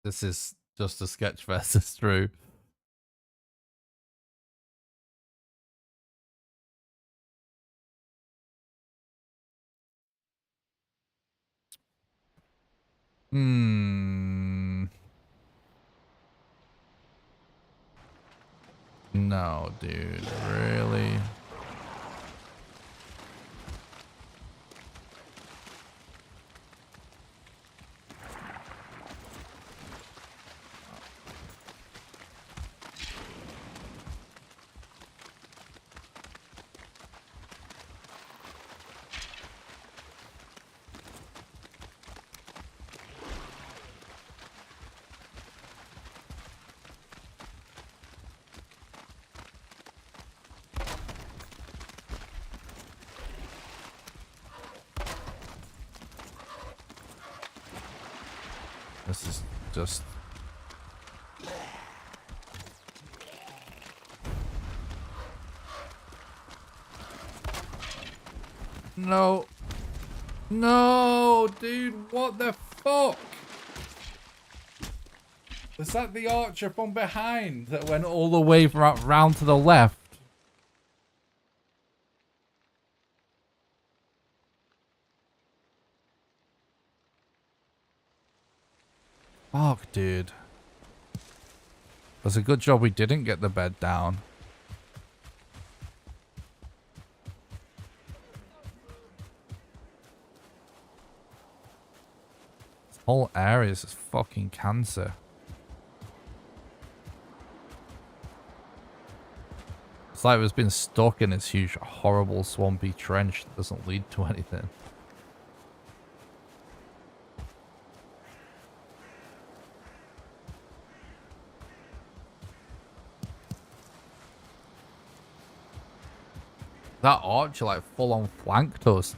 This is just a sketch fest, it's true. No, dude, really? This is just... No. No, dude, what the fuck? Was that the archer from behind that went all the way round to the left? Fuck, dude. It's a good job we didn't get the bed down. Whole area is just fucking cancer. It's like it's been stuck in this huge, horrible, swampy trench that doesn't lead to anything. That archer like full on flanked us.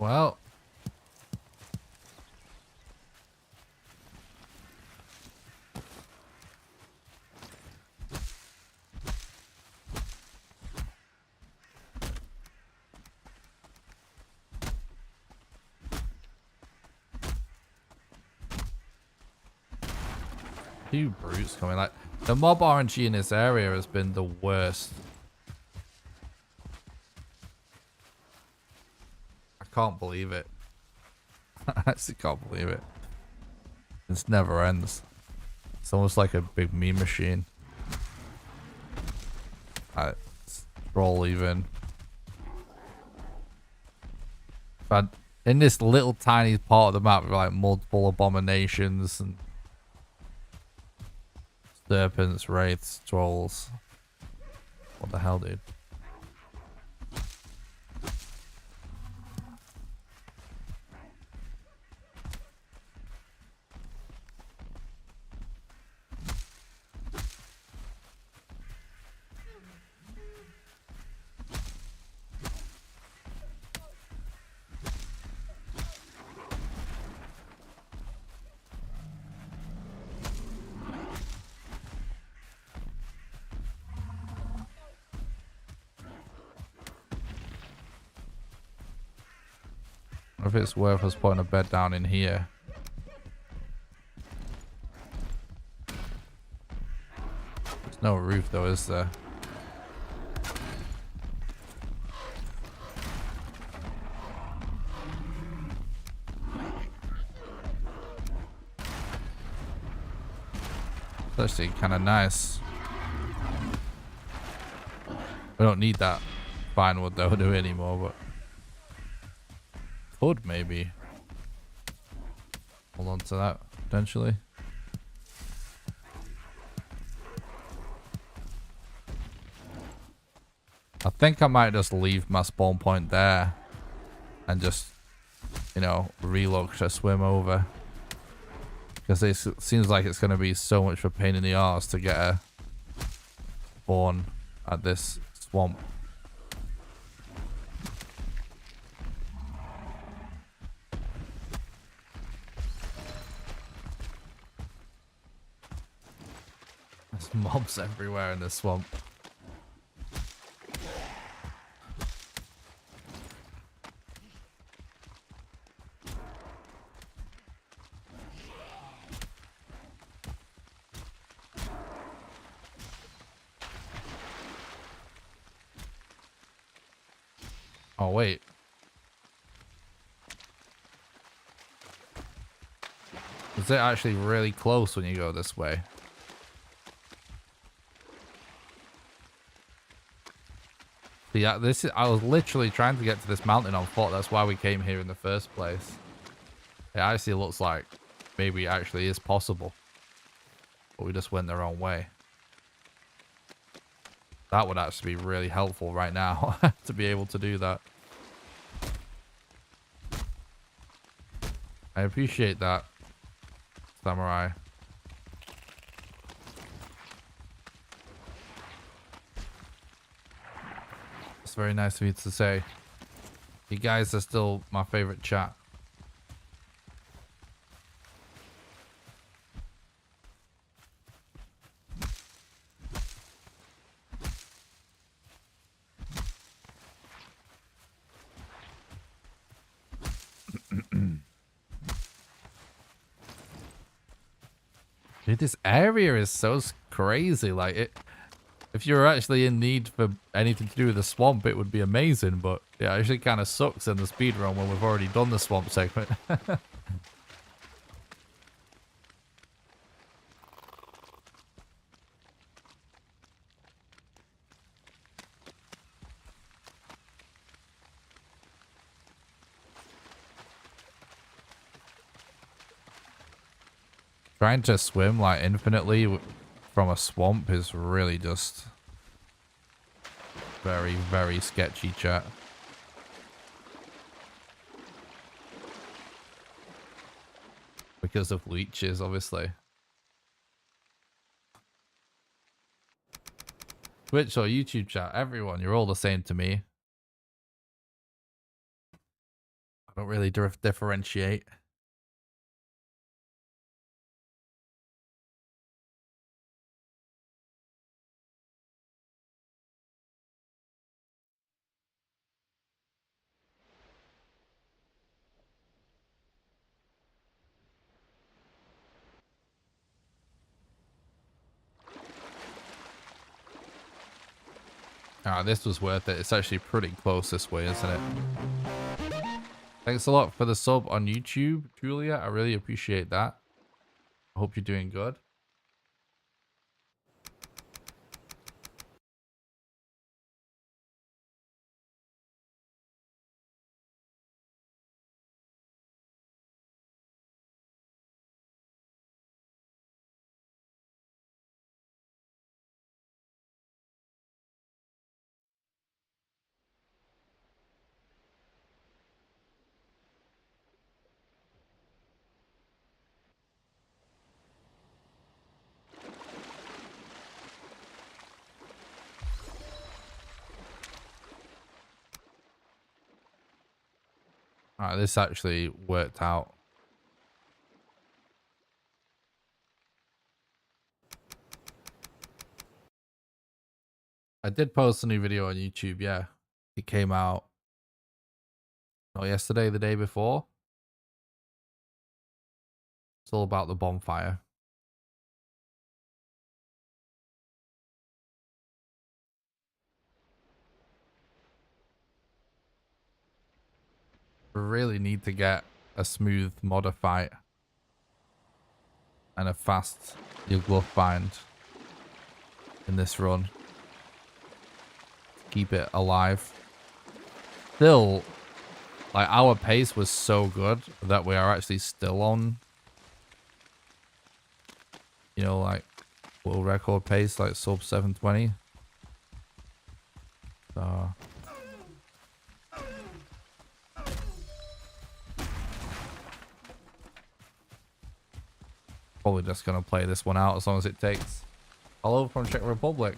Well, two brutes coming. Like the mob RNG in this area has been the worst. I can't believe it. I actually can't believe it. This never ends. It's almost like a big meme machine. Alright, scroll even. But in this little tiny part of the map, like multiple abominations and serpents, wraiths, trolls. What the hell, dude? If it's worth us putting a bed down in here. There's no roof though, is there? It's actually kind of nice. We don't need that fine wood though, do we anymore, but could maybe hold on to that potentially. I think I might just leave my spawn point there and just, you know, relook to swim over, because it seems like it's going to be so much of a pain in the arse to get a spawn at this swamp. There's mobs everywhere in this swamp. Oh, wait. Is it actually really close when you go this way? Yeah, I was literally trying to get to this mountain on foot. That's why we came here in the first place. It actually looks like maybe it actually is possible. But we just went the wrong way. That would actually be really helpful right now to be able to do that. I appreciate that, Samurai. It's very nice of you to say. You guys are still my favorite chat. Dude, this area is so crazy. Like, if you're actually in need for anything to do with the swamp, it would be amazing. But it actually kind of sucks in the speedrun when we've already done the swamp segment. Trying to swim like infinitely from a swamp is really just very, very sketchy, chat. Because of leeches, obviously. Twitch or YouTube chat, everyone, you're all the same to me. I don't really differentiate. Ah, this was worth it. It's actually pretty close this way, isn't it? Thanks a lot for the sub on YouTube, Julia. I really appreciate that. I hope you're doing good. Alright, this actually worked out. I did post a new video on YouTube, yeah. It came out not yesterday, the day before. It's all about the bonfire. We really need to get a smooth modder fight and a fast your glove bind in this run to keep it alive. Still, like, our pace was so good that we are actually still on, you know, like world record pace, like sub 720. So probably just gonna play this one out as long as it takes. Hello from Czech Republic.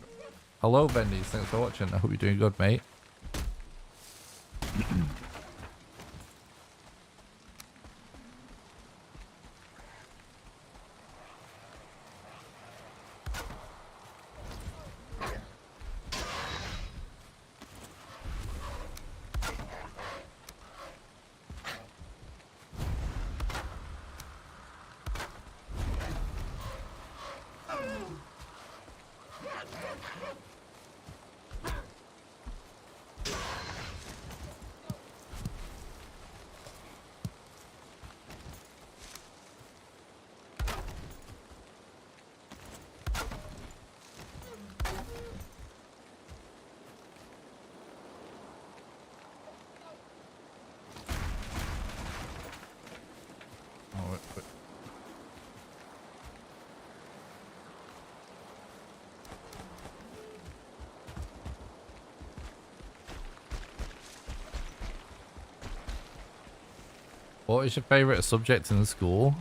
Hello, Bendy. Thanks for watching. I hope you're doing good, mate. What was your favorite subject in school?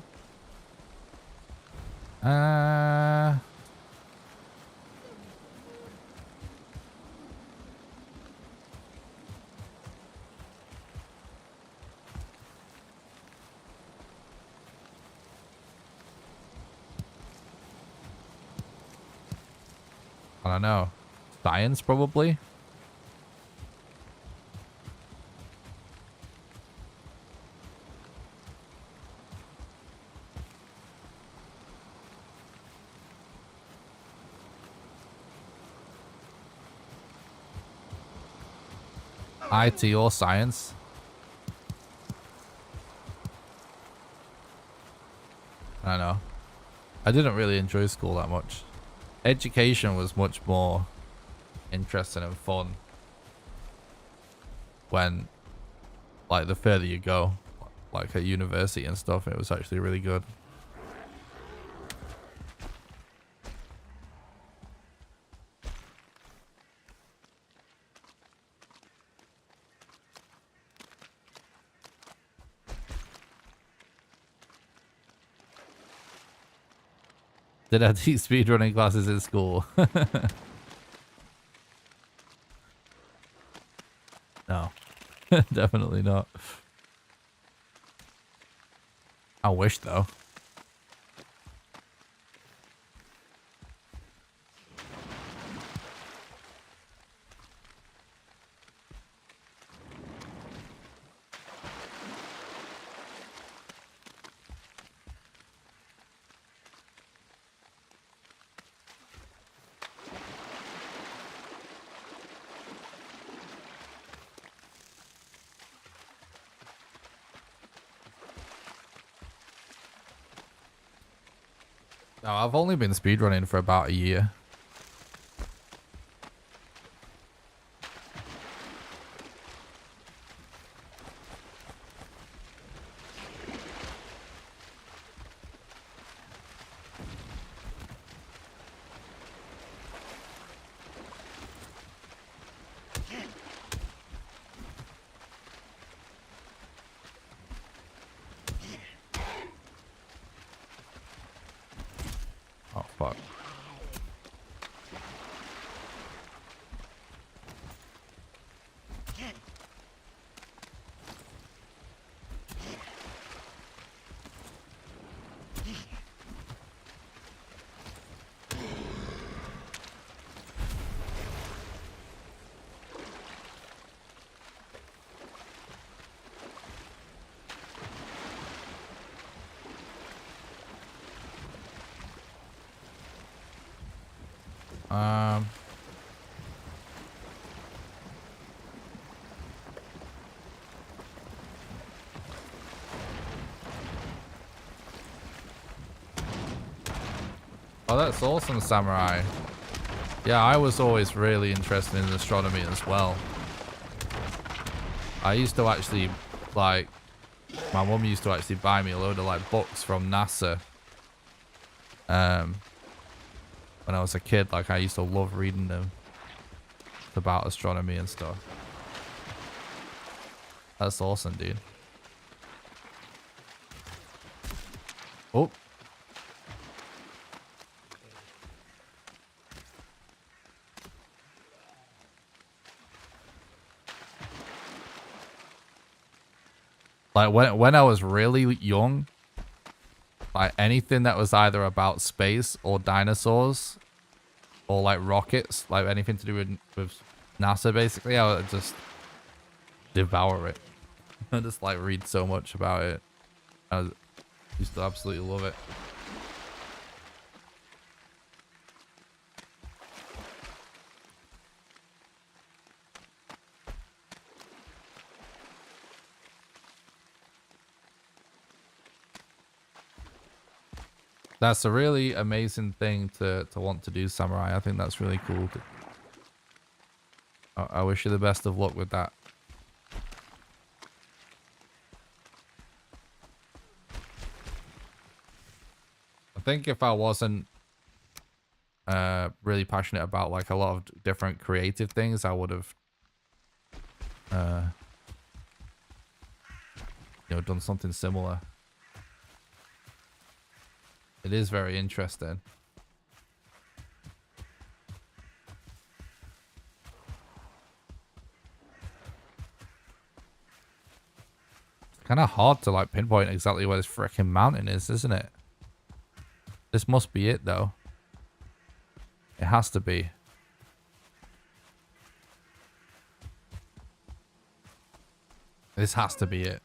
I don't know. Science, probably? IT or science? I don't know. I didn't really enjoy school that much. Education was much more interesting and fun when, like, the further you go, like at university and stuff, it was actually really good. Did I teach speedrunning classes in school? No, definitely not. I wish though. No, I've only been speedrunning for about a year. Oh, fuck. Oh, that's awesome, Samurai. Yeah, I was always really interested in astronomy as well. I used to actually, like, my mum used to actually buy me a load of, like, books from NASA. When I was a kid, like, I used to love reading them about astronomy and stuff. That's awesome, dude. Oh. Like, when I was really young, like, anything that was either about space or dinosaurs or, like, rockets, like, anything to do with NASA, basically, I would just devour it. I just, like, read so much about it. I used to absolutely love it. That's a really amazing thing to want to do, Samurai. I think that's really cool. I wish you the best of luck with that. I think if I wasn't really passionate about, like, a lot of different creative things, I would have you know, done something similar. It is very interesting. It's kind of hard to like pinpoint exactly where this freaking mountain is, isn't it? This must be it though. It has to be. This has to be it.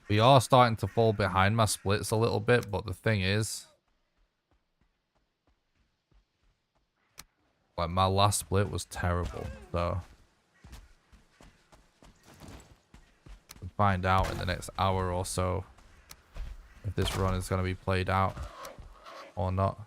We are starting to fall behind my splits a little bit, but the thing is, like, my last split was terrible, so we'll find out in the next hour or so if this run is going to be played out or not.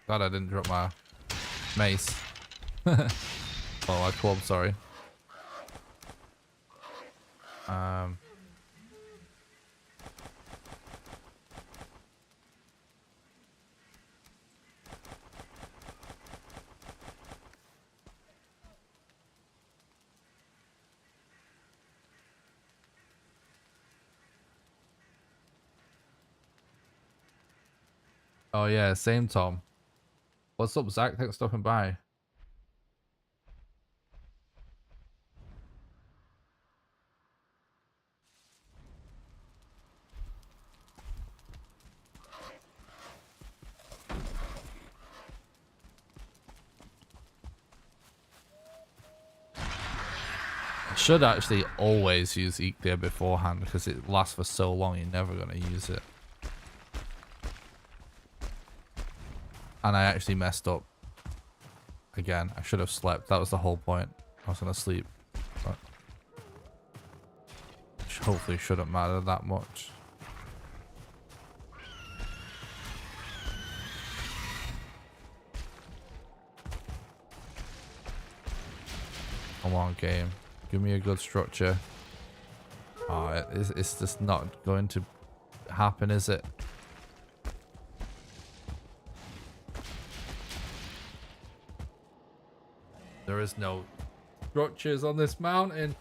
Glad I didn't drop my mace. Oh, my club, sorry. Oh yeah, same Tom. What's up, Zach? Thanks for stopping by. I should actually always use Eat Clear beforehand because it lasts for so long you're never going to use it. And I actually messed up. Again, I should have slept. That was the whole point. I was going to sleep. But hopefully shouldn't matter that much. Come on, game. Give me a good structure. Oh, it's just not going to happen, is it? There is no structures on this mountain.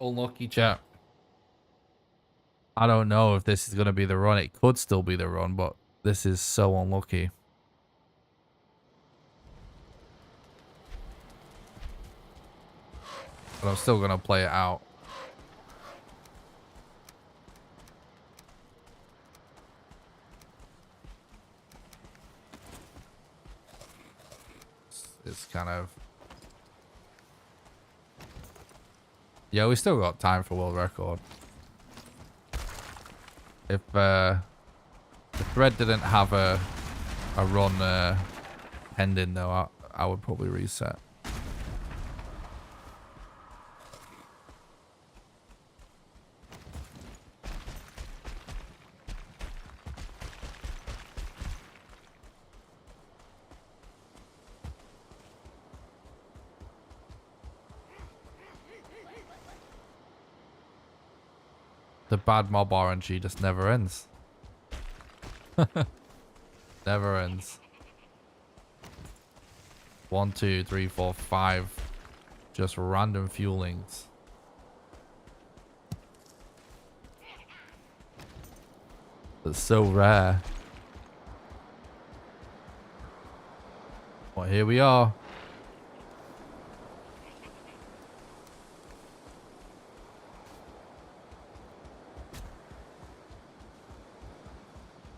Unlucky, chap. I don't know if this is going to be the run. It could still be the run, but this is so unlucky. But I'm still going to play it out. It's kind of... Yeah, we still got time for world record. If the thread didn't have a run pending though, I would probably reset. The bad mob RNG just never ends. Never ends. 1, 2, 3, 4, 5. Just random fuelings. That's so rare. Well, here we are.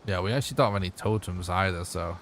Yeah, we actually don't have any totems either, so...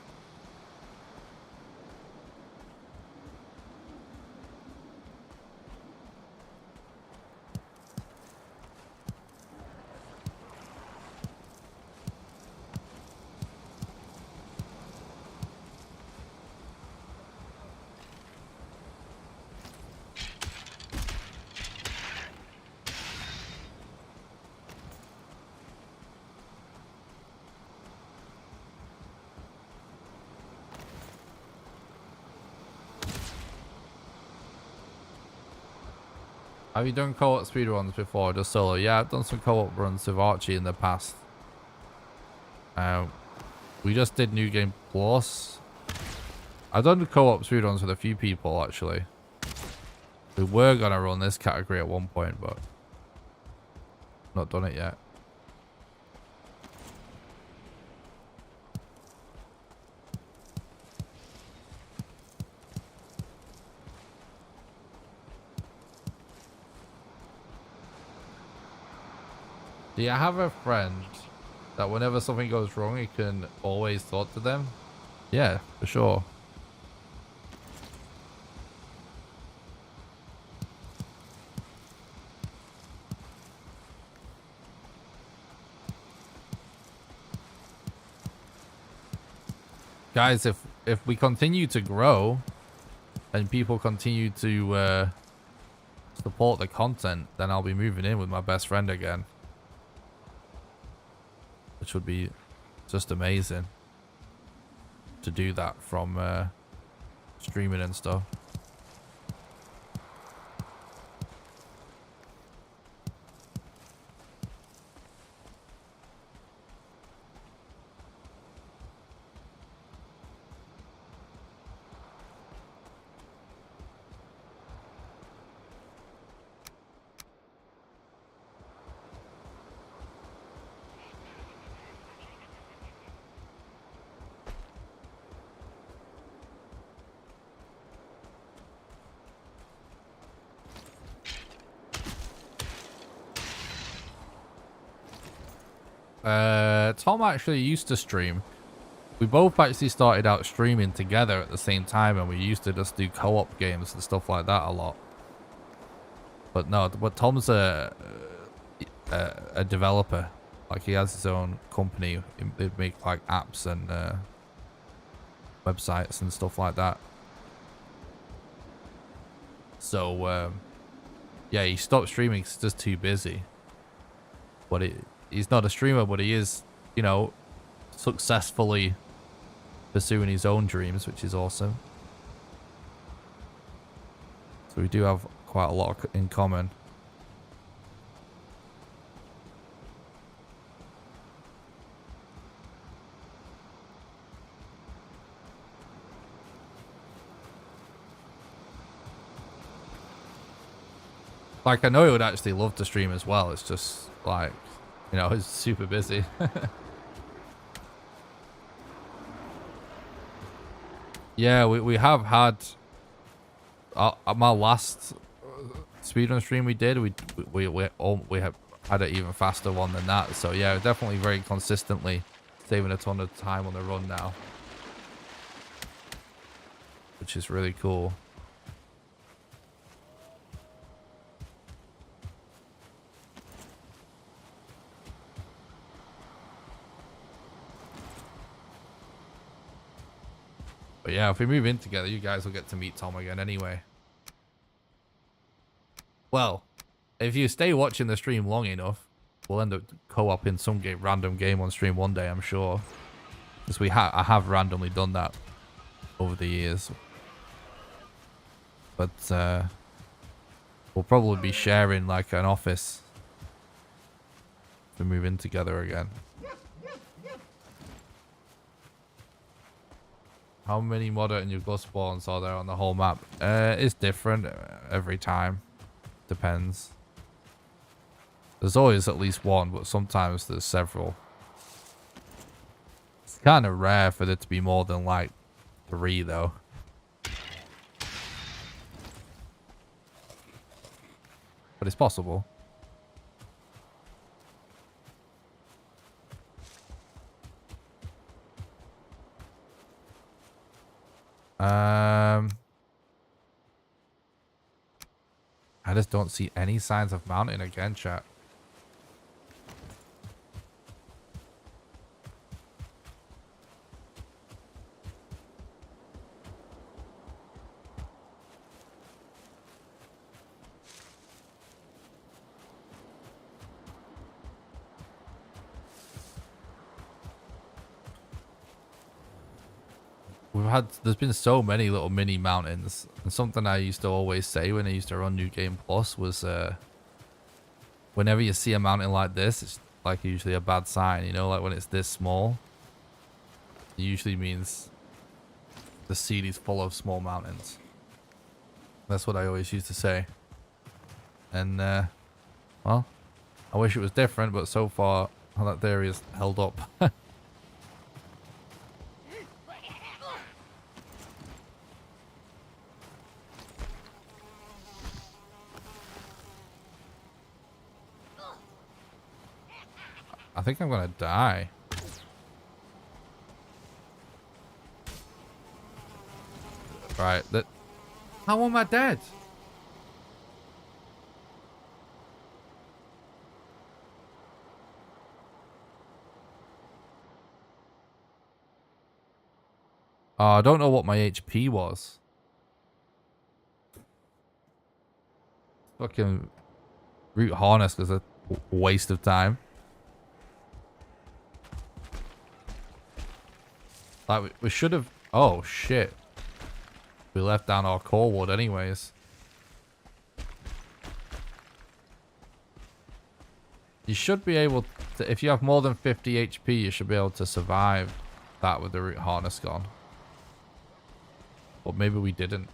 Have you done co-op speedruns before, just solo? Yeah, I've done some co-op runs with Archie in the past. We just did New Game Plus. I've done co-op speedruns with a few people, actually. We were going to run this category at one point, but not done it yet. Do you have a friend that whenever something goes wrong, you can always talk to them? Yeah, for sure. Guys, if we continue to grow and people continue to support the content, then I'll be moving in with my best friend again. Which would be just amazing to do that from streaming and stuff. Tom actually used to stream. We both actually started out streaming together at the same time, and we used to just do co-op games and stuff like that a lot. But no, but Tom's a developer. Like, he has his own company. They make like apps and websites and stuff like that. So yeah, he stopped streaming 'cause he's just too busy. But he's not a streamer, but he is, you know, successfully pursuing his own dreams, which is awesome. So we do have quite a lot in common. Like, I know he would actually love to stream as well. It's just like, you know, he's super busy. Yeah, we have had my last speedrun stream we did. We have had an even faster one than that. So yeah, definitely very consistently saving a ton of time on the run now, which is really cool. But yeah, if we move in together, you guys will get to meet Tom again anyway. Well, if you stay watching the stream long enough, we'll end up co-oping some random game on stream one day, I'm sure. Because I have randomly done that over the years. But we'll probably be sharing like an office if we move in together again. How many modder and your spawns are there on the whole map? It's different every time. Depends. There's always at least one, but sometimes there's several. It's kind of rare for there to be more than like 3 though. But it's possible. I just don't see any signs of mounting again, chat. there's been so many little mini mountains, and something I used to always say when I used to run New Game Plus was whenever you see a mountain like this, it's like usually a bad sign, you know, like when it's this small, it usually means the seed is full of small mountains. That's what I always used to say. And well, I wish it was different, but so far that theory has held up. I think I'm gonna die. Right, how am I dead? I don't know what my HP was. Fucking root harness was a waste of time. Like we should have. Oh shit! We left down our core wood anyways. You should be able to, if you have more than 50 HP, you should be able to survive that with the root harness gone. But maybe we didn't.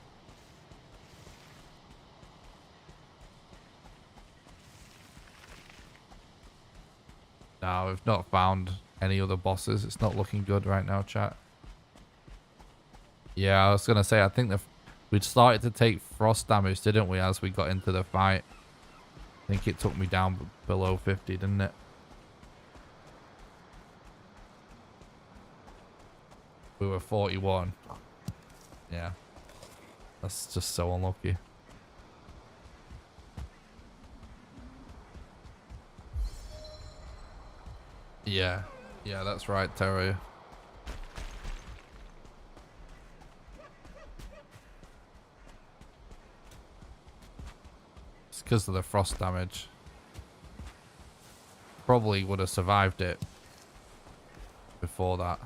No, we've not found any other bosses. It's not looking good right now, chat. Yeah, I was going to say, I think we'd started to take frost damage, didn't we, as we got into the fight. I think it took me down below 50, didn't it? We were 41. Yeah. That's just so unlucky. Yeah. Yeah, that's right, Terry. It's because of the frost damage. Probably would have survived it before that.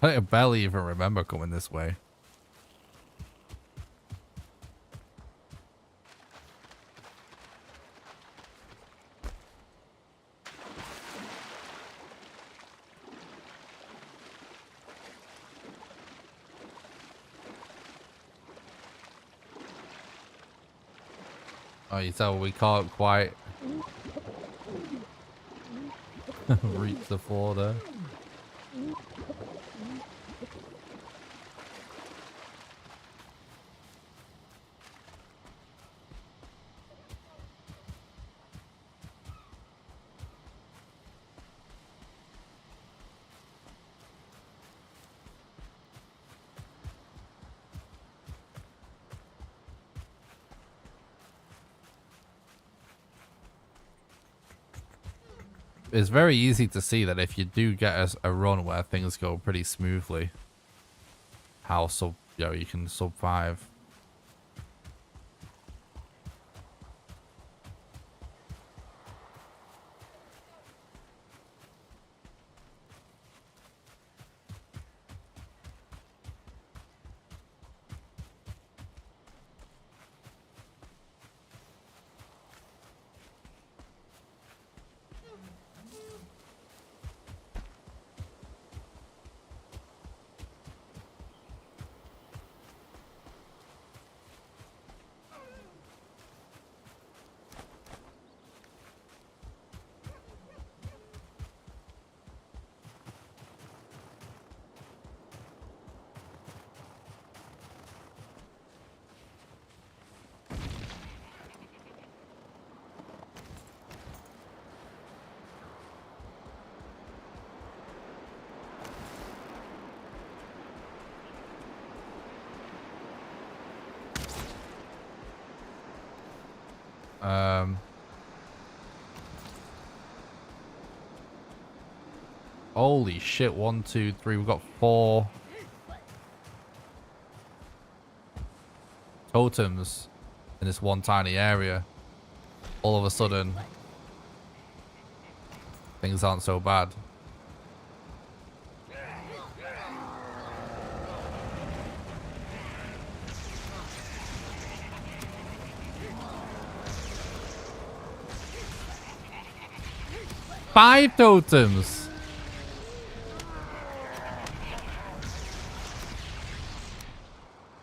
I barely even remember coming this way. Oh, you tell we can't quite reach the floor there. it's very easy to see that if you do get a run where things go pretty smoothly, how you can sub 5. Holy shit, 1, 2, 3, we've got 4 totems in this one tiny area. All of a sudden, things aren't so bad. Five totems!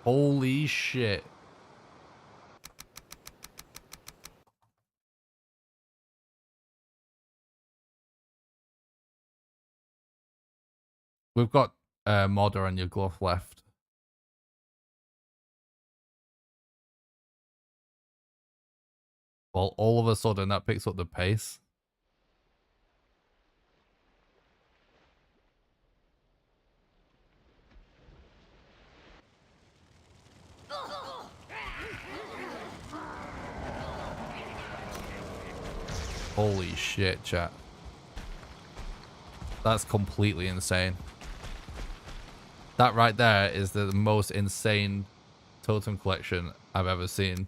Holy shit. We've got Modder on your glove left. Well, all of a sudden that picks up the pace. Holy shit, chat. That's completely insane. That right there is the most insane totem collection I've ever seen.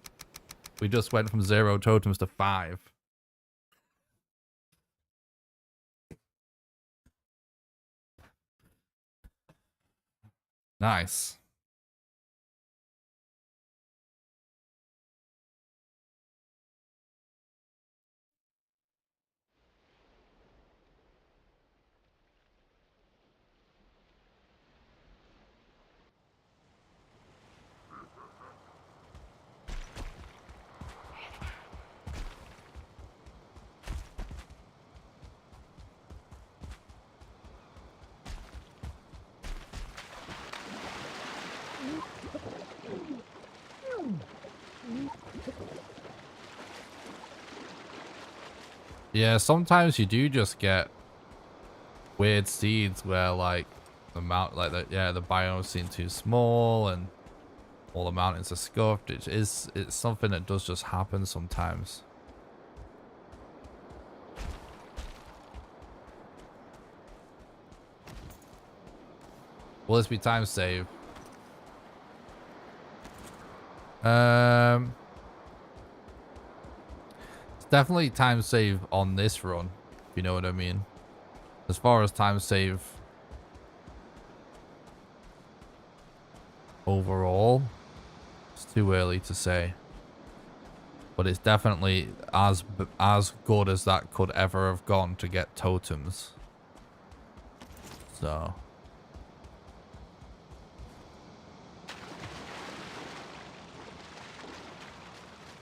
We just went from 0 totems to 5. Nice. Yeah, sometimes you do just get weird seeds where like the biomes seem too small and all the mountains are scuffed. It's something that does just happen sometimes. Will this be time save? It's definitely time save on this run, if you know what I mean. As far as time save overall, it's too early to say. But it's definitely as good as that could ever have gone to get totems. So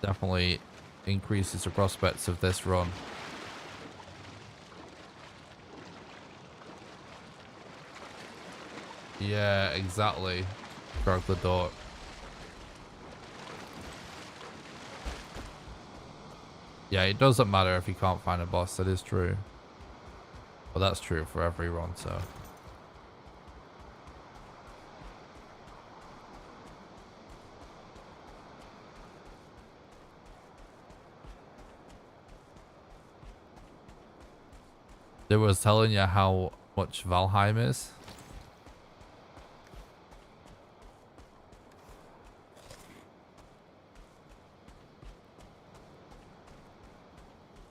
definitely increases the prospects of this run. Yeah, exactly. Broke the door. Yeah, it doesn't matter if you can't find a boss. That is true. But that's true for every run, so. It was telling you how much Valheim is.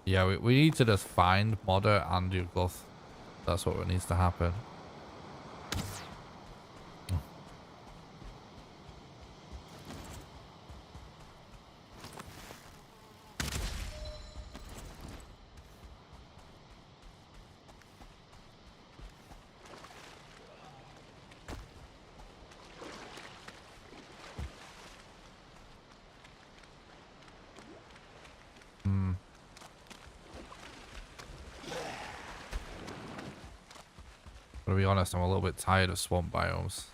Yeah, we need to just find modder and do gluth. That's what needs to happen. To be honest, I'm a little bit tired of swamp biomes.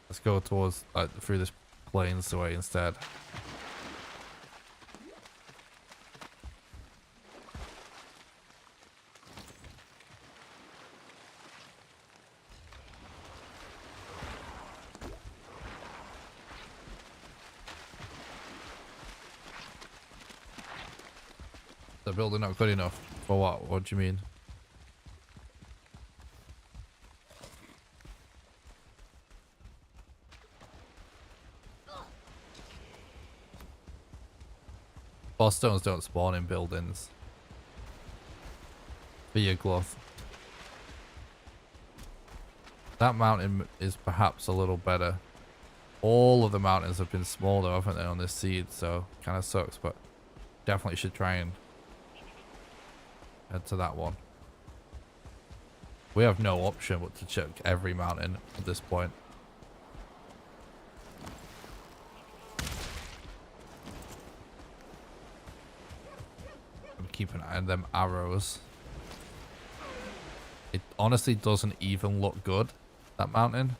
Let's go towards through this plains way instead. The building not good enough for what? What do you mean? Boss stones don't spawn in buildings. For your gluth. That mountain is perhaps a little better. All of the mountains have been smaller, haven't they, on this seed, so kind of sucks, but definitely should try and head to that one. We have no option but to check every mountain at this point. Keep an eye on them arrows. It honestly doesn't even look good, that mountain.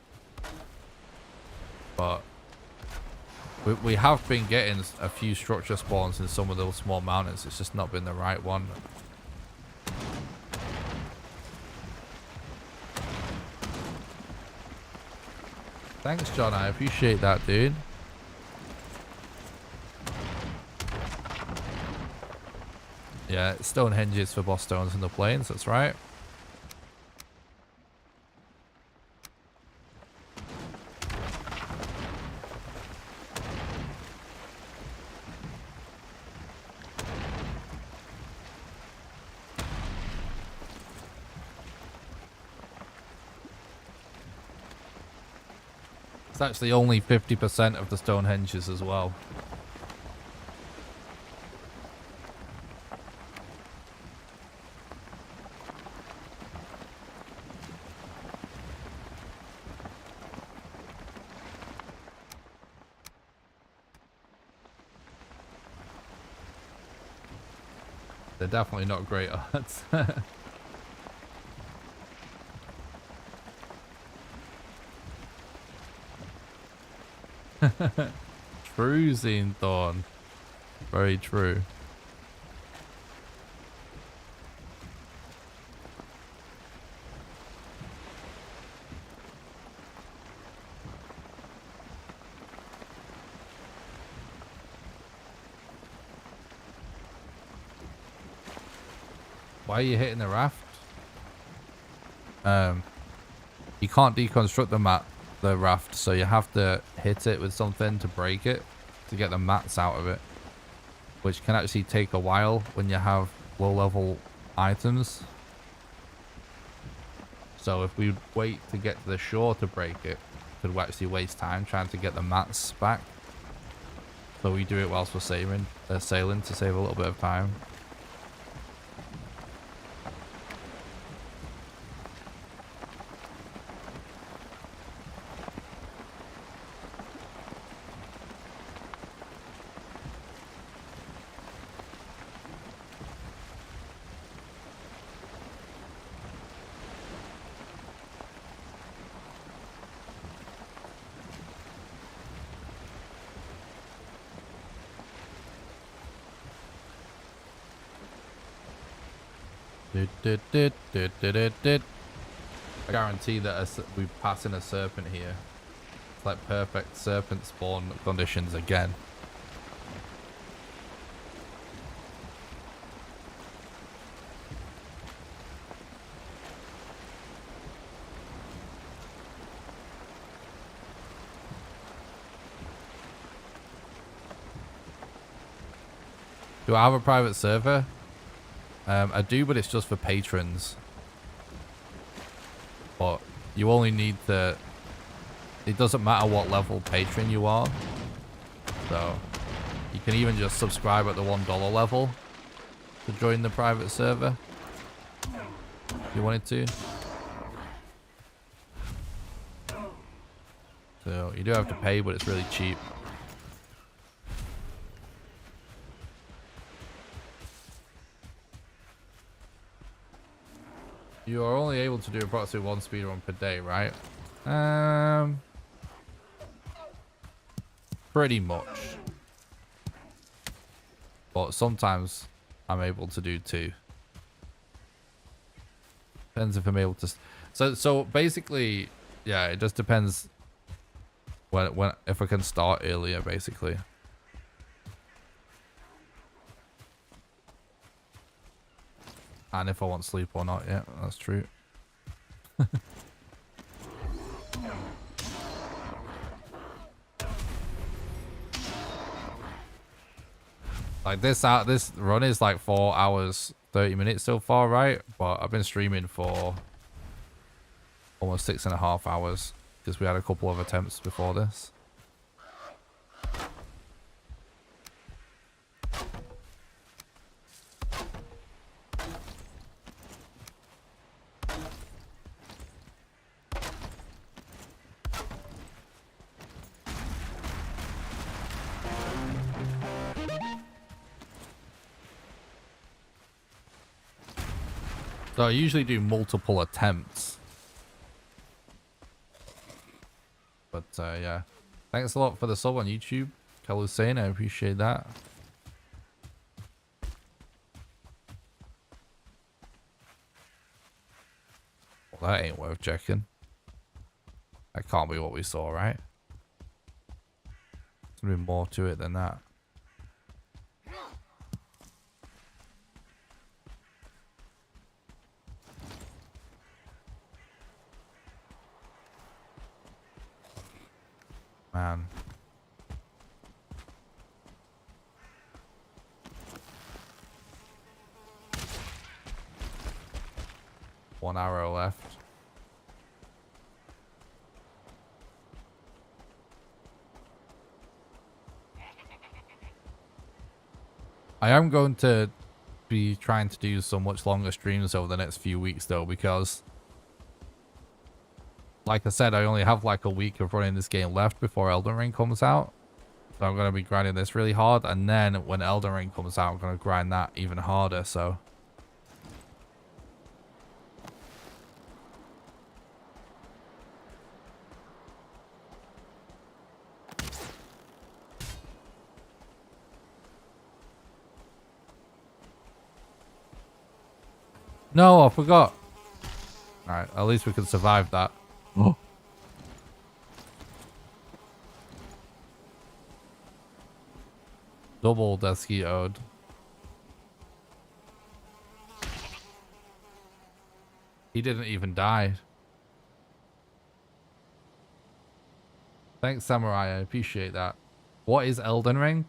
But we have been getting a few structure spawns in some of those small mountains. It's just not been the right one. Thanks, John. I appreciate that, dude. Yeah, stone hinges for boss stones in the plains, that's right. It's actually only 50% of the stone hinges as well. They're definitely not great odds. True, Zenthorn. Very true. Why are you hitting the raft? You can't deconstruct the raft, so you have to hit it with something to break it to get the mats out of it, which can actually take a while when you have low level items. So if we wait to get to the shore to break it, could actually waste time trying to get the mats back. So we do it whilst we're sailing to save a little bit of time. I guarantee that we pass in a serpent here. It's like perfect serpent spawn conditions again. Do I have a private server? I do, but it's just for patrons. But you only need to... It doesn't matter what level patron you are. So you can even just subscribe at the $1 level to join the private server if you wanted to. So you do have to pay, but it's really cheap. You are only able to do approximately 1 speedrun per day, right? Pretty much. But sometimes I'm able to do 2. Depends if I'm able to... So basically, yeah, it just depends when if I can start earlier, basically. And if I want sleep or not, yeah, that's true. Like this run is like 4 hours 30 minutes so far, right? But I've been streaming for almost 6.5 hours because we had a couple of attempts before this. So I usually do multiple attempts. But yeah. Thanks a lot for the sub on YouTube, Kel Hussein. I appreciate that. Well, that ain't worth checking. That can't be what we saw, right? There's gonna be more to it than that. Man. One arrow left. I am going to be trying to do some much longer streams over the next few weeks though, because like I said, I only have like a week of running this game left before Elden Ring comes out. So I'm going to be grinding this really hard, and then when Elden Ring comes out, I'm going to grind that even harder, so... No, I forgot. Alright, at least we can survive that. Oh. Double Desky Ode. He didn't even die. Thanks, Samurai. I appreciate that. What is Elden Ring?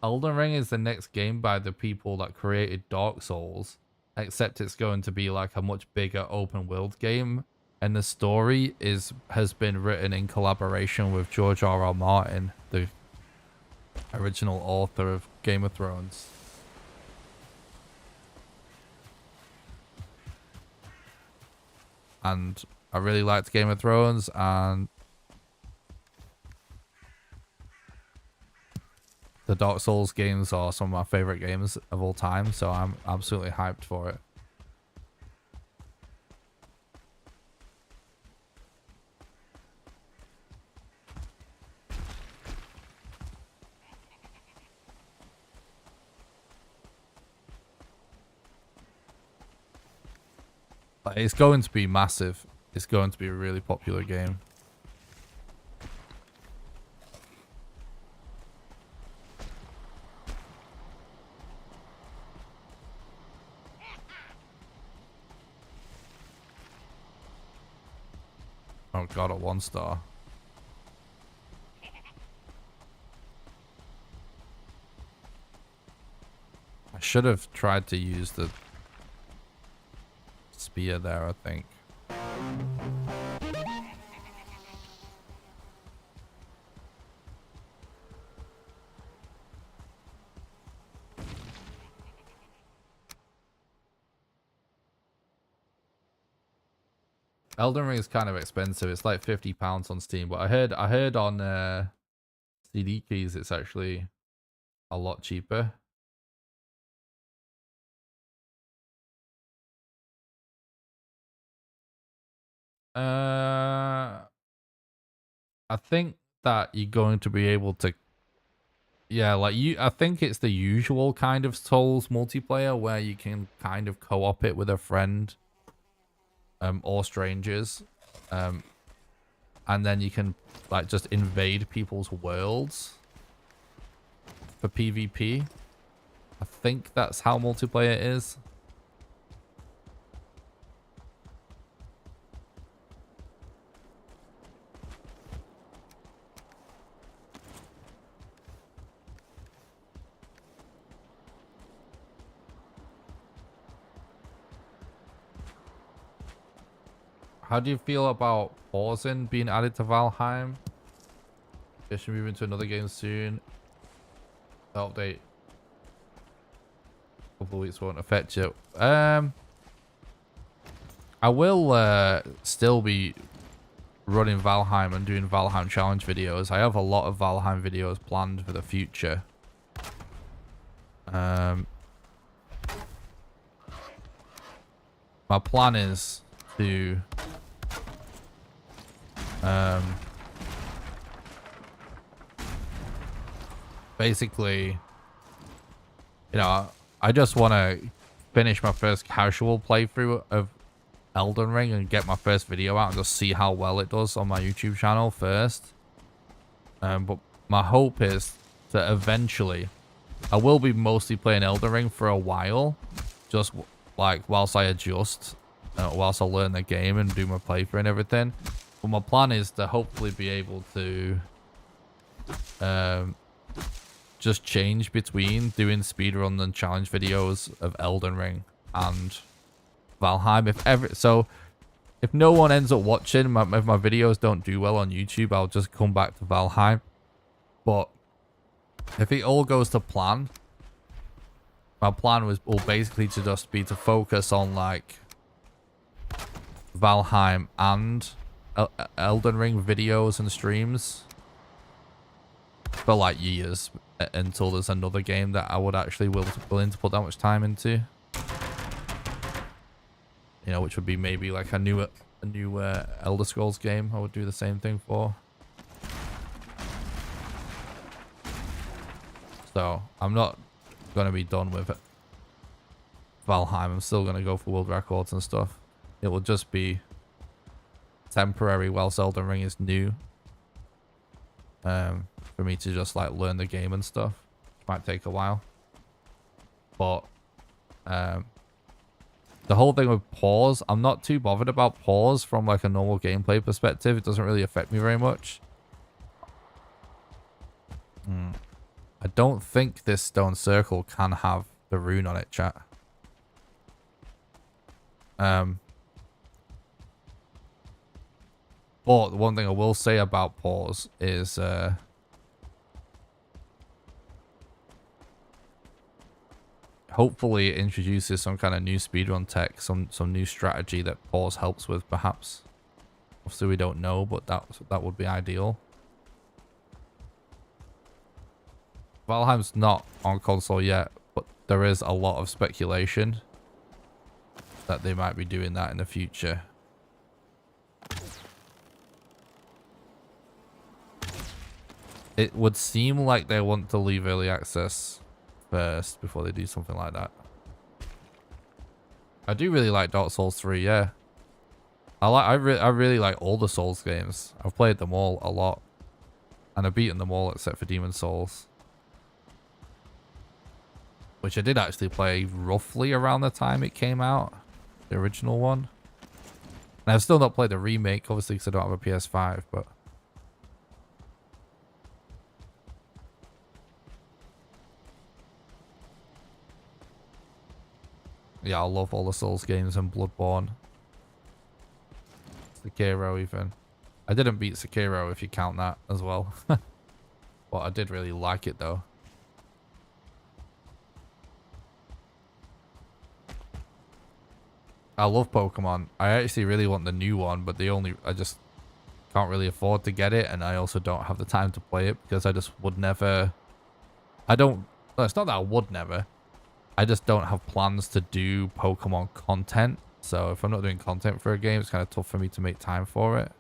Elden Ring is the next game by the people that created Dark Souls. Except it's going to be like a much bigger open world game. And the story has been written in collaboration with George R.R. Martin, the original author of Game of Thrones. And I really liked Game of Thrones, and the Dark Souls games are some of my favorite games of all time, so I'm absolutely hyped for it. But it's going to be massive. It's going to be a really popular game. Oh god, a 1-star. should have tried to use the spear there, I think. Elden Ring is kind of expensive. It's like £50 on Steam, but I heard on CD keys it's actually a lot cheaper. I think that you're going to be able to, yeah, like I think it's the usual kind of Souls multiplayer where you can kind of co-op it with a friend, or strangers, and then you can like just invade people's worlds for PvP. I think that's how multiplayer is. How do you feel about pausing being added to Valheim? They should move into another game soon. The update. A couple of weeks won't affect you. I will still be running Valheim and doing Valheim challenge videos. I have a lot of Valheim videos planned for the future. My plan is to basically, you know, I just want to finish my first casual playthrough of Elden Ring and get my first video out and just see how well it does on my YouTube channel first. But my hope is that eventually I will be mostly playing Elden Ring for a while, just like whilst I adjust, whilst I learn the game and do my playthrough and everything. But my plan is to hopefully be able to just change between doing speedrun and challenge videos of Elden Ring and Valheim. If no one ends up watching, if my videos don't do well on YouTube, I'll just come back to Valheim. But if it all goes to plan, my plan will basically to just be to focus on like Valheim and Elden Ring videos and streams for like years until there's another game that I would actually willing to put that much time into. You know, which would be maybe like a new Elder Scrolls game. I would do the same thing for. So I'm not gonna be done with it. Valheim. I'm still gonna go for world records and stuff. It will just be temporary whilst Elden Ring is new. For me to just like learn the game and stuff. It might take a while. But the whole thing with pause, I'm not too bothered about pause from like a normal gameplay perspective. It doesn't really affect me very much. I don't think this stone circle can have the rune on it, chat. But the one thing I will say about pause is hopefully it introduces some kind of new speedrun tech, some new strategy that pause helps with, perhaps. Obviously we don't know, but that would be ideal. Valheim's not on console yet, but there is a lot of speculation that they might be doing that in the future. It would seem like they want to leave early access first before they do something like that. I do really like Dark Souls 3, yeah. I really like all the Souls games. I've played them all a lot. And I've beaten them all except for Demon Souls. Which I did actually play roughly around the time it came out. The original one. And I've still not played the remake, obviously, because I don't have a PS5, but... Yeah, I love all the Souls games and Bloodborne. Sekiro even. I didn't beat Sekiro if you count that as well. But I did really like it though. I love Pokemon. I actually really want the new one, but I just can't really afford to get it, and I also don't have the time to play it because I just would never. No, it's not that I would never. I just don't have plans to do Pokemon content. So if I'm not doing content for a game, it's kind of tough for me to make time for it.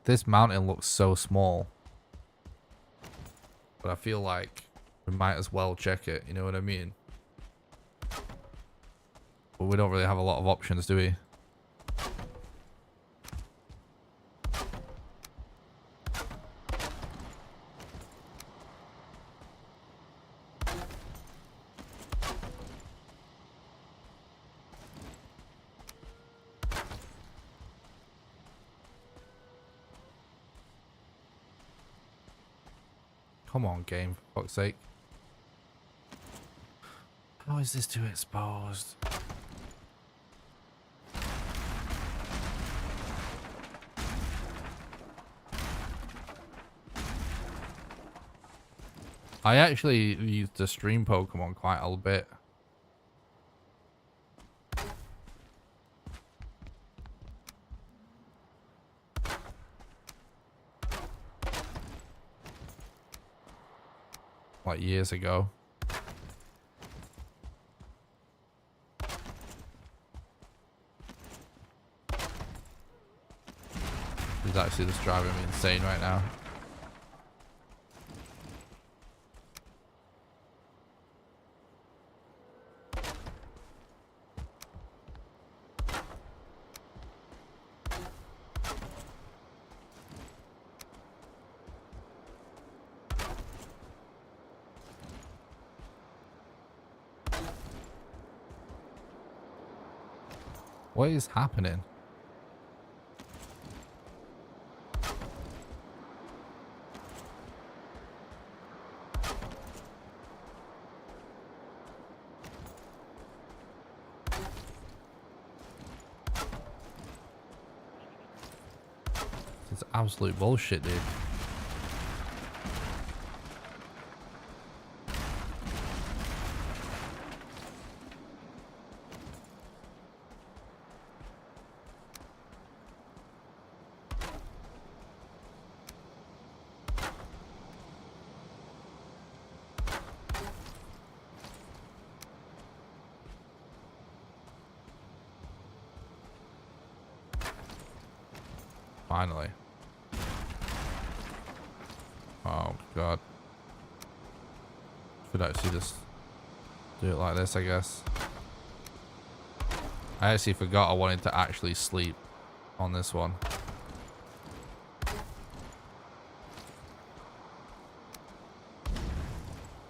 This mountain looks so small, but I feel like we might as well check it. You know what I mean? But we don't really have a lot of options, do we? Come on, game, for fuck's sake. How is this too exposed? I actually used to stream Pokemon quite a bit. Like years ago. He's actually just driving me insane right now. What is happening? It's absolute bullshit, dude. Finally. Oh god. Should actually just do it like this, I guess. I actually forgot I wanted to actually sleep on this one.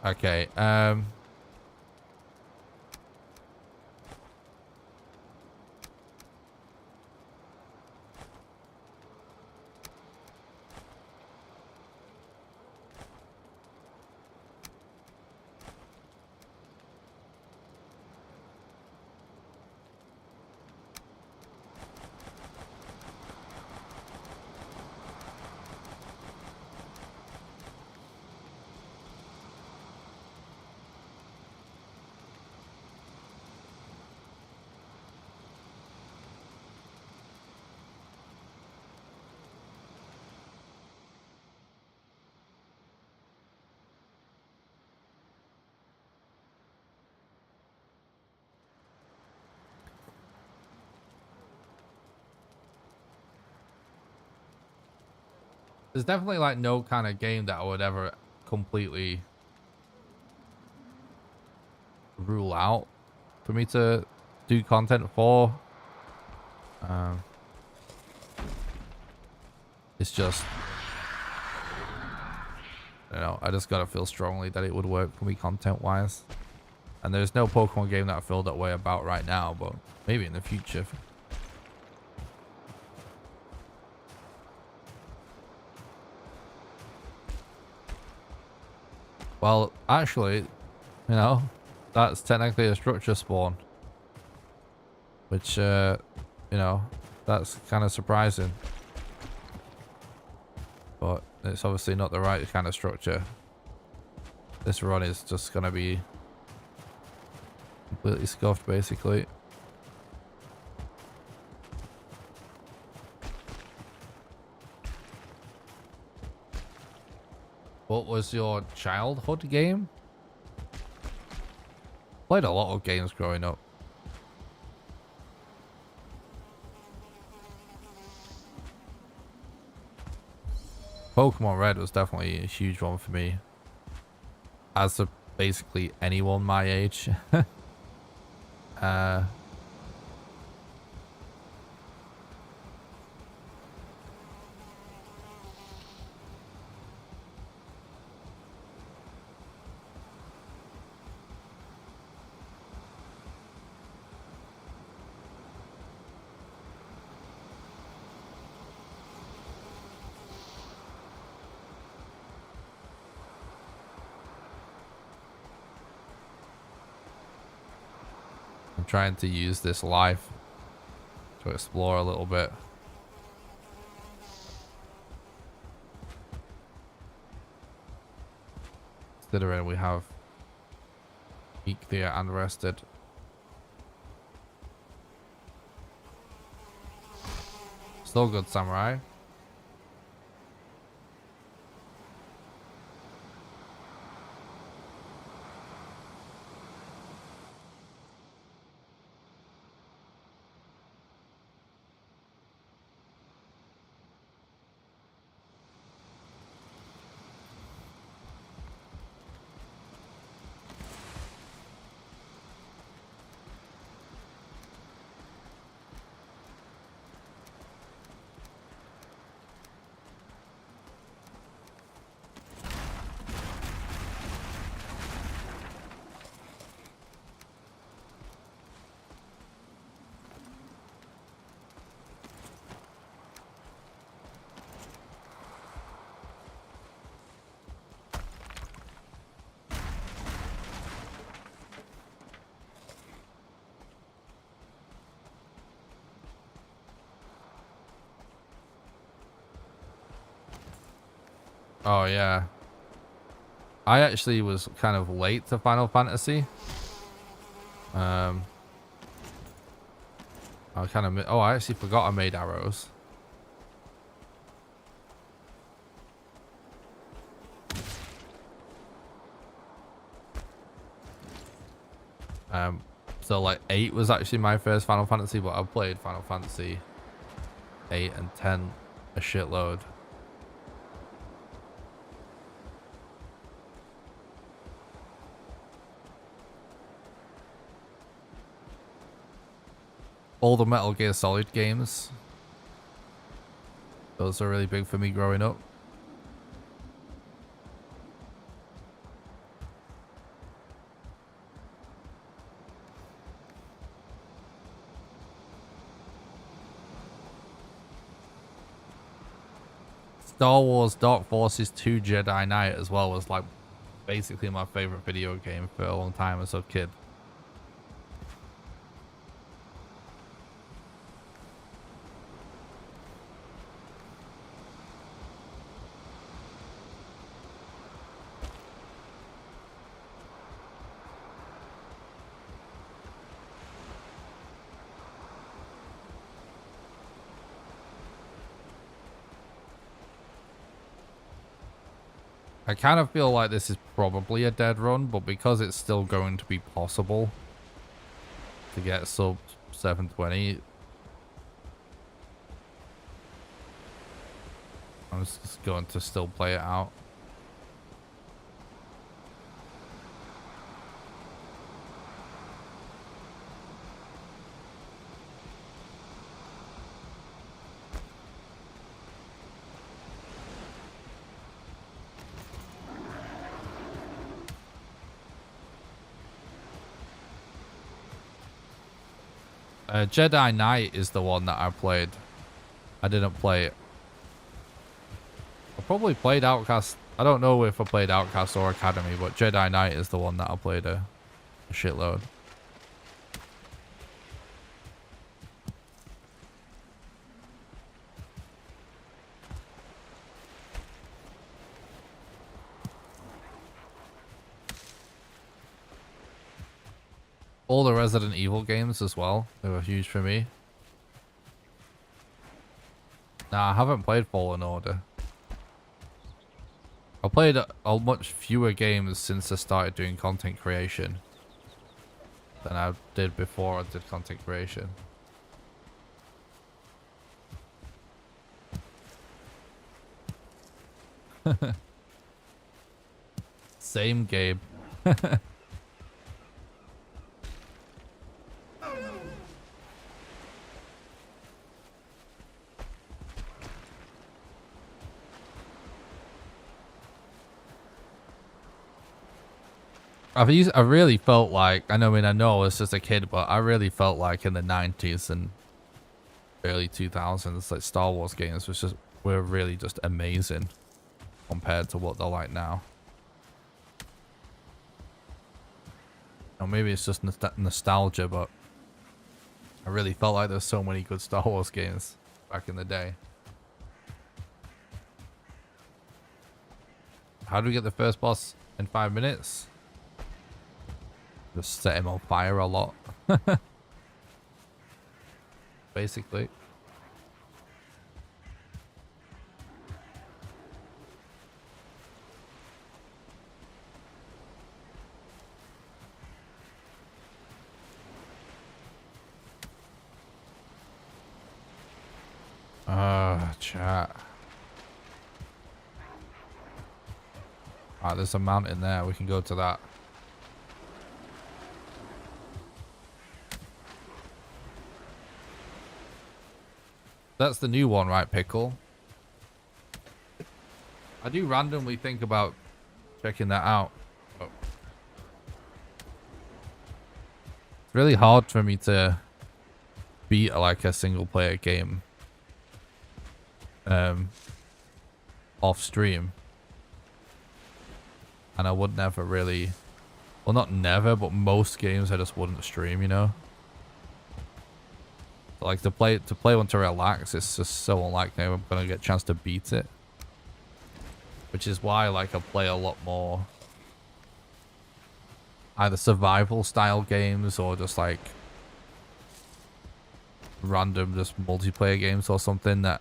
Okay, there's definitely like no kind of game that I would ever completely rule out for me to do content for. It's just, you know, I just gotta feel strongly that it would work for me content wise. And there's no Pokemon game that I feel that way about right now, but maybe in the future. Well, actually, you know, that's technically a structure spawn. Which, you know, that's kind of surprising. But it's obviously not the right kind of structure. This run is just going to be completely scuffed, basically. What was your childhood game? Played a lot of games growing up. Pokemon Red was definitely a huge one for me. As to basically anyone my age. uh, I'm trying to use this life to explore a little bit. Considering we have Peak there and rested. Still good, Samurai. Oh yeah. I actually was kind of late to Final Fantasy. I kind of... Oh, I actually forgot I made arrows. So like 8 was actually my first Final Fantasy, but I played Final Fantasy 8 and 10 a shitload. All the Metal Gear Solid games. Those are really big for me growing up. Star Wars Dark Forces 2 Jedi Knight as well was like basically my favorite video game for a long time as a kid. I kind of feel like this is probably a dead run, but because it's still going to be possible to get sub 720, I'm just going to still play it out. Jedi Knight is the one that I played. I didn't play it. I probably played Outcast I don't know if I played Outcast or Academy, but Jedi Knight is the one that I played a shitload. All the Resident Evil games as well. They were huge for me. Nah, I haven't played Fallen Order. I played a much fewer games since I started doing content creation than I did before I did content creation. Same game. I really felt like, I mean, I know I was just a kid, but I really felt like in the 90s and early 2000s, like Star Wars games were really just amazing compared to what they're like now. Or maybe it's just nostalgia, but I really felt like there's so many good Star Wars games back in the day. How do we get the first boss in 5 minutes? Just set him on fire a lot. Basically. Chat. Alright, there's a mountain there. We can go to that. That's the new one, right, Pickle? I do randomly think about checking that out. Oh. It's really hard for me to beat like a single player game off stream. And I would never really, well, not never, but most games I just wouldn't stream, you know? Like to play one to relax, it's just so unlikely I'm gonna get a chance to beat it. Which is why like I play a lot more either survival style games or just like random just multiplayer games or something that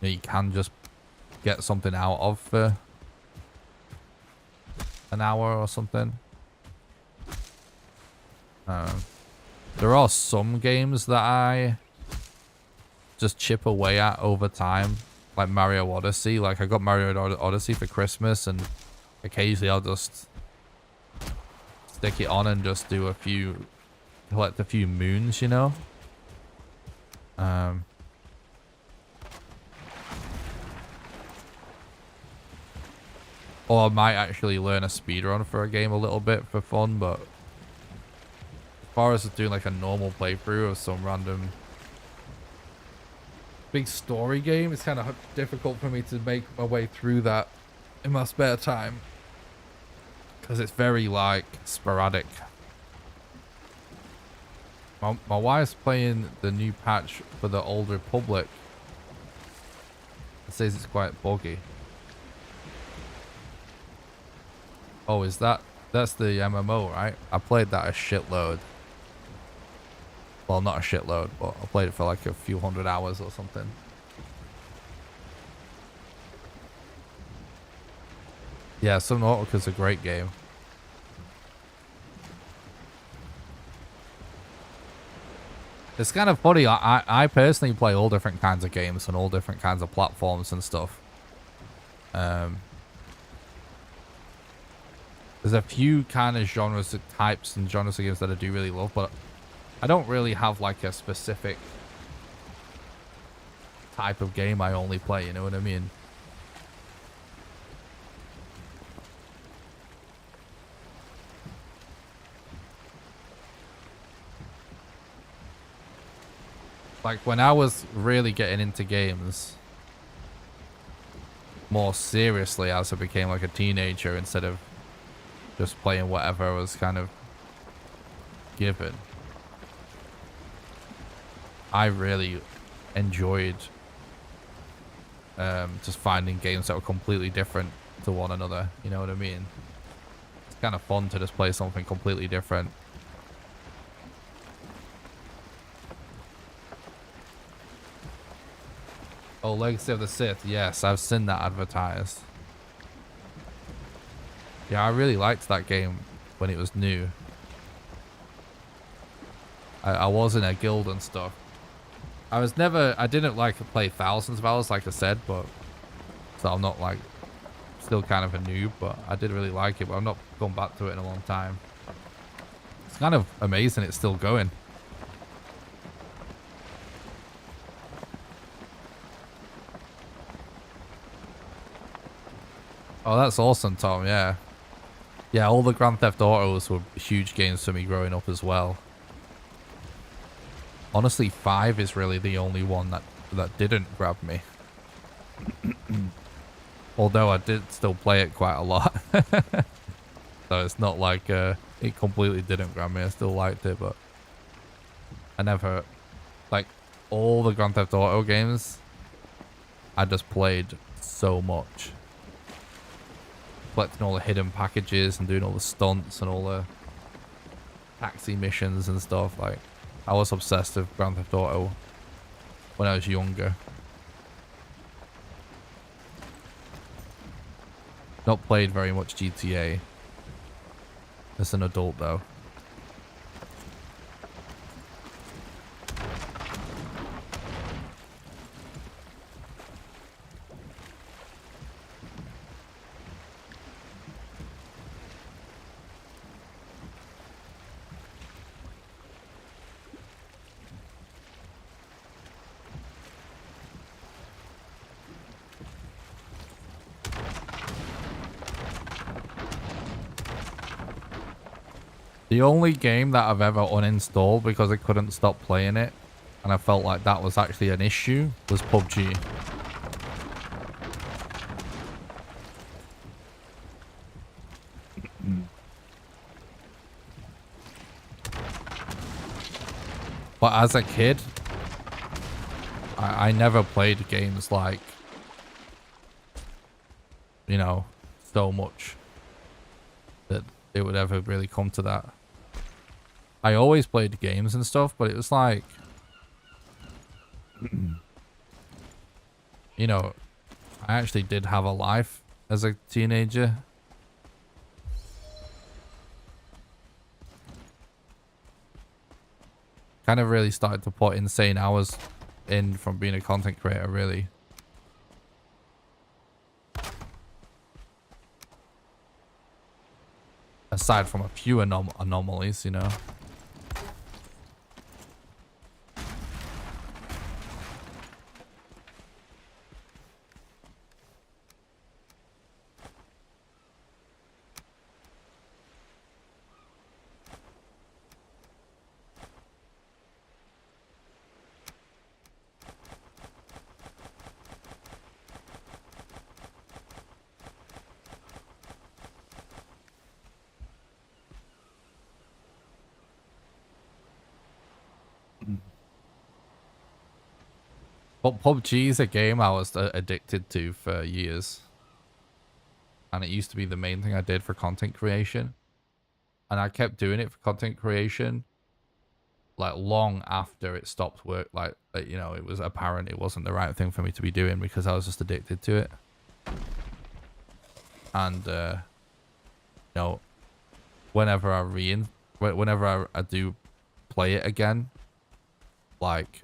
you can just get something out of for an hour or something. There are some games that I just chip away at over time, like Mario Odyssey. Like I got Mario Odyssey for Christmas, and occasionally I'll just stick it on and just do collect a few moons, you know. Or I might actually learn a speedrun for a game a little bit for fun, but as far as doing like a normal playthrough of some random big story game, it's kind of difficult for me to make my way through that in my spare time because it's very like sporadic. My wife's playing the new patch for the Old Republic. It says it's quite buggy. Oh, that's the MMO, right? I played that a shitload. Well, not a shitload, but I played it for like a few hundred hours or something. Yeah, Subnautica's a great game. It's kind of funny. I personally play all different kinds of games on all different kinds of platforms and stuff. There's a few kind of genres, types and genres of games that I do really love, but I don't really have like a specific type of game I only play, you know what I mean? Like when I was really getting into games, more seriously as I became like a teenager instead of just playing whatever I was kind of given. I really enjoyed just finding games that were completely different to one another. You know what I mean? It's kind of fun to just play something completely different. Oh, Legacy of the Sith. Yes, I've seen that advertised. Yeah, I really liked that game when it was new. I was in a guild and stuff. I didn't like to play thousands of hours, like I said, but so I'm not like, still kind of a noob, but I did really like it, but I've not gone back to it in a long time. It's kind of amazing it's still going. Oh, that's awesome, Tom, yeah. Yeah, all the Grand Theft Autos were huge games for me growing up as well. Honestly, 5 is really the only one that didn't grab me. Although I did still play it quite a lot. So it's not like it completely didn't grab me. I still liked it, but I never... Like, all the Grand Theft Auto games, I just played so much. Collecting all the hidden packages and doing all the stunts and all the taxi missions and stuff. Like, I was obsessed with Grand Theft Auto when I was younger. Not played very much GTA as an adult though. The only game that I've ever uninstalled because I couldn't stop playing it, and I felt like that was actually an issue, was PUBG. But as a kid, I never played games like, you know, so much that it would ever really come to that. I always played games and stuff, but it was like, you know, I actually did have a life as a teenager. Kind of really started to put insane hours in from being a content creator, really. Aside from a few anomalies, you know. But PUBG is a game I was addicted to for years. And it used to be the main thing I did for content creation. And I kept doing it for content creation, like, long after it stopped work. Like, you know, it was apparent it wasn't the right thing for me to be doing because I was just addicted to it. And, you know, whenever I do play it again, like,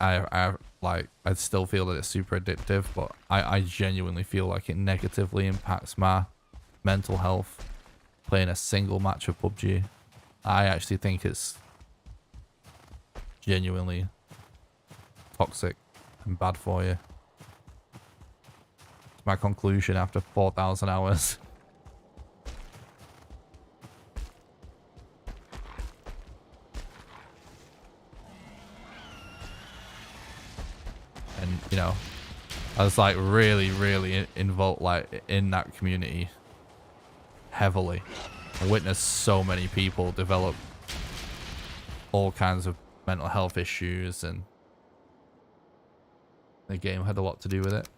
I still feel that it's super addictive, but I genuinely feel like it negatively impacts my mental health playing a single match of PUBG. I actually think it's genuinely toxic and bad for you. It's my conclusion after 4,000 hours. And, you know, I was like really involved like in that community heavily. I witnessed so many people develop all kinds of mental health issues, and the game had a lot to do with it.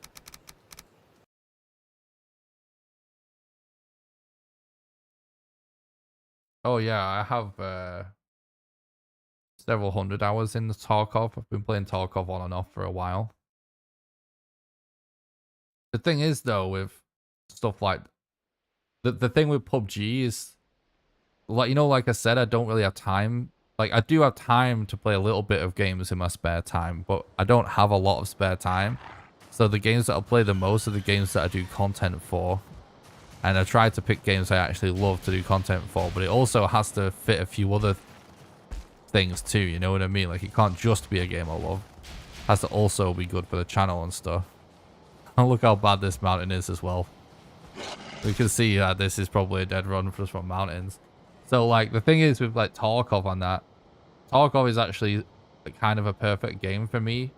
Oh yeah, I have several hundred hours in the Tarkov. I've been playing Tarkov on and off for a while. The thing is though, with stuff like the thing with PUBG is, like, you know, like I said, I don't really have time. Like, I do have time to play a little bit of games in my spare time, but I don't have a lot of spare time. So the games that I play the most are the games that I do content for. And I try to pick games I actually love to do content for, but it also has to fit a few other things too, you know what I mean? Like, it can't just be a game I love. It has to also be good for the channel and stuff. And look how bad this mountain is as well. We can see that this is probably a dead run just from mountains. So, like, the thing is with, like, Tarkov on that, Tarkov is actually like, kind of a perfect game for me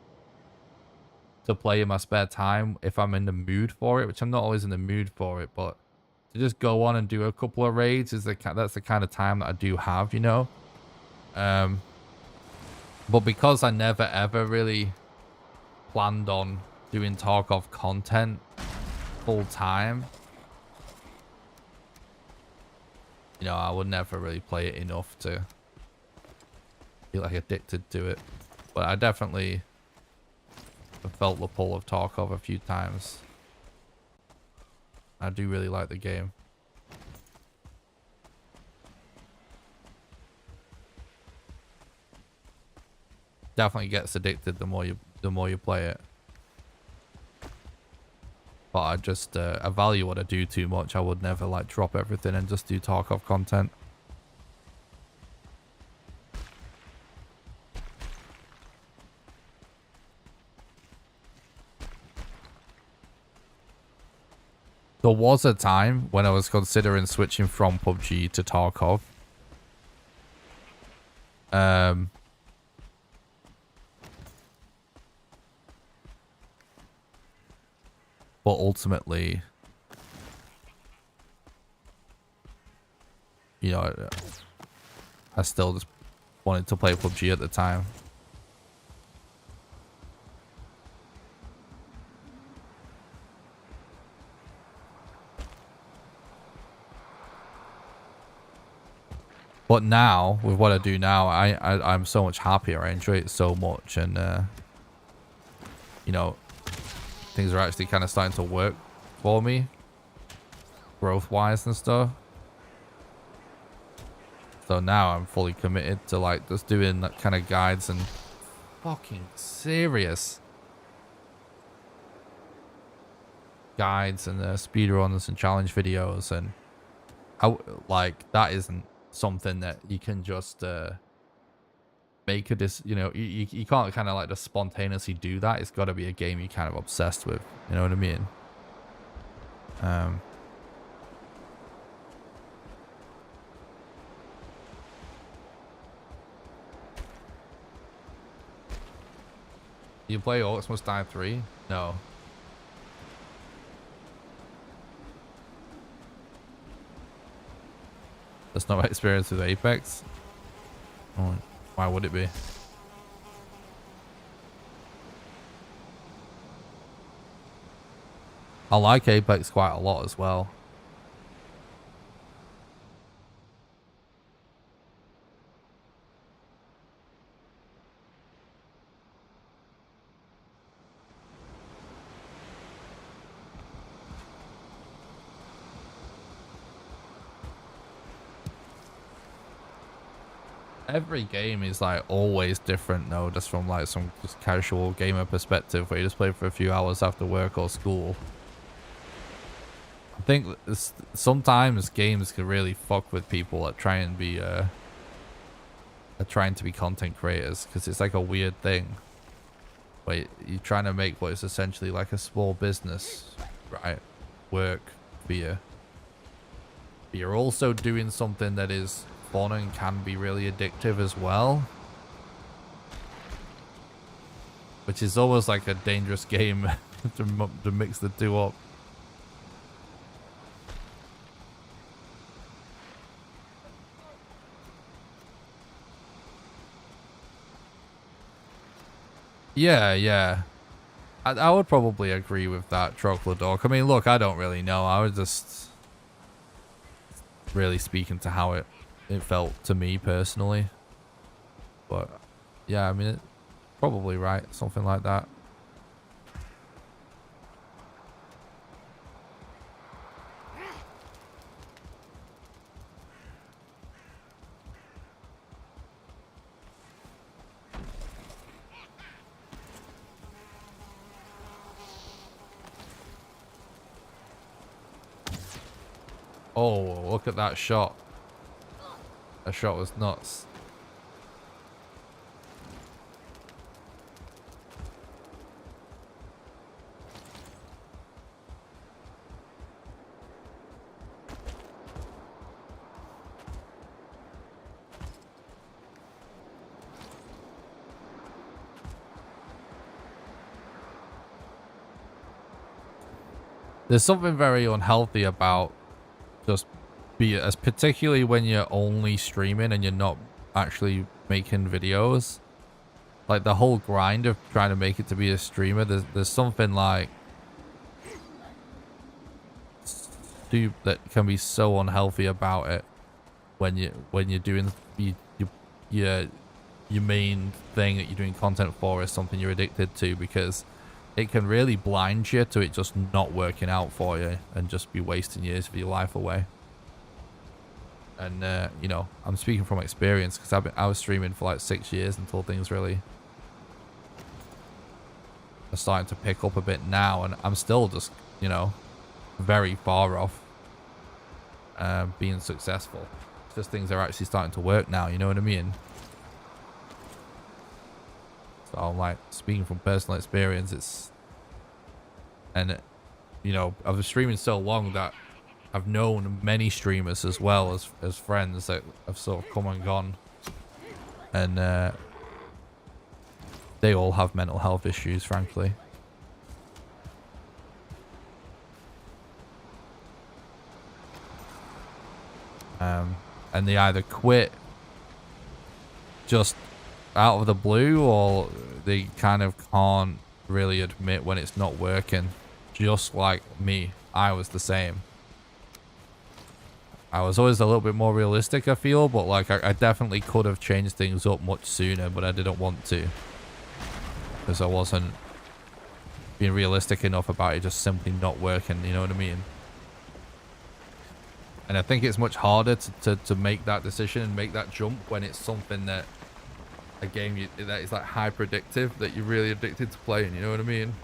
to play in my spare time if I'm in the mood for it, which I'm not always in the mood for it, but to just go on and do a couple of raids is that's the kind of time that I do have, you know? But because I never ever really planned on doing Tarkov content full time, you know, I would never really play it enough to be like addicted to it. But I definitely have felt the pull of Tarkov a few times. I do really like the game. Definitely gets addicted the more you play it. But I just I value what I do too much. I would never like drop everything and just do Tarkov content. There was a time when I was considering switching from PUBG to Tarkov. But ultimately, you know, I still just wanted to play PUBG at the time. But now, with what I do now, I'm so much happier. I enjoy it so much, and you know, things are actually kind of starting to work for me, growth-wise and stuff. So now I'm fully committed to like just doing that kind of guides and fucking serious guides and speedruns and challenge videos, and like that isn't something that you can just make you know, you can't kind of like just spontaneously do that. It's got to be a game you're kind of obsessed with, you know what I mean? You play Orcs Must Die 3? No. That's not my experience with Apex. Oh, why would it be? I like Apex quite a lot as well. Every game is like always different though, just from like some just casual gamer perspective where you just play for a few hours after work or school. I think sometimes games can really fuck with people that try and be trying to be content creators, because it's like a weird thing where you're trying to make what is essentially like a small business, right, work for you. But you're also doing something that is fun and can be really addictive as well, which is almost like a dangerous game to mix the two up. Yeah, yeah. I would probably agree with that, Troglodoc. I mean, look, I don't really know. I was just really speaking to how it felt to me personally. But yeah, I mean, it's probably right. Something like that. Oh, look at that shot. That shot was nuts. There's something very unhealthy about just as particularly when you're only streaming and you're not actually making videos. Like the whole grind of trying to make it to be a streamer, there's something like that can be so unhealthy about it when you're doing your main thing that you're doing content for is something you're addicted to, because it can really blind you to it just not working out for you and just be wasting years of your life away. And you know, I'm speaking from experience because I was streaming for like 6 years until things really are starting to pick up a bit now, and I'm still just, you know, very far off being successful. It's just things are actually starting to work now, you know what I mean? So I'm like speaking from personal experience, and you know, I've been streaming so long that I've known many streamers as well as friends that have sort of come and gone, and they all have mental health issues, frankly. And they either quit just out of the blue, or they kind of can't really admit when it's not working. Just like me, I was the same. I was always a little bit more realistic, I feel, but like I definitely could have changed things up much sooner, but I didn't want to, because I wasn't being realistic enough about it just simply not working, you know what I mean? And I think it's much harder to make that decision and make that jump when it's something that, a game that is like high predictive, that you're really addicted to playing, you know what I mean?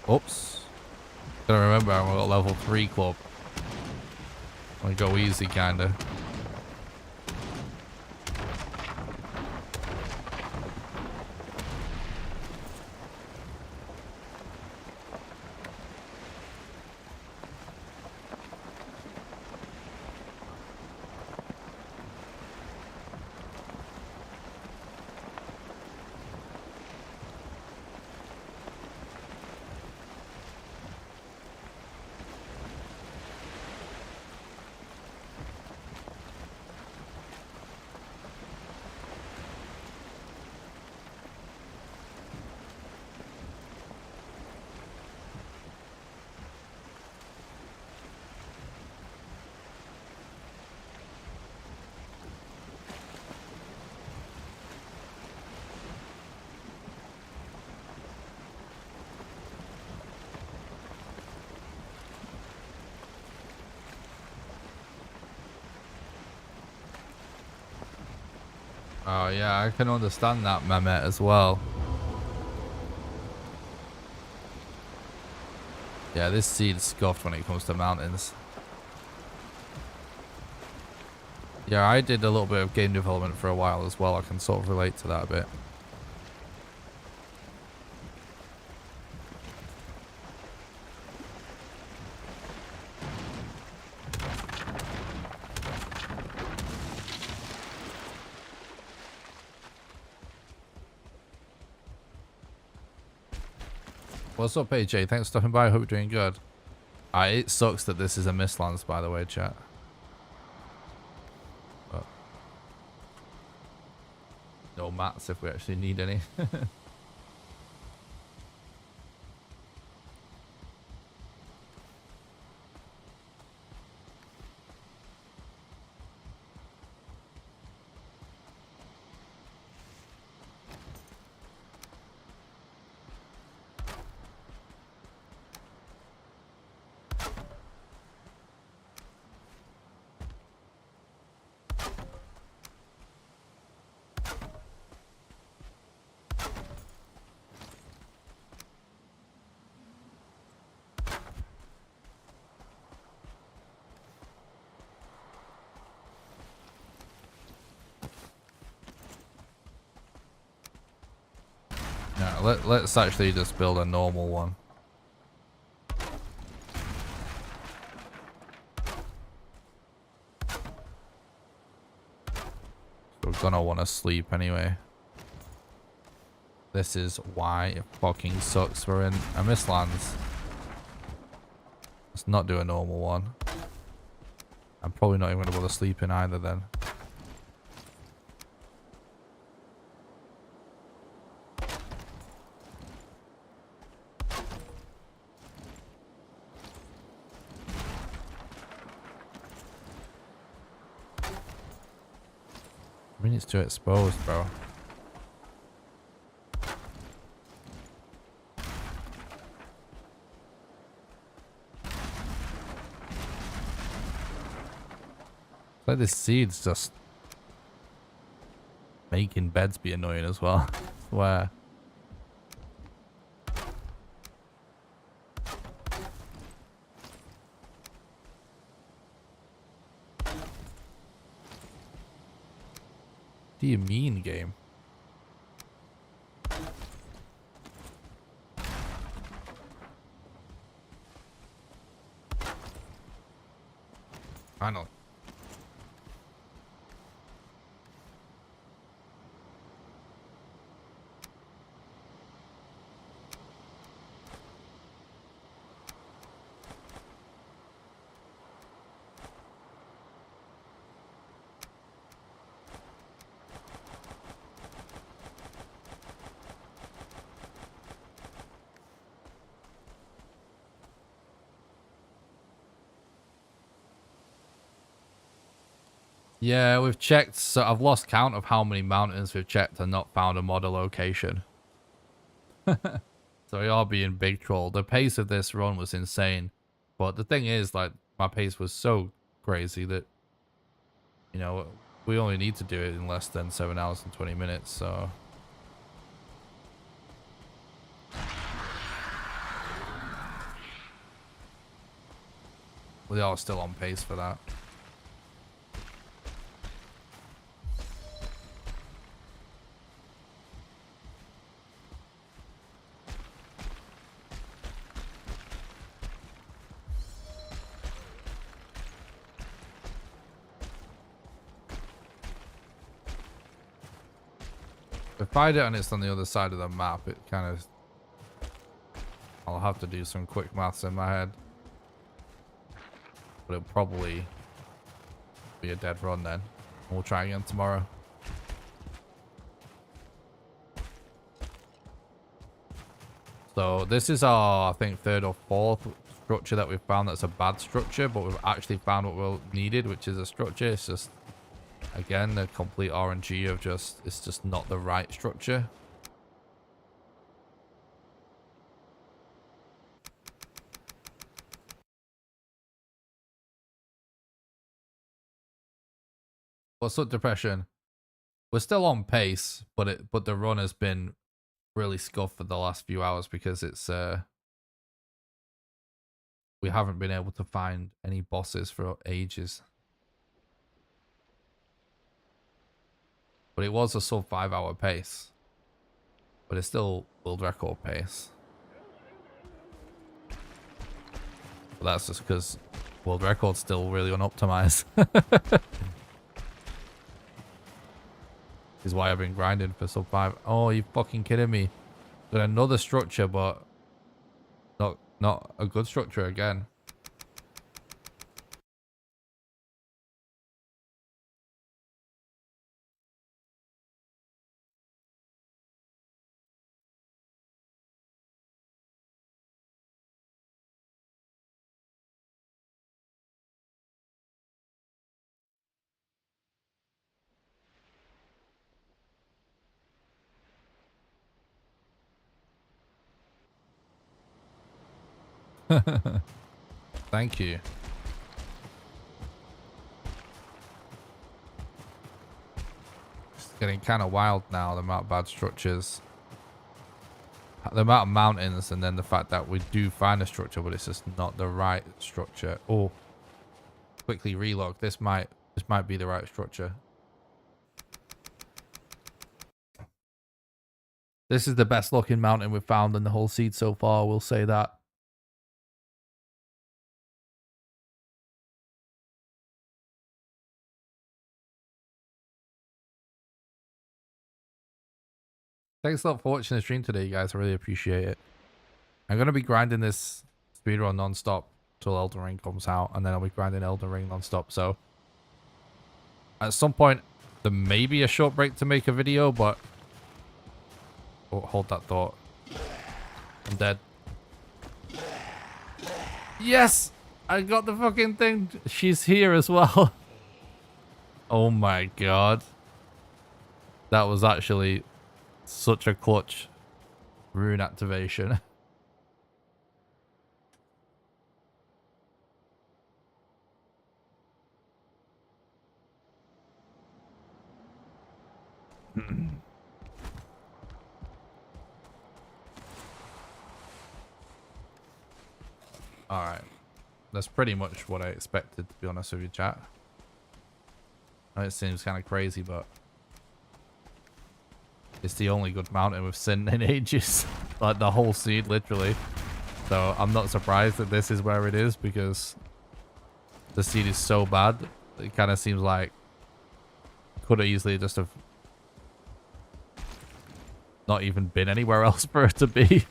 Oops. Gotta remember, I'm at level 3 club. I go easy, kinda. Oh yeah, I can understand that, Mehmet, as well. Yeah, this seed's scuffed when it comes to mountains. Yeah, I did a little bit of game development for a while as well. I can sort of relate to that a bit. What's up, AJ? Thanks for stopping by. Hope you're doing good. It sucks that this is a Mistlands, by the way, chat. But no mats if we actually need any. Let's actually just build a normal one. We're gonna want to sleep anyway. This is why it fucking sucks. We're in a Mistlands. Let's not do a normal one. I'm probably not even gonna bother sleeping either then. I mean, it's too exposed, bro. It's like this seed's just making beds be annoying as well. I swear. What do you mean, game? I know. Yeah, we've checked, so I've lost count of how many mountains we've checked and not found a model location. So we are being big trolled. The pace of this run was insane. But the thing is, like, my pace was so crazy that, you know, we only need to do it in less than 7 hours and 20 minutes, so... We are still on pace for that. If I do it and it's on the other side of the map, it kind of... I'll have to do some quick maths in my head. But it'll probably be a dead run then. We'll try again tomorrow. So this is our, I think, third or fourth structure that we've found that's a bad structure, but we've actually found what we needed, which is a structure. It's just, again, the complete RNG of just, it's just not the right structure. What's up, depression? We're still on pace, but the run has been really scuffed for the last few hours because it's we haven't been able to find any bosses for ages. But it was a sub 5-hour pace. But it's still world record pace. But that's just because world record's still really unoptimized. Is why I've been grinding for sub 5. Oh, you fucking kidding me? Got another structure, but not a good structure again. Thank you. It's getting kind of wild now, the amount of bad structures. The amount of mountains, and then the fact that we do find a structure, but it's just not the right structure. Oh, quickly relog. This might be the right structure. This is the best looking mountain we've found in the whole seed so far, we'll say that. Thanks a lot for watching the stream today, you guys. I really appreciate it. I'm going to be grinding this speedrun non-stop till Elden Ring comes out, and then I'll be grinding Elden Ring non-stop. So at some point, there may be a short break to make a video, but... Oh, hold that thought. I'm dead. Yes! I got the fucking thing. She's here as well. Oh my god. That was actually such a clutch rune activation. Alright. That's pretty much what I expected, to be honest with you, chat. I know it seems kind of crazy, but it's the only good mountain we've seen in ages. Like the whole seed, literally. So I'm not surprised that this is where it is, because the seed is so bad. It kind of seems like could have easily just have not even been anywhere else for it to be.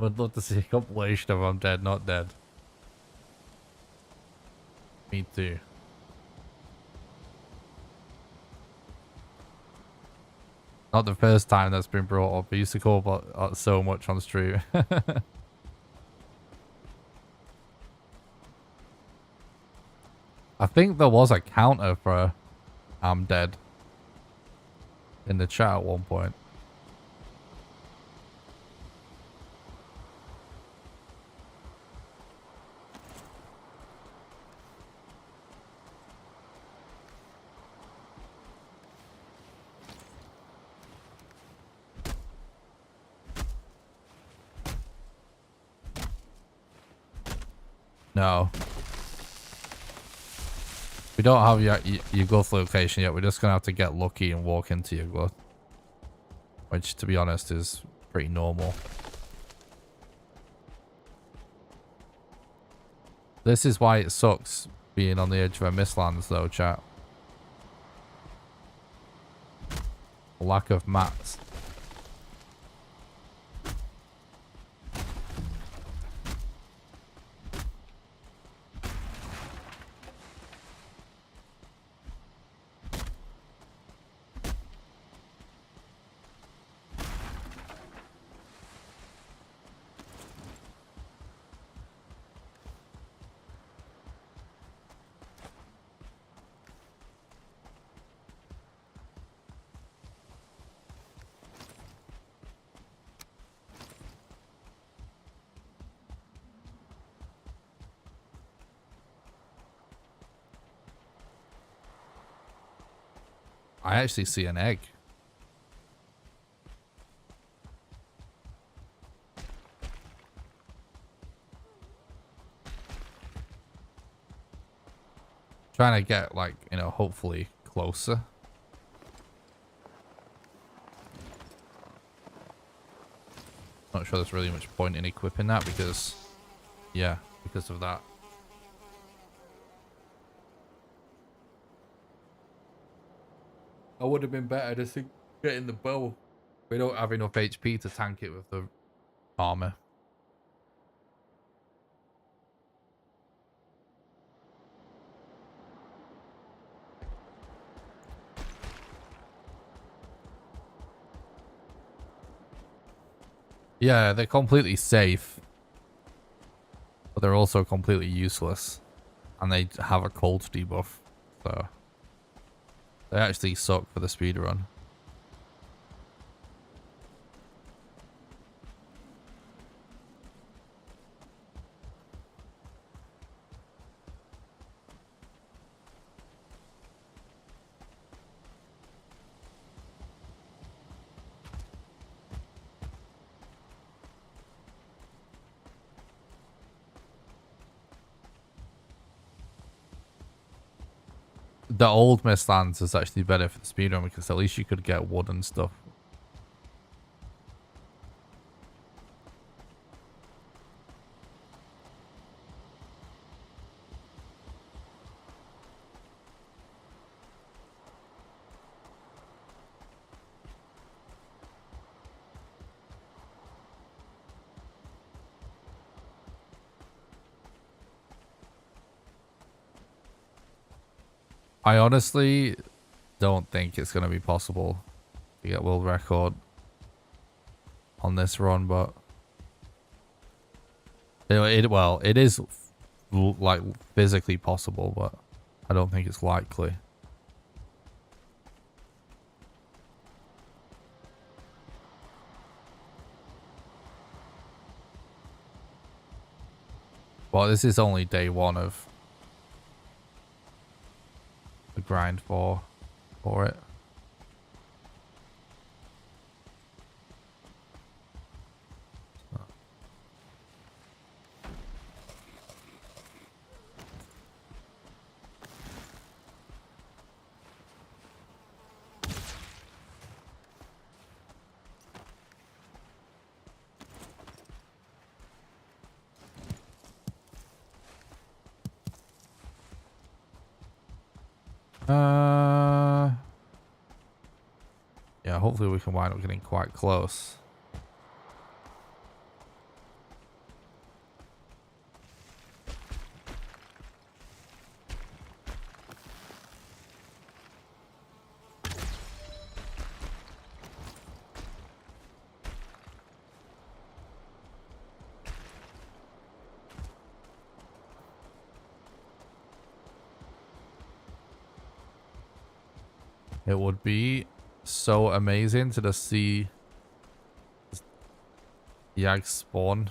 Would love to see a compilation of I'm Dead, Not Dead. Me too. Not the first time that's been brought up. I used to call about so much on stream. I think there was a counter for I'm Dead in the chat at one point. No. We don't have your Gluth location yet. We're just going to have to get lucky and walk into your Gluth. Which, to be honest, is pretty normal. This is why it sucks being on the edge of a mistlands, though, chat. Lack of mats. I actually see an egg. Trying to get, like, you know, hopefully closer. Not sure there's really much point in equipping that because, yeah, because of that. I would have been better to think getting the bow. We don't have enough HP to tank it with the armor. Yeah, they're completely safe. But they're also completely useless. And they have a cold debuff. So they actually suck for the speedrun. The old Mistlands is actually better for the speedrun because at least you could get wood and stuff. I honestly don't think it's going to be possible to get world record on this run, but it is like physically possible, but I don't think it's likely. Well, this is only day one of the grind for it. Yeah, hopefully we can wind up getting quite close. It would be so amazing to just see Yag spawn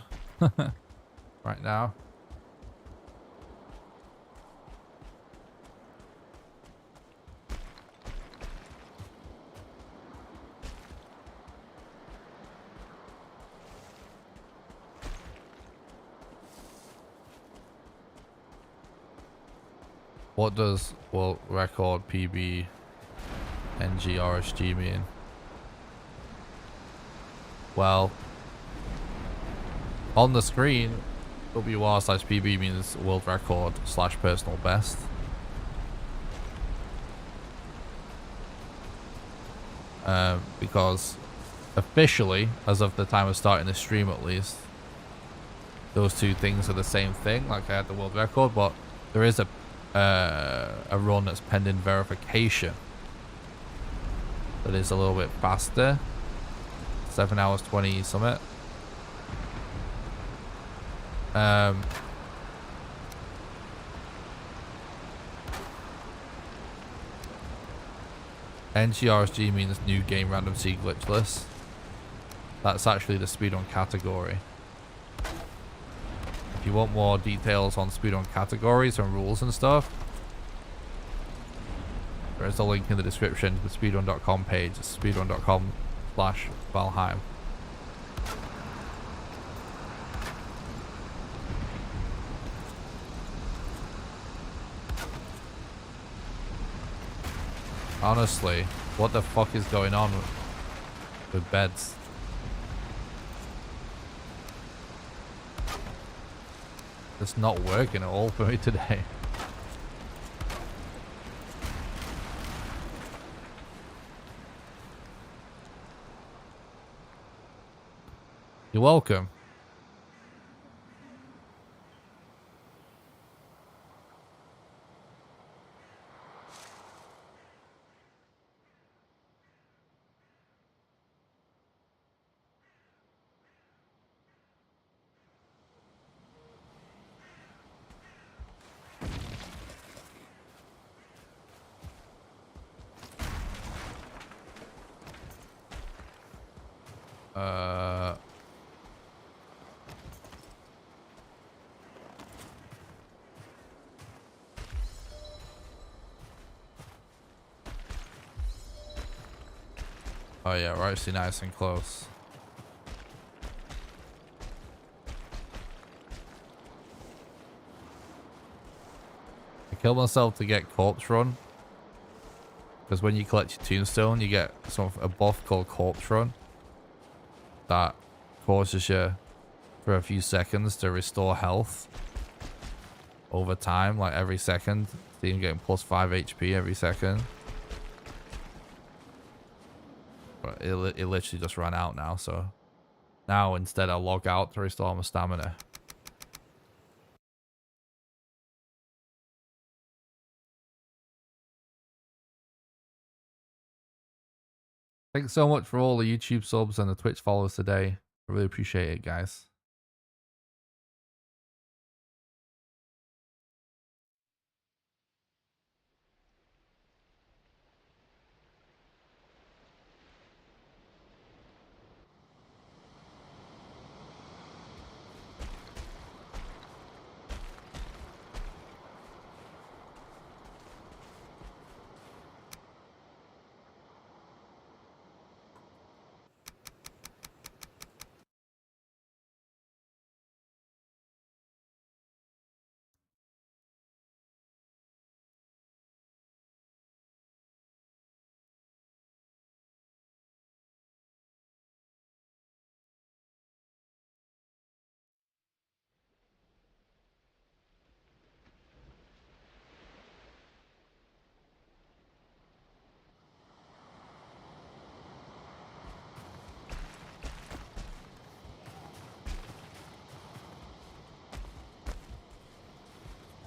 right now. What does world record PB NGRSG mean? Well, on the screen, WR/PB means world record / personal best. Because officially, as of the time of starting the stream at least, those two things are the same thing. Like I had the world record, but there is a run that's pending verification that is a little bit faster. 7 hours 20 summit. NGRSG means new game random seed glitchless. That's actually the speedrun category. If you want more details on speedrun categories and rules and stuff, there There is a link in the description to the speedrun.com page. It's speedrun.com/Valheim. Honestly, what the fuck is going on with beds? It's not working at all for me today. You're welcome. Oh yeah, we're actually nice and close. I killed myself to get Corpse Run. Because when you collect your tombstone, you get a buff called Corpse Run. That causes you for a few seconds to restore health over time, like every second. So you're getting plus 5 HP every second. But it literally just ran out now, so now instead I log out to restore my stamina. Thanks so much for all the YouTube subs and the Twitch follows today. I really appreciate it, guys.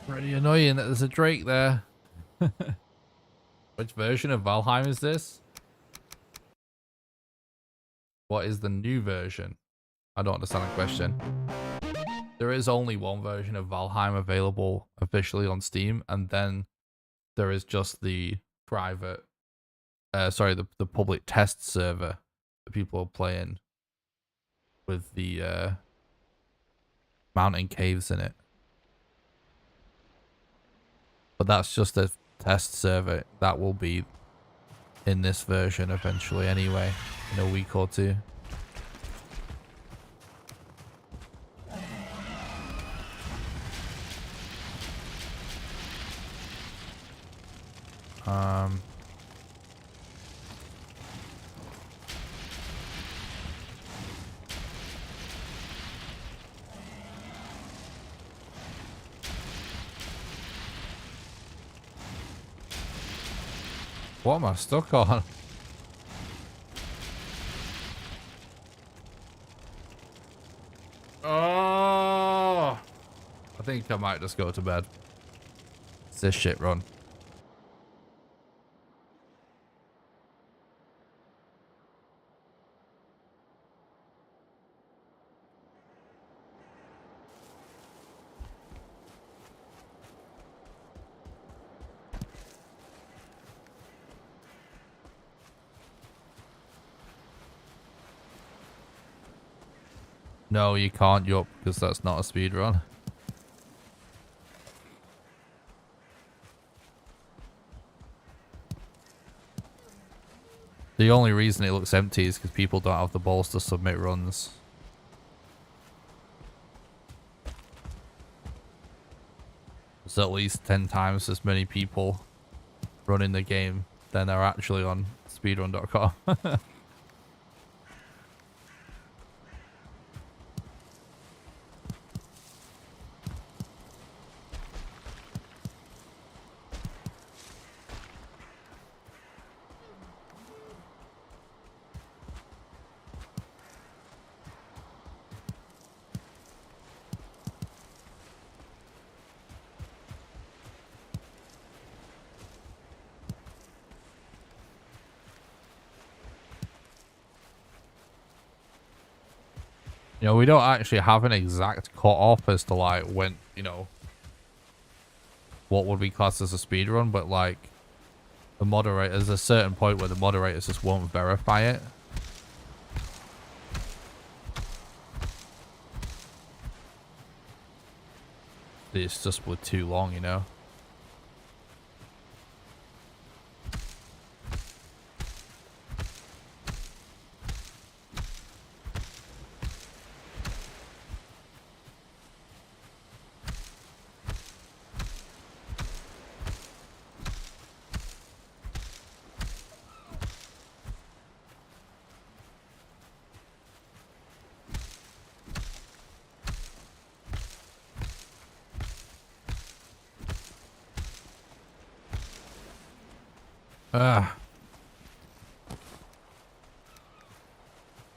Pretty annoying that there's a Drake there. Which version of Valheim is this? What is the new version? I don't understand the question. There is only one version of Valheim available officially on Steam, and then there is just the private, the public test server that people are playing with the mountain caves in it. But that's just a test server that will be in this version eventually anyway, in a week or two. What am I stuck on? Oh, I think I might just go to bed. It's this shit run. No, you can't, yup, because that's not a speed run. The only reason it looks empty is because people don't have the balls to submit runs. There's at least 10 times as many people running the game than are actually on speedrun.com. You know, we don't actually have an exact cutoff as to like when, you know, what would be classed as a speedrun, but like the moderator, there's a certain point where the moderators just won't verify it. It's just was too long, you know.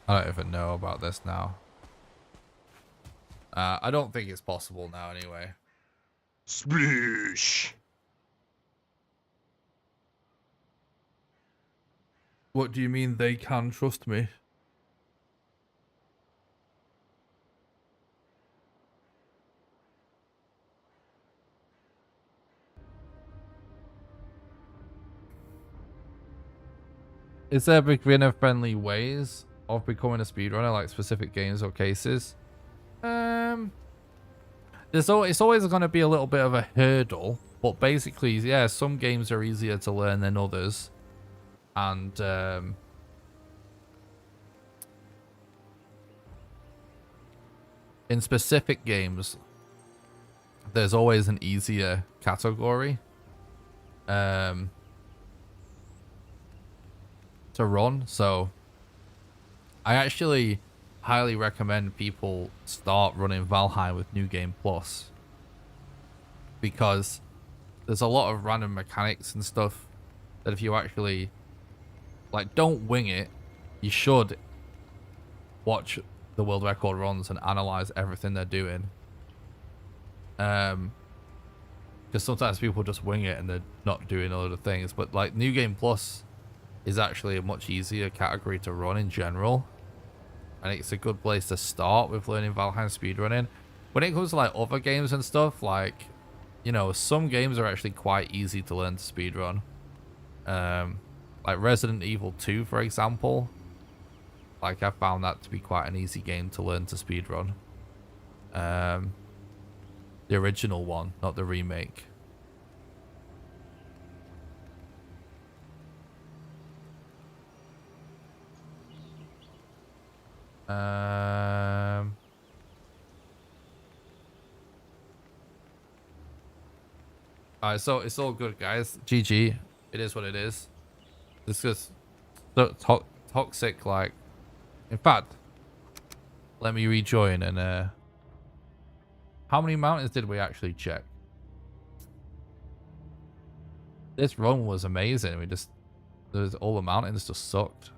I don't even know about this now. I don't think it's possible now anyway. Sploosh. What do you mean they can trust me? Is there beginner-friendly ways of becoming a speedrunner, like specific games or cases? It's always going to be a little bit of a hurdle, but basically, yeah, some games are easier to learn than others, and in specific games, there's always an easier category to run. So I actually highly recommend people start running Valheim with New Game Plus, because there's a lot of random mechanics and stuff that if you actually like don't wing it, you should watch the world record runs and analyze everything they're doing, because sometimes people just wing it and they're not doing other things. But like New Game Plus is actually a much easier category to run in general, and it's a good place to start with learning Valheim speedrunning. When it comes to like other games and stuff, like, you know, some games are actually quite easy to learn to speedrun. Like Resident Evil 2, for example. Like, I found that to be quite an easy game to learn to speedrun. The original one, not the remake. Alright, so it's all good, guys. GG. It is what it is. This is so toxic, like... In fact, let me rejoin and how many mountains did we actually check? This run was amazing. We just, all the mountains just sucked.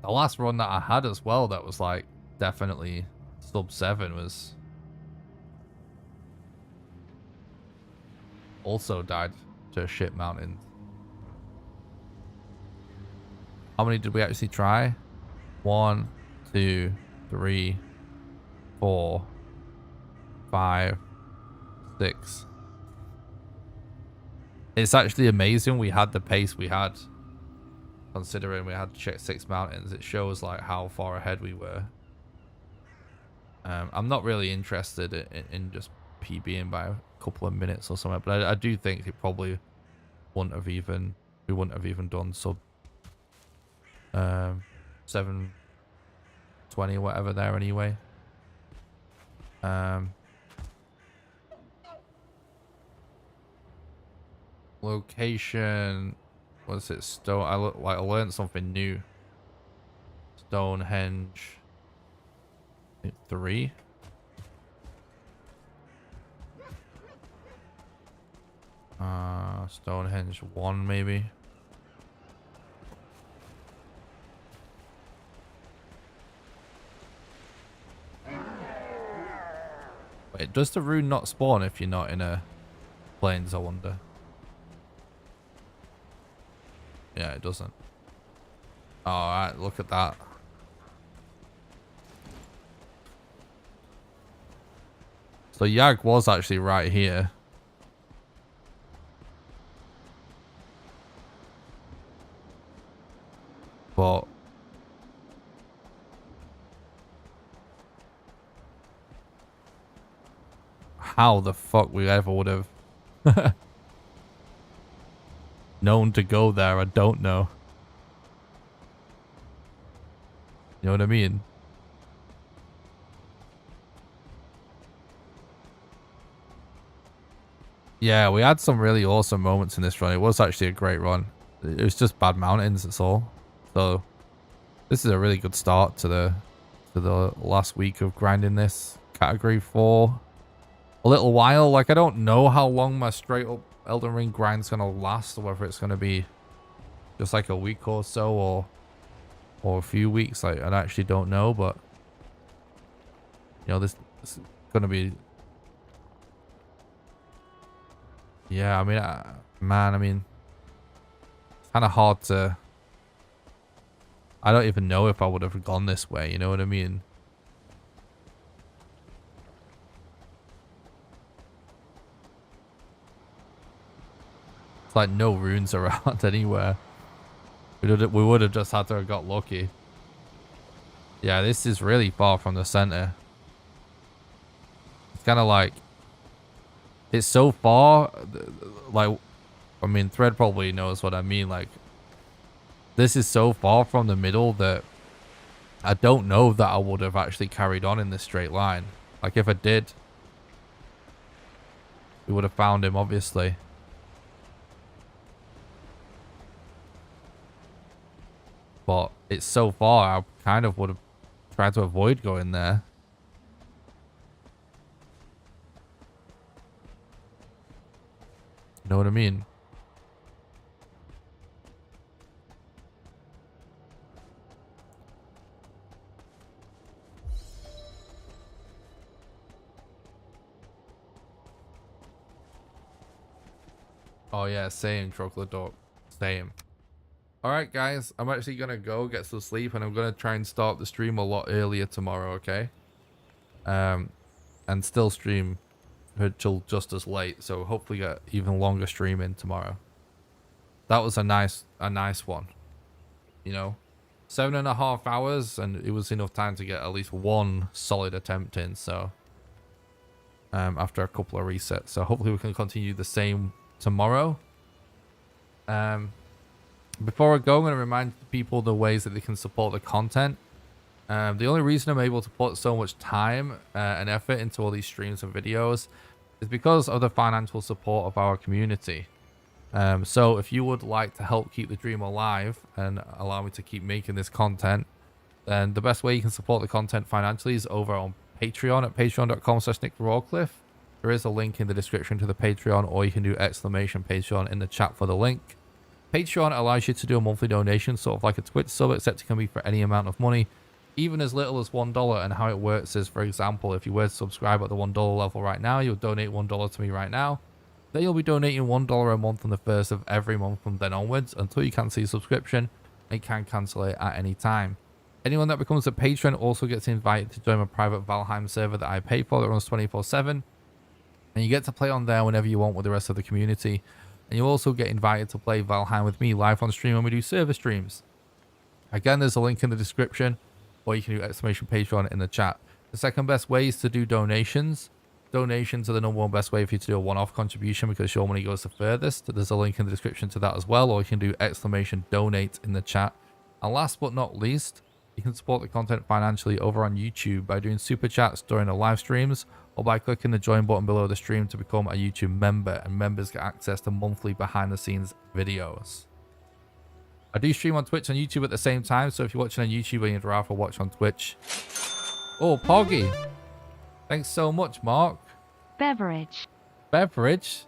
The last run that I had as well that was like definitely sub 7 was also died to a shit mountain. How many did we actually try? 1, 2, 3, 4, 5, 6. It's actually amazing we had the pace we had, considering we had to check 6 mountains. It shows like how far ahead we were. I'm not really interested in just PBing by a couple of minutes or something, but I do think it probably wouldn't have even we wouldn't have even done sub 720 whatever there anyway. Location, what's it? Stone. I learned something new. Stonehenge. I think 3. Stonehenge 1 maybe. Wait, does the rune not spawn if you're not in a plains, I wonder? Yeah, it doesn't. Alright, look at that. So Yag was actually right here. But how the fuck we ever would have known to go there, I don't know. You know what I mean? Yeah, we had some really awesome moments in this run. It was actually a great run. It was just bad mountains, that's all. So this is a really good start to the last week of grinding this category for a little while. Like, I don't know how long my straight up Elden Ring grind's gonna last, or whether it's gonna be just like a week or so, or a few weeks. Like, I actually don't know, but you know, this is gonna be, yeah, I mean, man, I mean, it's kind of hard to, I don't even know if I would have gone this way, you know what I mean? It's like no runes around anywhere. We would have just had to have got lucky. Yeah, this is really far from the center. It's kind of like, it's so far, like, I mean, Thread probably knows what I mean. Like, this is so far from the middle that I don't know that I would have actually carried on in this straight line. Like, if I did, we would have found him, obviously. But it's so far, I kind of would have tried to avoid going there. You know what I mean? Oh yeah, same, chocolate dog. Same. Alright guys, I'm actually gonna go get some sleep, and I'm gonna try and start the stream a lot earlier tomorrow, okay? And still stream till just as late, so hopefully get even longer stream in tomorrow. That was a nice one. You know? 7.5 hours, and it was enough time to get at least one solid attempt in, so after a couple of resets. So hopefully we can continue the same tomorrow. Before I go, I'm going to remind people the ways that they can support the content. The only reason I'm able to put so much time and effort into all these streams and videos is because of the financial support of our community. So if you would like to help keep the dream alive and allow me to keep making this content, then the best way you can support the content financially is over on Patreon at patreon.com/NickRawcliffe. There is a link in the description to the Patreon, or you can do !Patreon in the chat for the link. Patreon allows you to do a monthly donation, sort of like a Twitch sub, except it can be for any amount of money, even as little as $1. And how it works is, for example, if you were to subscribe at the $1 level right now, you'll donate $1 to me right now. Then you'll be donating $1 a month on the first of every month from then onwards until you cancel your subscription, and you can cancel it at any time. Anyone that becomes a patron also gets invited to join my private Valheim server that I pay for that runs 24/7. And you get to play on there whenever you want with the rest of the community. And you'll also get invited to play Valheim with me live on stream when we do server streams. Again, there's a link in the description, or you can do !Patreon in the chat. The second best way is to do donations. donations are the number one best way for you to do a one-off contribution because your money goes the furthest. There's a link in the description to that as well, or you can do !donate in the chat. And last but not least, you can support the content financially over on YouTube by doing super chats during the live streams or by clicking the join button below the stream to become a YouTube member, and members get access to monthly behind the scenes videos. I do stream on Twitch and YouTube at the same time, so if you're watching on YouTube and you'd rather watch on Twitch. Oh, Poggy. Thanks so much, Mark. Beverage. Beverage?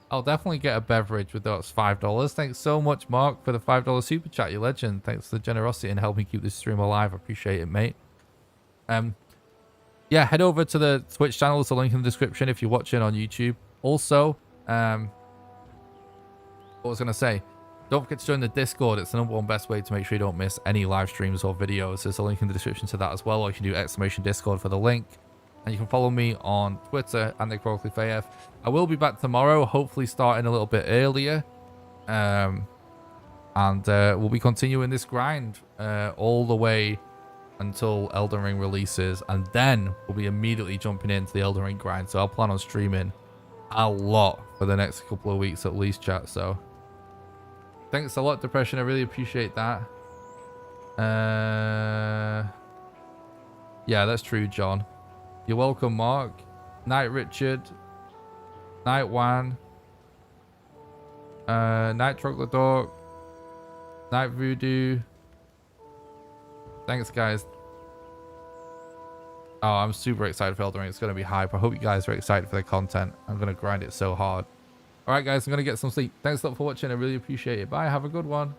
I'll definitely get a beverage with those $5. Thanks so much, Mark, for the $5 super chat, you legend. Thanks for the generosity and helping keep this stream alive. I appreciate it, mate. Yeah, head over to the Twitch channel. There's a link in the description if you're watching on YouTube. Also, what was I going to say? Don't forget to join the Discord. It's the number one best way to make sure you don't miss any live streams or videos. There's a link in the description to that as well, or you can do !Discord for the link. And you can follow me on Twitter and NickRockleyFAF. I will be back tomorrow, hopefully starting a little bit earlier. We'll be continuing this grind all the way until Elden Ring releases. And then we'll be immediately jumping into the Elden Ring grind. So I'll plan on streaming a lot for the next couple of weeks at least, chat. So thanks a lot, Depression. I really appreciate that. Yeah, that's true, John. You're welcome, Mark. Night Richard. Night Wan. Night Chocolate Dog. Night Voodoo. Thanks, guys. Oh, I'm super excited for Elden Ring. It's going to be hype. I hope you guys are excited for the content. I'm going to grind it so hard. All right, guys, I'm going to get some sleep. Thanks a lot for watching. I really appreciate it. Bye. Have a good one.